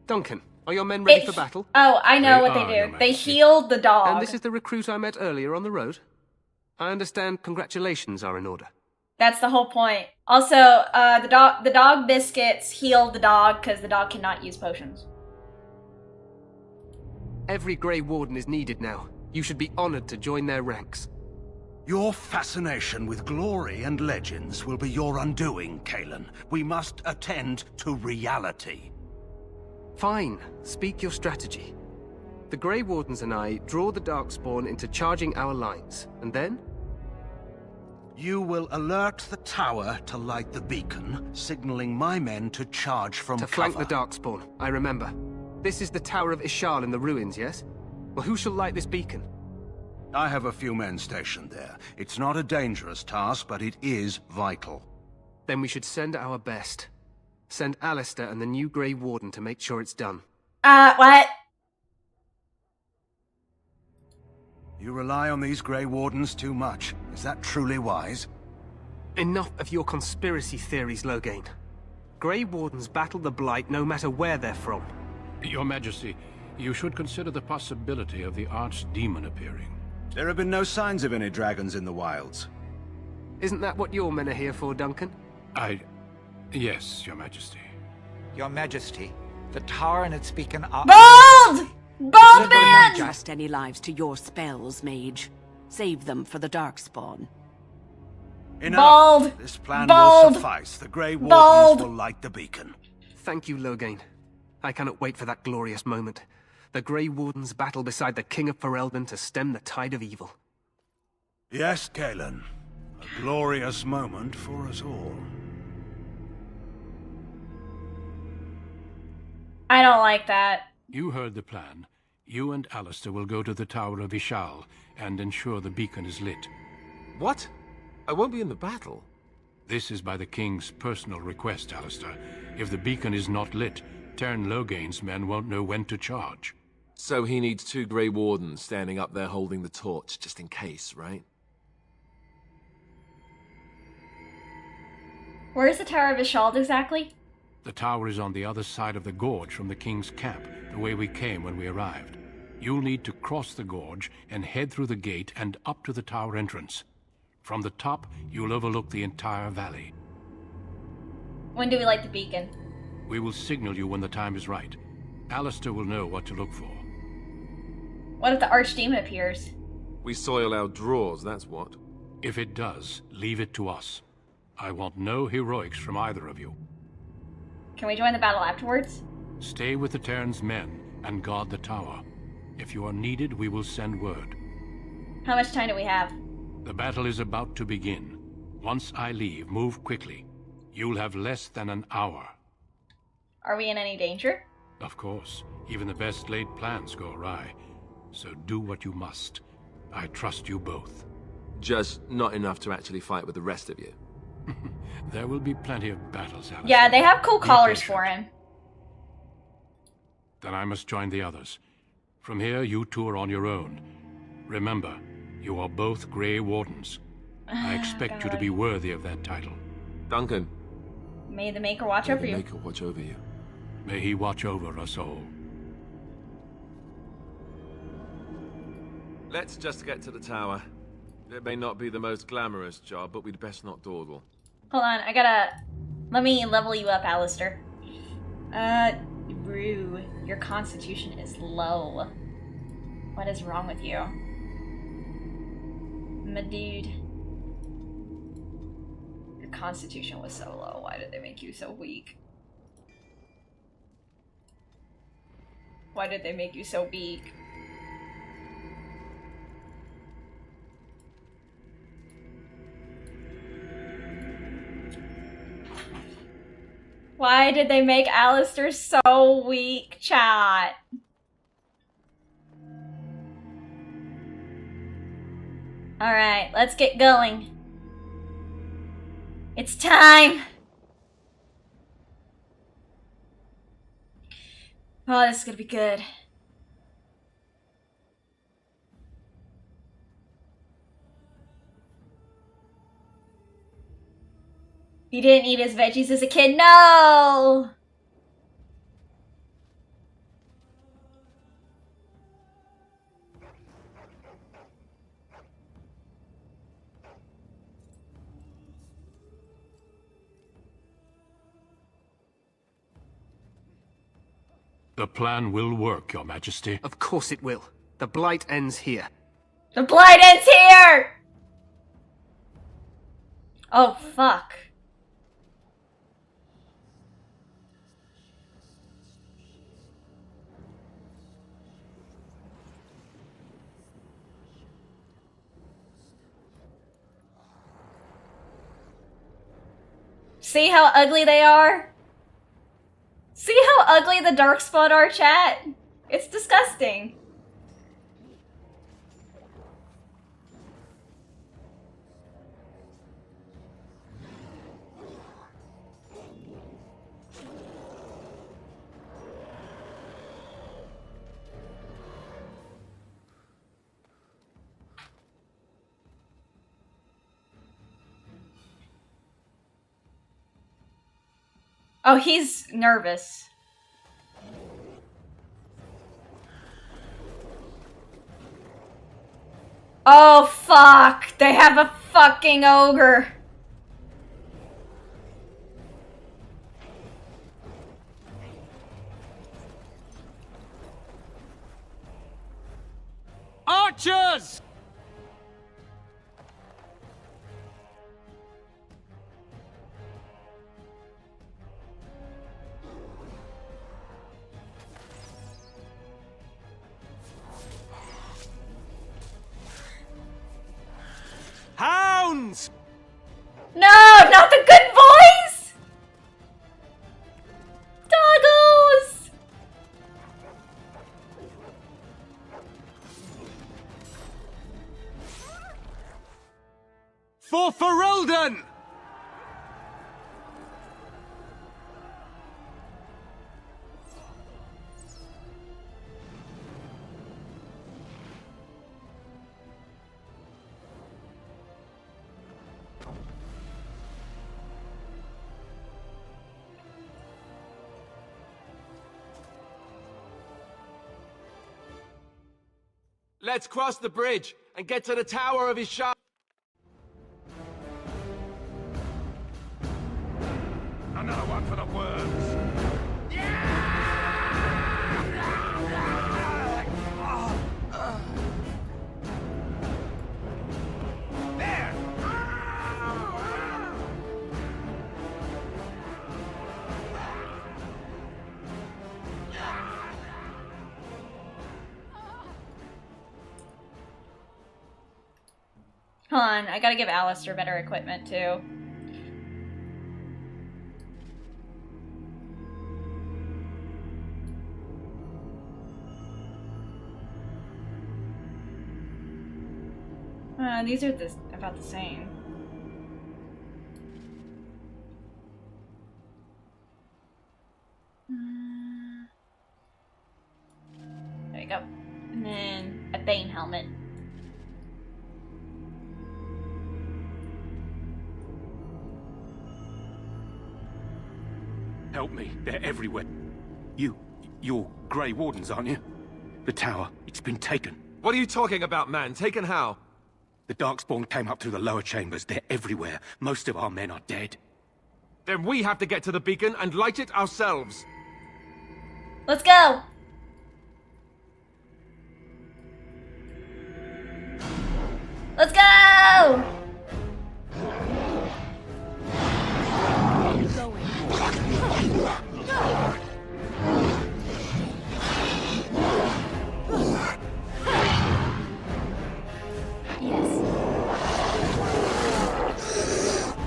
Speaker 13: Duncan, are your men ready for battle?
Speaker 1: Oh, I know what they do. They healed the dog.
Speaker 13: And this is the recruit I met earlier on the road? I understand congratulations are in order.
Speaker 1: That's the whole point. Also, the dog biscuits healed the dog because the dog cannot use potions.
Speaker 13: Every Grey Warden is needed now. You should be honored to join their ranks.
Speaker 7: Your fascination with glory and legends will be your undoing, Kalen. We must attend to reality.
Speaker 13: Fine. Speak your strategy. The Grey Wardens and I draw the Darkspawn into charging our lines, and then?
Speaker 7: You will alert the tower to light the beacon, signaling my men to charge from cover.
Speaker 13: To flank the Darkspawn, I remember. This is the Tower of Ishal in the ruins, yes? Well, who shall light this beacon?
Speaker 7: I have a few men stationed there. It's not a dangerous task, but it is vital.
Speaker 13: Then we should send our best. Send Alistair and the new Grey Warden to make sure it's done.
Speaker 1: What?
Speaker 7: You rely on these Grey Wardens too much. Is that truly wise?
Speaker 13: Enough of your conspiracy theories, Loghain. Grey Wardens battle the Blight no matter where they're from.
Speaker 2: Your Majesty, you should consider the possibility of the Archdemon appearing.
Speaker 7: There have been no signs of any dragons in the wilds.
Speaker 13: Isn't that what your men are here for, Duncan?
Speaker 2: Yes, Your Majesty.
Speaker 15: Your Majesty, the tower and its beacon are—
Speaker 1: BOLD! BOLD man!
Speaker 12: Don't trust any lives to your spells, mage. Save them for the Darkspawn.
Speaker 7: Enough!
Speaker 1: BOLD!
Speaker 7: This plan
Speaker 1: BOLD!
Speaker 7: will suffice. The Grey Wardens will light the beacon.
Speaker 13: Thank you, Loghain. I cannot wait for that glorious moment. The Grey Wardens battle beside the King of Ferelden to stem the tide of evil.
Speaker 7: Yes, Kalen. A glorious moment for us all.
Speaker 1: I don't like that.
Speaker 2: You heard the plan. You and Alistair will go to the Tower of Ishal and ensure the beacon is lit.
Speaker 22: What? I won't be in the battle.
Speaker 2: This is by the King's personal request, Alistair. If the beacon is not lit, Tern Loghain's men won't know when to charge.
Speaker 22: So he needs 2 Grey Wardens standing up there holding the torch, just in case, right?
Speaker 1: Where's the Tower of Ishal exactly?
Speaker 2: The tower is on the other side of the gorge from the King's camp, the way we came when we arrived. You'll need to cross the gorge and head through the gate and up to the tower entrance. From the top, you'll overlook the entire valley.
Speaker 1: When do we light the beacon?
Speaker 2: We will signal you when the time is right. Alistair will know what to look for.
Speaker 1: What if the Archdemon appears?
Speaker 22: We soil our drawers, that's what.
Speaker 2: If it does, leave it to us. I want no heroics from either of you.
Speaker 1: Can we join the battle afterwards?
Speaker 2: Stay with the Terran's men and guard the tower. If you are needed, we will send word.
Speaker 1: How much time do we have?
Speaker 2: The battle is about to begin. Once I leave, move quickly. You'll have less than an hour.
Speaker 1: Are we in any danger?
Speaker 2: Of course. Even the best laid plans go awry. So do what you must. I trust you both.
Speaker 22: Just not enough to actually fight with the rest of you.
Speaker 2: There will be plenty of battles, Alistair.
Speaker 1: Yeah, they have cool collars for him.
Speaker 2: Then I must join the others. From here, you two are on your own. Remember, you are both Grey Wardens. I expect you to be worthy of that title.
Speaker 22: Duncan.
Speaker 1: May the Maker watch over you.
Speaker 22: May the Maker watch over you.
Speaker 2: May he watch over us all.
Speaker 22: Let's just get to the tower. It may not be the most glamorous job, but we'd best not dawdle.
Speaker 1: Hold on, let me level you up, Alistair. Rue, your constitution is low. What is wrong with you? My dude. Your constitution was so low, why did they make you so weak? Why did they make you so weak? Why did they make Alistair so weak, chat? Alright, let's get going. It's time! Oh, this is gonna be good. He didn't eat his veggies as a kid. No!
Speaker 2: The plan will work, Your Majesty.
Speaker 13: Of course it will. The blight ends here.
Speaker 1: The blight ends here! Oh, fuck. See how ugly they are? See how ugly the darkspawn are, chat? It's disgusting. Oh, he's nervous. Oh, fuck! They have a fucking ogre!
Speaker 13: Archers! Hounds!
Speaker 1: No, not the good boys! Doggos!
Speaker 13: For Ferelden! Let's cross the bridge and get to the tower of his shop.
Speaker 21: Another one for the worms. There!
Speaker 1: Hold on, I gotta give Alistair better equipment too. These are about the same. There you go. And then a Bane helmet.
Speaker 3: Help me, they're everywhere. You're Grey Wardens, aren't you? The tower, it's been taken.
Speaker 22: What are you talking about, man? Taken how?
Speaker 3: The Darkspawn came up through the lower chambers. They're everywhere. Most of our men are dead.
Speaker 22: Then we have to get to the beacon and light it ourselves.
Speaker 1: Let's go! Let's go!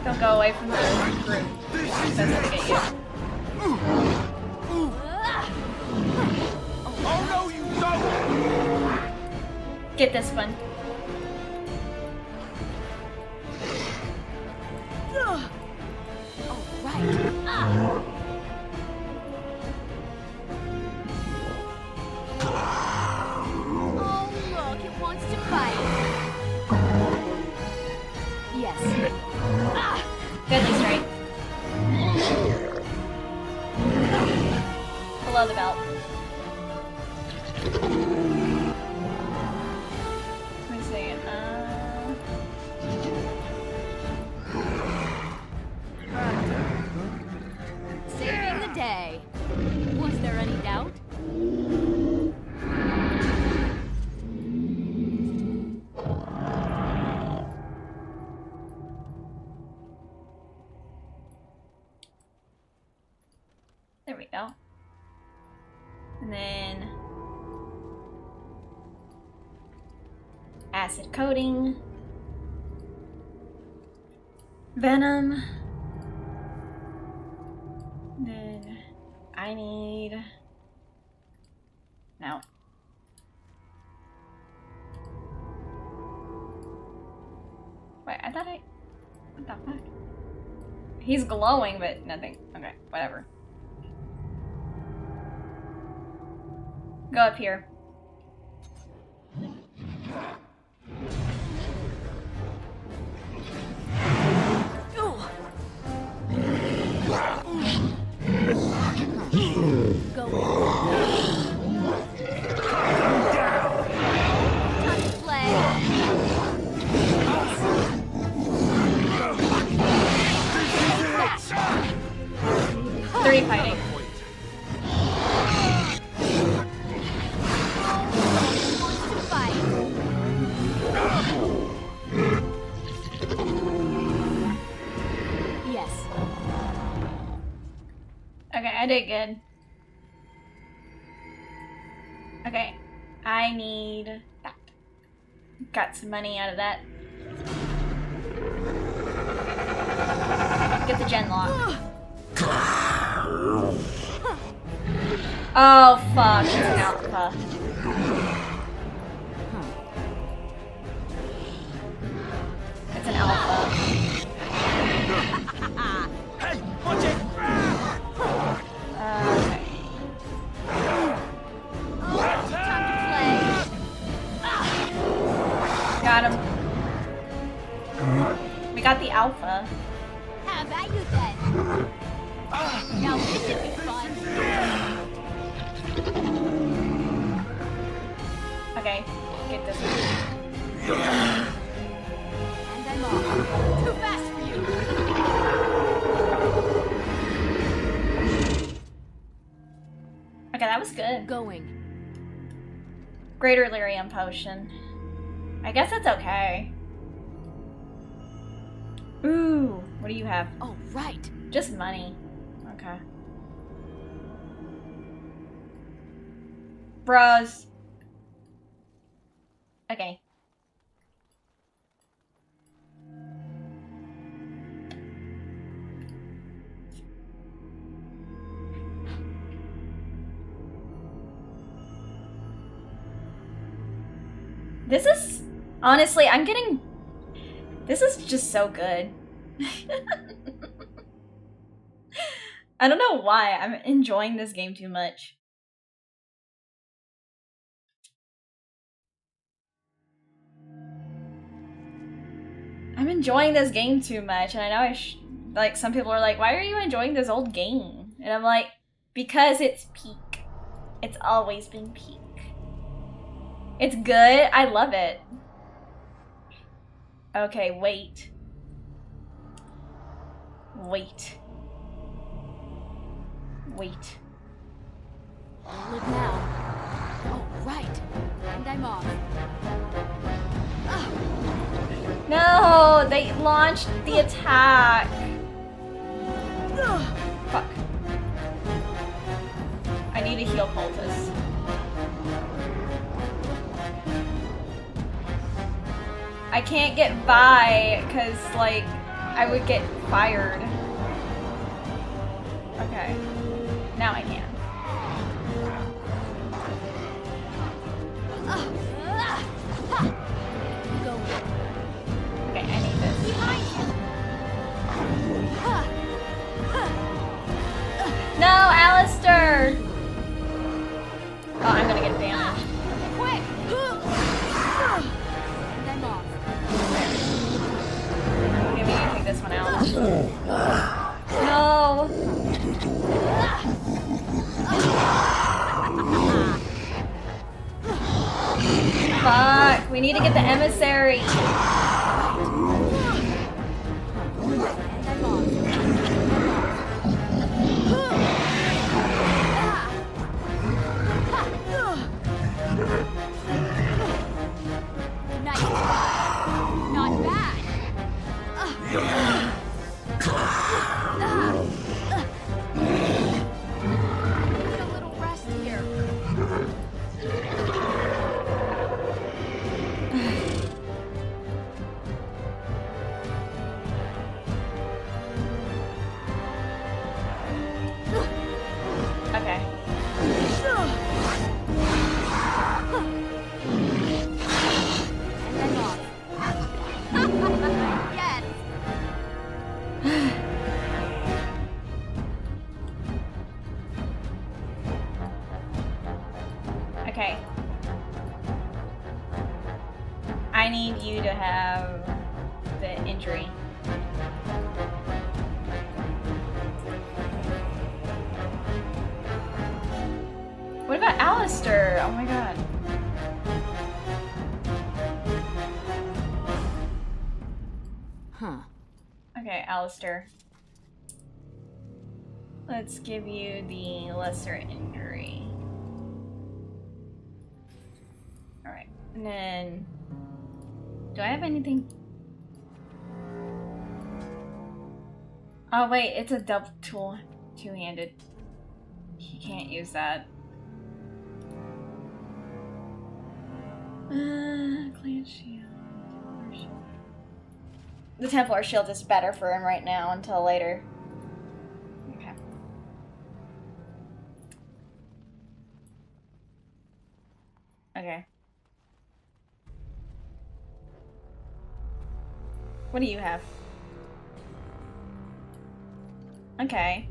Speaker 1: Don't go away from the group. That's gonna get you.
Speaker 21: Oh no, you don't!
Speaker 1: Get this one. below the belt. Let me see.
Speaker 18: Saving the day. Was there any doubt?
Speaker 1: There we go. And then acid coating, venom. Then I need no. Wait, I thought what the fuck? He's glowing, but nothing. Okay, whatever. Go up here.
Speaker 18: Go.
Speaker 1: Three fighting.
Speaker 18: Yes.
Speaker 1: Okay, I did good. Okay, I need that. Got some money out of that. Get the gen lock. Oh fuck, it's an alpha. It's an alpha.
Speaker 6: Hey, watch it!
Speaker 1: Okay.
Speaker 18: Time to play.
Speaker 1: Got him. We got the alpha.
Speaker 18: How about you then? Now this should be fun.
Speaker 1: Okay, get this one.
Speaker 18: And I'm off. Too fast for you.
Speaker 1: Okay, that was good.
Speaker 18: Going.
Speaker 1: Greater lyrium potion. I guess that's okay. Ooh, what do you have?
Speaker 18: Oh, right.
Speaker 1: Just money. Okay. Bros. Okay. This is, honestly, this is just so good. I don't know why, I'm enjoying this game too much. I'm enjoying this game too much, and I know like, some people are like, why are you enjoying this old game? And I'm like, because it's peak. It's always been peak. It's good. I love it. Okay, wait. Wait. Wait.
Speaker 18: Look now. Oh, right. And I'm off.
Speaker 1: No, they launched the attack. Fuck. I need to heal poultice. I can't get by because, like, I would get fired. Okay. Now I can. Okay, I need this. No, Alistair! Oh, I'm gonna get damaged.
Speaker 18: Quick! And I'm off.
Speaker 1: Okay, we need to take this one out. No! need to get the emissary.
Speaker 18: Nice try. Not bad. Need a little rest here.
Speaker 1: Okay.
Speaker 18: And I'm off. Yes.
Speaker 1: Okay. I need you to have the injury. What about Alistair? Oh my god.
Speaker 20: Huh.
Speaker 1: Okay, Alistair. Let's give you the lesser injury. Alright, and then... Do I have anything? Oh wait, it's a double tool. Two-handed. You can't use that. Clan shield. Templar shield. The Templar shield is better for him right now until later. Okay. Okay. What do you have? Okay.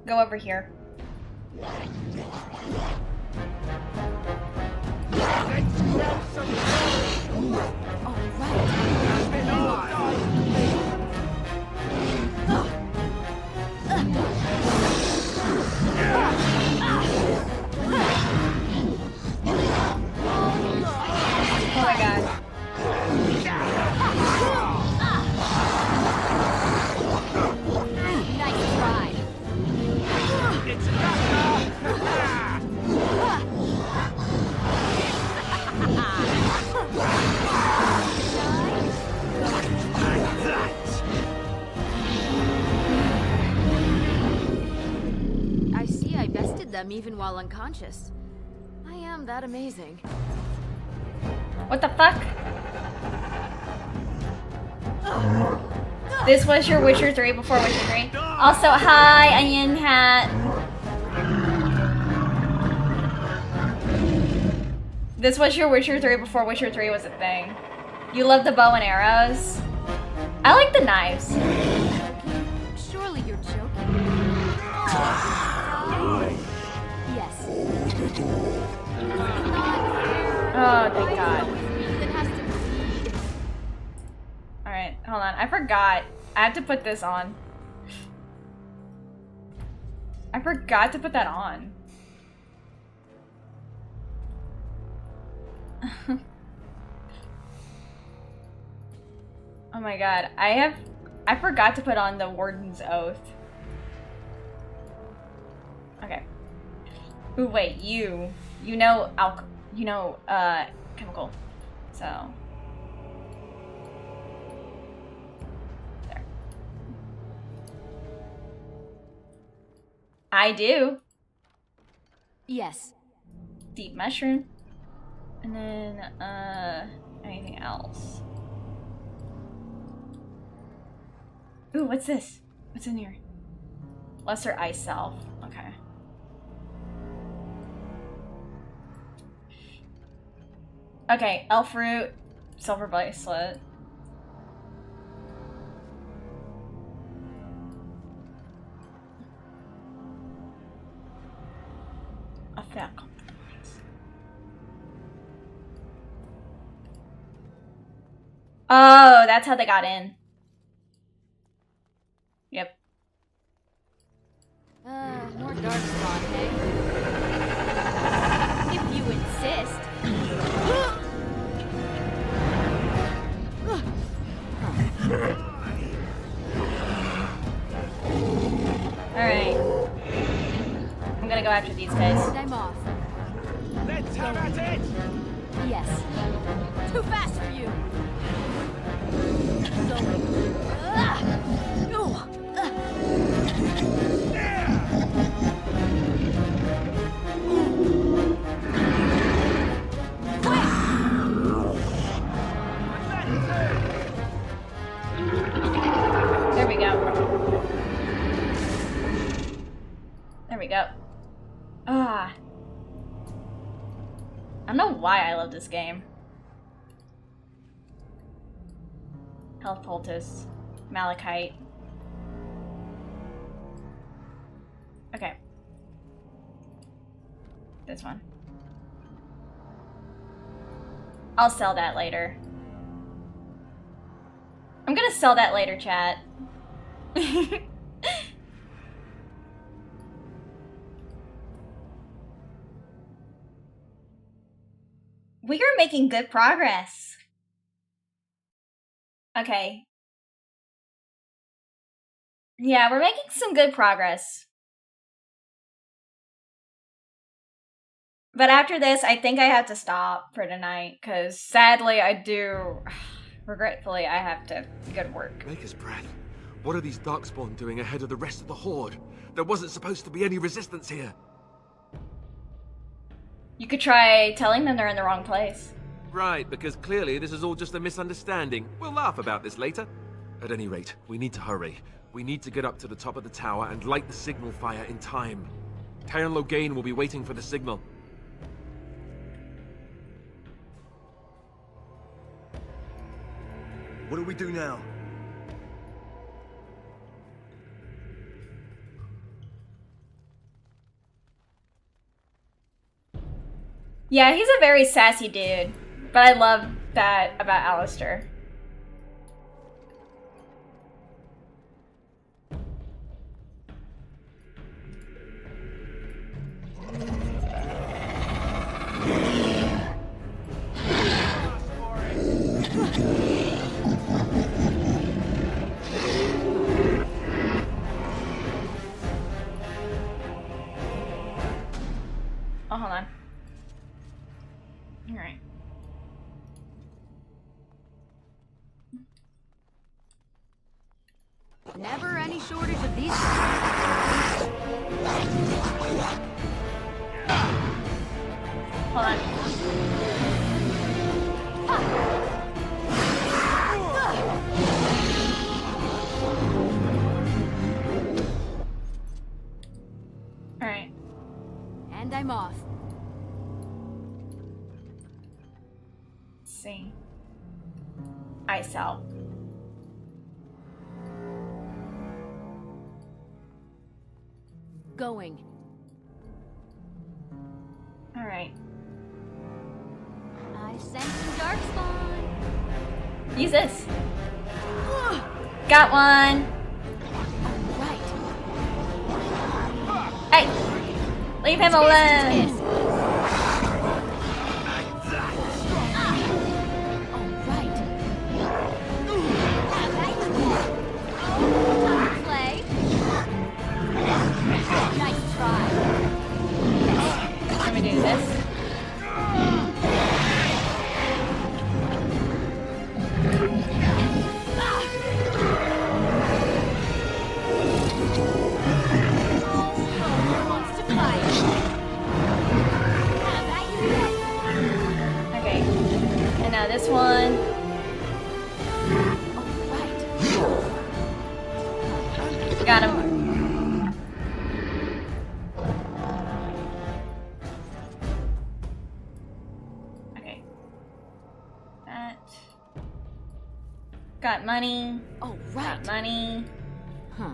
Speaker 1: Go over here. Oh my god.
Speaker 18: Nice try.
Speaker 17: I see I bested them even while unconscious. I am that amazing.
Speaker 1: What the fuck? This was your Witcher 3 before Witcher 3. Also, hi, Onion Hat. This was your Witcher 3 before Witcher 3 was a thing. You love the bow and arrows? I like the knives.
Speaker 17: Surely you're joking.
Speaker 18: Yes.
Speaker 1: Oh, thank God. Alright, hold on. I forgot. I have to put this on. I forgot to put that on. Oh my god. I forgot to put on the Warden's Oath. Okay. Ooh, wait, you know chemical. So there. I do.
Speaker 17: Yes.
Speaker 1: Deep mushroom. And then anything else. Ooh, what's this? What's in here? Lesser ice self. Okay. Okay, elf root, silver bracelet. Effect. Oh, that's how they got in.
Speaker 18: Darkspawn, hey? If you insist.
Speaker 1: Alright. I'm gonna go after these guys.
Speaker 18: I'm off.
Speaker 6: Let's have at it!
Speaker 18: Yes. Too fast for you. Going.
Speaker 1: There we go. There we go. Ah. I don't know why I love this game. Health poultice. Malachite. Okay. This one. I'll sell that later. I'm gonna sell that later, chat. We are making good progress. Okay. Yeah, we're making some good progress. But after this, I think I have to stop for tonight, because sadly I do... Regretfully, I have to go to work.
Speaker 22: Maker's breath. What are these Darkspawn doing ahead of the rest of the Horde? There wasn't supposed to be any resistance here.
Speaker 1: You could try telling them they're in the wrong place.
Speaker 22: Right, because clearly this is all just a misunderstanding. We'll laugh about this later. At any rate, we need to hurry. We need to get up to the top of the tower and light the signal fire in time. Taron Logain will be waiting for the signal.
Speaker 6: What do we do now?
Speaker 1: Yeah, he's a very sassy dude, but I love that about Alistair. Oh, hold on. All right.
Speaker 18: Never any shortage of these.
Speaker 1: Hold on. All right.
Speaker 18: And I'm off.
Speaker 1: Let's see. I sell.
Speaker 18: Going.
Speaker 1: All right.
Speaker 18: I sense some Darkspawn.
Speaker 1: Use this. Got one.
Speaker 18: Right.
Speaker 1: Hey, leave him alone.
Speaker 18: Nice try.
Speaker 1: Let me do this. Okay, and now this one. Got him. Okay. That. Got money.
Speaker 18: Oh, right.
Speaker 1: Got money.
Speaker 18: Huh.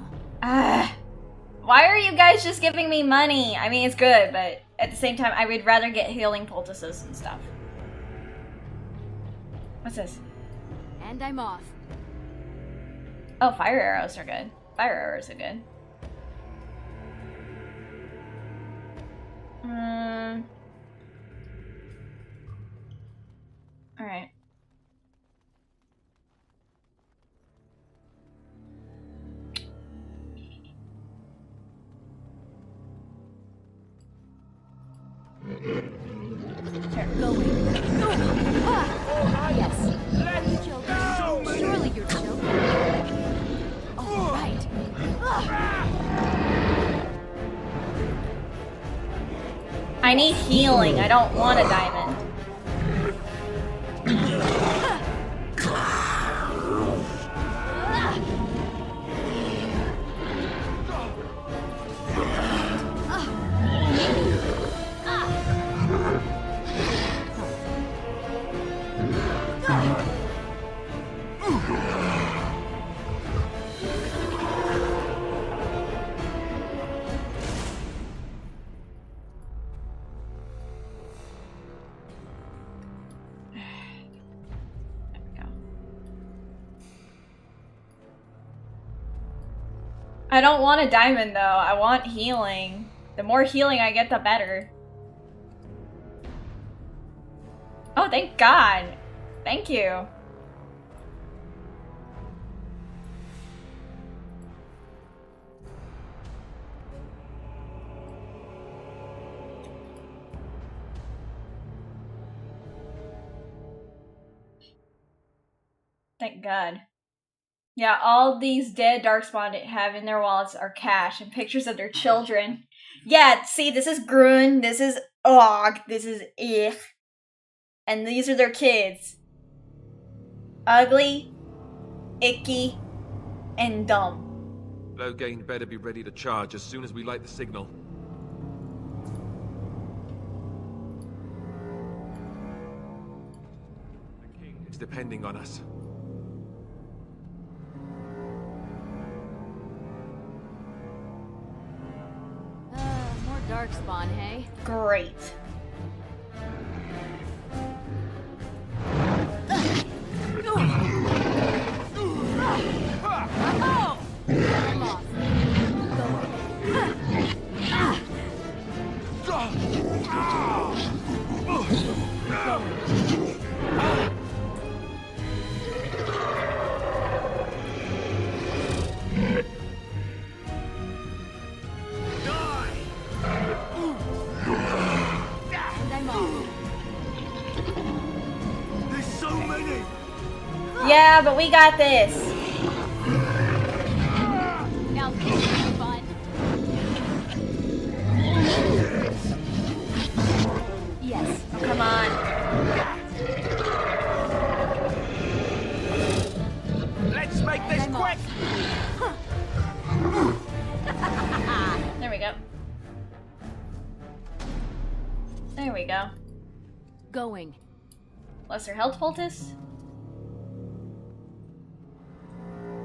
Speaker 1: Why are you guys just giving me money? I mean, it's good, but at the same time, I would rather get healing poultices and stuff. What's this?
Speaker 18: And I'm off.
Speaker 1: Oh, fire arrows are good. Fire arrows are good. Alright.
Speaker 18: Yes. Are you joking? Surely you're joking. All right.
Speaker 1: I need healing. I don't want a diamond. I don't want a diamond though, I want healing. The more healing I get, the better. Oh, thank God. Thank you. Thank God. Yeah, all these dead Darkspawn have in their wallets are cash and pictures of their children. Yeah, see, this is Grun, this is Og, this is Ich. And these are their kids. Ugly, icky, and dumb.
Speaker 22: Loghain better be ready to charge as soon as we light the signal. The king is depending on us.
Speaker 18: More Darkspawn, hey?
Speaker 1: Great. Yeah, but we got this.
Speaker 18: Now this is fun. Yes.
Speaker 1: Oh, come on.
Speaker 8: Let's make this quick.
Speaker 1: There we go. There we go.
Speaker 18: Going.
Speaker 1: Lesser health poultice.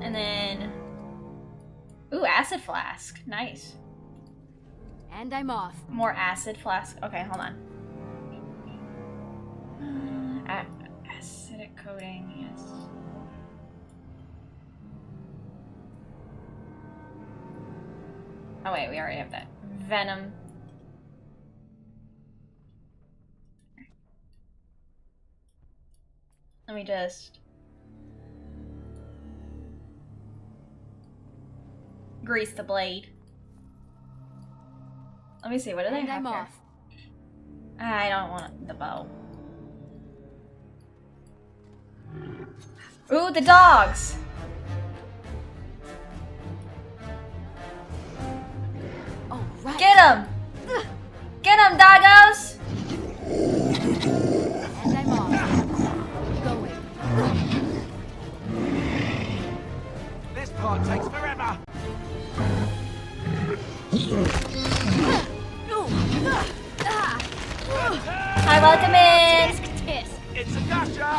Speaker 1: And then... Ooh, acid flask. Nice.
Speaker 18: And I'm off.
Speaker 1: More acid flask. Okay, hold on. Acidic coating, yes. Oh wait, we already have that. Venom. Let me just... grease the blade. Let me see, what do they have here? I don't want the bow. Ooh, the dogs!
Speaker 18: All right.
Speaker 1: Get him! Get him, doggos!
Speaker 18: And I'm off. Going.
Speaker 8: This part takes forever.
Speaker 1: Hi, welcome in!
Speaker 18: Tisk, tisk.
Speaker 8: It's a gotcha!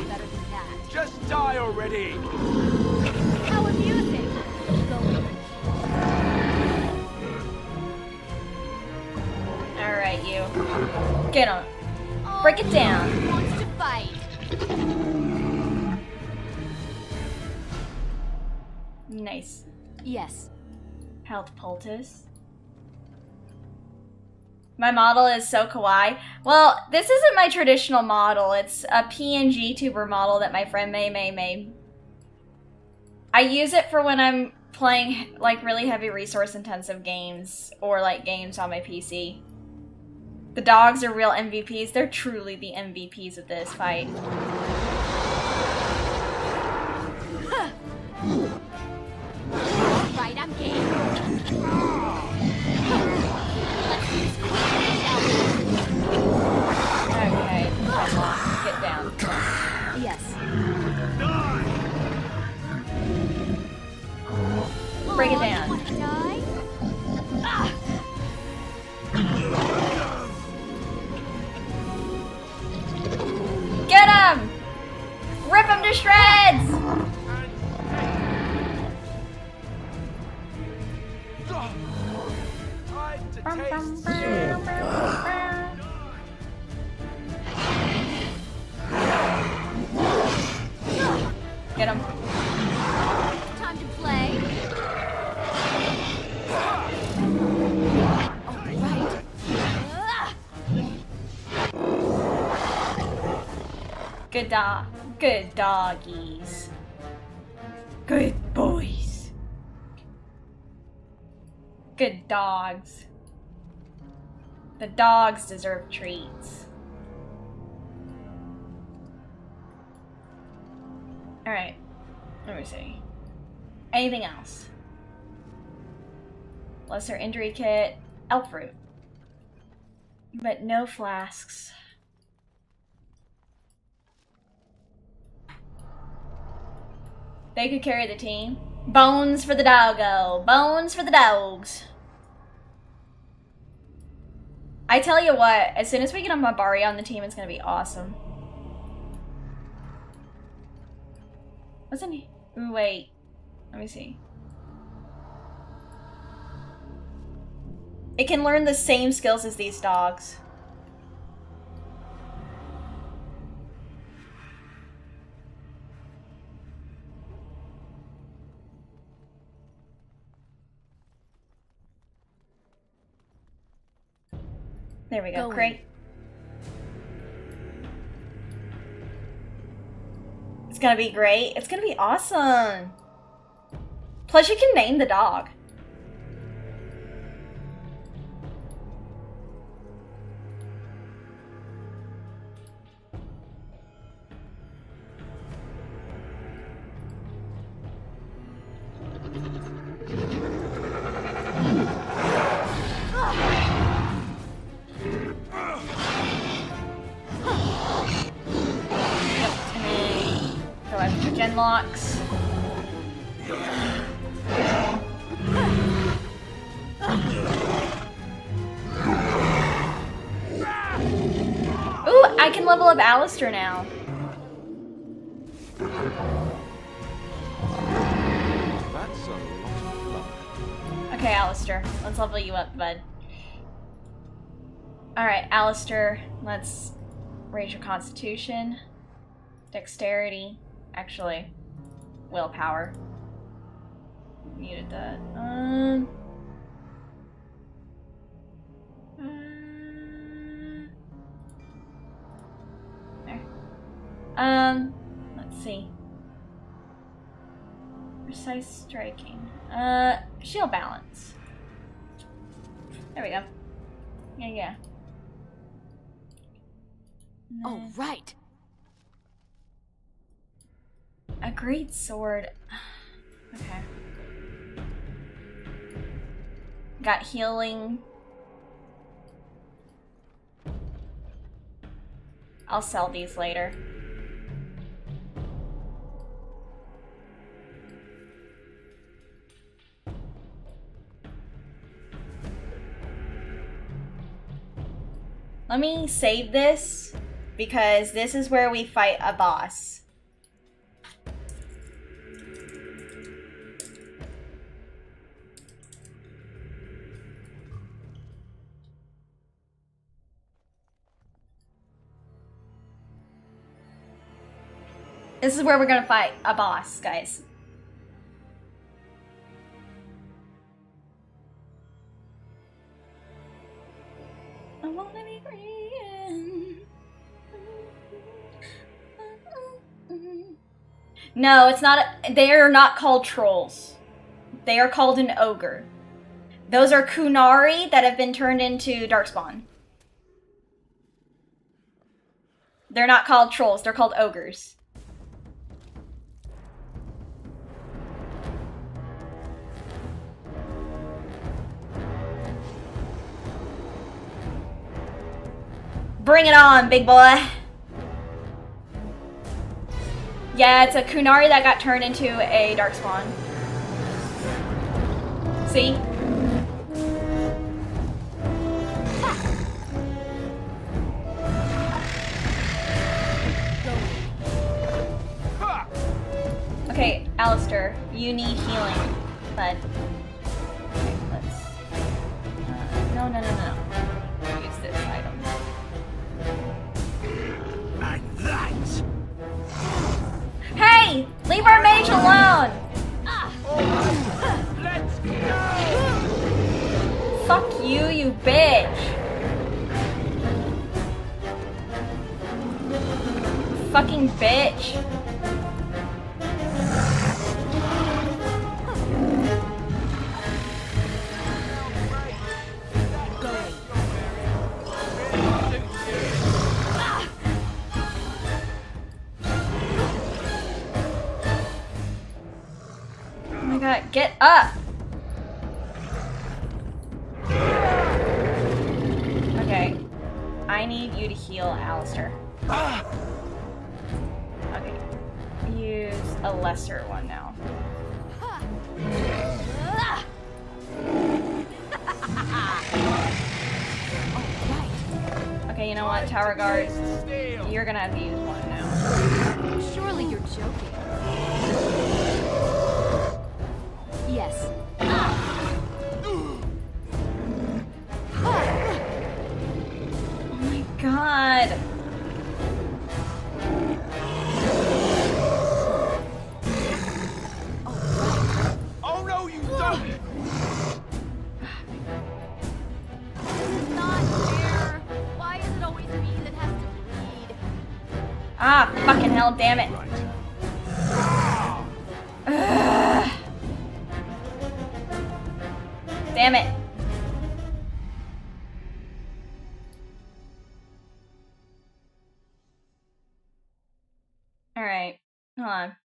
Speaker 18: Better than that.
Speaker 8: Just die already!
Speaker 18: How amusing. Going.
Speaker 1: Alright, you. Get him. Break it down.
Speaker 18: Who wants to fight?
Speaker 1: Nice.
Speaker 18: Yes.
Speaker 1: Health poultice. My model is so kawaii. Well, this isn't my traditional model. It's a PNG tuber model that my friend May made. I use it for when I'm playing like really heavy resource intensive games or like games on my PC. The dogs are real MVPs. They're truly the MVPs of this fight.
Speaker 18: Right, I'm game.
Speaker 1: Okay, get down.
Speaker 18: Yes.
Speaker 1: Break it down. Get him! Rip him to shreds! Get him.
Speaker 18: Time to play.
Speaker 1: Good dog. Good doggies. Good boys. Good dogs. The dogs deserve treats. Alright. Let me see. Anything else? Lesser injury kit. Elf fruit. But no flasks. They could carry the team. Bones for the doggo. Bones for the dogs. I tell you what, as soon as we get a Mabari on the team, it's gonna be awesome. Wasn't he? Ooh, wait. Let me see. It can learn the same skills as these dogs. There we go. Great. It's gonna be great. It's gonna be awesome. Plus, you can name the dog. Go after Genlocks. Ooh, I can level up Alistair now.
Speaker 22: That's a lot of luck.
Speaker 1: Okay, Alistair, let's level you up, bud. Alright, Alistair, let's raise your constitution, dexterity, actually, willpower. Muted that. There. Let's see. Precise striking. Shield balance. There we go. Yeah.
Speaker 18: Oh, right.
Speaker 1: A great sword. Okay. Got healing. I'll sell these later. Let me save this because this is where we fight a boss. This is where we're gonna fight a boss, guys. No, it's not. They are not called trolls. They are called an ogre. Those are Culinary that have been turned into Darkspawn. They're not called trolls. They're called ogres. Bring it on, big boy. Yeah, it's a Culinary that got turned into a Darkspawn. See? Okay, Alistair, you need healing, bud. Okay, let's... no. Use this item.
Speaker 8: And that!
Speaker 1: Hey! Leave our mage alone!
Speaker 8: Let's go!
Speaker 1: Fuck you, you bitch! Fucking bitch. Oh my god, get up! Okay. I need you to heal Alistair. Okay. Use a lesser one now. Okay, you know what, Tower Guard? You're gonna have to use one now.
Speaker 18: Surely you're joking. Yes.
Speaker 1: Oh my god.
Speaker 8: Oh no, you don't!
Speaker 18: This is not fair. Why is it always me that has to bleed?
Speaker 1: Ah, fucking hell, damn it. Ugh. Damn it. Alright, hold on.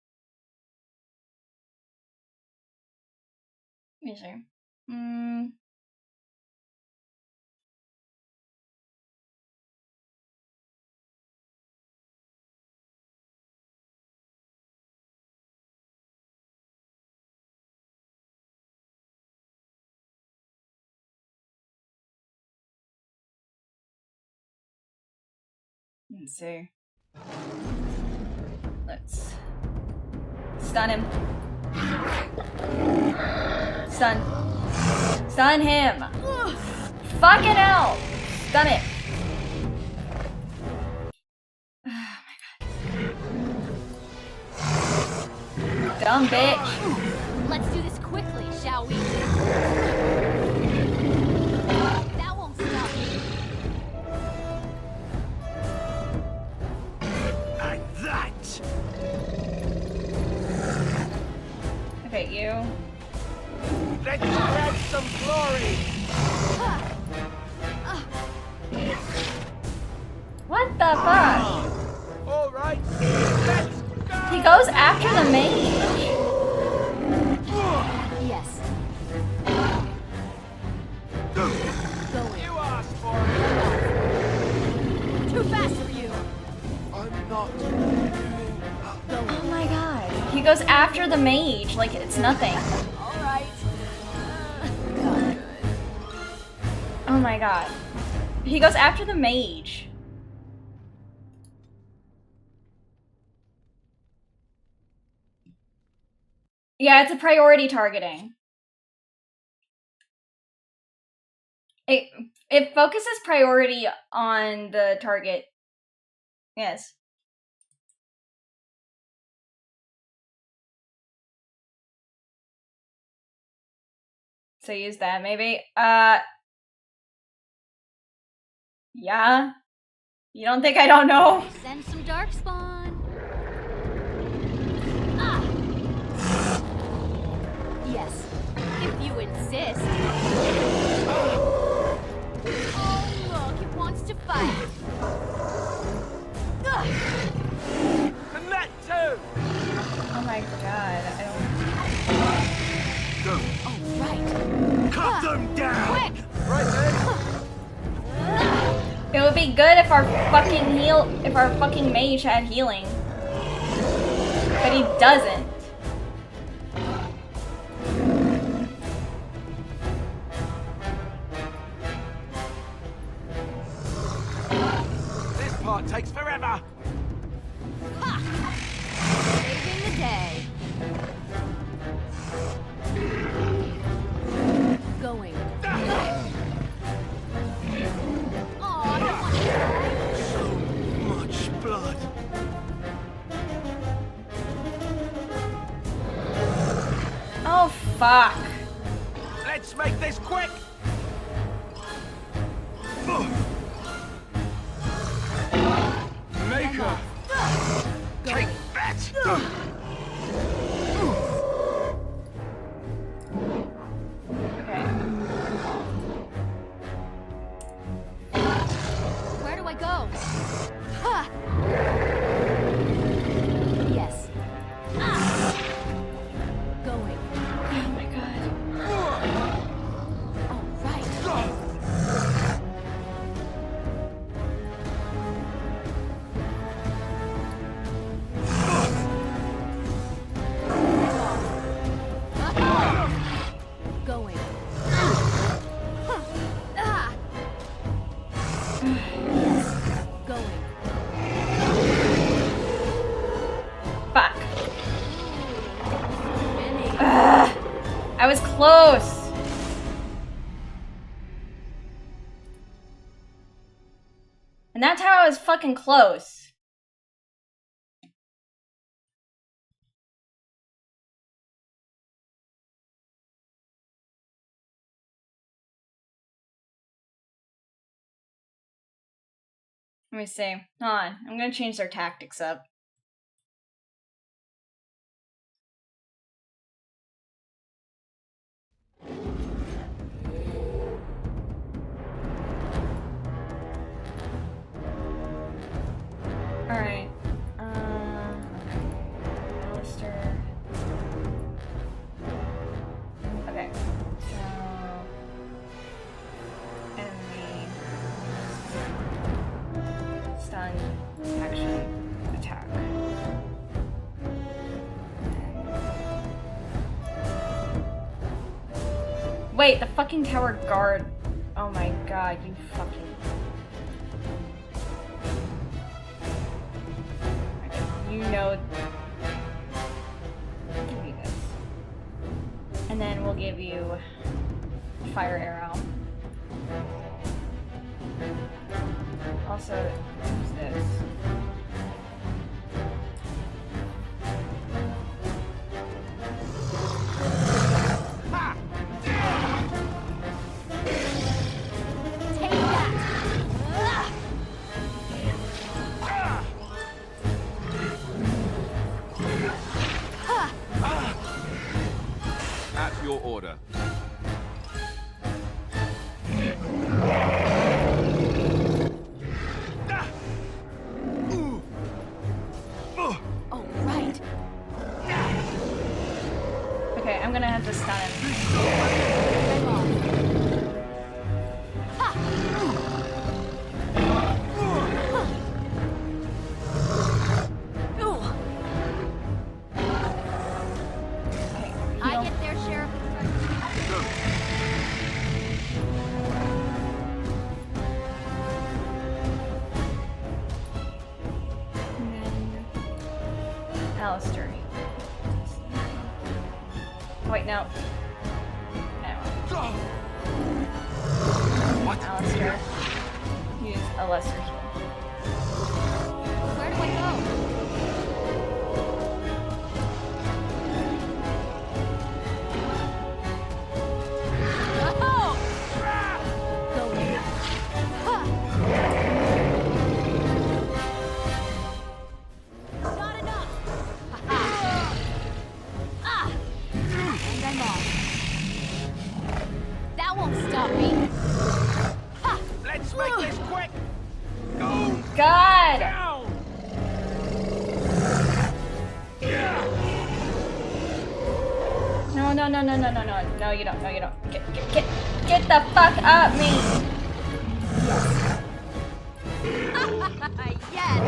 Speaker 1: Let me see. Let's see. Let's stun him. Stun him. Fucking hell. Stun it. Oh my god. Dumb bitch.
Speaker 18: Let's do this quickly, shall we? That won't stop me.
Speaker 8: And that!
Speaker 1: Okay, you.
Speaker 8: Let's grab some glory!
Speaker 1: What the fuck?
Speaker 8: Alright, let's go!
Speaker 1: He goes after the mage.
Speaker 18: Yes.
Speaker 8: You asked for it!
Speaker 18: Too fast for you.
Speaker 8: I'm not
Speaker 1: Oh my god. He goes after the mage like it's nothing.
Speaker 18: Alright.
Speaker 1: Oh my god. He goes after the mage. Yeah, it's a priority targeting. It focuses priority on the target. Yes. So use that maybe. Yeah. You don't think I don't know?
Speaker 18: Send some darkspawn. resist. Oh, look, it wants to fight.
Speaker 22: And that too!
Speaker 1: Oh my god, I don't...
Speaker 18: Oh, right.
Speaker 22: Cut them down!
Speaker 18: Quick!
Speaker 22: Right then.
Speaker 1: It would be good if our fucking mage had healing. But he doesn't.
Speaker 22: This part takes forever!
Speaker 18: Ha! Saving the day. Going. Oh, I don't want to die.
Speaker 22: So much blood.
Speaker 1: Oh, fuck.
Speaker 22: Let's make this quick! Maker! Take that!
Speaker 18: Where do I go? Ha! Yes. Going.
Speaker 1: Oh my god.
Speaker 18: All right. Going. Ah. Going.
Speaker 1: Fuck. I was close. And that's how I was fucking close. Let me see. Hold on. I'm gonna change their tactics up. Alright. Alistair. Okay. So... enemy. Stun. Action. Attack. Wait, the fucking tower guard. Oh my god, you fucking... You know... Give me this. And then we'll give you a fire arrow. Also, use this.
Speaker 18: Take that.
Speaker 22: At your order.
Speaker 18: Oh, right.
Speaker 1: Okay, I'm gonna have to stun him.
Speaker 18: I get their share of the
Speaker 1: Alistair. Wait, no. No. What? Alistair. Use a lesser heal.
Speaker 18: Where do I go?
Speaker 1: no, no, no, no, no. No, you don't. No, you don't. Get the fuck up me.
Speaker 18: Yes!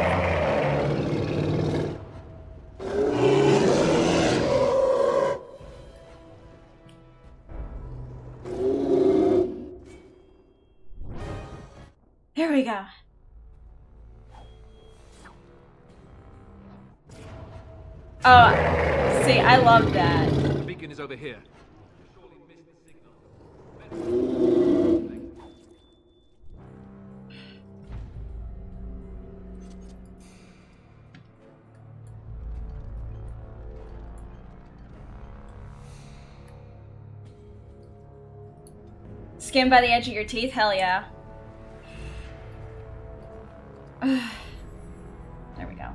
Speaker 1: Here we go. Oh, see, I love that.
Speaker 13: The beacon is over here.
Speaker 1: Skin by the edge of your teeth? Hell yeah. There we go.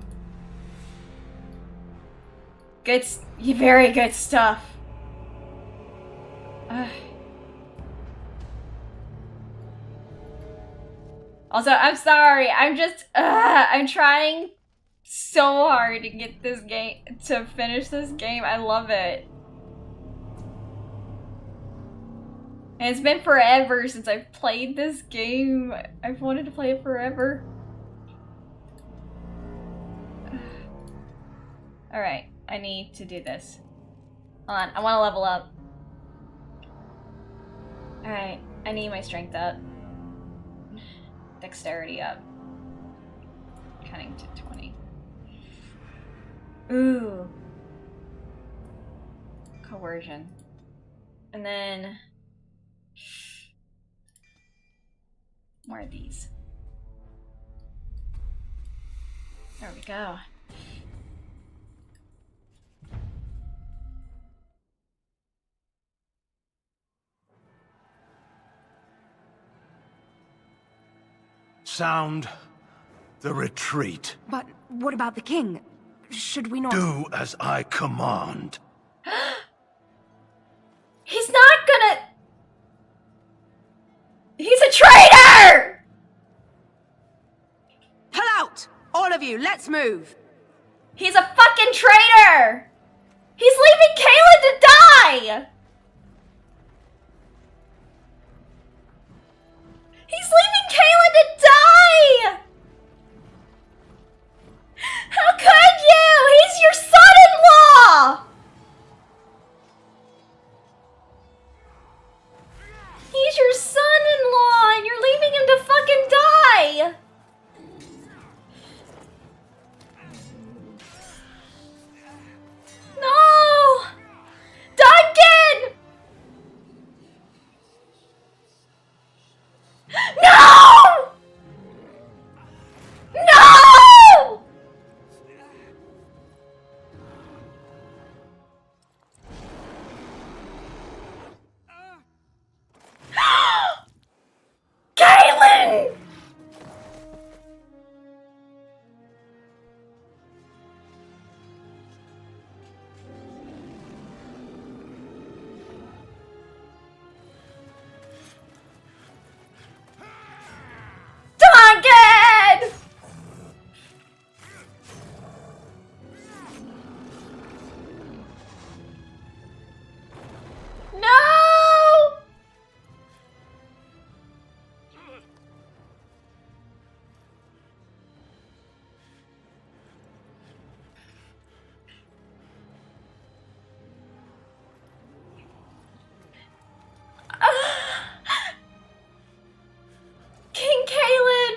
Speaker 1: Good, very good stuff. Also, I'm sorry. I'm just, I'm trying so hard to get this game, to finish this game. I love it. And it's been forever since I've played this game. I've wanted to play it forever. Alright, I need to do this. Hold on, I want to level up. Alright, I need my strength up. Dexterity up. Cunning to 20. Ooh. Coercion. And then... more of these. There we go.
Speaker 21: Sound the retreat.
Speaker 5: But what about the king? Should we not...
Speaker 21: Do as I command.
Speaker 1: He's not gonna... He's a traitor!
Speaker 5: Pull out! All of you, let's move!
Speaker 1: He's a fucking traitor! He's leaving Kaylin to die! He's leaving Kaylin to die! How could you? He's your son-in-law! He's your son-in-law and you're leaving him to fucking die! No! Duncan! No! No! Caitlin! Duncan! No! King Kaylin!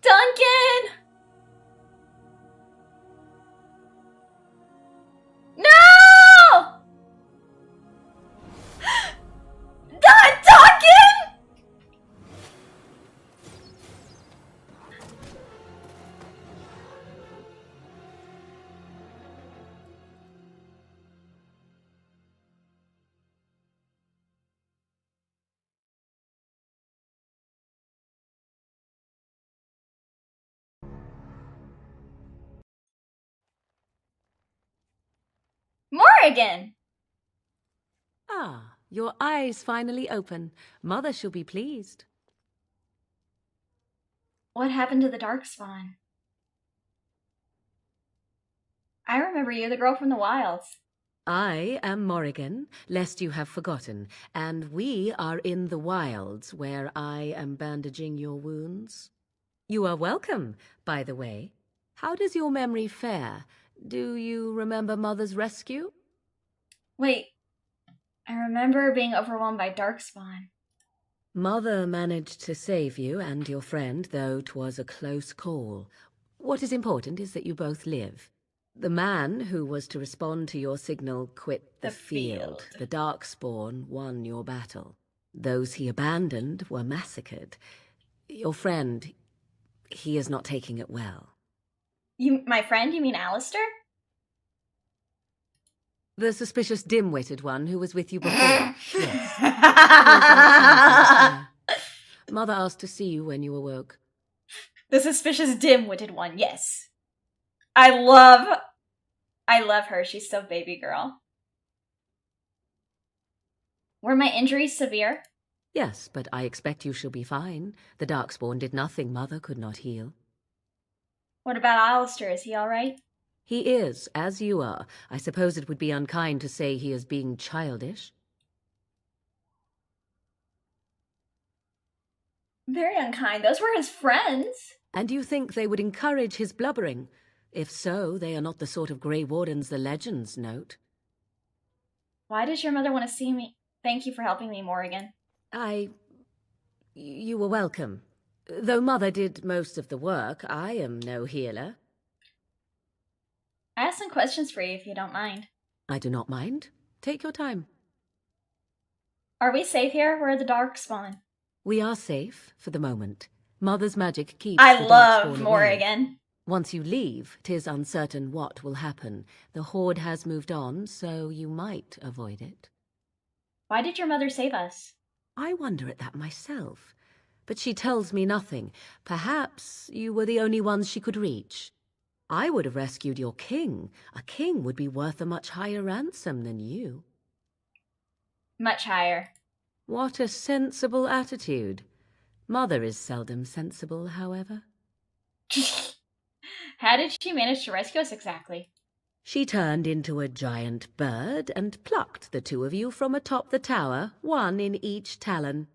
Speaker 1: Duncan! No! Duncan! Morrigan!
Speaker 20: Ah, your eyes finally open. Mother shall be pleased.
Speaker 1: What happened to the Darkspawn? I remember you, the girl from the wilds.
Speaker 20: I am Morrigan, lest you have forgotten, and we are in the wilds where I am bandaging your wounds. You are welcome, by the way. How does your memory fare? Do you remember Mother's rescue?
Speaker 1: Wait, I remember being overwhelmed by Darkspawn.
Speaker 20: Mother managed to save you and your friend, though 'twas a close call. What is important is that you both live. The man who was to respond to your signal quit the field. The Darkspawn won your battle. Those he abandoned were massacred. Your friend, he is not taking it well.
Speaker 1: My friend? You mean Alistair?
Speaker 20: The suspicious dim-witted one who was with you before. Yes. Mother asked to see you when you awoke.
Speaker 1: The suspicious dim-witted one, yes. I love her. She's so baby girl. Were my injuries severe?
Speaker 20: Yes, but I expect you shall be fine. The Darkspawn did nothing Mother could not heal.
Speaker 1: What about Alistair? Is he alright?
Speaker 20: He is, as you are. I suppose it would be unkind to say he is being childish.
Speaker 1: Very unkind. Those were his friends.
Speaker 20: And you think they would encourage his blubbering? If so, they are not the sort of Grey Wardens the legends note.
Speaker 1: Why does your mother want to see me? Thank you for helping me, Morrigan.
Speaker 20: You were welcome. Though Mother did most of the work, I am no healer.
Speaker 1: I have some questions for you, if you don't mind.
Speaker 20: I do not mind. Take your time.
Speaker 1: Are we safe here? Where are the Darkspawn?
Speaker 20: We are safe, for the moment. Mother's magic keeps
Speaker 1: I
Speaker 20: the
Speaker 1: love
Speaker 20: Darkspawn
Speaker 1: Morrigan.
Speaker 20: away. Once you leave, 'tis uncertain what will happen. The Horde has moved on, so you might avoid it.
Speaker 1: Why did your mother save us?
Speaker 20: I wonder at that myself. But she tells me nothing. Perhaps you were the only ones she could reach. I would have rescued your king. A king would be worth a much higher ransom than you.
Speaker 1: Much higher.
Speaker 20: What a sensible attitude. Mother is seldom sensible, however.
Speaker 1: How did she manage to rescue us exactly?
Speaker 20: She turned into a giant bird and plucked the two of you from atop the tower, one in each talon.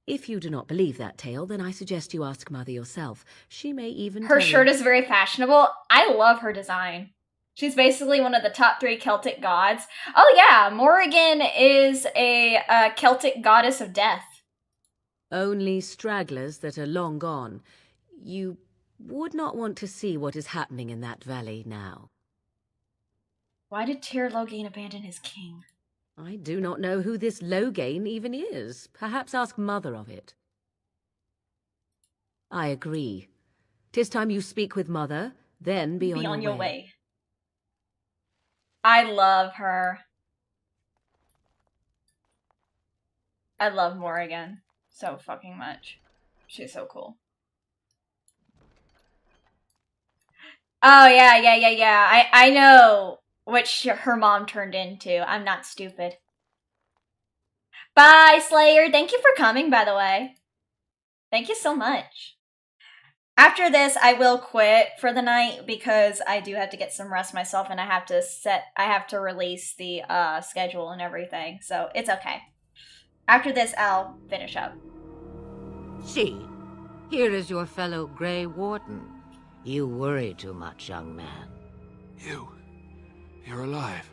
Speaker 20: If you do not believe that tale, then I suggest you ask Mother yourself. She may even
Speaker 1: Her
Speaker 20: tell
Speaker 1: shirt
Speaker 20: you.
Speaker 1: is very fashionable. I love her design. She's basically one of the top 3 Celtic gods. Oh yeah, Morrigan is a Celtic goddess of death.
Speaker 20: Only stragglers that are long gone. You would not want to see what is happening in that valley now.
Speaker 1: Why did Tyr Loghain abandon his king?
Speaker 20: I do not know who this Loghain even is. Perhaps ask Mother of it. I agree. 'Tis time you speak with Mother, then be on your way.
Speaker 1: I love her. I love Morrigan so fucking much. She's so cool. Oh, yeah. I know what her mom turned into. I'm not stupid. Bye, Slayer. Thank you for coming, by the way. Thank you so much. After this, I will quit for the night because I do have to get some rest myself and I have to release the schedule and everything. So it's okay. After this, I'll finish up.
Speaker 4: See, here is your fellow Grey Warden. You worry too much, young man.
Speaker 2: You're alive.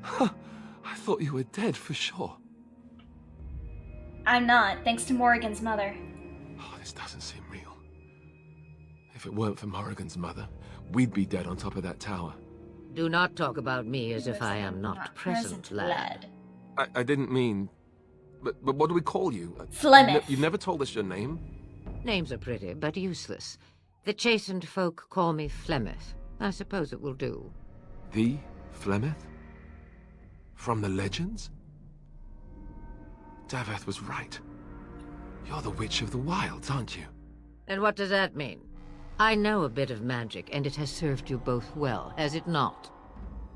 Speaker 2: I thought you were dead for sure.
Speaker 1: I'm not, thanks to Morrigan's mother.
Speaker 2: Oh, this doesn't seem real. If it weren't for Morrigan's mother, we'd be dead on top of that tower.
Speaker 4: Do not talk about me as if I am not present, lad.
Speaker 2: I didn't mean... But what do we call you?
Speaker 1: Flemeth.
Speaker 2: You never told us your name?
Speaker 4: Names are pretty, but useless. The chastened folk call me Flemeth. I suppose it will do.
Speaker 2: The Flemeth? From the legends? Daveth was right. You're the Witch of the Wilds, aren't you?
Speaker 4: And what does that mean? I know a bit of magic, and it has served you both well, has it not?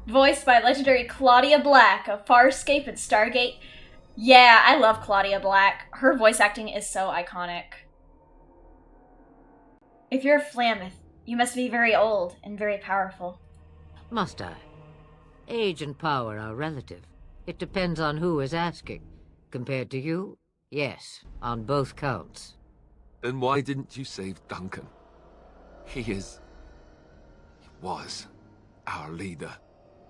Speaker 1: Voiced by legendary Claudia Black of Farscape and Stargate. Yeah, I love Claudia Black. Her voice acting is so iconic. If you're a Flameth, you must be very old and very powerful.
Speaker 4: Must I? Age and power are relative. It depends on who is asking. Compared to you, yes, on both counts.
Speaker 22: Then why didn't you save Duncan? He was our leader.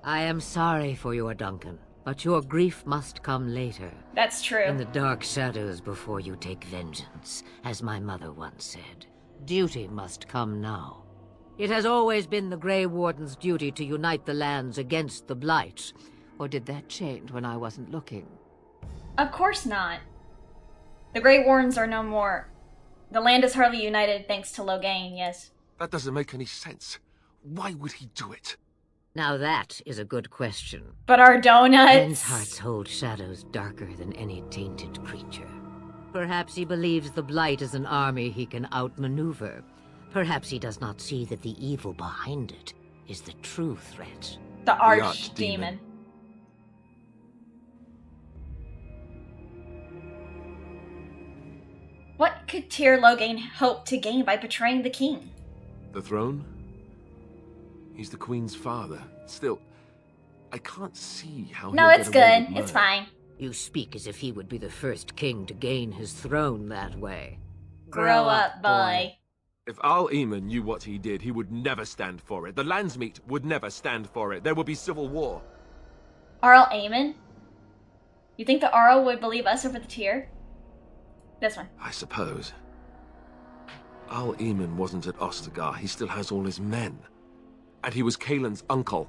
Speaker 4: I am sorry for your Duncan, but your grief must come later.
Speaker 1: That's true.
Speaker 4: In the dark shadows before you take vengeance, as my mother once said. Duty must come now. It has always been the Grey Warden's duty to unite the lands against the Blight. Or did that change when I wasn't looking?
Speaker 1: Of course not. The Grey Wardens are no more. The land is hardly united thanks to Loghain, yes.
Speaker 22: That doesn't make any sense. Why would he do it?
Speaker 4: Now that is a good question.
Speaker 1: But our donuts...
Speaker 4: Men's hearts hold shadows darker than any tainted creature. Perhaps he believes the Blight is an army he can outmaneuver. Perhaps he does not see that the evil behind it is the true threat.
Speaker 1: The Archdemon. What could Tyr Loghain hope to gain by betraying the king?
Speaker 22: The throne? He's the Queen's father. Still, I can't see how
Speaker 1: No,
Speaker 22: he'll
Speaker 1: it's
Speaker 22: get away
Speaker 1: good.
Speaker 22: with
Speaker 1: It's
Speaker 22: murder.
Speaker 1: fine.
Speaker 4: You speak as if he would be the first king to gain his throne that way.
Speaker 1: Grow up, boy.
Speaker 22: If Al-Eamon knew what he did, he would never stand for it. The Landsmeet would never stand for it. There would be civil war.
Speaker 1: Arl Eamon? You think the Arl would believe us over the Tyr? This one.
Speaker 22: I suppose. Al-Eamon wasn't at Ostagar. He still has all his men. And he was Kaelin's uncle.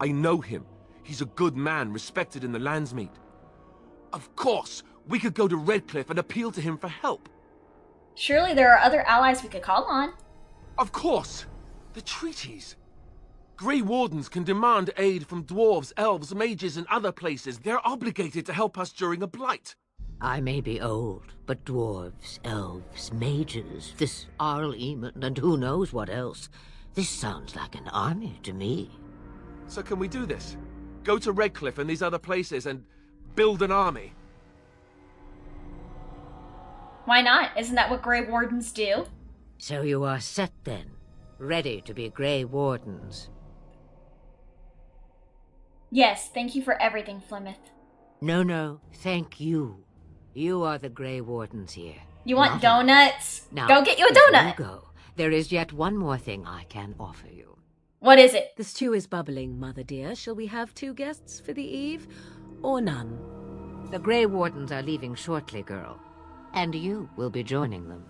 Speaker 22: I know him. He's a good man, respected in the Landsmeet. Of course, we could go to Redcliffe and appeal to him for help.
Speaker 1: Surely there are other allies we could call on.
Speaker 22: Of course! The treaties. Grey Wardens can demand aid from dwarves, elves, mages, and other places. They're obligated to help us during a blight.
Speaker 4: I may be old, but dwarves, elves, mages, this Arl Eamon, and who knows what else. This sounds like an army to me.
Speaker 22: So can we do this? Go to Redcliffe and these other places and build an army?
Speaker 1: Why not? Isn't that what Grey Wardens do?
Speaker 4: So you are set then, ready to be Grey Wardens.
Speaker 1: Yes, thank you for everything, Flemeth.
Speaker 4: No, thank you. You are the Grey Wardens here.
Speaker 1: You want
Speaker 4: Not
Speaker 1: donuts?
Speaker 4: Now,
Speaker 1: Go get you a
Speaker 4: before
Speaker 1: donut!
Speaker 4: you go, there is yet one more thing I can offer you.
Speaker 1: What is it?
Speaker 12: The stew is bubbling, Mother dear. Shall we have 2 guests for the eve, or none?
Speaker 4: The Grey Wardens are leaving shortly, girl. And you will be joining them.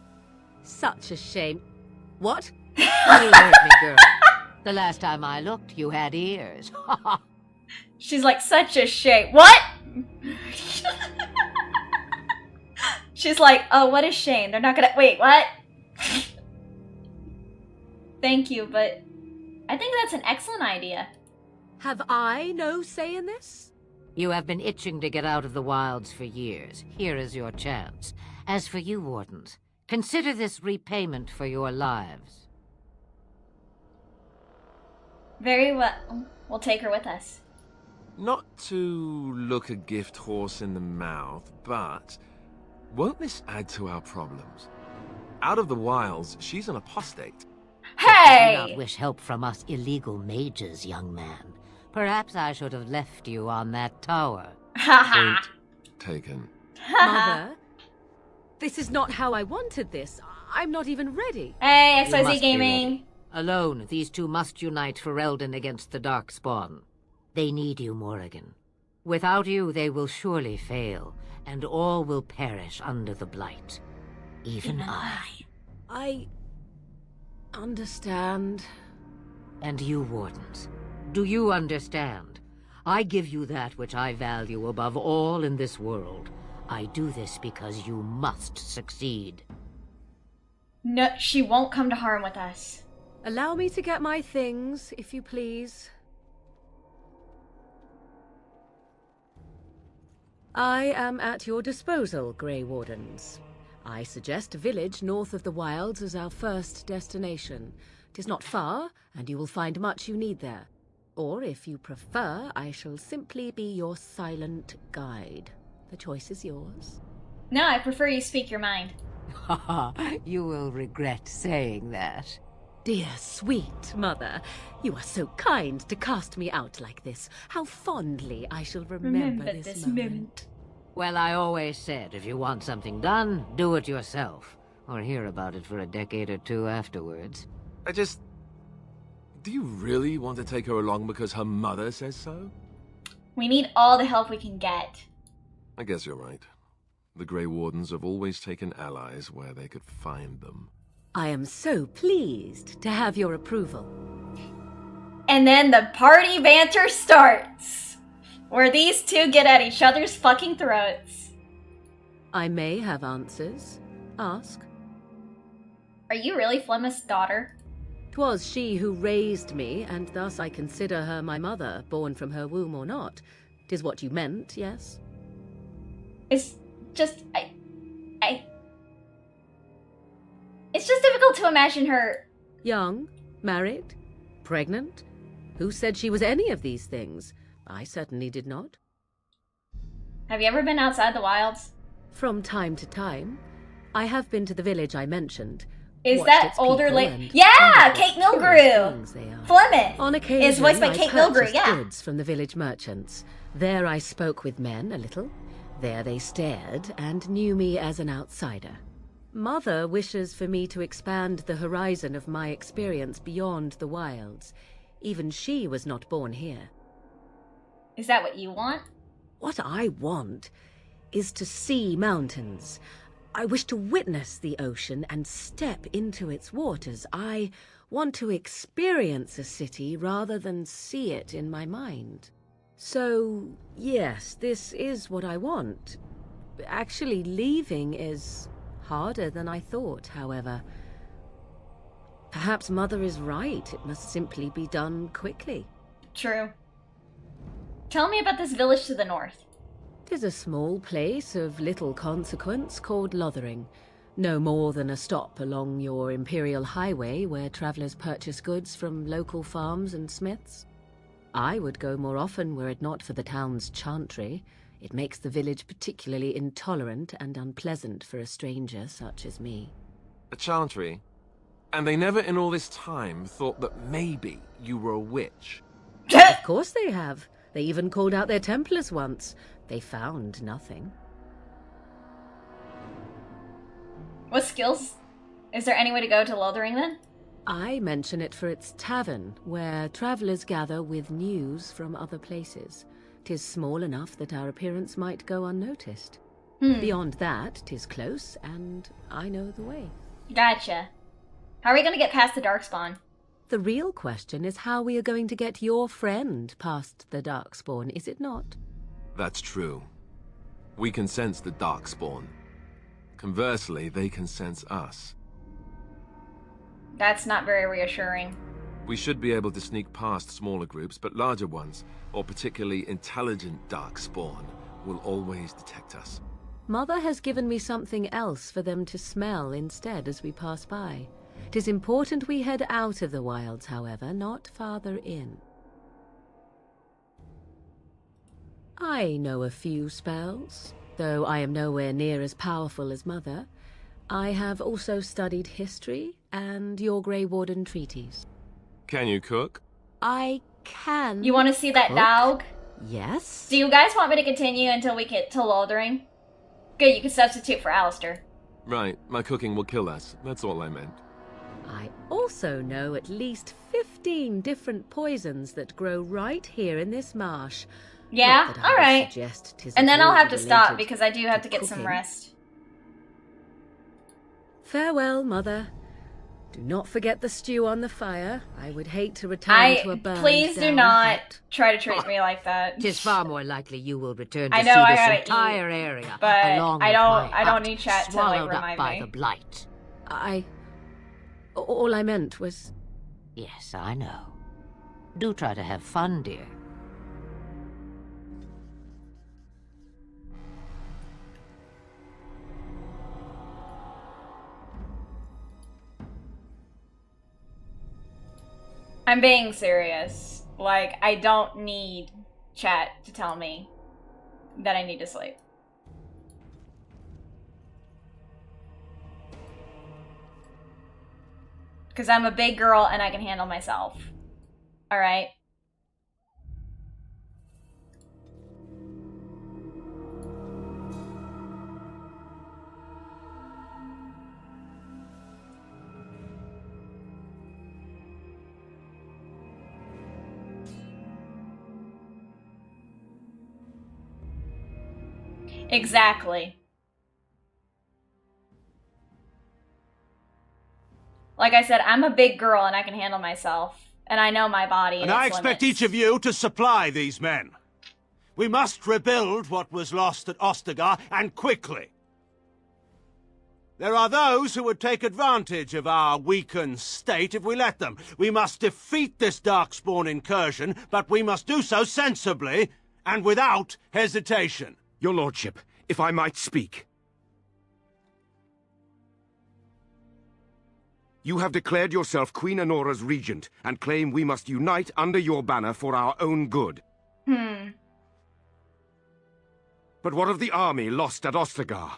Speaker 12: Such a shame. What?
Speaker 4: You heard me, girl. The last time I looked, you had ears.
Speaker 1: She's like, such a shame. What? She's like, oh, what a shame. They're not gonna... Wait, what? Thank you, but I think that's an excellent idea.
Speaker 12: Have I no say in this?
Speaker 4: You have been itching to get out of the wilds for years. Here is your chance. As for you, Wardens, consider this repayment for your lives.
Speaker 1: Very well. We'll take her with us.
Speaker 22: Not to look a gift horse in the mouth, but won't this add to our problems? Out of the wilds, she's an apostate.
Speaker 1: Hey!
Speaker 4: You do not wish help from us illegal mages, young man. Perhaps I should have left you on that tower.
Speaker 1: Haha.
Speaker 22: Taken.
Speaker 12: Mother, this is not how I wanted this. I'm not even ready.
Speaker 1: Hey,
Speaker 4: You must
Speaker 1: XYZ
Speaker 4: be
Speaker 1: Gaming.
Speaker 4: ready. Alone, these two must unite for Eldon against the Darkspawn. They need you, Morrigan. Without you, they will surely fail, and all will perish under the Blight. Even I.
Speaker 12: I understand.
Speaker 4: And you, Wardens, do you understand? I give you that which I value above all in this world. I do this because you must succeed.
Speaker 1: No, she won't come to harm with us.
Speaker 12: Allow me to get my things, if you please. I am at your disposal, Grey Wardens. I suggest a village north of the wilds as our first destination. 'Tis not far, and you will find much you need there. Or, if you prefer, I shall simply be your silent guide. The choice is yours.
Speaker 1: No, I prefer you speak your mind.
Speaker 4: You will regret saying that.
Speaker 12: Dear sweet mother, you are so kind to cast me out like this. How fondly I shall remember this moment.
Speaker 4: Well, I always said, if you want something done, do it yourself. Or hear about it for a decade or two afterwards.
Speaker 22: Do you really want to take her along because her mother says so?
Speaker 1: We need all the help we can get.
Speaker 22: I guess you're right. The Grey Wardens have always taken allies where they could find them.
Speaker 12: I am so pleased to have your approval.
Speaker 1: And then the party banter starts, where these two get at each other's fucking throats.
Speaker 12: I may have answers. Ask.
Speaker 1: Are you really Flemeth's daughter?
Speaker 12: 'Twas she who raised me, and thus I consider her my mother, born from her womb or not. 'Tis what you meant, yes?
Speaker 1: It's just, It's just difficult to imagine her...
Speaker 12: Young, married, pregnant. Who said she was any of these things? I certainly did not.
Speaker 1: Have you ever been outside the wilds?
Speaker 12: From time to time. I have been to the village I mentioned.
Speaker 1: Is that older lady? Yeah! Kate Milgrew! Flemeth!
Speaker 12: On occasion,
Speaker 1: is voiced by Kate Milgrew, yeah.
Speaker 12: Goods from the village merchants. There I spoke with men a little. There they stared and knew me as an outsider. Mother wishes for me to expand the horizon of my experience beyond the wilds. Even she was not born here.
Speaker 1: Is that what you want?
Speaker 12: What I want is to see mountains. I wish to witness the ocean and step into its waters. I want to experience a city rather than see it in my mind. So, yes, this is what I want. Actually, leaving is harder than I thought, however. Perhaps Mother is right. It must simply be done quickly.
Speaker 1: True. Tell me about this village to the north.
Speaker 12: 'Tis a small place of little consequence called Lothering. No more than a stop along your imperial highway where travellers purchase goods from local farms and smiths. I would go more often were it not for the town's chantry. It makes the village particularly intolerant and unpleasant for a stranger such as me.
Speaker 22: A chantry? And they never in all this time thought that maybe you were a witch?
Speaker 12: Of course they have. They even called out their Templars once. They found nothing.
Speaker 1: What skills? Is there any way to go to Lothering then?
Speaker 12: I mention it for its tavern, where travellers gather with news from other places. 'Tis small enough that our appearance might go unnoticed. Beyond that, 'tis close, and I know the way.
Speaker 1: Gotcha. How are we going to get past the Darkspawn?
Speaker 12: The real question is how we are going to get your friend past the Darkspawn, is it not?
Speaker 22: That's true. We can sense the Darkspawn. Conversely, they can sense us.
Speaker 1: That's not very reassuring.
Speaker 22: We should be able to sneak past smaller groups, but larger ones, or particularly intelligent Darkspawn, will always detect us.
Speaker 12: Mother has given me something else for them to smell instead as we pass by. 'Tis important we head out of the wilds, however, not farther in. I know a few spells, though I am nowhere near as powerful as Mother. I have also studied history and your Grey Warden treaties.
Speaker 22: Can you cook?
Speaker 12: I can.
Speaker 1: You want to see that
Speaker 12: cook?
Speaker 1: dog?
Speaker 12: Yes.
Speaker 1: Do you guys want me to continue until we get to Lothering? Good, you can substitute for Alistair.
Speaker 22: Right, my cooking will kill us. That's all I meant.
Speaker 12: I also know at least 15 different poisons that grow right here in this marsh.
Speaker 1: Yeah, alright. And then I'll have to stop because I do have to get some rest.
Speaker 12: Farewell, Mother. Do not forget the stew on the fire. I would hate to return to a burned
Speaker 1: Please do
Speaker 12: down
Speaker 1: not
Speaker 12: hut.
Speaker 1: try to treat me like that.
Speaker 4: 'Tis far more likely you will return to
Speaker 1: I know
Speaker 4: see
Speaker 1: I
Speaker 4: this
Speaker 1: gotta
Speaker 4: entire
Speaker 1: eat,
Speaker 4: area,
Speaker 1: but
Speaker 4: along
Speaker 1: I
Speaker 4: with
Speaker 1: don't.
Speaker 4: my
Speaker 1: I don't
Speaker 4: hut,
Speaker 1: need chat to
Speaker 4: swallowed
Speaker 1: like
Speaker 4: up
Speaker 1: remind
Speaker 4: by
Speaker 1: me.
Speaker 4: the blight.
Speaker 12: All I meant was...
Speaker 4: Yes, I know. Do try to have fun, dear.
Speaker 1: I'm being serious. Like, I don't need chat to tell me that I need to sleep. Because I'm a big girl and I can handle myself. Alright? Exactly. Like I said, I'm a big girl and I can handle myself. And I know my body
Speaker 11: And I expect each of you to supply these men. We must rebuild what was lost at Ostagar, and quickly. There are those who would take advantage of our weakened state if we let them. We must defeat this Darkspawn incursion, but we must do so sensibly and without hesitation.
Speaker 3: Your lordship, if I might speak. You have declared yourself Queen Anora's regent, and claim we must unite under your banner for our own good. But what of the army lost at Ostagar?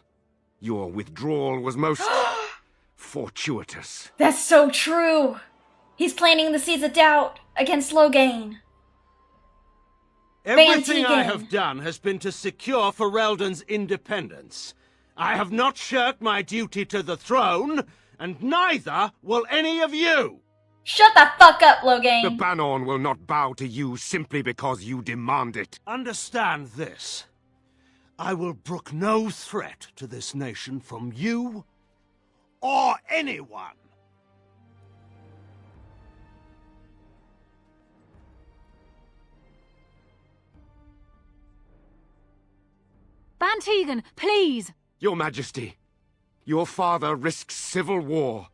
Speaker 3: Your withdrawal was most fortuitous.
Speaker 1: That's so true! He's planting the seeds of doubt against Loghain.
Speaker 11: Everything I have done has been to secure Ferelden's independence. I have not shirked my duty to the throne, and neither will any of you!
Speaker 1: Shut the fuck up, Loghain!
Speaker 3: The Bannorn will not bow to you simply because you demand it.
Speaker 11: Understand this. I will brook no threat to this nation from you or anyone.
Speaker 17: Van Tegan, please!
Speaker 3: Your Majesty, your father risks civil war.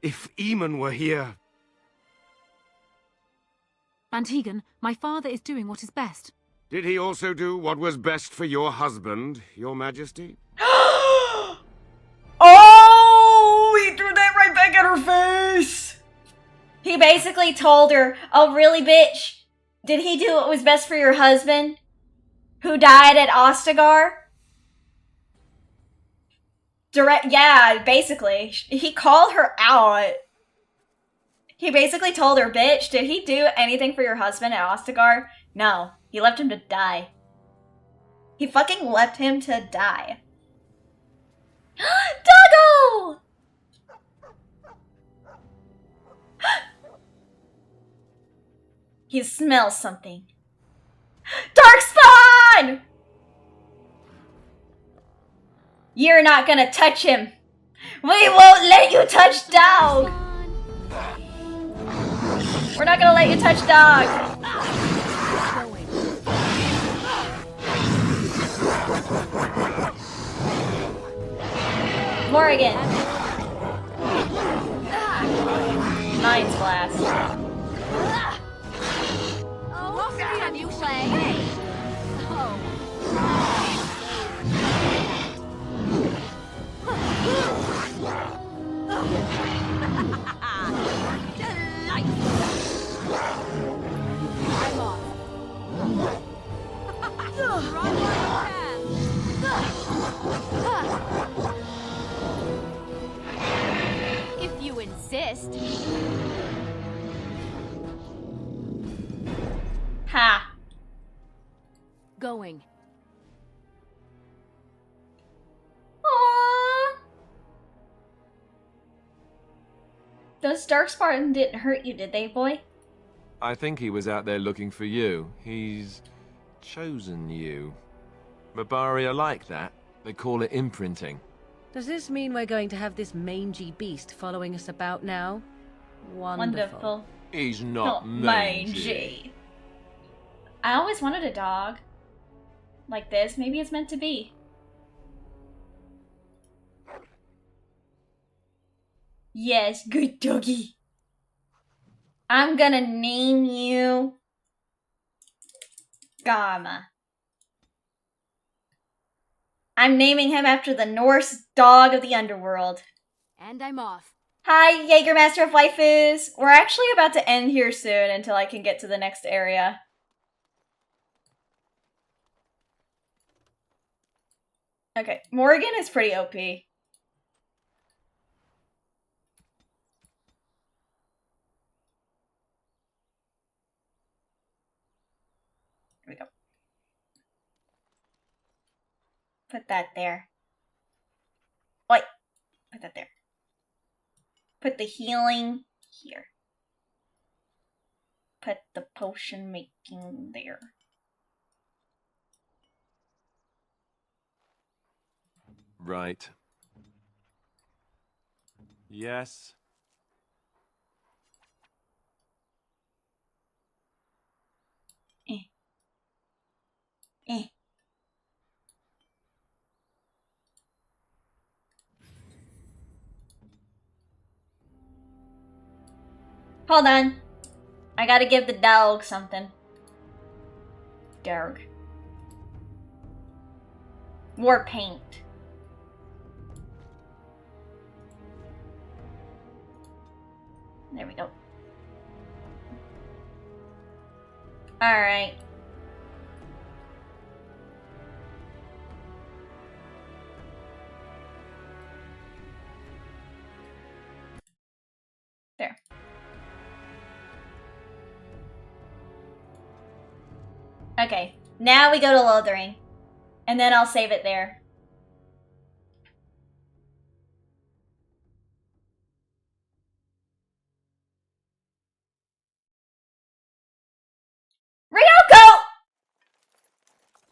Speaker 3: If Eamon were here...
Speaker 17: Van Tegan, my father is doing what is best.
Speaker 3: Did he also do what was best for your husband, your Majesty?
Speaker 1: Oh! He threw that right back at her face! He basically told her, oh really, bitch? Did he do what was best for your husband? Who died at Ostagar? Yeah, basically. He called her out. He basically told her, bitch, did he do anything for your husband at Ostagar? No. He left him to die. He fucking left him to die. Doggo! He smells something. Darkspawn! You're not gonna touch him. We won't let you touch dog. We're not gonna let you touch dog. Morrigan. Mind's blast.
Speaker 18: Oh, what can you play? If you insist.
Speaker 1: Ha.
Speaker 18: Going.
Speaker 1: Aww. Those Darkspawn didn't hurt you, did they, boy?
Speaker 22: I think he was out there looking for you. He's chosen you. Mabari are like that. They call it imprinting.
Speaker 12: Does this mean we're going to have this mangy beast following us about now? Wonderful.
Speaker 22: He's not mangy.
Speaker 1: I always wanted a dog. Like this. Maybe it's meant to be. Yes, good doggy. I'm gonna name you Gama. I'm naming him after the Norse dog of the underworld.
Speaker 18: And I'm off.
Speaker 1: Hi, Jägermaster of Waifus. We're actually about to end here soon until I can get to the next area. Okay, Morrigan is pretty OP. Put that there. Wait. Put that there. Put the healing here. Put the potion making there.
Speaker 22: Right. Yes.
Speaker 1: Hold on. I gotta give the dog something. Dog. War paint. There we go. Alright. There. Okay, now we go to Lothering. And then I'll save it there. Ryoko!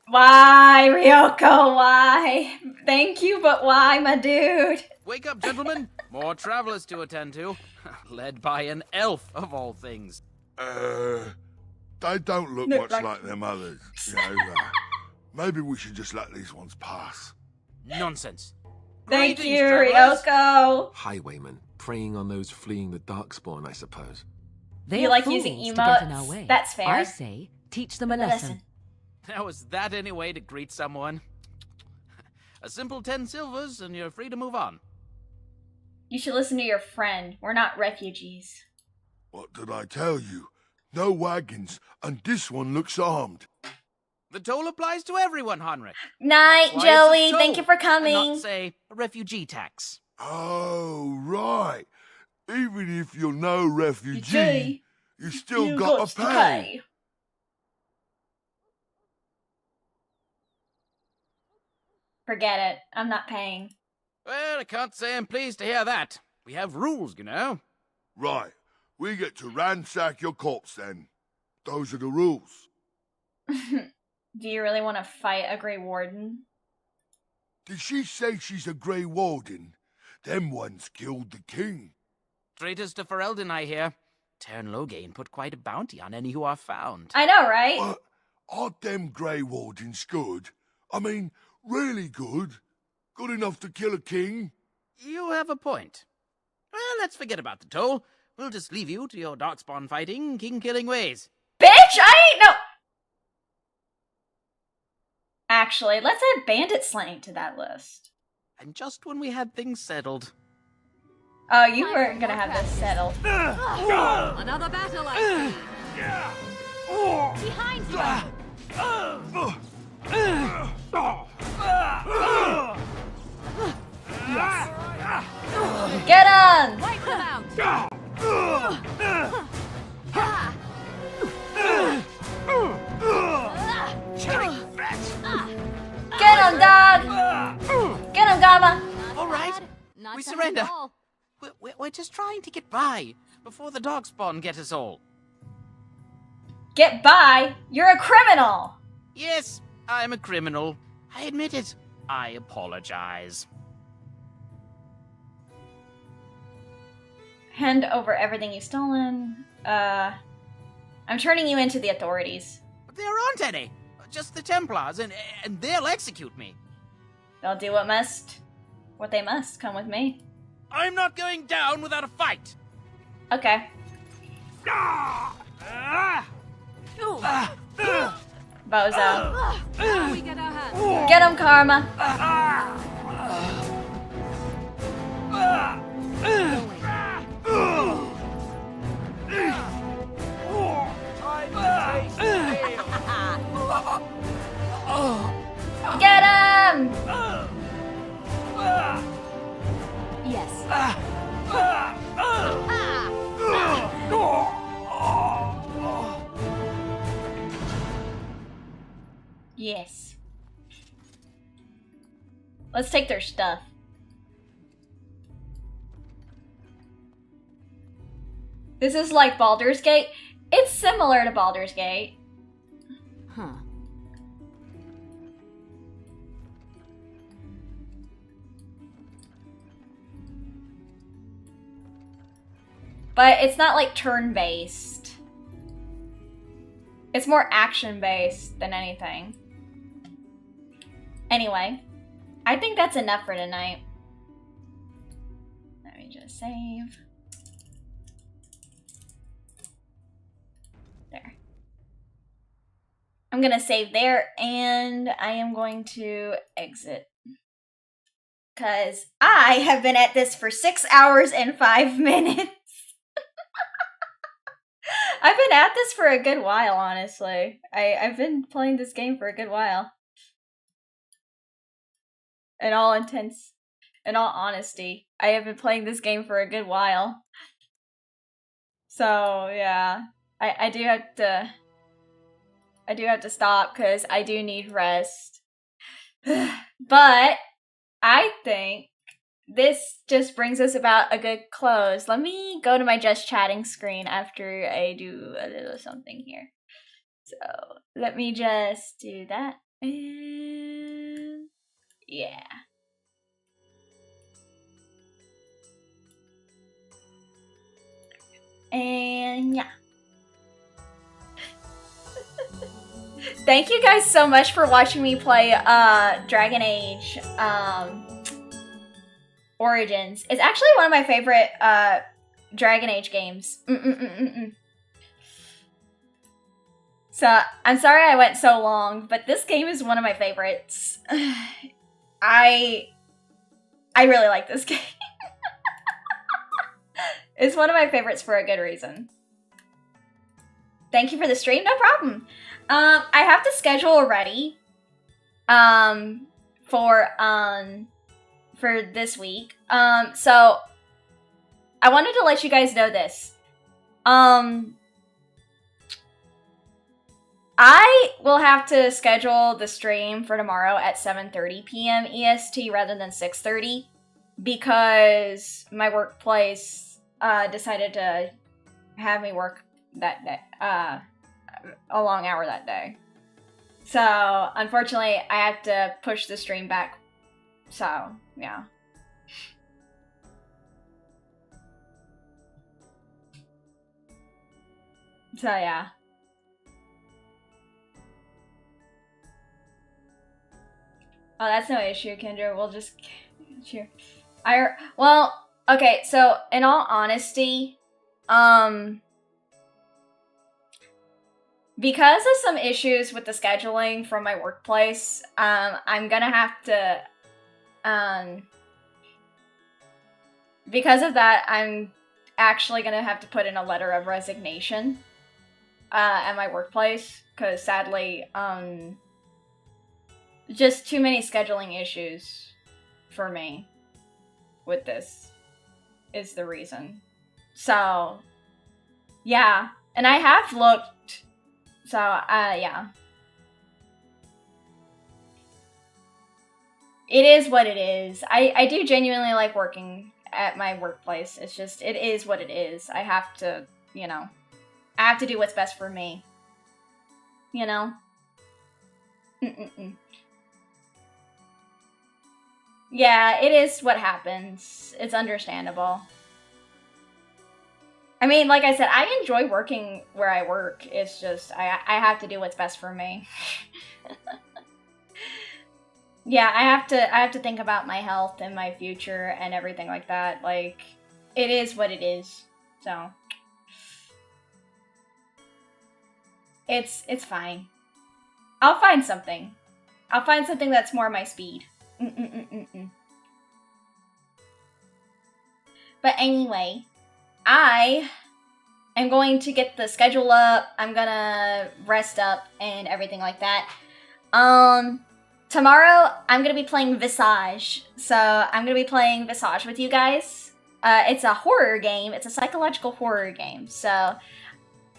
Speaker 1: Why, Ryoko, why? Thank you, but why, my dude?
Speaker 16: Wake up, gentlemen. More travelers to attend to. Led by an elf, of all things.
Speaker 10: They don't look much like them others. You know, maybe we should just let these ones pass.
Speaker 16: Nonsense.
Speaker 1: Thank
Speaker 16: Greetings,
Speaker 1: you,
Speaker 16: travelers.
Speaker 1: Ryoko.
Speaker 19: Highwaymen, preying on those fleeing the Darkspawn, I suppose.
Speaker 12: They
Speaker 1: You
Speaker 12: are
Speaker 1: like
Speaker 12: fools
Speaker 1: using
Speaker 12: to get in our
Speaker 1: emotes?
Speaker 12: way.
Speaker 1: That's fair.
Speaker 12: I say, teach them a lesson.
Speaker 16: Now, was that any way to greet someone? A simple 10 silvers and you're free to move on.
Speaker 1: You should listen to your friend. We're not refugees.
Speaker 10: What did I tell you? No wagons, and this one looks armed.
Speaker 16: The toll applies to everyone, Heinrich.
Speaker 1: Night,
Speaker 16: That's why it's a
Speaker 1: Joey.
Speaker 16: toll,
Speaker 1: Thank you for
Speaker 16: and
Speaker 1: coming.
Speaker 16: not, say, a refugee tax.
Speaker 10: Oh, right. Even if you're no refugee, you still got to pay.
Speaker 1: Forget it. I'm not paying.
Speaker 16: Well, I can't say I'm pleased to hear that. We have rules, you know.
Speaker 10: Right. We get to ransack your corpse then. Those are the rules.
Speaker 1: Do you really want to fight a Grey Warden?
Speaker 10: Did she say she's a Grey Warden? Them ones killed the king.
Speaker 16: Traitors to Ferelden, I hear. Tern Loghain put quite a bounty on any who are found.
Speaker 1: I know, right?
Speaker 10: But aren't them Grey Wardens good? I mean, really good? Good enough to kill a king?
Speaker 16: You have a point. Well, let's forget about the toll. We'll just leave you to your darkspawn fighting, king-killing ways.
Speaker 1: Bitch, I ain't no... Actually, let's add bandit slaying to that list.
Speaker 16: And just when we had things settled.
Speaker 1: Oh, you weren't gonna have this settled.
Speaker 18: Another battle, I see. Behind you!
Speaker 1: Get him!
Speaker 18: Wipe them out!
Speaker 1: Get him, dog! Get him, Gamma!
Speaker 16: All right, we surrender. We're just trying to get by before the darkspawn get us all.
Speaker 1: Get by? You're a criminal!
Speaker 16: Yes, I'm a criminal. I admit it. I apologize.
Speaker 1: Hand over everything you've stolen. I'm turning you into the authorities.
Speaker 16: But there aren't any. Just the Templars, and they'll execute me.
Speaker 1: They'll do what they must. Come with me.
Speaker 16: I'm not going down without a fight.
Speaker 1: Okay. Bozo.
Speaker 18: Now we get our hands.
Speaker 1: Get him, Karma. Get him!
Speaker 18: Yes.
Speaker 1: Yes. Let's take their stuff. This is like Baldur's Gate. It's similar to Baldur's Gate.
Speaker 12: Huh.
Speaker 1: But it's not like turn-based. It's more action-based than anything. Anyway, I think that's enough for tonight. Let me just save. There. I'm gonna save there, and I am going to exit. Because I have been at this for 6 hours and 5 minutes. I've been at this for a good while, honestly. I've been playing this game for a good while. In all honesty, I have been playing this game for a good while. So yeah, I do have to stop because I do need rest. But I think this just brings us about a good close. Let me go to my just chatting screen after I do a little something here. So let me just do that. And yeah. And yeah. Thank you guys so much for watching me play Dragon Age Origins. It's actually one of my favorite Dragon Age games. So, I'm sorry I went so long, but this game is one of my favorites. I really like this game. It's one of my favorites for a good reason. Thank you for the stream, no problem. I have to schedule already for this week. So I wanted to let you guys know this. I will have to schedule the stream for tomorrow at 7:30 p.m. EST rather than 6:30 because my workplace decided to have me work that day, a long hour that day. So unfortunately, I have to push the stream back. So yeah. So yeah. Oh, that's no issue, Kendra. We'll just cheer. Well, okay, so in all honesty, because of some issues with the scheduling from my workplace, I'm gonna have to, because of that, I'm actually gonna have to put in a letter of resignation, at my workplace, because sadly, just too many scheduling issues for me with this is the reason. So, yeah. And I have looked. So, yeah. It is what it is. I do genuinely like working at my workplace. It's just, it is what it is. I have to, you know, I have to do what's best for me. You know? Yeah, it is what happens. It's understandable. I mean, like I said, I enjoy working where I work. It's just, I have to do what's best for me. Yeah, I have to think about my health and my future and everything like that. Like, it is what it is. So, it's fine. I'll find something. I'll find something that's more my speed. But anyway, I am going to get the schedule up. I'm gonna rest up and everything like that. Tomorrow I'm gonna be playing Visage. So I'm gonna be playing Visage with you guys. It's a horror game. It's a psychological horror game. So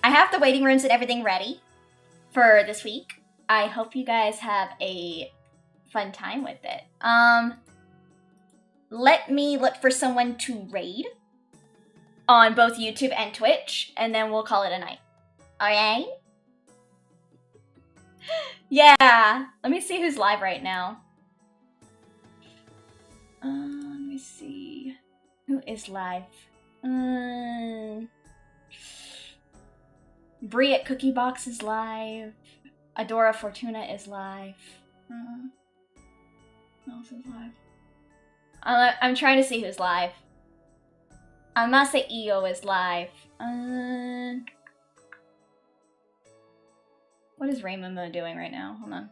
Speaker 1: I have the waiting rooms and everything ready for this week. I hope you guys have a fun time with it. let me look for someone to raid on both YouTube and Twitch, and then we'll call it a night. Alright? Yeah, let me see who's live right now. Let me see. Who is live? Brie at Cookie Box is live. Adora Fortuna is live. Who else is live? I'm trying to see who's live. Amase EO is live. What is Raymond doing right now? Hold on.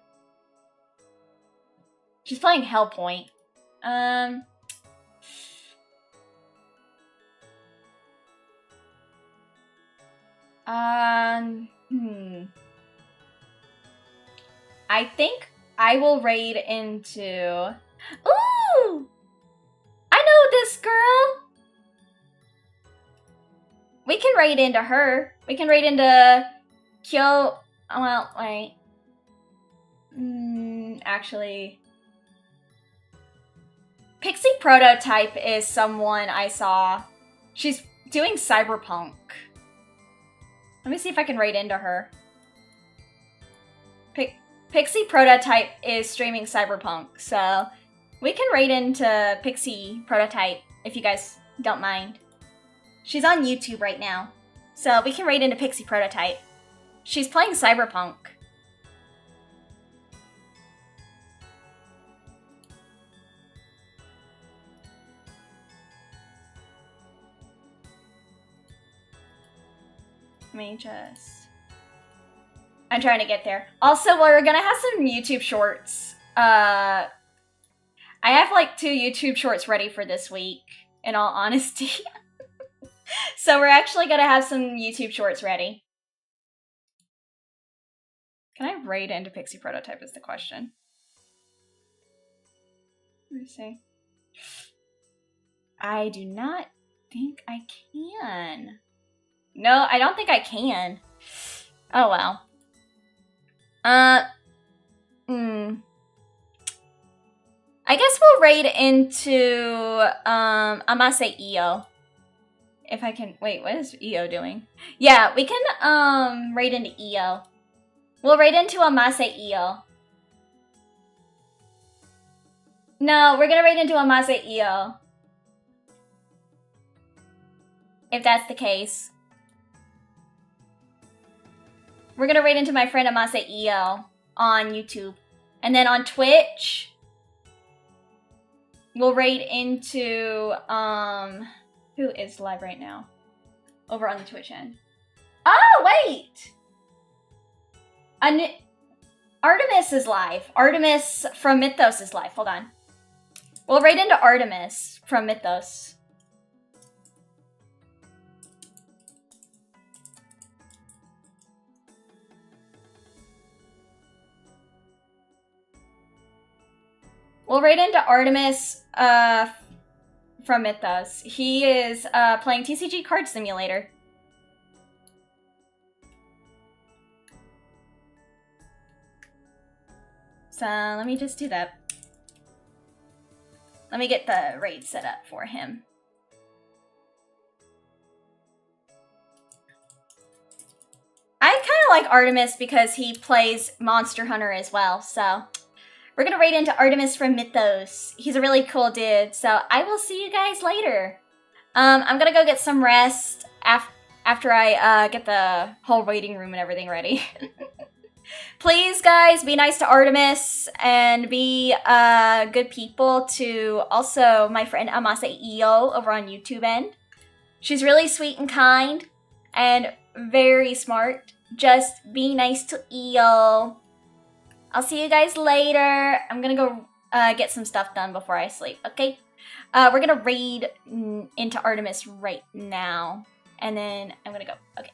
Speaker 1: She's playing Hellpoint. I think I will raid into... Ooh! I know this girl! We can raid into her. We can raid into Kyo... Well, wait. Actually... Pixie Prototype is someone I saw. She's doing Cyberpunk. Let me see if I can raid into her. Pixie Prototype is streaming Cyberpunk, so we can raid into Pixie Prototype if you guys don't mind. She's on YouTube right now, so we can raid into Pixie Prototype. She's playing Cyberpunk. Let me just... I'm trying to get there. Also, we're gonna have some YouTube shorts. I have like 2 YouTube shorts ready for this week, in all honesty. So we're actually gonna have some YouTube shorts ready. Can I raid into Pixie Prototype is the question. Let me see. I do not think I can. No, I don't think I can. Oh well. I guess we'll raid into Amase EO. If I can wait, what is EO doing? Yeah, we can raid into EO. We'll raid into Amase EO. No, we're gonna raid into Amase EO. If that's the case. We're gonna raid into my friend Amase EO on YouTube. And then on Twitch, we'll raid into, who is live right now? Over on the Twitch end. Oh, wait! Artemis is live. Artemis from Mythos is live. Hold on. We'll raid into Artemis from Mythos. We'll raid into Artemis from Mythos. He is playing TCG Card Simulator. So let me just do that. Let me get the raid set up for him. I kind of like Artemis because he plays Monster Hunter as well, so... We're gonna raid into Artemis from Mythos. He's a really cool dude, so I will see you guys later. I'm gonna go get some rest after I get the whole waiting room and everything ready. Please, guys, be nice to Artemis and be good people to also my friend Amase EO over on YouTube end. She's really sweet and kind and very smart. Just be nice to EO. I'll see you guys later. I'm gonna go get some stuff done before I sleep, okay? We're gonna raid into Artemis right now. And then I'm gonna go. Okay.